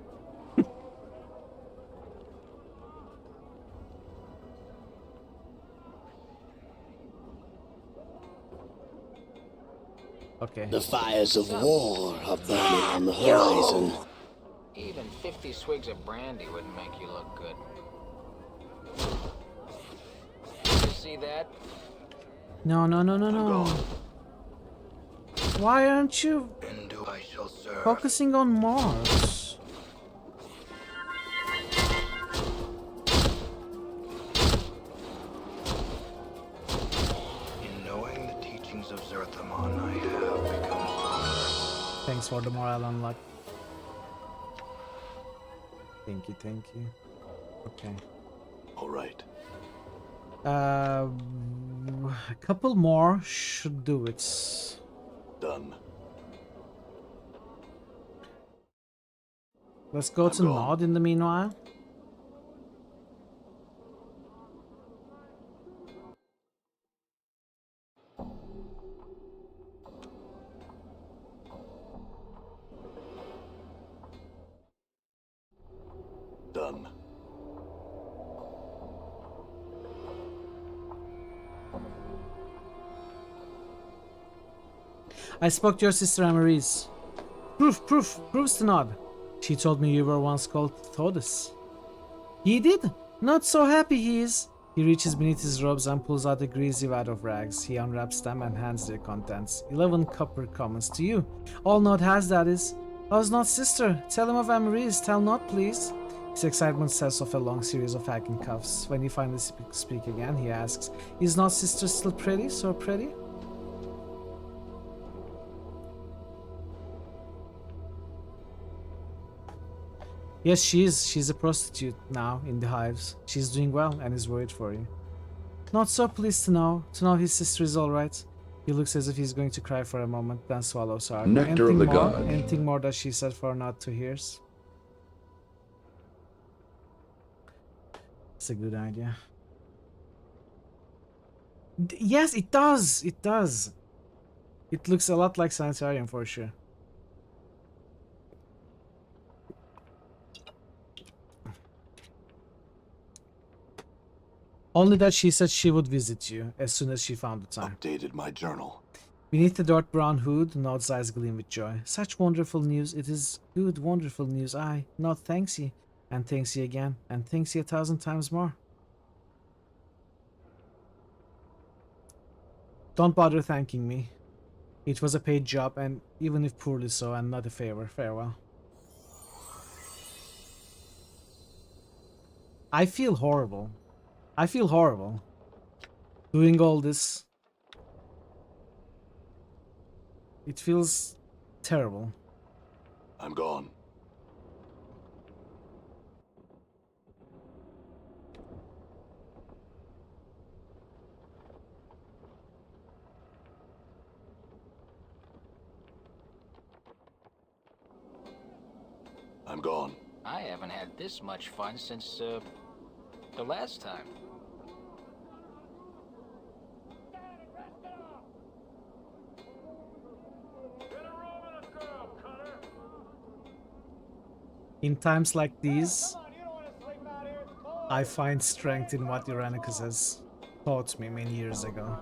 Okay. The fires of war are burning on the horizon. Even 50 swigs of brandy wouldn't make you look good. You see that? No. Why aren't you I shall serve. focusing on Mars? In knowing the teachings of Zerthamon, I have become stronger. Thanks for the morale unlock. Thank you. Okay. All right. A couple more should do it. Done. Let's go to Nod in the meanwhile. Done. I spoke to your sister Amaris. Proofs to Nod. She told me you were once called Thodas. He did? Not so happy he is. He reaches beneath his robes and pulls out a greasy wad of rags. He unwraps them and hands their contents. 11 copper commons to you. All Nod has, that is. How's Nod's sister? Tell him of Amaris. Tell Nod, please. His excitement sets off a long series of hacking cuffs. When you finally speak again, he asks, is Nod's sister still pretty? So pretty? Yes, she is. She's a prostitute now in the hives. She's doing well and is worried for you. Not so pleased to know his sister is alright. He looks as if he's going to cry for a moment, then swallows hard. Nectar of the gods. Anything more that she said for Nod to hear? It's a good idea. Yes, it does. It does. It looks a lot like Sanitarium for sure. Only that she said she would visit you as soon as she found the time. Updated my journal. Beneath the dark brown hood, Nod's eyes gleam with joy. Such wonderful news. It is good, wonderful news. Nod thanks you. And thanks you again. And thanks you 1,000 times more. Don't bother thanking me. It was a paid job, and even if poorly so, and not a favor. Farewell. I feel horrible. Doing all this. It feels terrible. I'm gone. I'm gone. I haven't had this much fun since, the last time. In times like these, I find strength in what Uranus has taught me many years ago.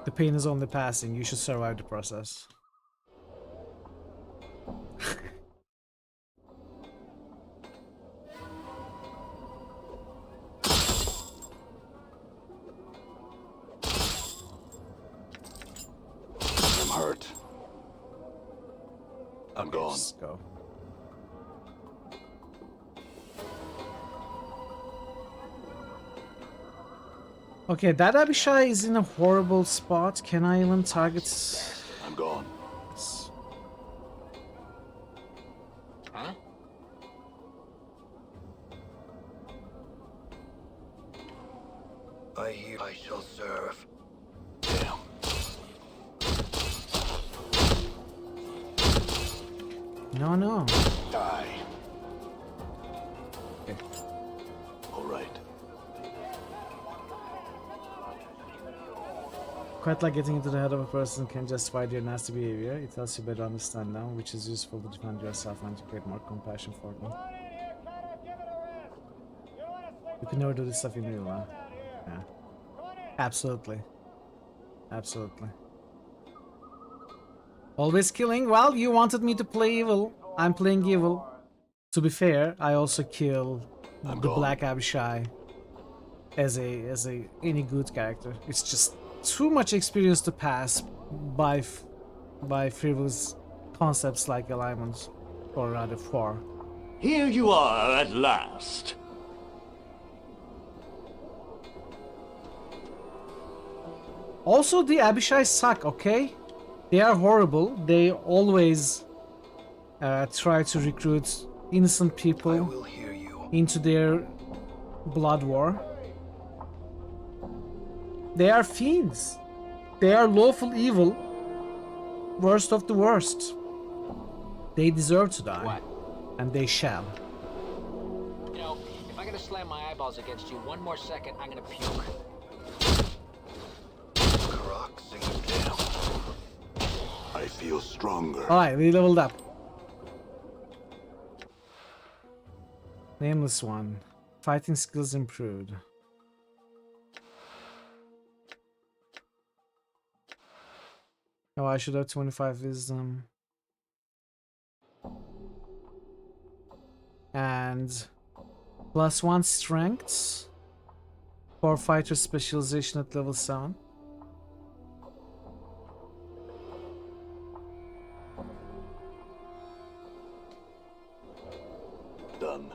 The pain is only passing, you should survive the process. I'm hurt. I'm gone. Let's go. Okay, that Abishai is in a horrible spot. Can I even target? I'm gone. Huh? I shall serve. Damn. No, no. Die. Okay. All right. Quite like getting into the head of a person can justify their nasty behavior. It helps you better understand them, which is useful to defend yourself and to create more compassion for them. You can never do this stuff in real life. Yeah. Absolutely. Absolutely. Always killing? Well, you wanted me to play evil. I'm playing evil. To be fair, I also kill the Black Abishai as any good character. It's just too much experience to pass by frivolous concepts like alignments, or rather 4. Here you are at last. Also, the Abishai suck, okay? They are horrible. They always try to recruit innocent people into their blood war. They are fiends. They are lawful evil. Worst of the worst. They deserve to die. What? And they shall. You know, if I gotta slam my eyeballs against you one more second, I'm gonna puke. I feel stronger. Alright, we leveled up. Nameless one. Fighting skills improved. Oh, I should have 25 wisdom. And +1 strength for fighter specialization at level 7. Done.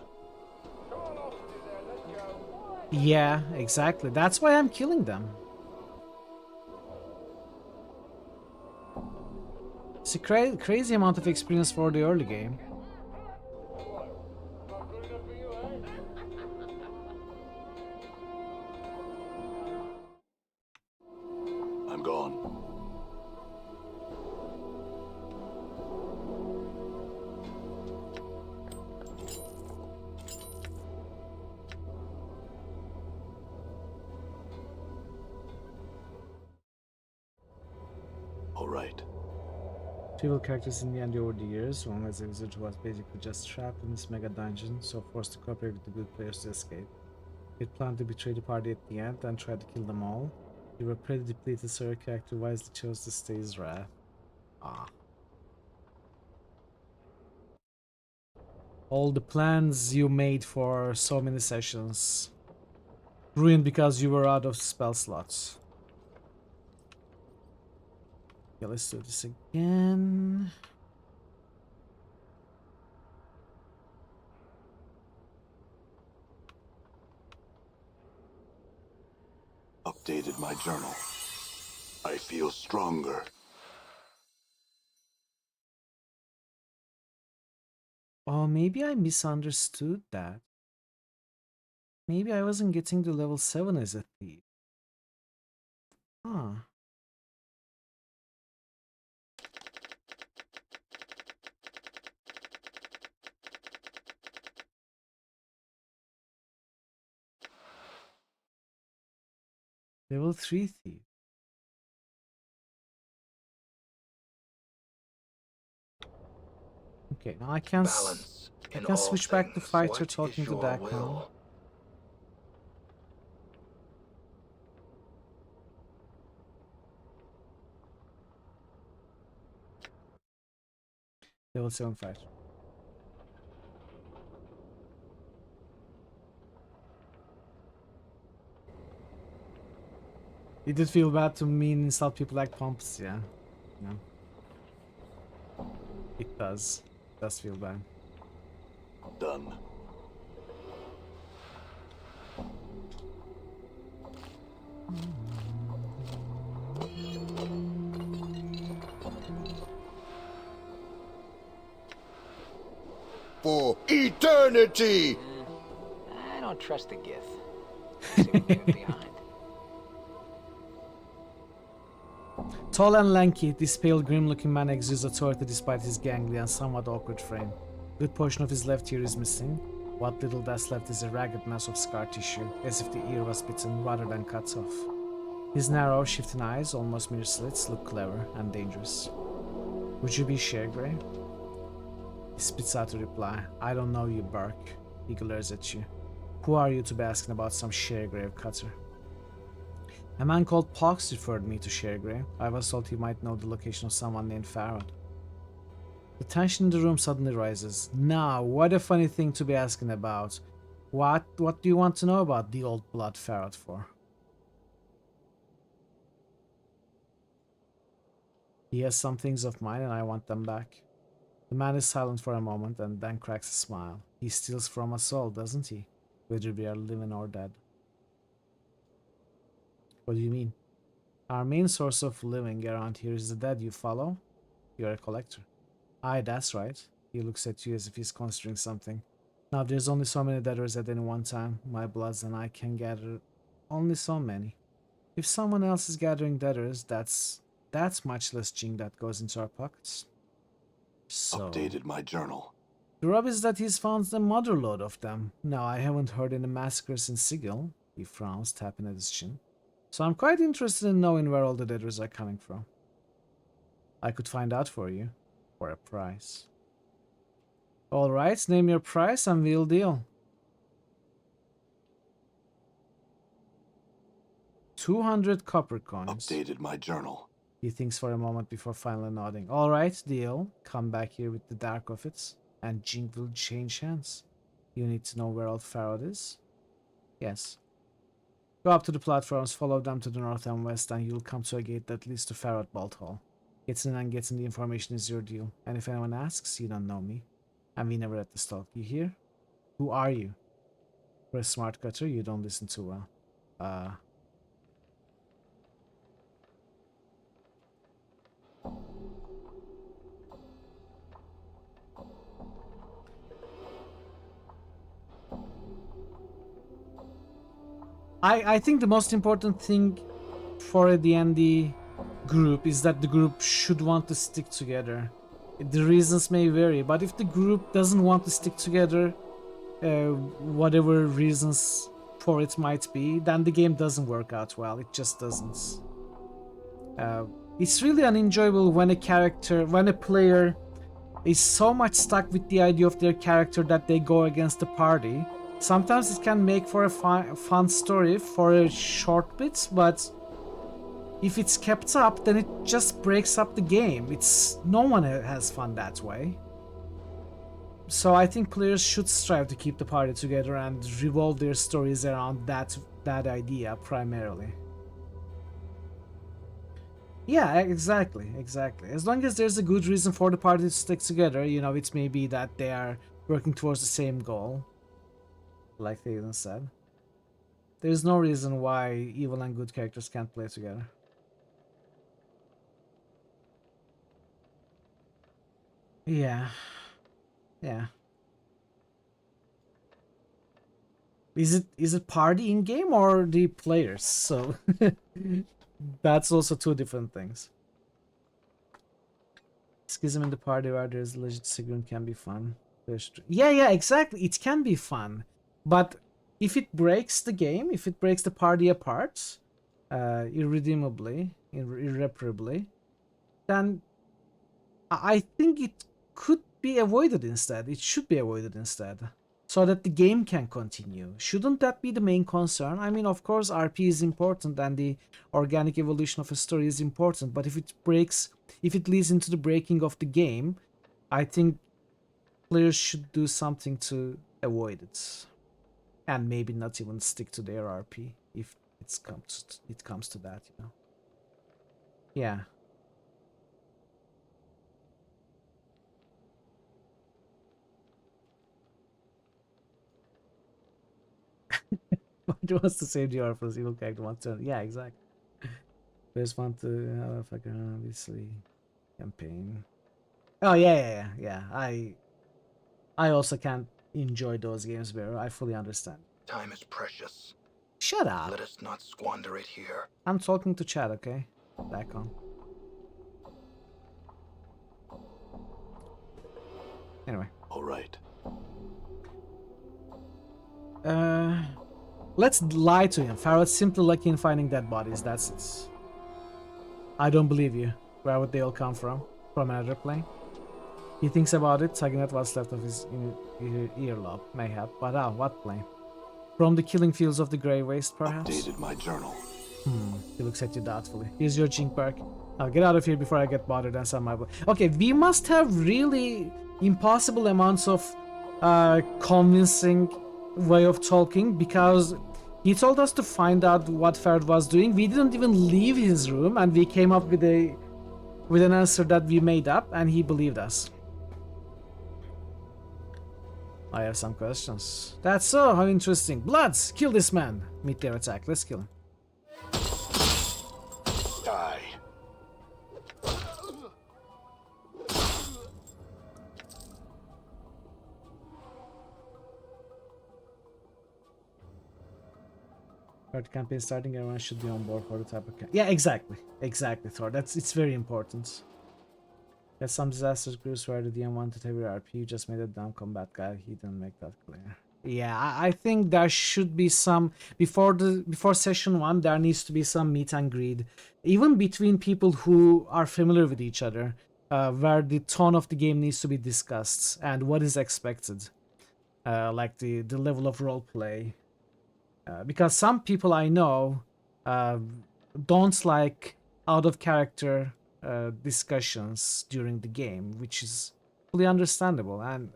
Yeah, exactly. That's why I'm killing them. It's a crazy amount of experience for the early game. I'm gone. All right. Trivial characters in the end over the years, one as a wizard who was basically just trapped in this mega dungeon, so forced to cooperate with the good players to escape. He planned to betray the party at the end and tried to kill them all. You were pretty depleted, so your character wisely chose to stay his wrath. Ah. All the plans you made for so many sessions ruined because you were out of spell slots. Okay, let's do this again. Updated my journal. I feel stronger. Oh, maybe I misunderstood that. Maybe I wasn't getting to level 7 as a thief. Huh. Level 3 thief. Okay, now I can switch back to fighter talking to Dakan. Level 7 fighter. It did feel bad to mean insult people like Pumps, yeah. No. It does. It does feel bad. Done. For eternity! I don't trust the Gith. See what they're behind. Tall and lanky, this pale, grim-looking man exudes authority despite his gangly and somewhat awkward frame. A good portion of his left ear is missing. What little that's left is a ragged mass of scar tissue, as if the ear was bitten rather than cut off. His narrow, shifting eyes, almost mere slits, look clever and dangerous. Would you be Sharegrey? He spits out a reply. I don't know you, Bark. He glares at you. Who are you to be asking about some Sharegrave cutter? A man called Pox referred me to Sharegrave. I was told he might know the location of someone named Farrod. The tension in the room suddenly rises. Now, what a funny thing to be asking about. What do you want to know about the old blood Farrod for? He has some things of mine and I want them back. The man is silent for a moment and then cracks a smile. He steals from us all, doesn't he? Whether we are living or dead. What do you mean? Our main source of living around here is the dead, you follow? You're a collector. Aye, that's right. He looks at you as if he's considering something. Now, there's only so many debtors at any one time. My bloods and I can gather only so many. If someone else is gathering debtors, that's much less jing that goes into our pockets. So, Updated my journal. the rub is that he's found a motherload of them. Now, I haven't heard any massacres in Sigil. He frowns, tapping at his chin. So I'm quite interested in knowing where all the debtors are coming from. I could find out for you. For a price. Alright, name your price and we'll deal. 200 copper coins. Updated my journal. He thinks for a moment before finally nodding. Alright, deal. Come back here with the dark of it, and Jing will change hands. You need to know where old Farrod is? Yes. Go up to the platforms, follow them to the north and west, and you'll come to a gate that leads to Farrod Bolt Hall. Getting in and getting the information is your deal. And if anyone asks, you don't know me. And we never had to talk. You hear? Who are you? For a smart cutter, you don't listen too well. I think the most important thing for a D&D group is that the group should want to stick together. The reasons may vary, but if the group doesn't want to stick together, whatever reasons for it might be, then the game doesn't work out well. It just doesn't. It's really unenjoyable when a player is so much stuck with the idea of their character that they go against the party. Sometimes it can make for a fun story for a short bit, but if it's kept up, then it just breaks up the game. No one has fun that way. So I think players should strive to keep the party together and revolve their stories around that idea primarily. Yeah, exactly. As long as there's a good reason for the party to stick together, it may be that they are working towards the same goal, like they even said. There's no reason why evil and good characters can't play together. Yeah. Is it party in game or the players? So that's also two different things. Schism in the party where there's legit disagreement can be fun. Yeah, exactly. It can be fun, but if it breaks the game, if it breaks the party apart, irredeemably, irreparably, then I think it could be avoided instead. It should be avoided instead, so that the game can continue. Shouldn't that be the main concern? I mean, of course, RP is important and the organic evolution of a story is important, but if it leads into the breaking of the game, I think players should do something to avoid it. And maybe not even stick to their RP if it comes to that, Yeah. What wants to save the orphans? Evil character wants to. Yeah, exactly. There's one to have a fucking obviously campaign. Oh yeah. I also can't enjoy those games, Vero. I fully understand. Time is precious. Shut up. Let us not squander it here. I'm talking to chat, okay? Back on. Anyway. All right. Let's lie to him. Farrod's simply lucky in finding dead bodies. That's it. I don't believe you. Where would they all come from? From another plane? He thinks about it, tugging at what's left of his earlobe. Mayhap. But what plane? From the killing fields of the Grey Waste, perhaps? Updated my journal. He looks at you doubtfully. Here's your jink perk. I'll get out of here before I get bothered and sell my... Okay, we must have really impossible amounts of convincing way of talking, because he told us to find out what Farrod was doing. We didn't even leave his room, and we came up with an answer that we made up, and he believed us. I have some questions. That's so, how interesting. Bloods, kill this man. Meet their attack. Let's kill him. Die. Third campaign starting, everyone should be on board for the type of yeah, exactly, Thor. It's very important. There's some disastrous groups where the DM wanted heavy RP. You just made a dumb combat guy. He didn't make that clear. Yeah, I think there should be some before session 1. There needs to be some meet and greet, even between people who are familiar with each other, where the tone of the game needs to be discussed and what is expected, like the level of role play. Because some people I know don't like out of character discussions during the game, which is fully understandable. And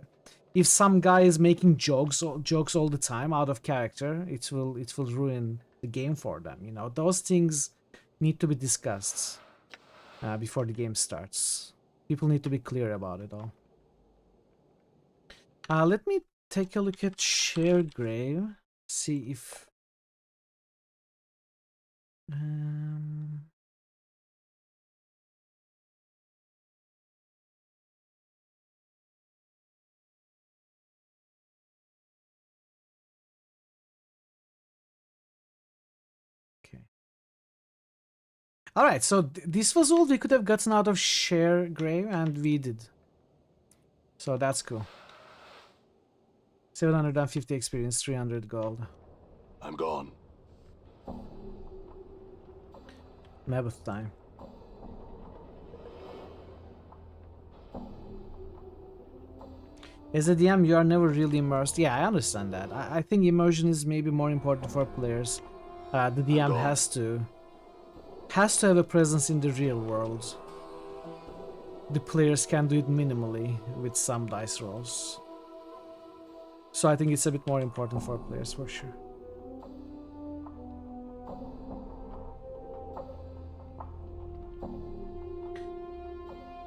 if some guy is making jokes all the time out of character, it will ruin the game for them. You know, those things need to be discussed before the game starts. People need to be clear about it all. Let me take a look at Shared Grave. See if okay. All right, so this was all we could have gotten out of Share Grave, and we did. So that's cool. 750 experience, 300 gold. I'm gone. Mammoth time. As a DM, you are never really immersed. Yeah, I understand that. I think immersion is maybe more important for players. The DM has to have a presence in the real world. The players can do it minimally with some dice rolls. So I think it's a bit more important for players for sure.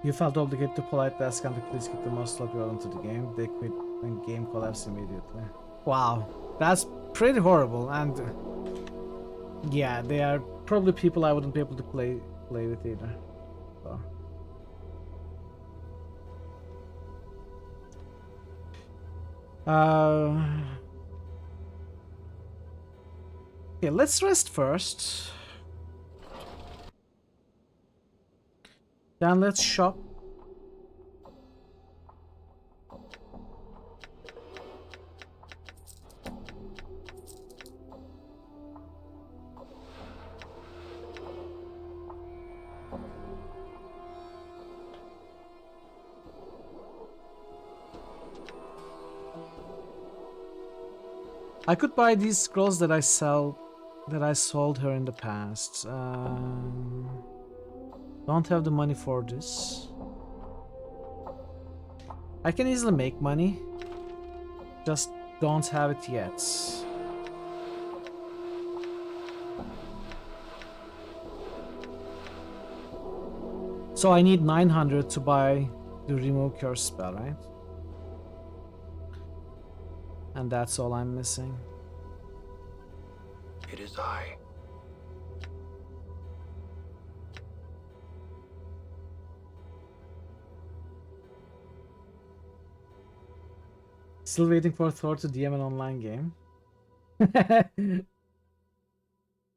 You felt obligated to politely ask them to please keep the most lucky roll into the game. They quit and game collapsed immediately. Wow, that's pretty horrible. And yeah, they are probably people I wouldn't be able to play with either. So. Okay, let's rest first. Then let's shop. I could buy these scrolls that I sold her in the past. Don't have the money for this. I can easily make money. Just don't have it yet. So I need 900 to buy the remove curse spell, right? And that's all I'm missing. It is I. Still waiting for Thor to DM an online game.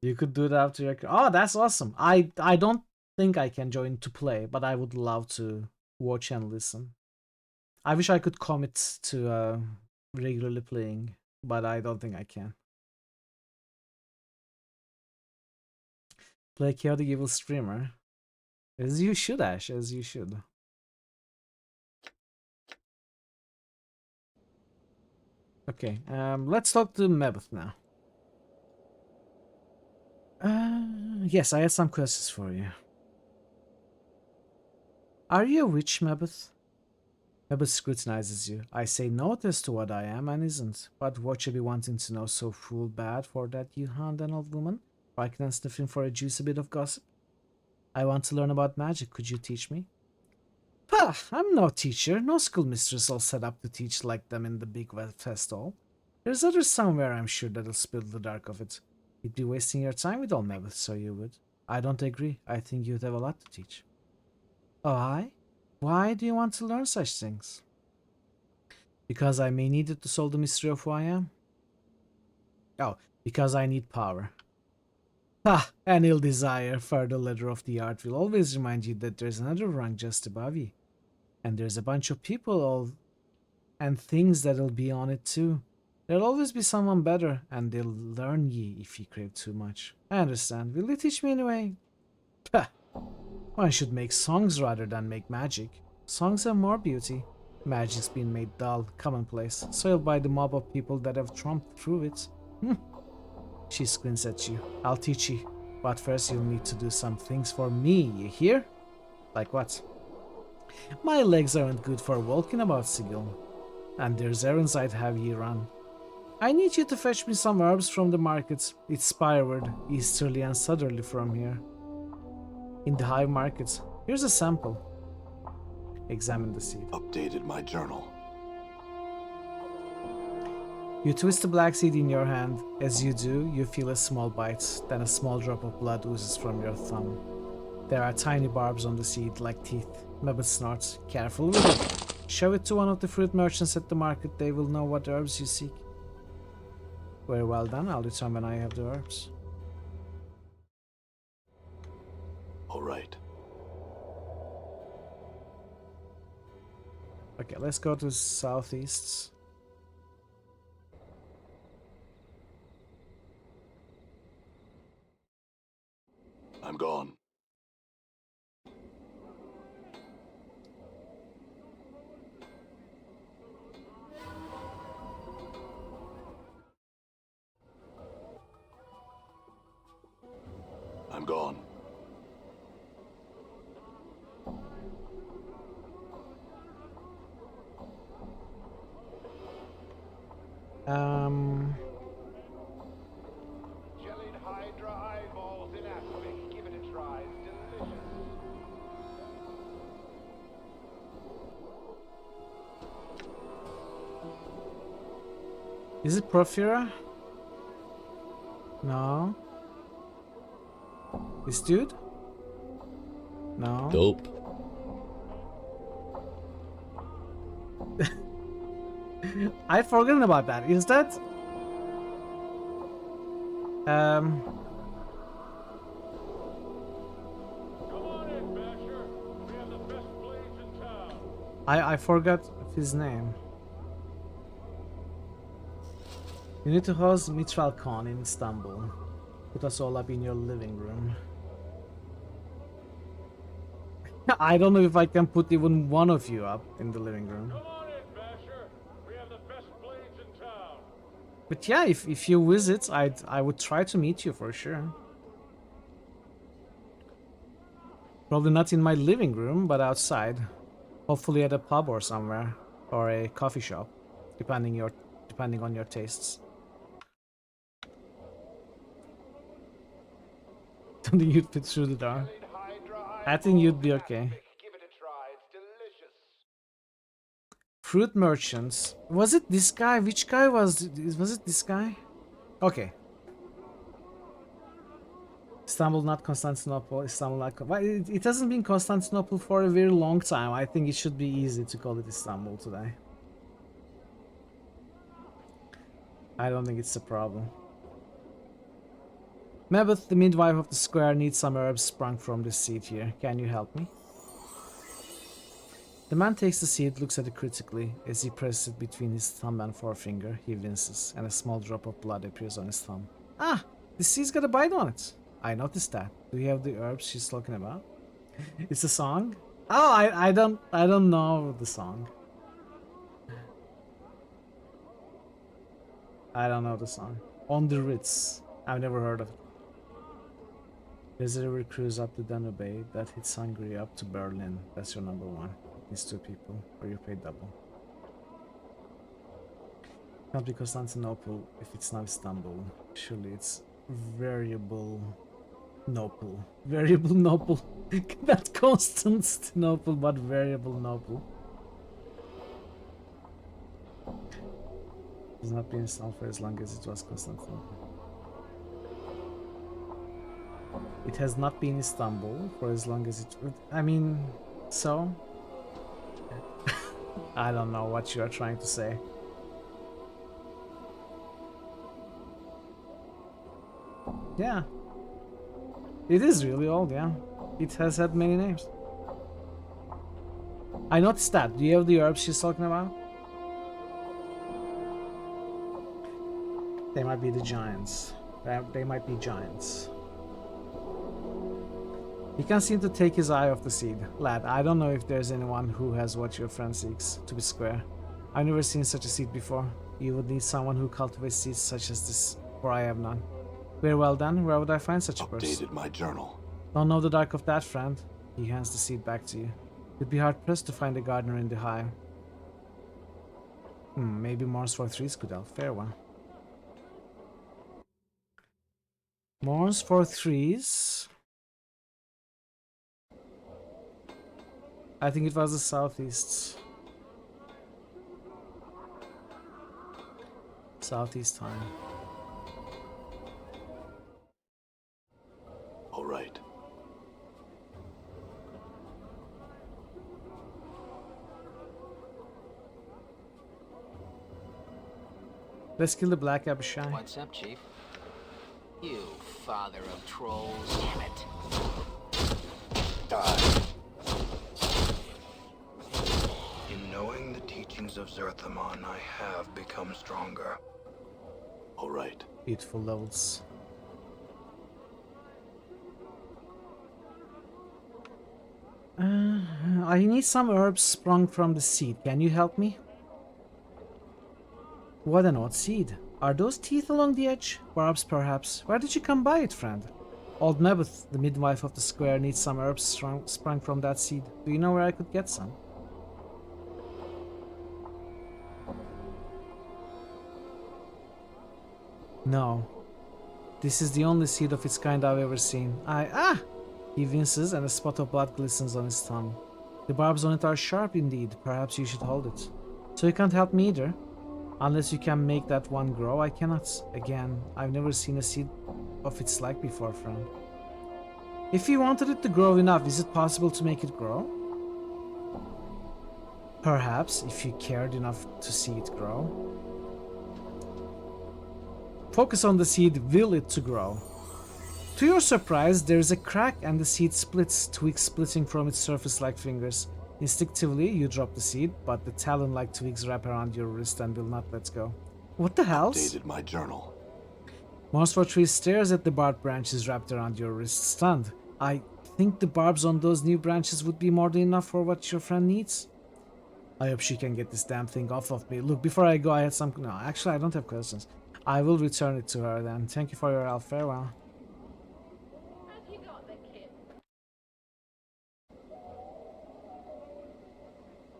You could do that after your... Oh, that's awesome. I don't think I can join to play, but I would love to watch and listen. I wish I could commit to regularly playing, but I don't think I can. Play chaotic evil streamer. As you should, Ash, as you should. Okay, let's talk to Mebeth now. Yes, I had some questions for you. Are you a witch, Mebeth? Mebeth scrutinizes you. I say no as to what I am and isn't, but what should be wanting to know so full bad for that you hound an old woman? Barking and sniffing for a juicy bit of gossip? I want to learn about magic, could you teach me? Pah, I'm no teacher, no schoolmistress all set up to teach like them in the big fest hall. There's others somewhere, I'm sure, that'll spill the dark of it. You'd be wasting your time with all Mebeth, so you would. I don't agree. I think you'd have a lot to teach. Oh, I? Why do you want to learn such things? Because I may need it to solve the mystery of who I am? Oh, because I need power. Ha! An ill desire for the ladder of the art will always remind you that there's another rung just above you. And there's a bunch of people and things that'll be on it too. There'll always be someone better, and they'll learn ye if you crave too much. I understand. Will you teach me anyway? Pah! One should make songs rather than make magic. Songs have more beauty. Magic's been made dull, commonplace, soiled by the mob of people that have tromped through it. She squints at you. I'll teach you, but first you'll need to do some things for me, you hear? Like what? My legs aren't good for walking about, Sigil, and there's errands I'd have ye run. I need you to fetch me some herbs from the markets. It's spireward, easterly and southerly from here. In the hive markets. Here's a sample. Examine the seed. Updated my journal. You twist the black seed in your hand. As you do, you feel a small bite, then a small drop of blood oozes from your thumb. There are tiny barbs on the seed, like teeth. Mebeth snorts. Careful with it. Show it to one of the fruit merchants at the market. They will know what herbs you seek. Very well done. I'll return when I have the herbs. All right. Okay, let's go to southeast. I'm gone. I'm gone. Jellied Hydra eyeballs in Afric. Give it a try. It's delicious. Is it Porphyra? No. This dude? No. Dope. I'd forgotten about that. Is that? I forgot his name. You need to host Mitral Khan in Istanbul. Put us all up in your living room. I don't know if I can put even one of you up in the living room. But yeah, if you visit, I would try to meet you for sure. Probably not in my living room, but outside. Hopefully at a pub or somewhere, or a coffee shop, depending on your tastes. Don't think you'd fit through the door. I think you'd be okay. Fruit merchants. Was it this guy? Which guy was it this guy? Okay. Istanbul, not Constantinople. Istanbul, not... It hasn't been Constantinople for a very long time. I think it should be easy to call it Istanbul today. I don't think it's a problem. Mebeth, the midwife of the square, needs some herbs sprung from this seed here. Can you help me? The man takes the seed, looks at it critically. As he presses it between his thumb and forefinger, he winces, and a small drop of blood appears on his thumb. Ah! The seed's got a bite on it! I noticed that. Do you have the herbs she's talking about? It's a song? Oh, I don't know the song. I don't know the song. On the Ritz. I've never heard of it. There's a river cruise up the Danube that hits Hungary up to Berlin. That's your number one. These two people, or you pay double. Can't be Constantinople if it's not Istanbul. Surely it's variable Nople. Variable Nople. Not Constantinople, but variable Nople. It's not been installed for as long as it was Constantinople. It has not been Istanbul for as long as it... I mean, so... I don't know what you are trying to say. Yeah. It is really old, yeah. It has had many names. I noticed that. Do you have the herbs she's talking about? They might be the giants. They might be giants. He can't seem to take his eye off the seed. Lad, I don't know if there's anyone who has what your friend seeks, to be square. I've never seen such a seed before. You would need someone who cultivates seeds such as this, for I have none. Very well done. Where would I find such a person? Updated my journal. Don't know the dark of that, friend. He hands the seed back to you. You'd be hard-pressed to find a gardener in the hive. Maybe Mars for Threes could help. Fair one. Mars for Threes... I think it was the southeast. Southeast time. All right. Let's kill the Black Abishai. What's up, Chief? You father of trolls. Damn it. Die. In knowing the teachings of Zerthamon, I have become stronger. All right. Beautiful levels. I need some herbs sprung from the seed. Can you help me? What an odd seed. Are those teeth along the edge? Barbs, perhaps. Where did you come by it, friend? Old Nebuth, the midwife of the square, needs some herbs sprung from that seed. Do you know where I could get some? No. This is the only seed of its kind I've ever seen. He winces and a spot of blood glistens on his thumb. The barbs on it are sharp indeed. Perhaps you should hold it. So you can't help me either? Unless you can make that one grow, I cannot. Again, I've never seen a seed of its like before, friend. If you wanted it to grow enough, is it possible to make it grow? Perhaps, if you cared enough to see it grow. Focus on the seed, will it to grow. To your surprise, there is a crack and the seed splits, twigs splitting from its surface like fingers. Instinctively, you drop the seed, but the talon-like twigs wrap around your wrist and will not let go. What the hell? Updated my journal. Mars for Tree stares at the barbed branches wrapped around your wrist, stunned. I think the barbs on those new branches would be more than enough for what your friend needs. I hope she can get this damn thing off of me. Look, before I go, I had some... No, actually, I don't have questions. I will return it to her then. Thank you for your help. Farewell. Have you got the kit?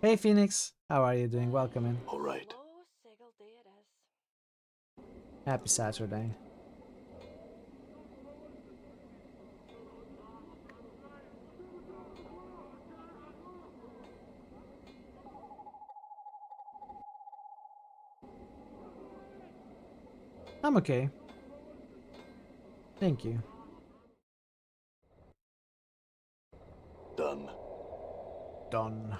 Hey, Phoenix. How are you doing? Welcome in. All right. Oh, Sigil day it is. Happy Saturday. I'm okay. Thank you. Done. Done.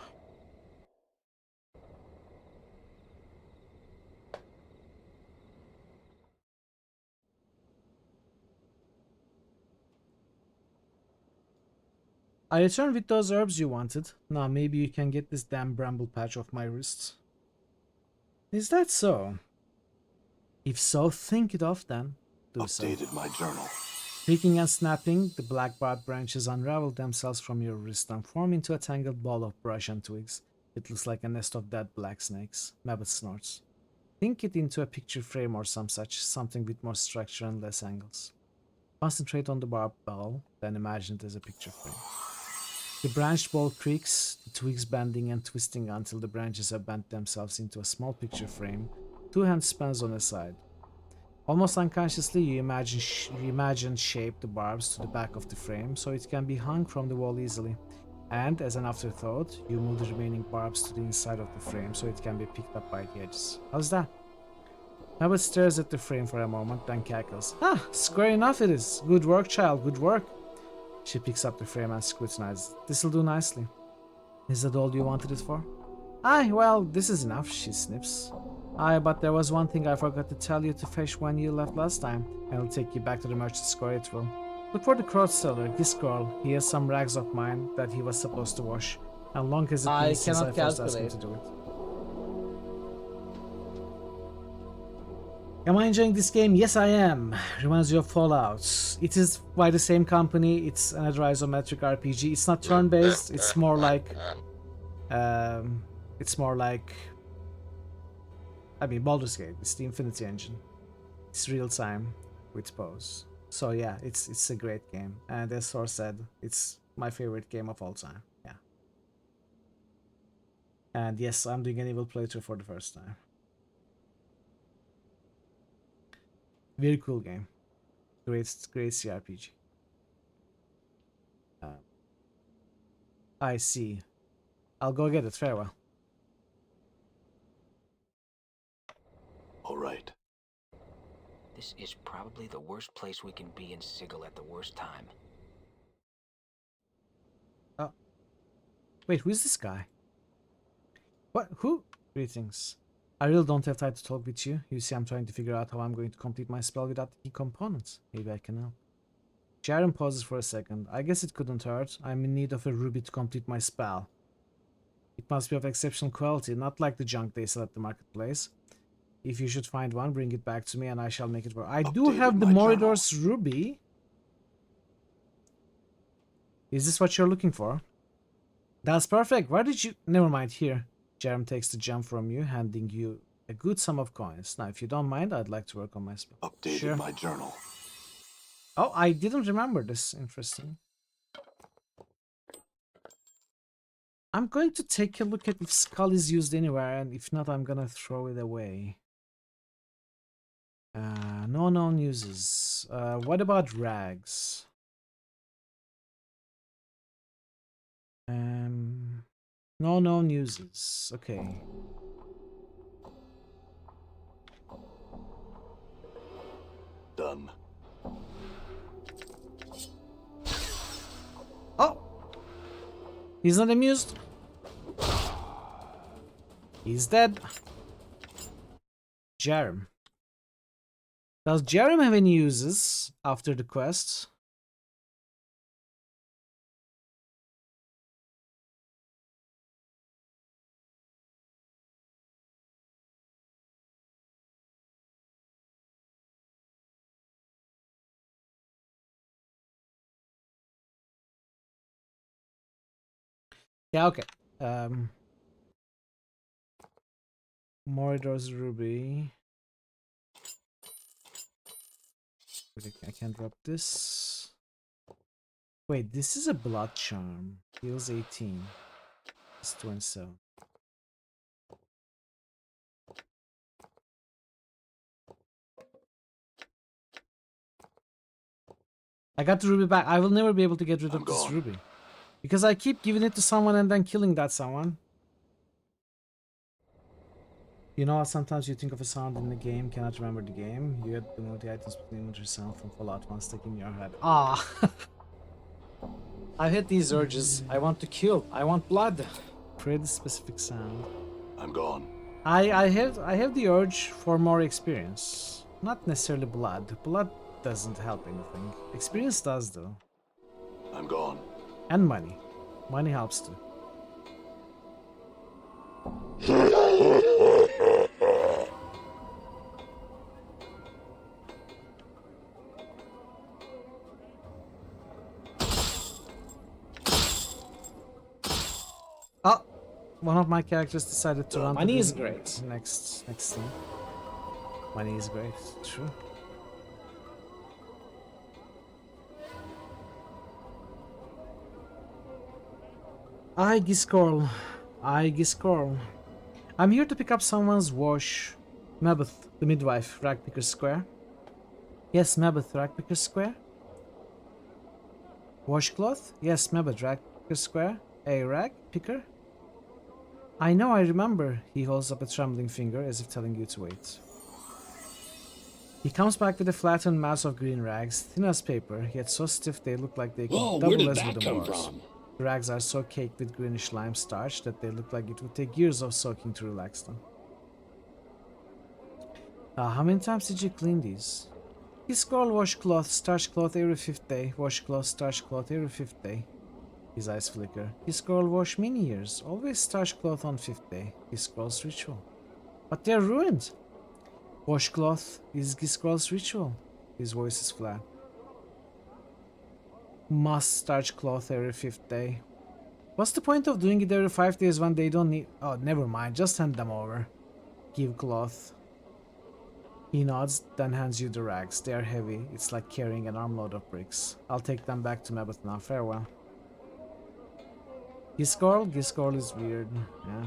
I returned with those herbs you wanted. Now maybe you can get this damn bramble patch off my wrists. Is that so? If so, think it off then. Do so. Updated my journal. Creaking and snapping, the black bark branches unravel themselves from your wrist and form into a tangled ball of brush and twigs. It looks like a nest of dead black snakes. Mabbott snorts. Think it into a picture frame or some such, something with more structure and less angles. Concentrate on the barbed ball, then imagine it as a picture frame. The branched ball creaks, the twigs bending and twisting until the branches have bent themselves into a small picture frame, 2 hands spans on a side. Almost unconsciously, you imagine shape the barbs to the back of the frame so it can be hung from the wall easily. And, as an afterthought, you move the remaining barbs to the inside of the frame so it can be picked up by the edges. How's that? Mabbott stares at the frame for a moment, then cackles. Ah, square enough it is. Good work, child, good work. She picks up the frame and scrutinizes. This'll do nicely. Is that all you wanted it for? Aye, well, this is enough, she snips. Aye, but there was one thing I forgot to tell you to fetch when you left last time. I'll take you back to the merchant's square, it will. Look for the crotch seller, this girl. He has some rags of mine that he was supposed to wash. And long as it been since I first asked him to do it. Am I enjoying this game? Yes, I am. Reminds you of Fallout. It is by the same company. It's another isometric RPG. It's not turn-based. It's more like... I mean, Baldur's Gate. It's the Infinity Engine. It's real-time with pause. So yeah, it's a great game. And as Thor said, it's my favorite game of all time. Yeah. And yes, I'm doing an evil playthrough for the first time. Very cool game. Great CRPG. I see. I'll go get it. Farewell. All right. This is probably the worst place we can be in Sigil at the worst time. Oh. Wait, who is this guy? What? Who? Greetings. I really don't have time to talk with you. You see, I'm trying to figure out how I'm going to complete my spell without the key components. Maybe I can help. Sharon pauses for a second. I guess it couldn't hurt. I'm in need of a ruby to complete my spell. It must be of exceptional quality, not like the junk they sell at the marketplace. If you should find one, bring it back to me and I shall make it work. I do have the Moridor's ruby. Is this what you're looking for? That's perfect. Where did you... Never mind, here. Jerem takes the gem from you, handing you a good sum of coins. Now, if you don't mind, I'd like to work on my spell. Updated my journal. Oh, I didn't remember this. Interesting. I'm going to take a look at if skull is used anywhere, and if not, I'm gonna throw it away. No known uses. What about rags? No known uses. Okay. Done. Oh! He's not amused. He's dead. Jerem. Does Jerem have any uses after the quest? Yeah, okay. Moridor's ruby. I can drop this. Wait, this is a blood charm. Heals 18. It's 27. I got the ruby back. I will never be able to get rid of this ruby. Because I keep giving it to someone and then killing that someone. You know, sometimes you think of a sound in the game, cannot remember the game. You had to move the items between inventory sound from Fallout 1 stuck in your head. Ah! I've had these urges. I want to kill. I want blood. Create a specific sound. I'm gone. I have the urge for more experience. Not necessarily blood. Blood doesn't help anything. Experience does though. I'm gone. And money. Money helps too. Oh, one of my characters decided to run. Money is great. Next thing. Money is great. True. I Giscorl. I'm here to pick up someone's wash. Mabeth, the midwife, Ragpicker Square. Yes, Mabeth, Ragpicker Square. Washcloth? Yes, Mabeth, Ragpicker Square. A rag picker? I know, I remember. He holds up a trembling finger as if telling you to wait. He comes back with a flattened mass of green rags, thin as paper, yet so stiff they look like they could double as wooden bars. The rags are so caked with greenish lime starch that they look like it would take years of soaking to relax them. How many times did you clean these? His scroll washcloth, starch cloth every 5th day, washcloth, starch cloth every 5th day. His eyes flicker. His scroll wash many years, always starch cloth on 5th day. His scroll's ritual. But they're ruined! Washcloth is Giscroll's ritual. His voice is flat. Must starch cloth every 5th day. What's the point of doing it every 5 days when they don't need... Oh, never mind, just hand them over. Give cloth. He nods, then hands you the rags. They are heavy, it's like carrying an armload of bricks. I'll take them back to Mabeth now, farewell. Giscorl is weird, yeah.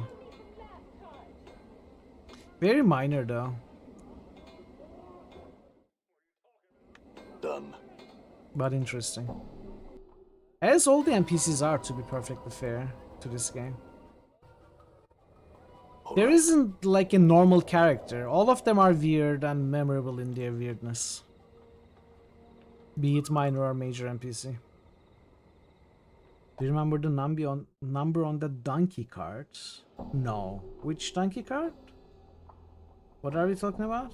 Very minor though. Done. But interesting. As all the NPCs are, to be perfectly fair to this game. There isn't like a normal character. All of them are weird and memorable in their weirdness. Be it minor or major NPC. Do you remember the number on the donkey cart? No. Which donkey cart? What are we talking about?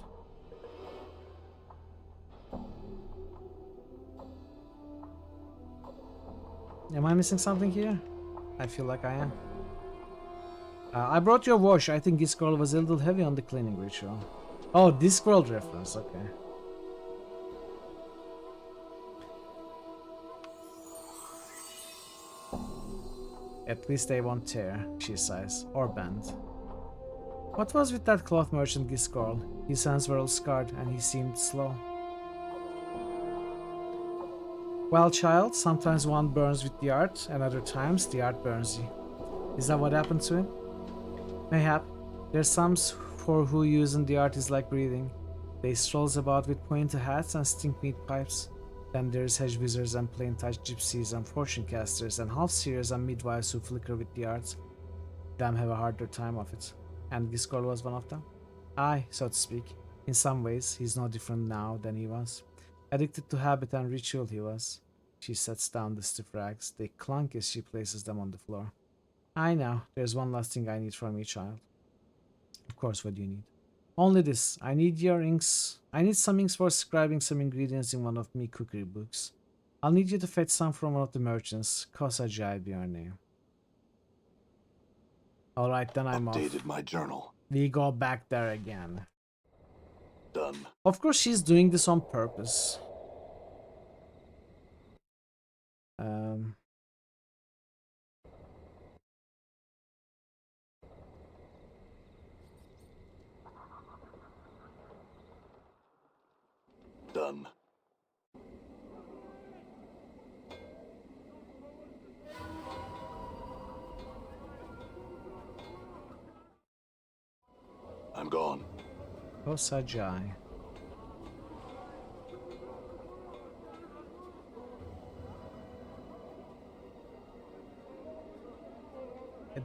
Am I missing something here? I feel like I am. I brought your wash. I think this girl was a little heavy on the cleaning ritual. Oh, Discworld reference. Okay. At least they won't tear, she sighs, or bend. What was with that cloth merchant Giscorl? His hands were all scarred and he seemed slow. Well, child, sometimes one burns with the art, and other times the art burns you. Is that what happened to him? Mayhap. There's some for who using the art is like breathing. They strolls about with pointed hats and stink meat pipes. Then there's hedge wizards and plain-touch gypsies and fortune casters and half-seers and midwives who flicker with the arts. Them have a harder time of it. And Giscorl was one of them? Aye, so to speak. In some ways, he's no different now than he was. Addicted to habit and ritual he was. She sets down the stiff rags. They clunk as she places them on the floor. I know. There's one last thing I need from you, child. Of course, what do you need? Only this. I need your inks. I need some inks for scribing some ingredients in one of me cookery books. I'll need you to fetch some from one of the merchants. Kosajai be our name. Alright, then I'm off. Updated my journal. We go back there again. Done. Of course she's doing this on purpose. Done. I'm gone. Kosajai.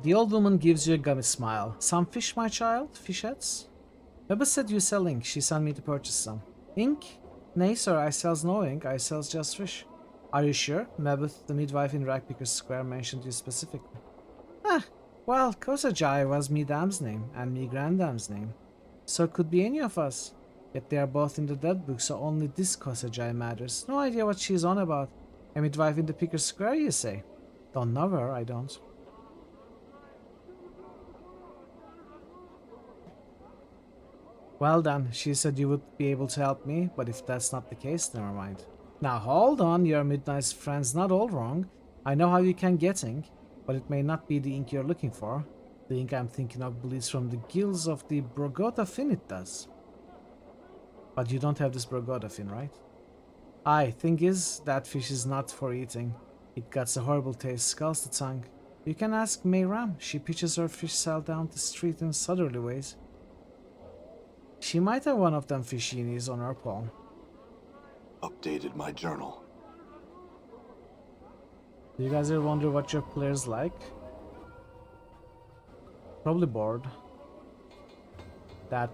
The old woman gives you a gummy smile. Some fish, my child? Fishettes? Beba said you sell ink. She sent me to purchase some. Ink? Nay, sir, I sells no ink. I sells just fish. Are you sure? Mabeth, the midwife in Ragpicker's Square, mentioned you specifically. Ah, well, Kosajai was me dam's name, and me granddam's name. So it could be any of us. Yet they are both in the dead book, so only this Kosajai matters. No idea what she's on about. A midwife in the Picker's Square, you say? Don't know her, I don't. Well then, she said you would be able to help me, but if that's not the case, never mind. Now hold on, your midnight friend's not all wrong. I know how you can get ink, but it may not be the ink you're looking for. The ink I'm thinking of bleeds from the gills of the Brogota fin, it does. But you don't have this Brogota fin, right? Aye, thing is, that fish is not for eating. It got a horrible taste, scalds the tongue. You can ask Mayram, she pitches her fish sell down the street in southerly ways. She might have one of them fishinis on her paw. Updated my journal. Do you guys ever wonder what your player's like? Probably bored. That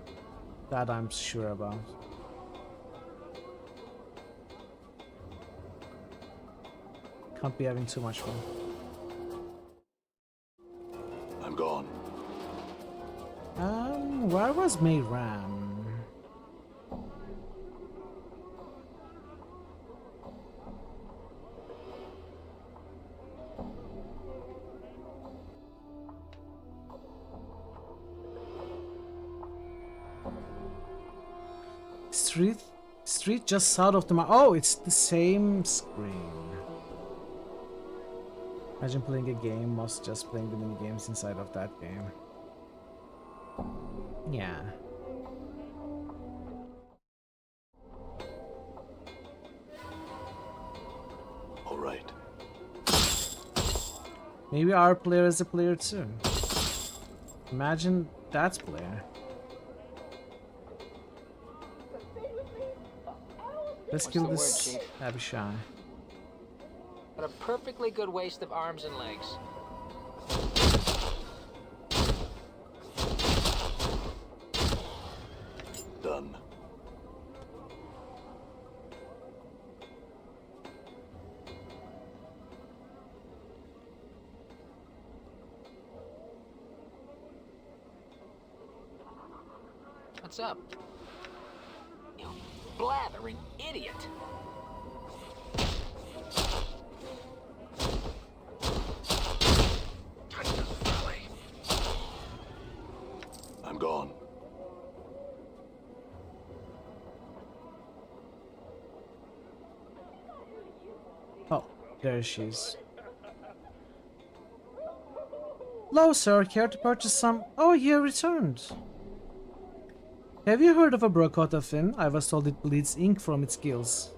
I'm sure about. Can't be having too much fun. I'm gone. Where was Mayram? Street just south of the map. Oh, it's the same screen. Imagine playing a game, most just playing the mini games inside of that game. Yeah. All right. Maybe our player is a player too. Imagine that player. Let's kill this Abishai. But a perfectly good waste of arms and legs. Done. What's up? You blathering idiot. I'm gone. Oh, there she is. Hello, sir. Care to purchase some? Oh, you returned. Have you heard of a Brocota fin? I was told it bleeds ink from its gills.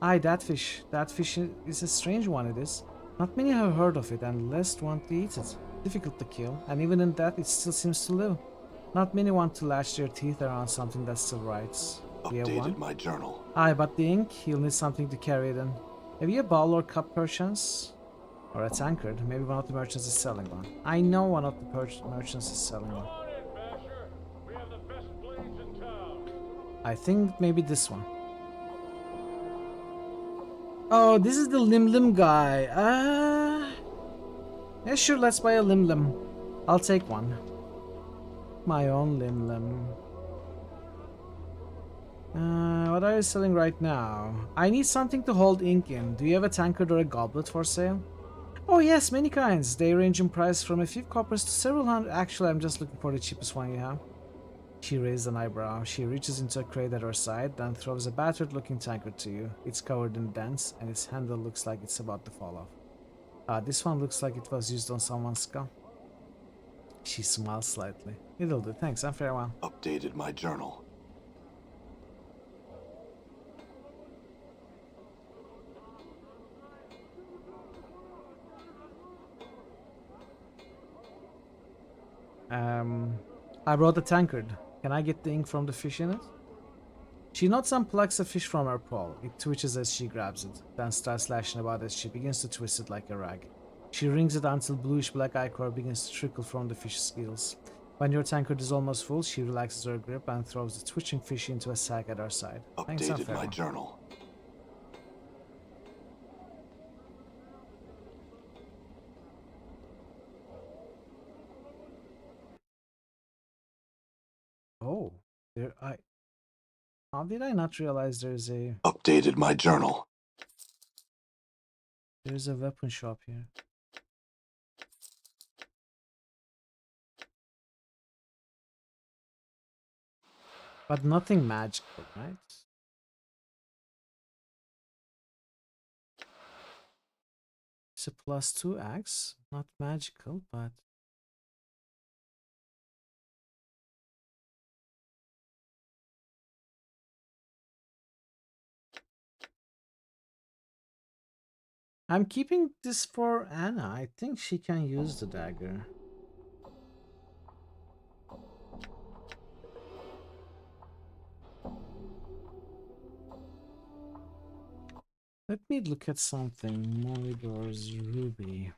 Aye, that fish. That fish is a strange one, it is. Not many have heard of it, and least want to eat it. Difficult to kill, and even in that, it still seems to live. Not many want to latch their teeth around something that still writes. Updated my journal. Aye, but the ink, he'll need something to carry it in. Have you a bowl or cup perchance? Or a tankard? Maybe one of the merchants is selling one. I know one of the merchants is selling one. I think maybe this one. Oh, this is the Lim guy. Yeah, sure, let's buy a Lim. I'll take one. My own Lim. What are you selling right now? I need something to hold ink in. Do you have a tankard or a goblet for sale? Oh yes, many kinds. They range in price from a few coppers to several hundred. Actually, I'm just looking for the cheapest one you have. She raised an eyebrow. She reaches into a crate at her side, then throws a battered-looking tankard to you. It's covered in dents, and its handle looks like it's about to fall off. This one looks like it was used on someone's skull. She smiles slightly. It'll do. Thanks, I'm farewell. Updated my journal. I brought a tankard. Can I get the ink from the fish in it? She nods and plucks a fish from her paw. It twitches as she grabs it, then starts lashing about as she begins to twist it like a rag. She wrings it until bluish-black ichor begins to trickle from the fish's gills. When your tankard is almost full, she relaxes her grip and throws the twitching fish into a sack at her side. Updated my journal. Oh, how did I not realize there's a... Updated my journal. There's a weapon shop here. But nothing magical, right? It's a +2 axe, not magical, but I'm keeping this for Anna. I think she can use the dagger. Let me look at something. Molidor's ruby.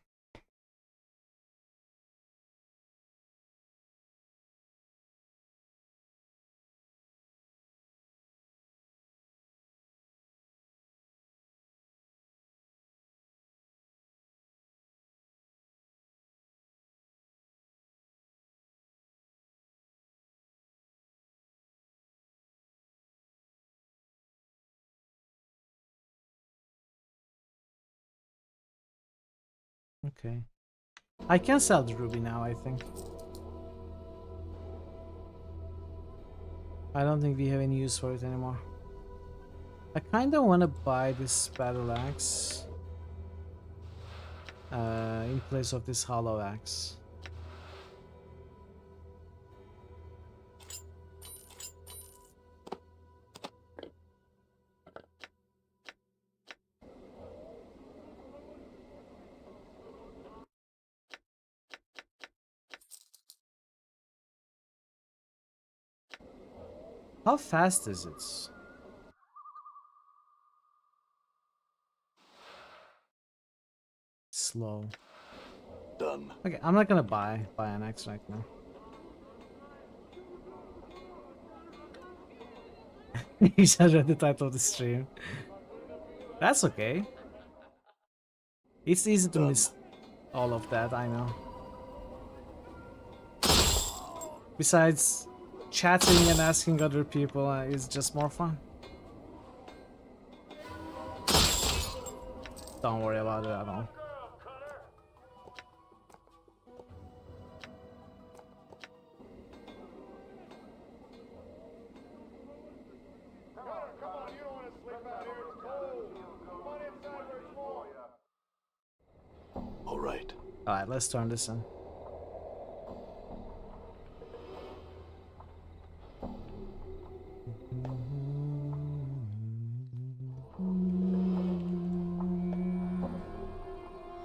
Okay. I can sell the ruby now, I think. I don't think we have any use for it anymore. I kind of want to buy this battle axe in place of this hollow axe. How fast is it? Slow. Done. Okay, I'm not gonna buy an axe right now. You just read the title of the stream. That's okay. It's easy to miss all of that, I know. Besides, chatting and asking other people is just more fun. Don't worry about it at all. Alright, let's turn this in.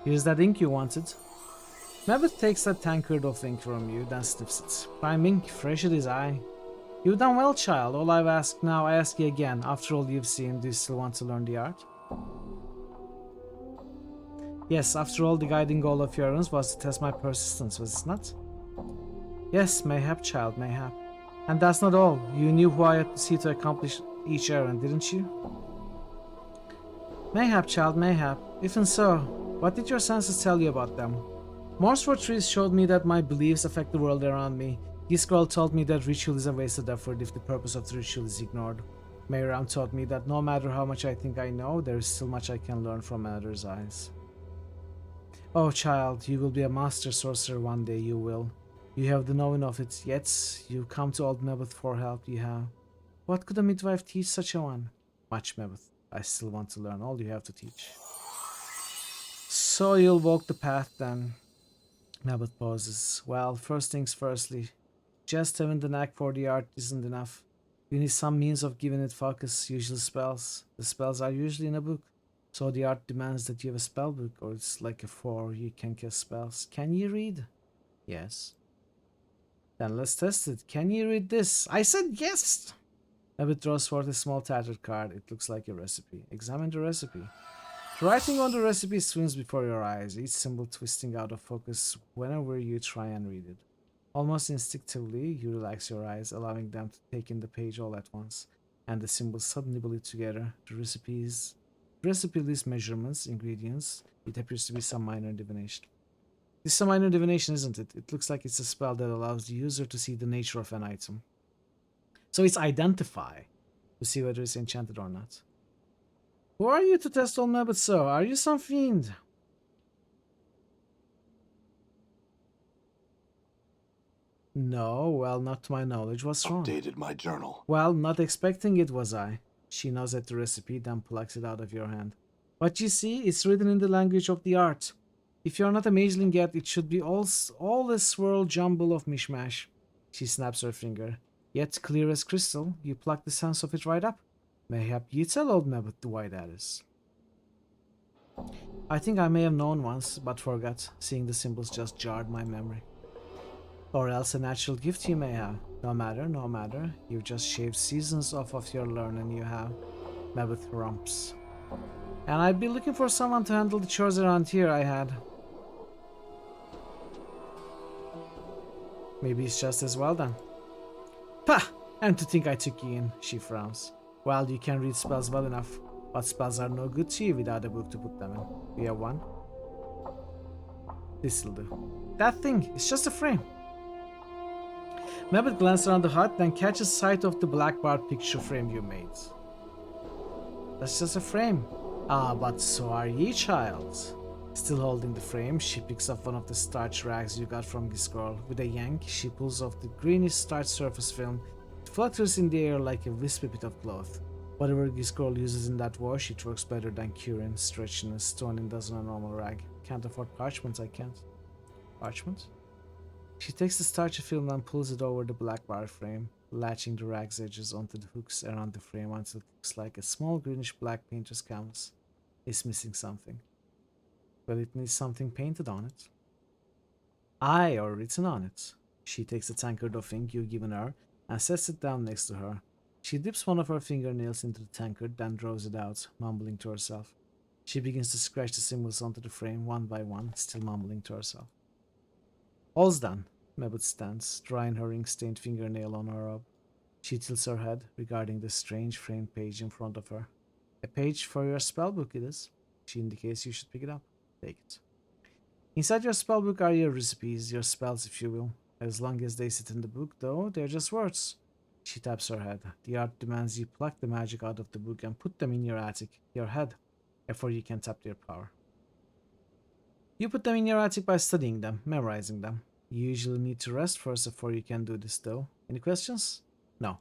Here's that ink you wanted. Mabeth takes that tankard of ink from you, then sniffs it. Prime ink, fresh as his eye. You've done well, child. All I've asked now, I ask you again. After all you've seen, do you still want to learn the art? Yes, after all, the guiding goal of your errands was to test my persistence, was it not? Yes, mayhap, child, mayhap. And that's not all. You knew who I had to see to accomplish each errand, didn't you? Mayhap, child, mayhap. Even so, what did your senses tell you about them? Morse for trees showed me that my beliefs affect the world around me. This girl told me that ritual is a wasted effort if the purpose of the ritual is ignored. Mayram taught me that no matter how much I think I know, there is still much I can learn from another's eyes. Oh child, you will be a master sorcerer one day, you will. You have the knowing of it, yet you come to old Mabeth for help, you have. What could a midwife teach such a one? Much, Mabeth. I still want to learn all you have to teach. So you'll walk the path then. Mabeth pauses. Well, first things firstly. Just having the knack for the art isn't enough. You need some means of giving it focus, usual spells. The spells are usually in a book. So the art demands that you have a spell book, or it's like a 4, you can cast spells. Can you read? Yes. Then let's test it. Can you read this? I said yes! Mabeth draws forth a small tattered card. It looks like a recipe. Examine the recipe. The writing on the recipe swims before your eyes, each symbol twisting out of focus whenever you try and read it. Almost instinctively, you relax your eyes, allowing them to take in the page all at once, and the symbols suddenly bleed together. The recipe lists measurements, ingredients. It appears to be some minor divination. This is a minor divination, isn't it? It looks like it's a spell that allows the user to see the nature of an item. So it's identify to see whether it's enchanted or not. Who are you to test old Mebut so? Are you some fiend? No, well, not to my knowledge. What's wrong? Updated my journal. Well, not expecting it, was I? She nods at the recipe, then plucks it out of your hand. What you see is written in the language of the art. If you're not a mageling yet, it should be all a swirl jumble of mishmash. She snaps her finger. Yet clear as crystal, you pluck the sense of it right up. Mayhap you tell old Mebut why that is. I think I may have known once, but forgot. Seeing the symbols just jarred my memory. Or else a natural gift you may have. No matter, no matter. You've just shaved seasons off of your learning you have. Mebut rumps. And I'd be looking for someone to handle the chores around here I had. Maybe it's just as well then. Pah! And to think I took you in, she frowns. Well, you can read spells well enough, but spells are no good to you without a book to put them in. Do you have one? This'll do. That thing, it's just a frame. Mebut glances around the hut, then catches sight of the black bar picture frame you made. That's just a frame. Ah, but so are ye, child. Still holding the frame, she picks up one of the starch rags you got from this girl. With a yank, she pulls off the greenish starch surface film. It flutters in the air like a wispy bit of cloth. Whatever this girl uses in that wash, it works better than curing, stretching, and stoning does on a normal rag. Can't afford parchment, I can't. Parchment? She takes the starchy film and pulls it over the black bar frame, latching the rag's edges onto the hooks around the frame until it looks like a small greenish black painter's canvas. It's missing something. Well, it needs something painted on it. Aye, or written on it. She takes the tankard of ink you've given her and sets it down next to her. She dips one of her fingernails into the tankard, then draws it out, mumbling to herself. She begins to scratch the symbols onto the frame one by one, still mumbling to herself. All's done. Mebut stands, drying her ink-stained fingernail on her robe. She tilts her head, regarding the strange framed page in front of her. A page for your spellbook it is. She indicates you should pick it up. Take it. Inside your spellbook are your recipes, your spells if you will. As long as they sit in the book, though, they're just words. She taps her head. The art demands you pluck the magic out of the book and put them in your attic, your head, before you can tap their power. You put them in your attic by studying them, memorizing them. You usually need to rest first before you can do this, though. Any questions? No.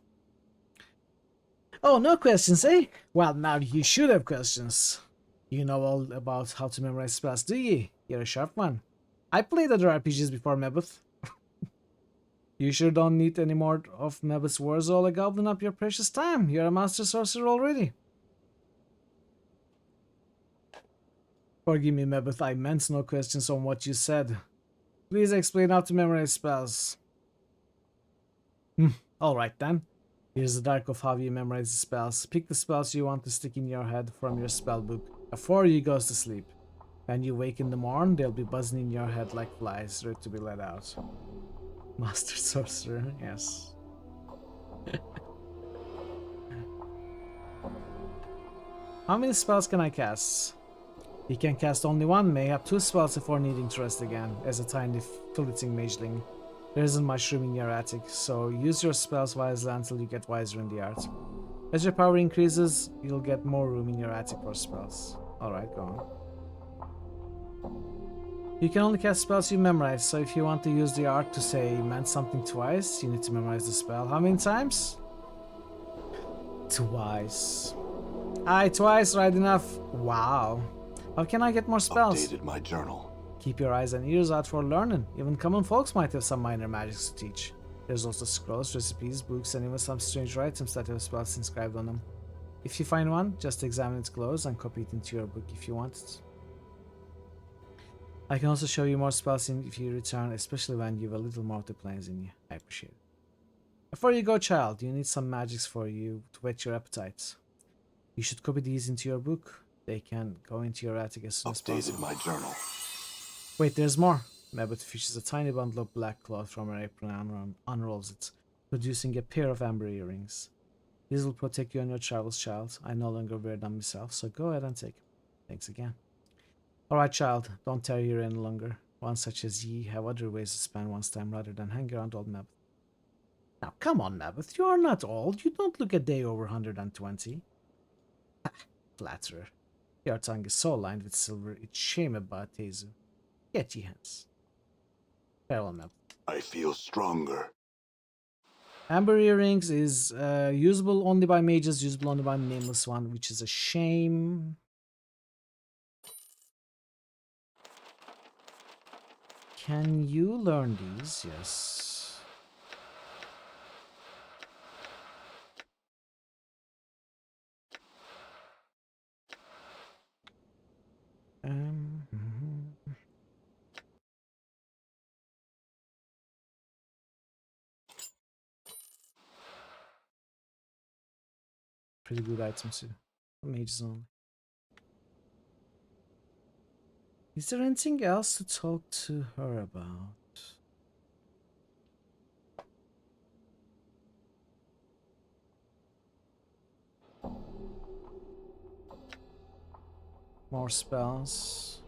Oh, no questions, eh? Well, now you should have questions. You know all about how to memorize spells, do ye? You're a sharp one. I played other RPGs before Mebut. You sure don't need any more of Mebut's words all gobbling up your precious time. You're a master sorcerer already. Forgive me, Mebut, I meant no questions on what you said. Please explain how to memorize spells. Alright then. Here's the dark of how you memorize the spells. Pick the spells you want to stick in your head from your spellbook before you go to sleep. When you wake in the morn, they'll be buzzing in your head like flies, ready to be let out. Master Sorcerer, yes. How many spells can I cast? You can cast only one, may have 2 spells before needing to rest again, as a tiny flitting mageling. There isn't much room in your attic, so use your spells wisely until you get wiser in the art. As your power increases, you'll get more room in your attic for spells. Alright, go on. You can only cast spells you memorize, so if you want to use the art to say meant something twice, you need to memorize the spell. How many times? Twice. Aye, twice, right enough. Wow. How can I get more spells? Updated my journal. Keep your eyes and ears out for learning. Even common folks might have some minor magics to teach. There's also scrolls, recipes, books, and even some strange items that have spells inscribed on them. If you find one, just examine its glows and copy it into your book if you want it. I can also show you more spells if you return, especially when you have a little more to planes in you. I appreciate it. Before you go, child, you need some magics for you to whet your appetites. You should copy these into your book. They can go into your attic as soon as possible. Updated my journal. Wait, there's more. Mebut fishes a tiny bundle of black cloth from her apron and unrolls it, producing a pair of amber earrings. These will protect you on your travels, child. I no longer wear them myself, so go ahead and take them. Thanks again. Alright, child, don't tarry here any longer. One such as ye have other ways to spend one's time rather than hang around old Mebut. Now, come on, Mebut, you are not old. You don't look a day over 120. Flatterer. Your tongue is so lined with silver, it's shame about Tezu. Get ye hence. Farewell map. I feel stronger. Amber earrings is usable only by mages, usable only by nameless one, which is a shame. Can you learn these? Yes. Pretty good items too. Mages only. Is there anything else to talk to her about? More spells.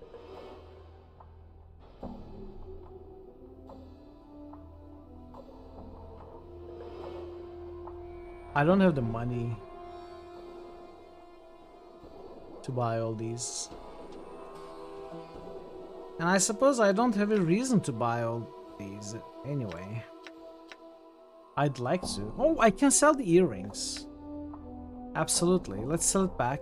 I don't have the money to buy all these. And I suppose I don't have a reason to buy all these anyway. I'd like to. Oh, I can sell the earrings. Absolutely. Let's sell it back.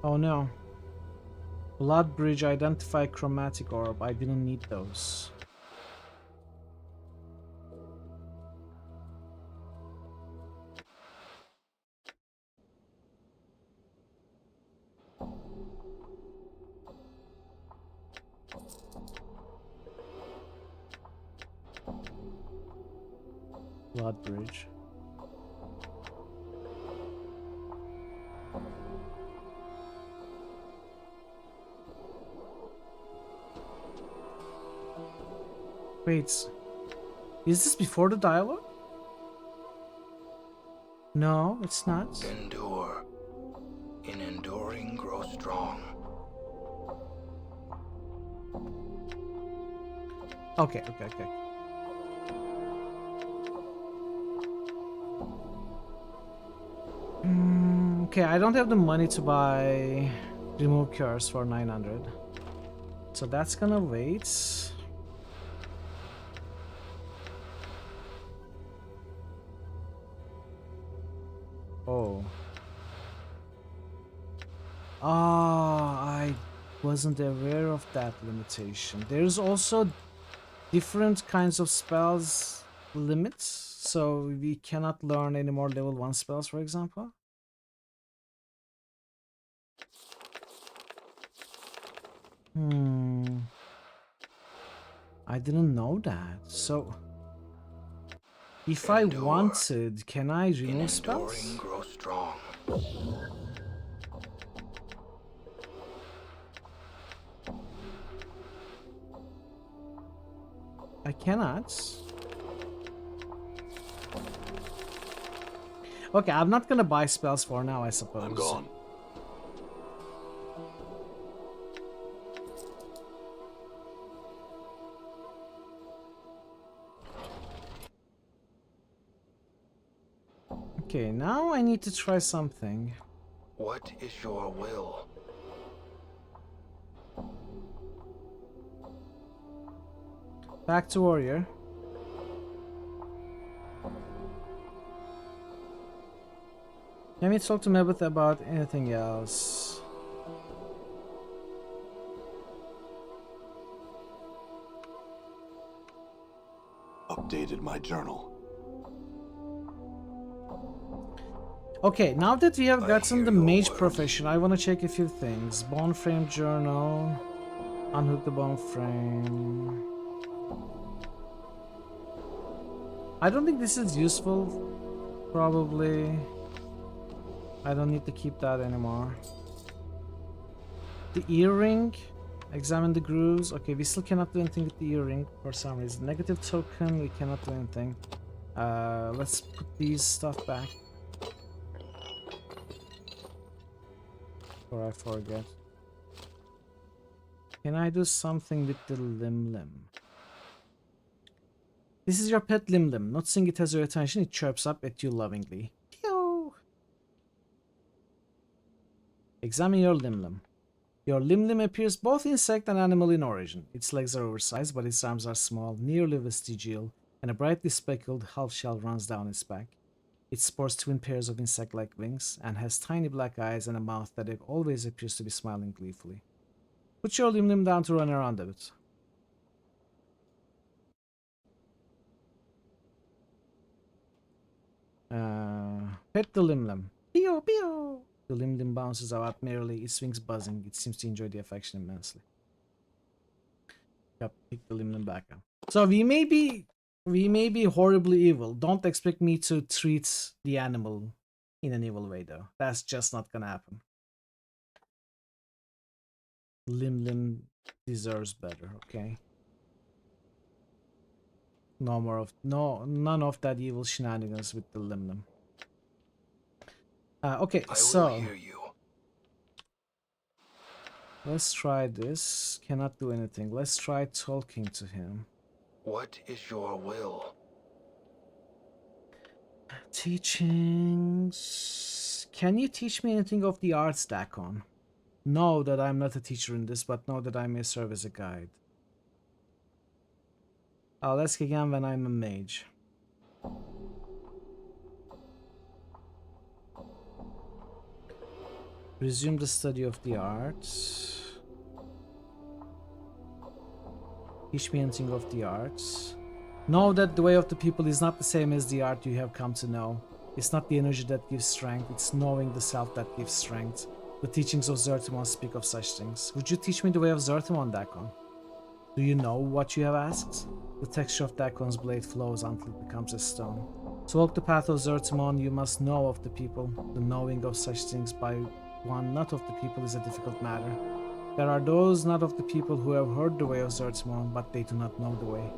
Oh no. Blood bridge, identify chromatic orb. I didn't need those. Blood bridge. Wait, is this before the dialogue? No, it's not. Endure. In enduring, grow strong. Okay. Okay, I don't have the money to buy remove cures for 900. So that's gonna wait. Oh. I wasn't aware of that limitation. There's also different kinds of spells limits, so we cannot learn any more level 1 spells, for example. I didn't know that. So if I wanted, can I remove spells? Grow strong. I cannot. Okay, I'm not gonna buy spells for now, I suppose. I'm gone. Okay, now I need to try something. What is your will? Back to warrior. Can we talk to Mebeth about anything else? Updated my journal. Okay, now that we have gotten the mage profession, I want to check a few things. Bone frame journal. Unhook the bone frame. I don't think this is useful. Probably. I don't need to keep that anymore. The earring. Examine the grooves. Okay, we still cannot do anything with the earring for some reason. Negative token, we cannot do anything. Let's put these stuff back. Before I forget. Can I do something with the Lim? This is your pet Lim. Noticing it has your attention, it chirps up at you lovingly. Pew! Examine your Lim. Your Lim appears both insect and animal in origin. Its legs are oversized, but its arms are small, nearly vestigial, and a brightly speckled half shell runs down its back. It sports twin pairs of insect-like wings, and has tiny black eyes and a mouth that always appears to be smiling gleefully. Put your Lim down to run around a bit. Pet the Lim. Pio, pio! The Lim bounces about merrily, its wings buzzing. It seems to enjoy the affection immensely. Yep, pick the Lim back up. So we may be horribly evil. Don't expect me to treat the animal in an evil way, though. That's just not gonna happen. Lim deserves better, okay? None of that evil shenanigans with the Lim. Okay, so let's try this. Cannot do anything. Let's try talking to him. What is your will? Teachings. Can you teach me anything of the arts, Dakon? Know that I'm not a teacher in this, but know that I may serve as a guide. I'll ask again when I'm a mage. Resume the study of the arts. Teach me anything of the arts. Know that the way of the people is not the same as the art you have come to know. It's not the energy that gives strength, it's knowing the self that gives strength. The teachings of Zertimon speak of such things. Would you teach me the way of Zertimon, Dakon? Do you know what you have asked? The texture of Dakon's blade flows until it becomes a stone. To walk the path of Zertimon, you must know of the people. The knowing of such things by one not of the people is a difficult matter. There are those not of the people who have heard the way of Zertimon, but they do not know the way.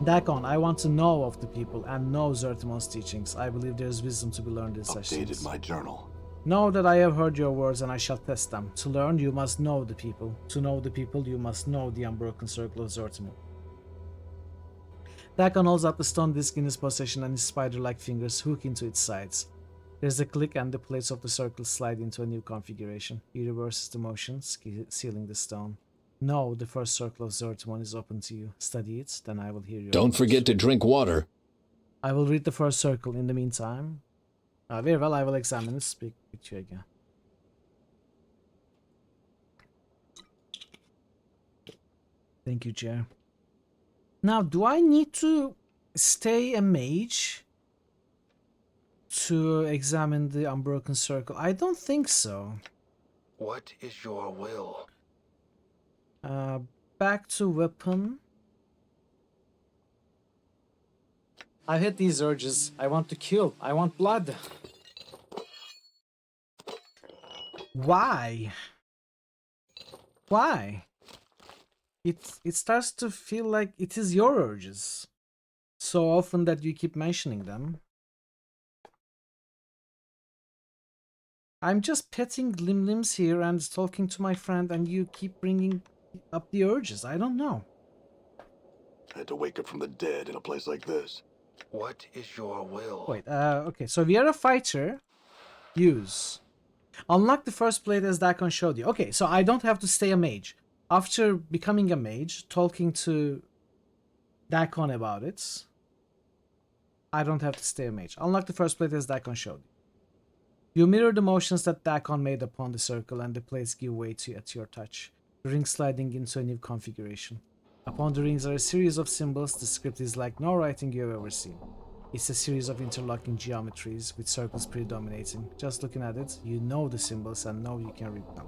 Dakon, I want to know of the people and know Zertimon's teachings. I believe there is wisdom to be learned in such things. Updated my journal. Know that I have heard your words and I shall test them. To learn, you must know the people. To know the people, you must know the unbroken circle of Zertimon. Dakon holds up the stone disc in his possession and his spider-like fingers hook into its sides. There's a click and the plates of the circle slide into a new configuration. He reverses the motion, sealing the stone. No, the first circle of Zertimon is open to you. Study it, then I will hear your Don't forget to drink water. I will read the first circle. In the meantime, very well, I will examine it. Speak with you again. Thank you, Chair. Now, do I need to stay a mage to examine the unbroken circle? I don't think so. What is your will? Back to weapon. I've had these urges. I want to kill. I want blood. Why? Why? It starts to feel like it is your urges. So often that you keep mentioning them. I'm just petting Lims here and talking to my friend, and you keep bringing up the urges. I don't know. I had to wake up from the dead in a place like this. What is your will? Wait, okay, so we are a fighter. Use. Unlock the first plate as Dakon showed you. Okay, so I don't have to stay a mage. After becoming a mage, talking to Dakon about it, I don't have to stay a mage. Unlock the first plate as Dakon showed you. You mirror the motions that Dakon made upon the circle, and the plates give way at your touch. The ring sliding into a new configuration. Upon the rings are a series of symbols. The script is like no writing you have ever seen. It's a series of interlocking geometries with circles predominating. Just looking at it, you know the symbols and know you can read them.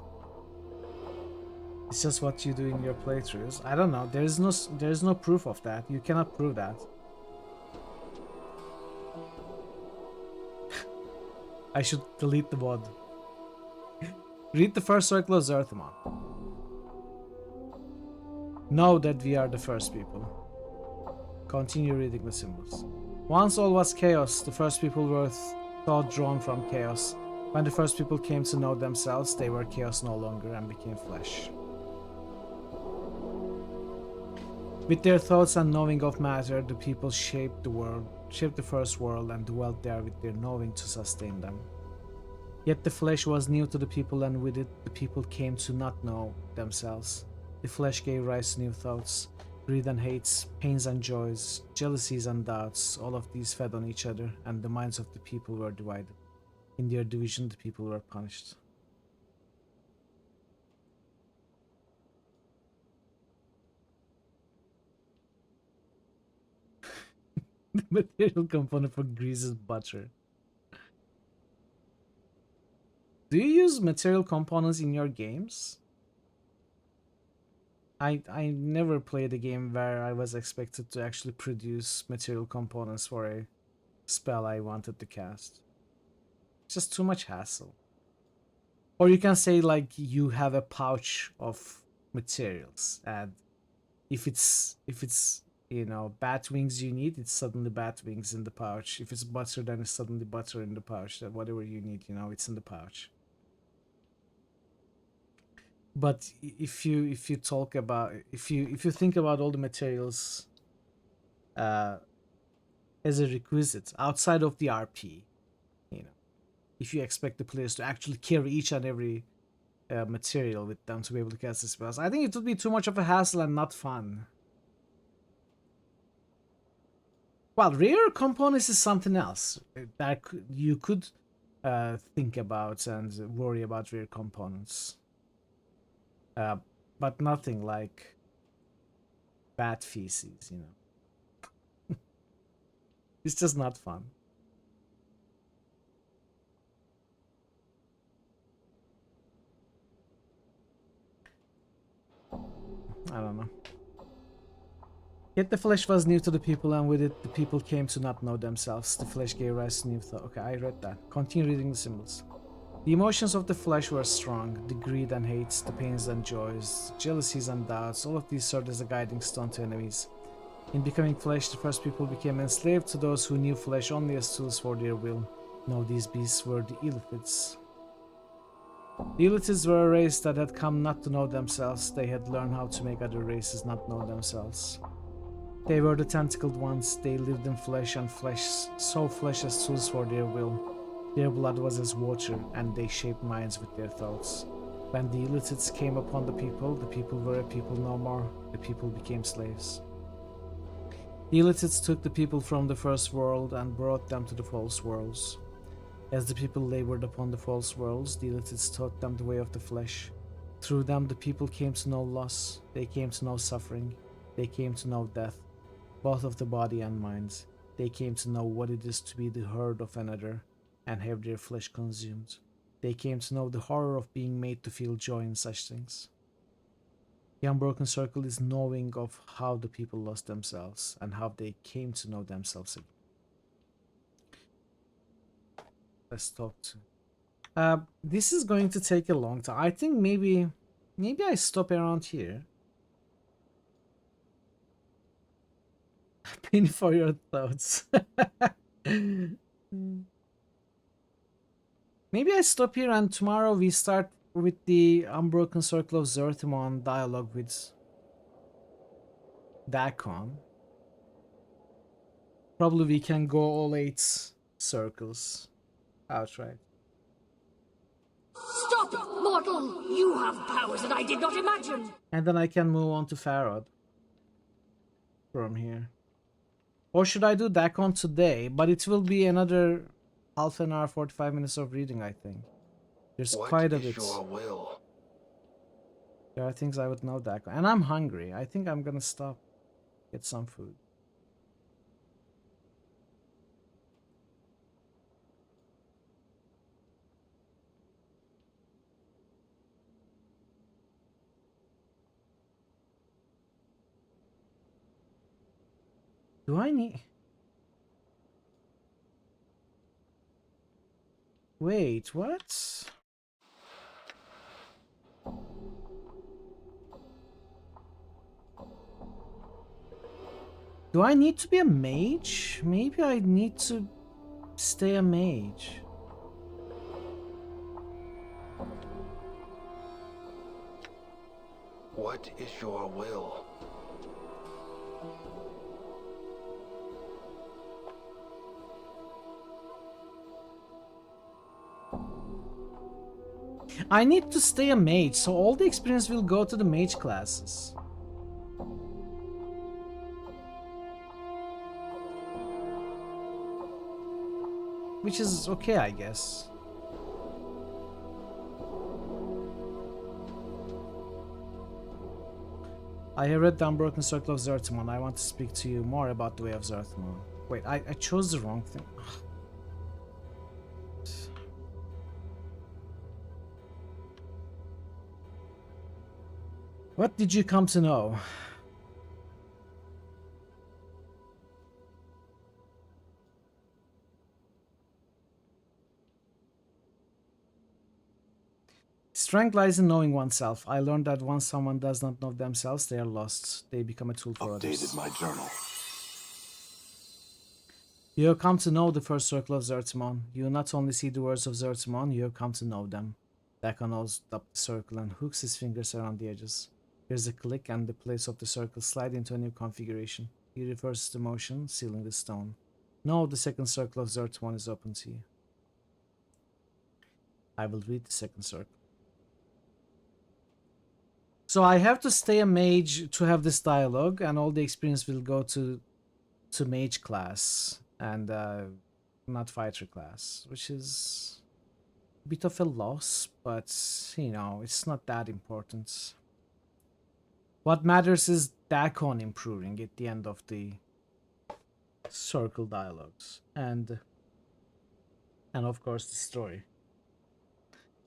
It's just what you do in your playthroughs. I don't know. There is no proof of that. You cannot prove that. I should delete the mod. Read the first circle of Zertimon. Know that we are the first people. Continue reading the symbols. Once all was chaos, the first people were thought drawn from chaos. When the first people came to know themselves, they were chaos no longer and became flesh. With their thoughts and knowing of matter, the people shaped the world, shaped the first world, and dwelt there with their knowing to sustain them. Yet the flesh was new to the people, and with it the people came to not know themselves. The flesh gave rise to new thoughts, greed and hates, pains and joys, jealousies and doubts. All of these fed on each other, and the minds of the people were divided. In their division, the people were punished. The material component for grease is butter. Do you use material components in your games? I never played a game where I was expected to actually produce material components for a spell I wanted to cast. It's just too much hassle. Or you can say like you have a pouch of materials, and if it's you know bat wings you need, it's suddenly bat wings in the pouch. If it's butter, then it's suddenly butter in the pouch. That whatever you need, you know, it's in the pouch. But if you talk about if you think about all the materials as a requisite outside of the RP, you know, if you expect the players to actually carry each and every material with them to be able to cast the spells, I think it would be too much of a hassle and not fun. Well, rare components is something else that you could think about and worry about rare components. But nothing like bat feces, you know. It's just not fun. I don't know. Yet the flesh was new to the people, and with it the people came to not know themselves. The flesh gave rise to new thought. Okay, I read that. Continue reading the symbols. The emotions of the flesh were strong, the greed and hates, the pains and joys, jealousies and doubts, all of these served as a guiding stone to enemies. In becoming flesh, the first people became enslaved to those who knew flesh only as tools for their will. Now these beasts were the Illithids. The Illithids were a race that had come not to know themselves. They had learned how to make other races not know themselves. They were the tentacled ones. They lived in flesh, and flesh saw flesh as tools for their will. Their blood was as water, and they shaped minds with their thoughts. When the Illithids came upon the people were a people no more. The people became slaves. The Illithids took the people from the first world and brought them to the false worlds. As the people labored upon the false worlds, the Illithids taught them the way of the flesh. Through them the people came to know loss, they came to know suffering, they came to know death, both of the body and minds. They came to know what it is to be the herd of another, and have their flesh consumed. They came to know the horror of being made to feel joy in such things. The unbroken circle is knowing of how the people lost themselves and how they came to know themselves again. Let's talk to... this is going to take a long time. I think maybe I stop around here. Pin for your thoughts. Maybe I stop here and tomorrow we start with the Unbroken Circle of Zerthimon dialogue with Dakon. Probably we can go all 8 circles outright. Stop, mortal! You have powers that I did not imagine! And then I can move on to Farad from here. Or should I do Dakon today? But it will be another half an hour, 45 minutes of reading, I think. There's quite a bit. Your will? There are things I would know Dakon. And I'm hungry. I think I'm gonna stop. Get some food. Do I need... Wait, what? Do I need to be a mage? Maybe I need to stay a mage. What is your will? I need to stay a mage, so all the experience will go to the mage classes. Which is okay, I guess. I have read the Unbroken Circle of Zertimon. I want to speak to you more about the Way of Zertimon. Wait, I chose the wrong thing. What did you come to know? Strength lies in knowing oneself. I learned that once someone does not know themselves, they are lost. They become a tool for others. Updated my journal. You have come to know the first circle of Zertimon. You not only see the words of Zertimon, you have come to know them. Dakon holds up the circle and hooks his fingers around the edges. Here's a click and the plates of the circle slide into a new configuration. He reverses the motion, sealing the stone. Now the second circle of Zertimon is open to you. I will read the second circle. So I have to stay a mage to have this dialogue, and all the experience will go to mage class and not fighter class, which is a bit of a loss, but you know, it's not that important. What matters is Dakon improving at the end of the circle dialogues, and of course the story.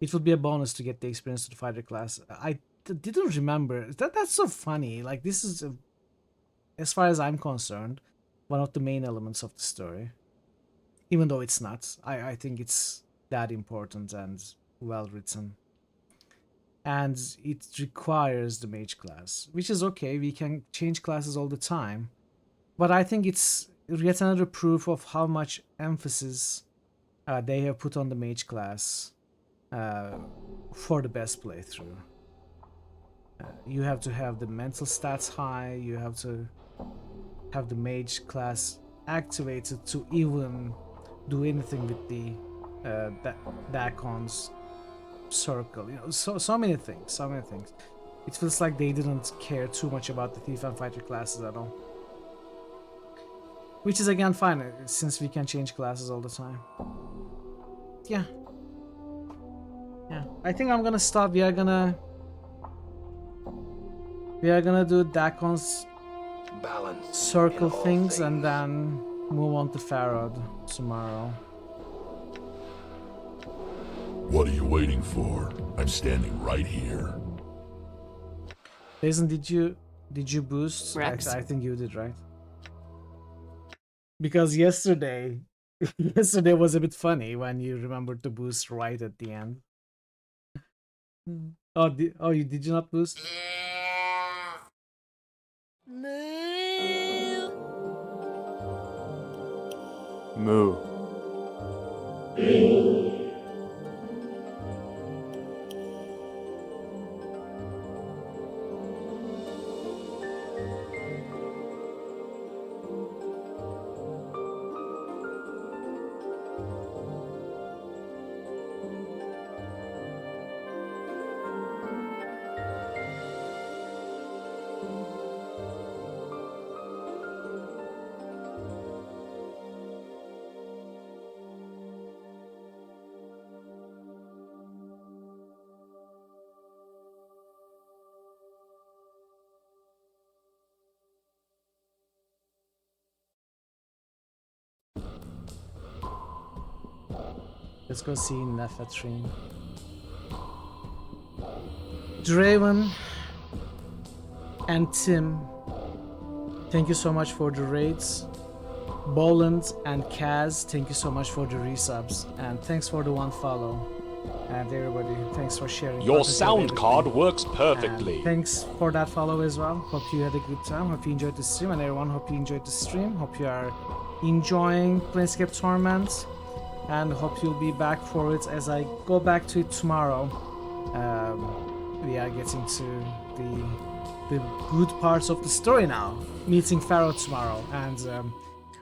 It would be a bonus to get the experience to the fighter class. I didn't remember. That's so funny. Like, this is, as far as I'm concerned, one of the main elements of the story. Even though it's not. I think it's that important and well written. And it requires the mage class, which is okay. We can change classes all the time. But I think it's yet another proof of how much emphasis they have put on the mage class for the best playthrough. You have to have the mental stats high, you have to have the mage class activated to even do anything with the Dakon's circle. You know, so many things, It feels like they didn't care too much about the thief and fighter classes at all. Which is again fine, since we can change classes all the time. Yeah. I think I'm gonna stop. We are gonna do Dakon's balance circle things and then move on to Farad tomorrow. What are you waiting for? I'm standing right here. Jason, did you boost? Rex? Actually, I think you did, right? Because yesterday was a bit funny when you remembered to boost right at the end. Did you not boost? Moo. Let's go see Nefatrin. Draven and Tim, thank you so much for the raids. Boland and Kaz, thank you so much for the resubs. And thanks for the one follow. And everybody, thanks for sharing. Your sound card works perfectly. And thanks for that follow as well. Hope you had a good time. Hope you enjoyed the stream. And everyone, hope you enjoyed the stream. Hope you are enjoying Planescape Torment. And hope you'll be back for it as I go back to it tomorrow. We are getting to the good parts of the story now. Meeting Pharaoh tomorrow and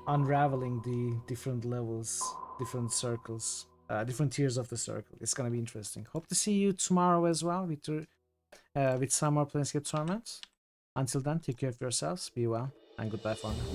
unraveling the different levels, different circles, different tiers of the circle. It's gonna be interesting. Hope to see you tomorrow as well with some more Planescape Torment. Until then, take care of yourselves, be well, and goodbye for now.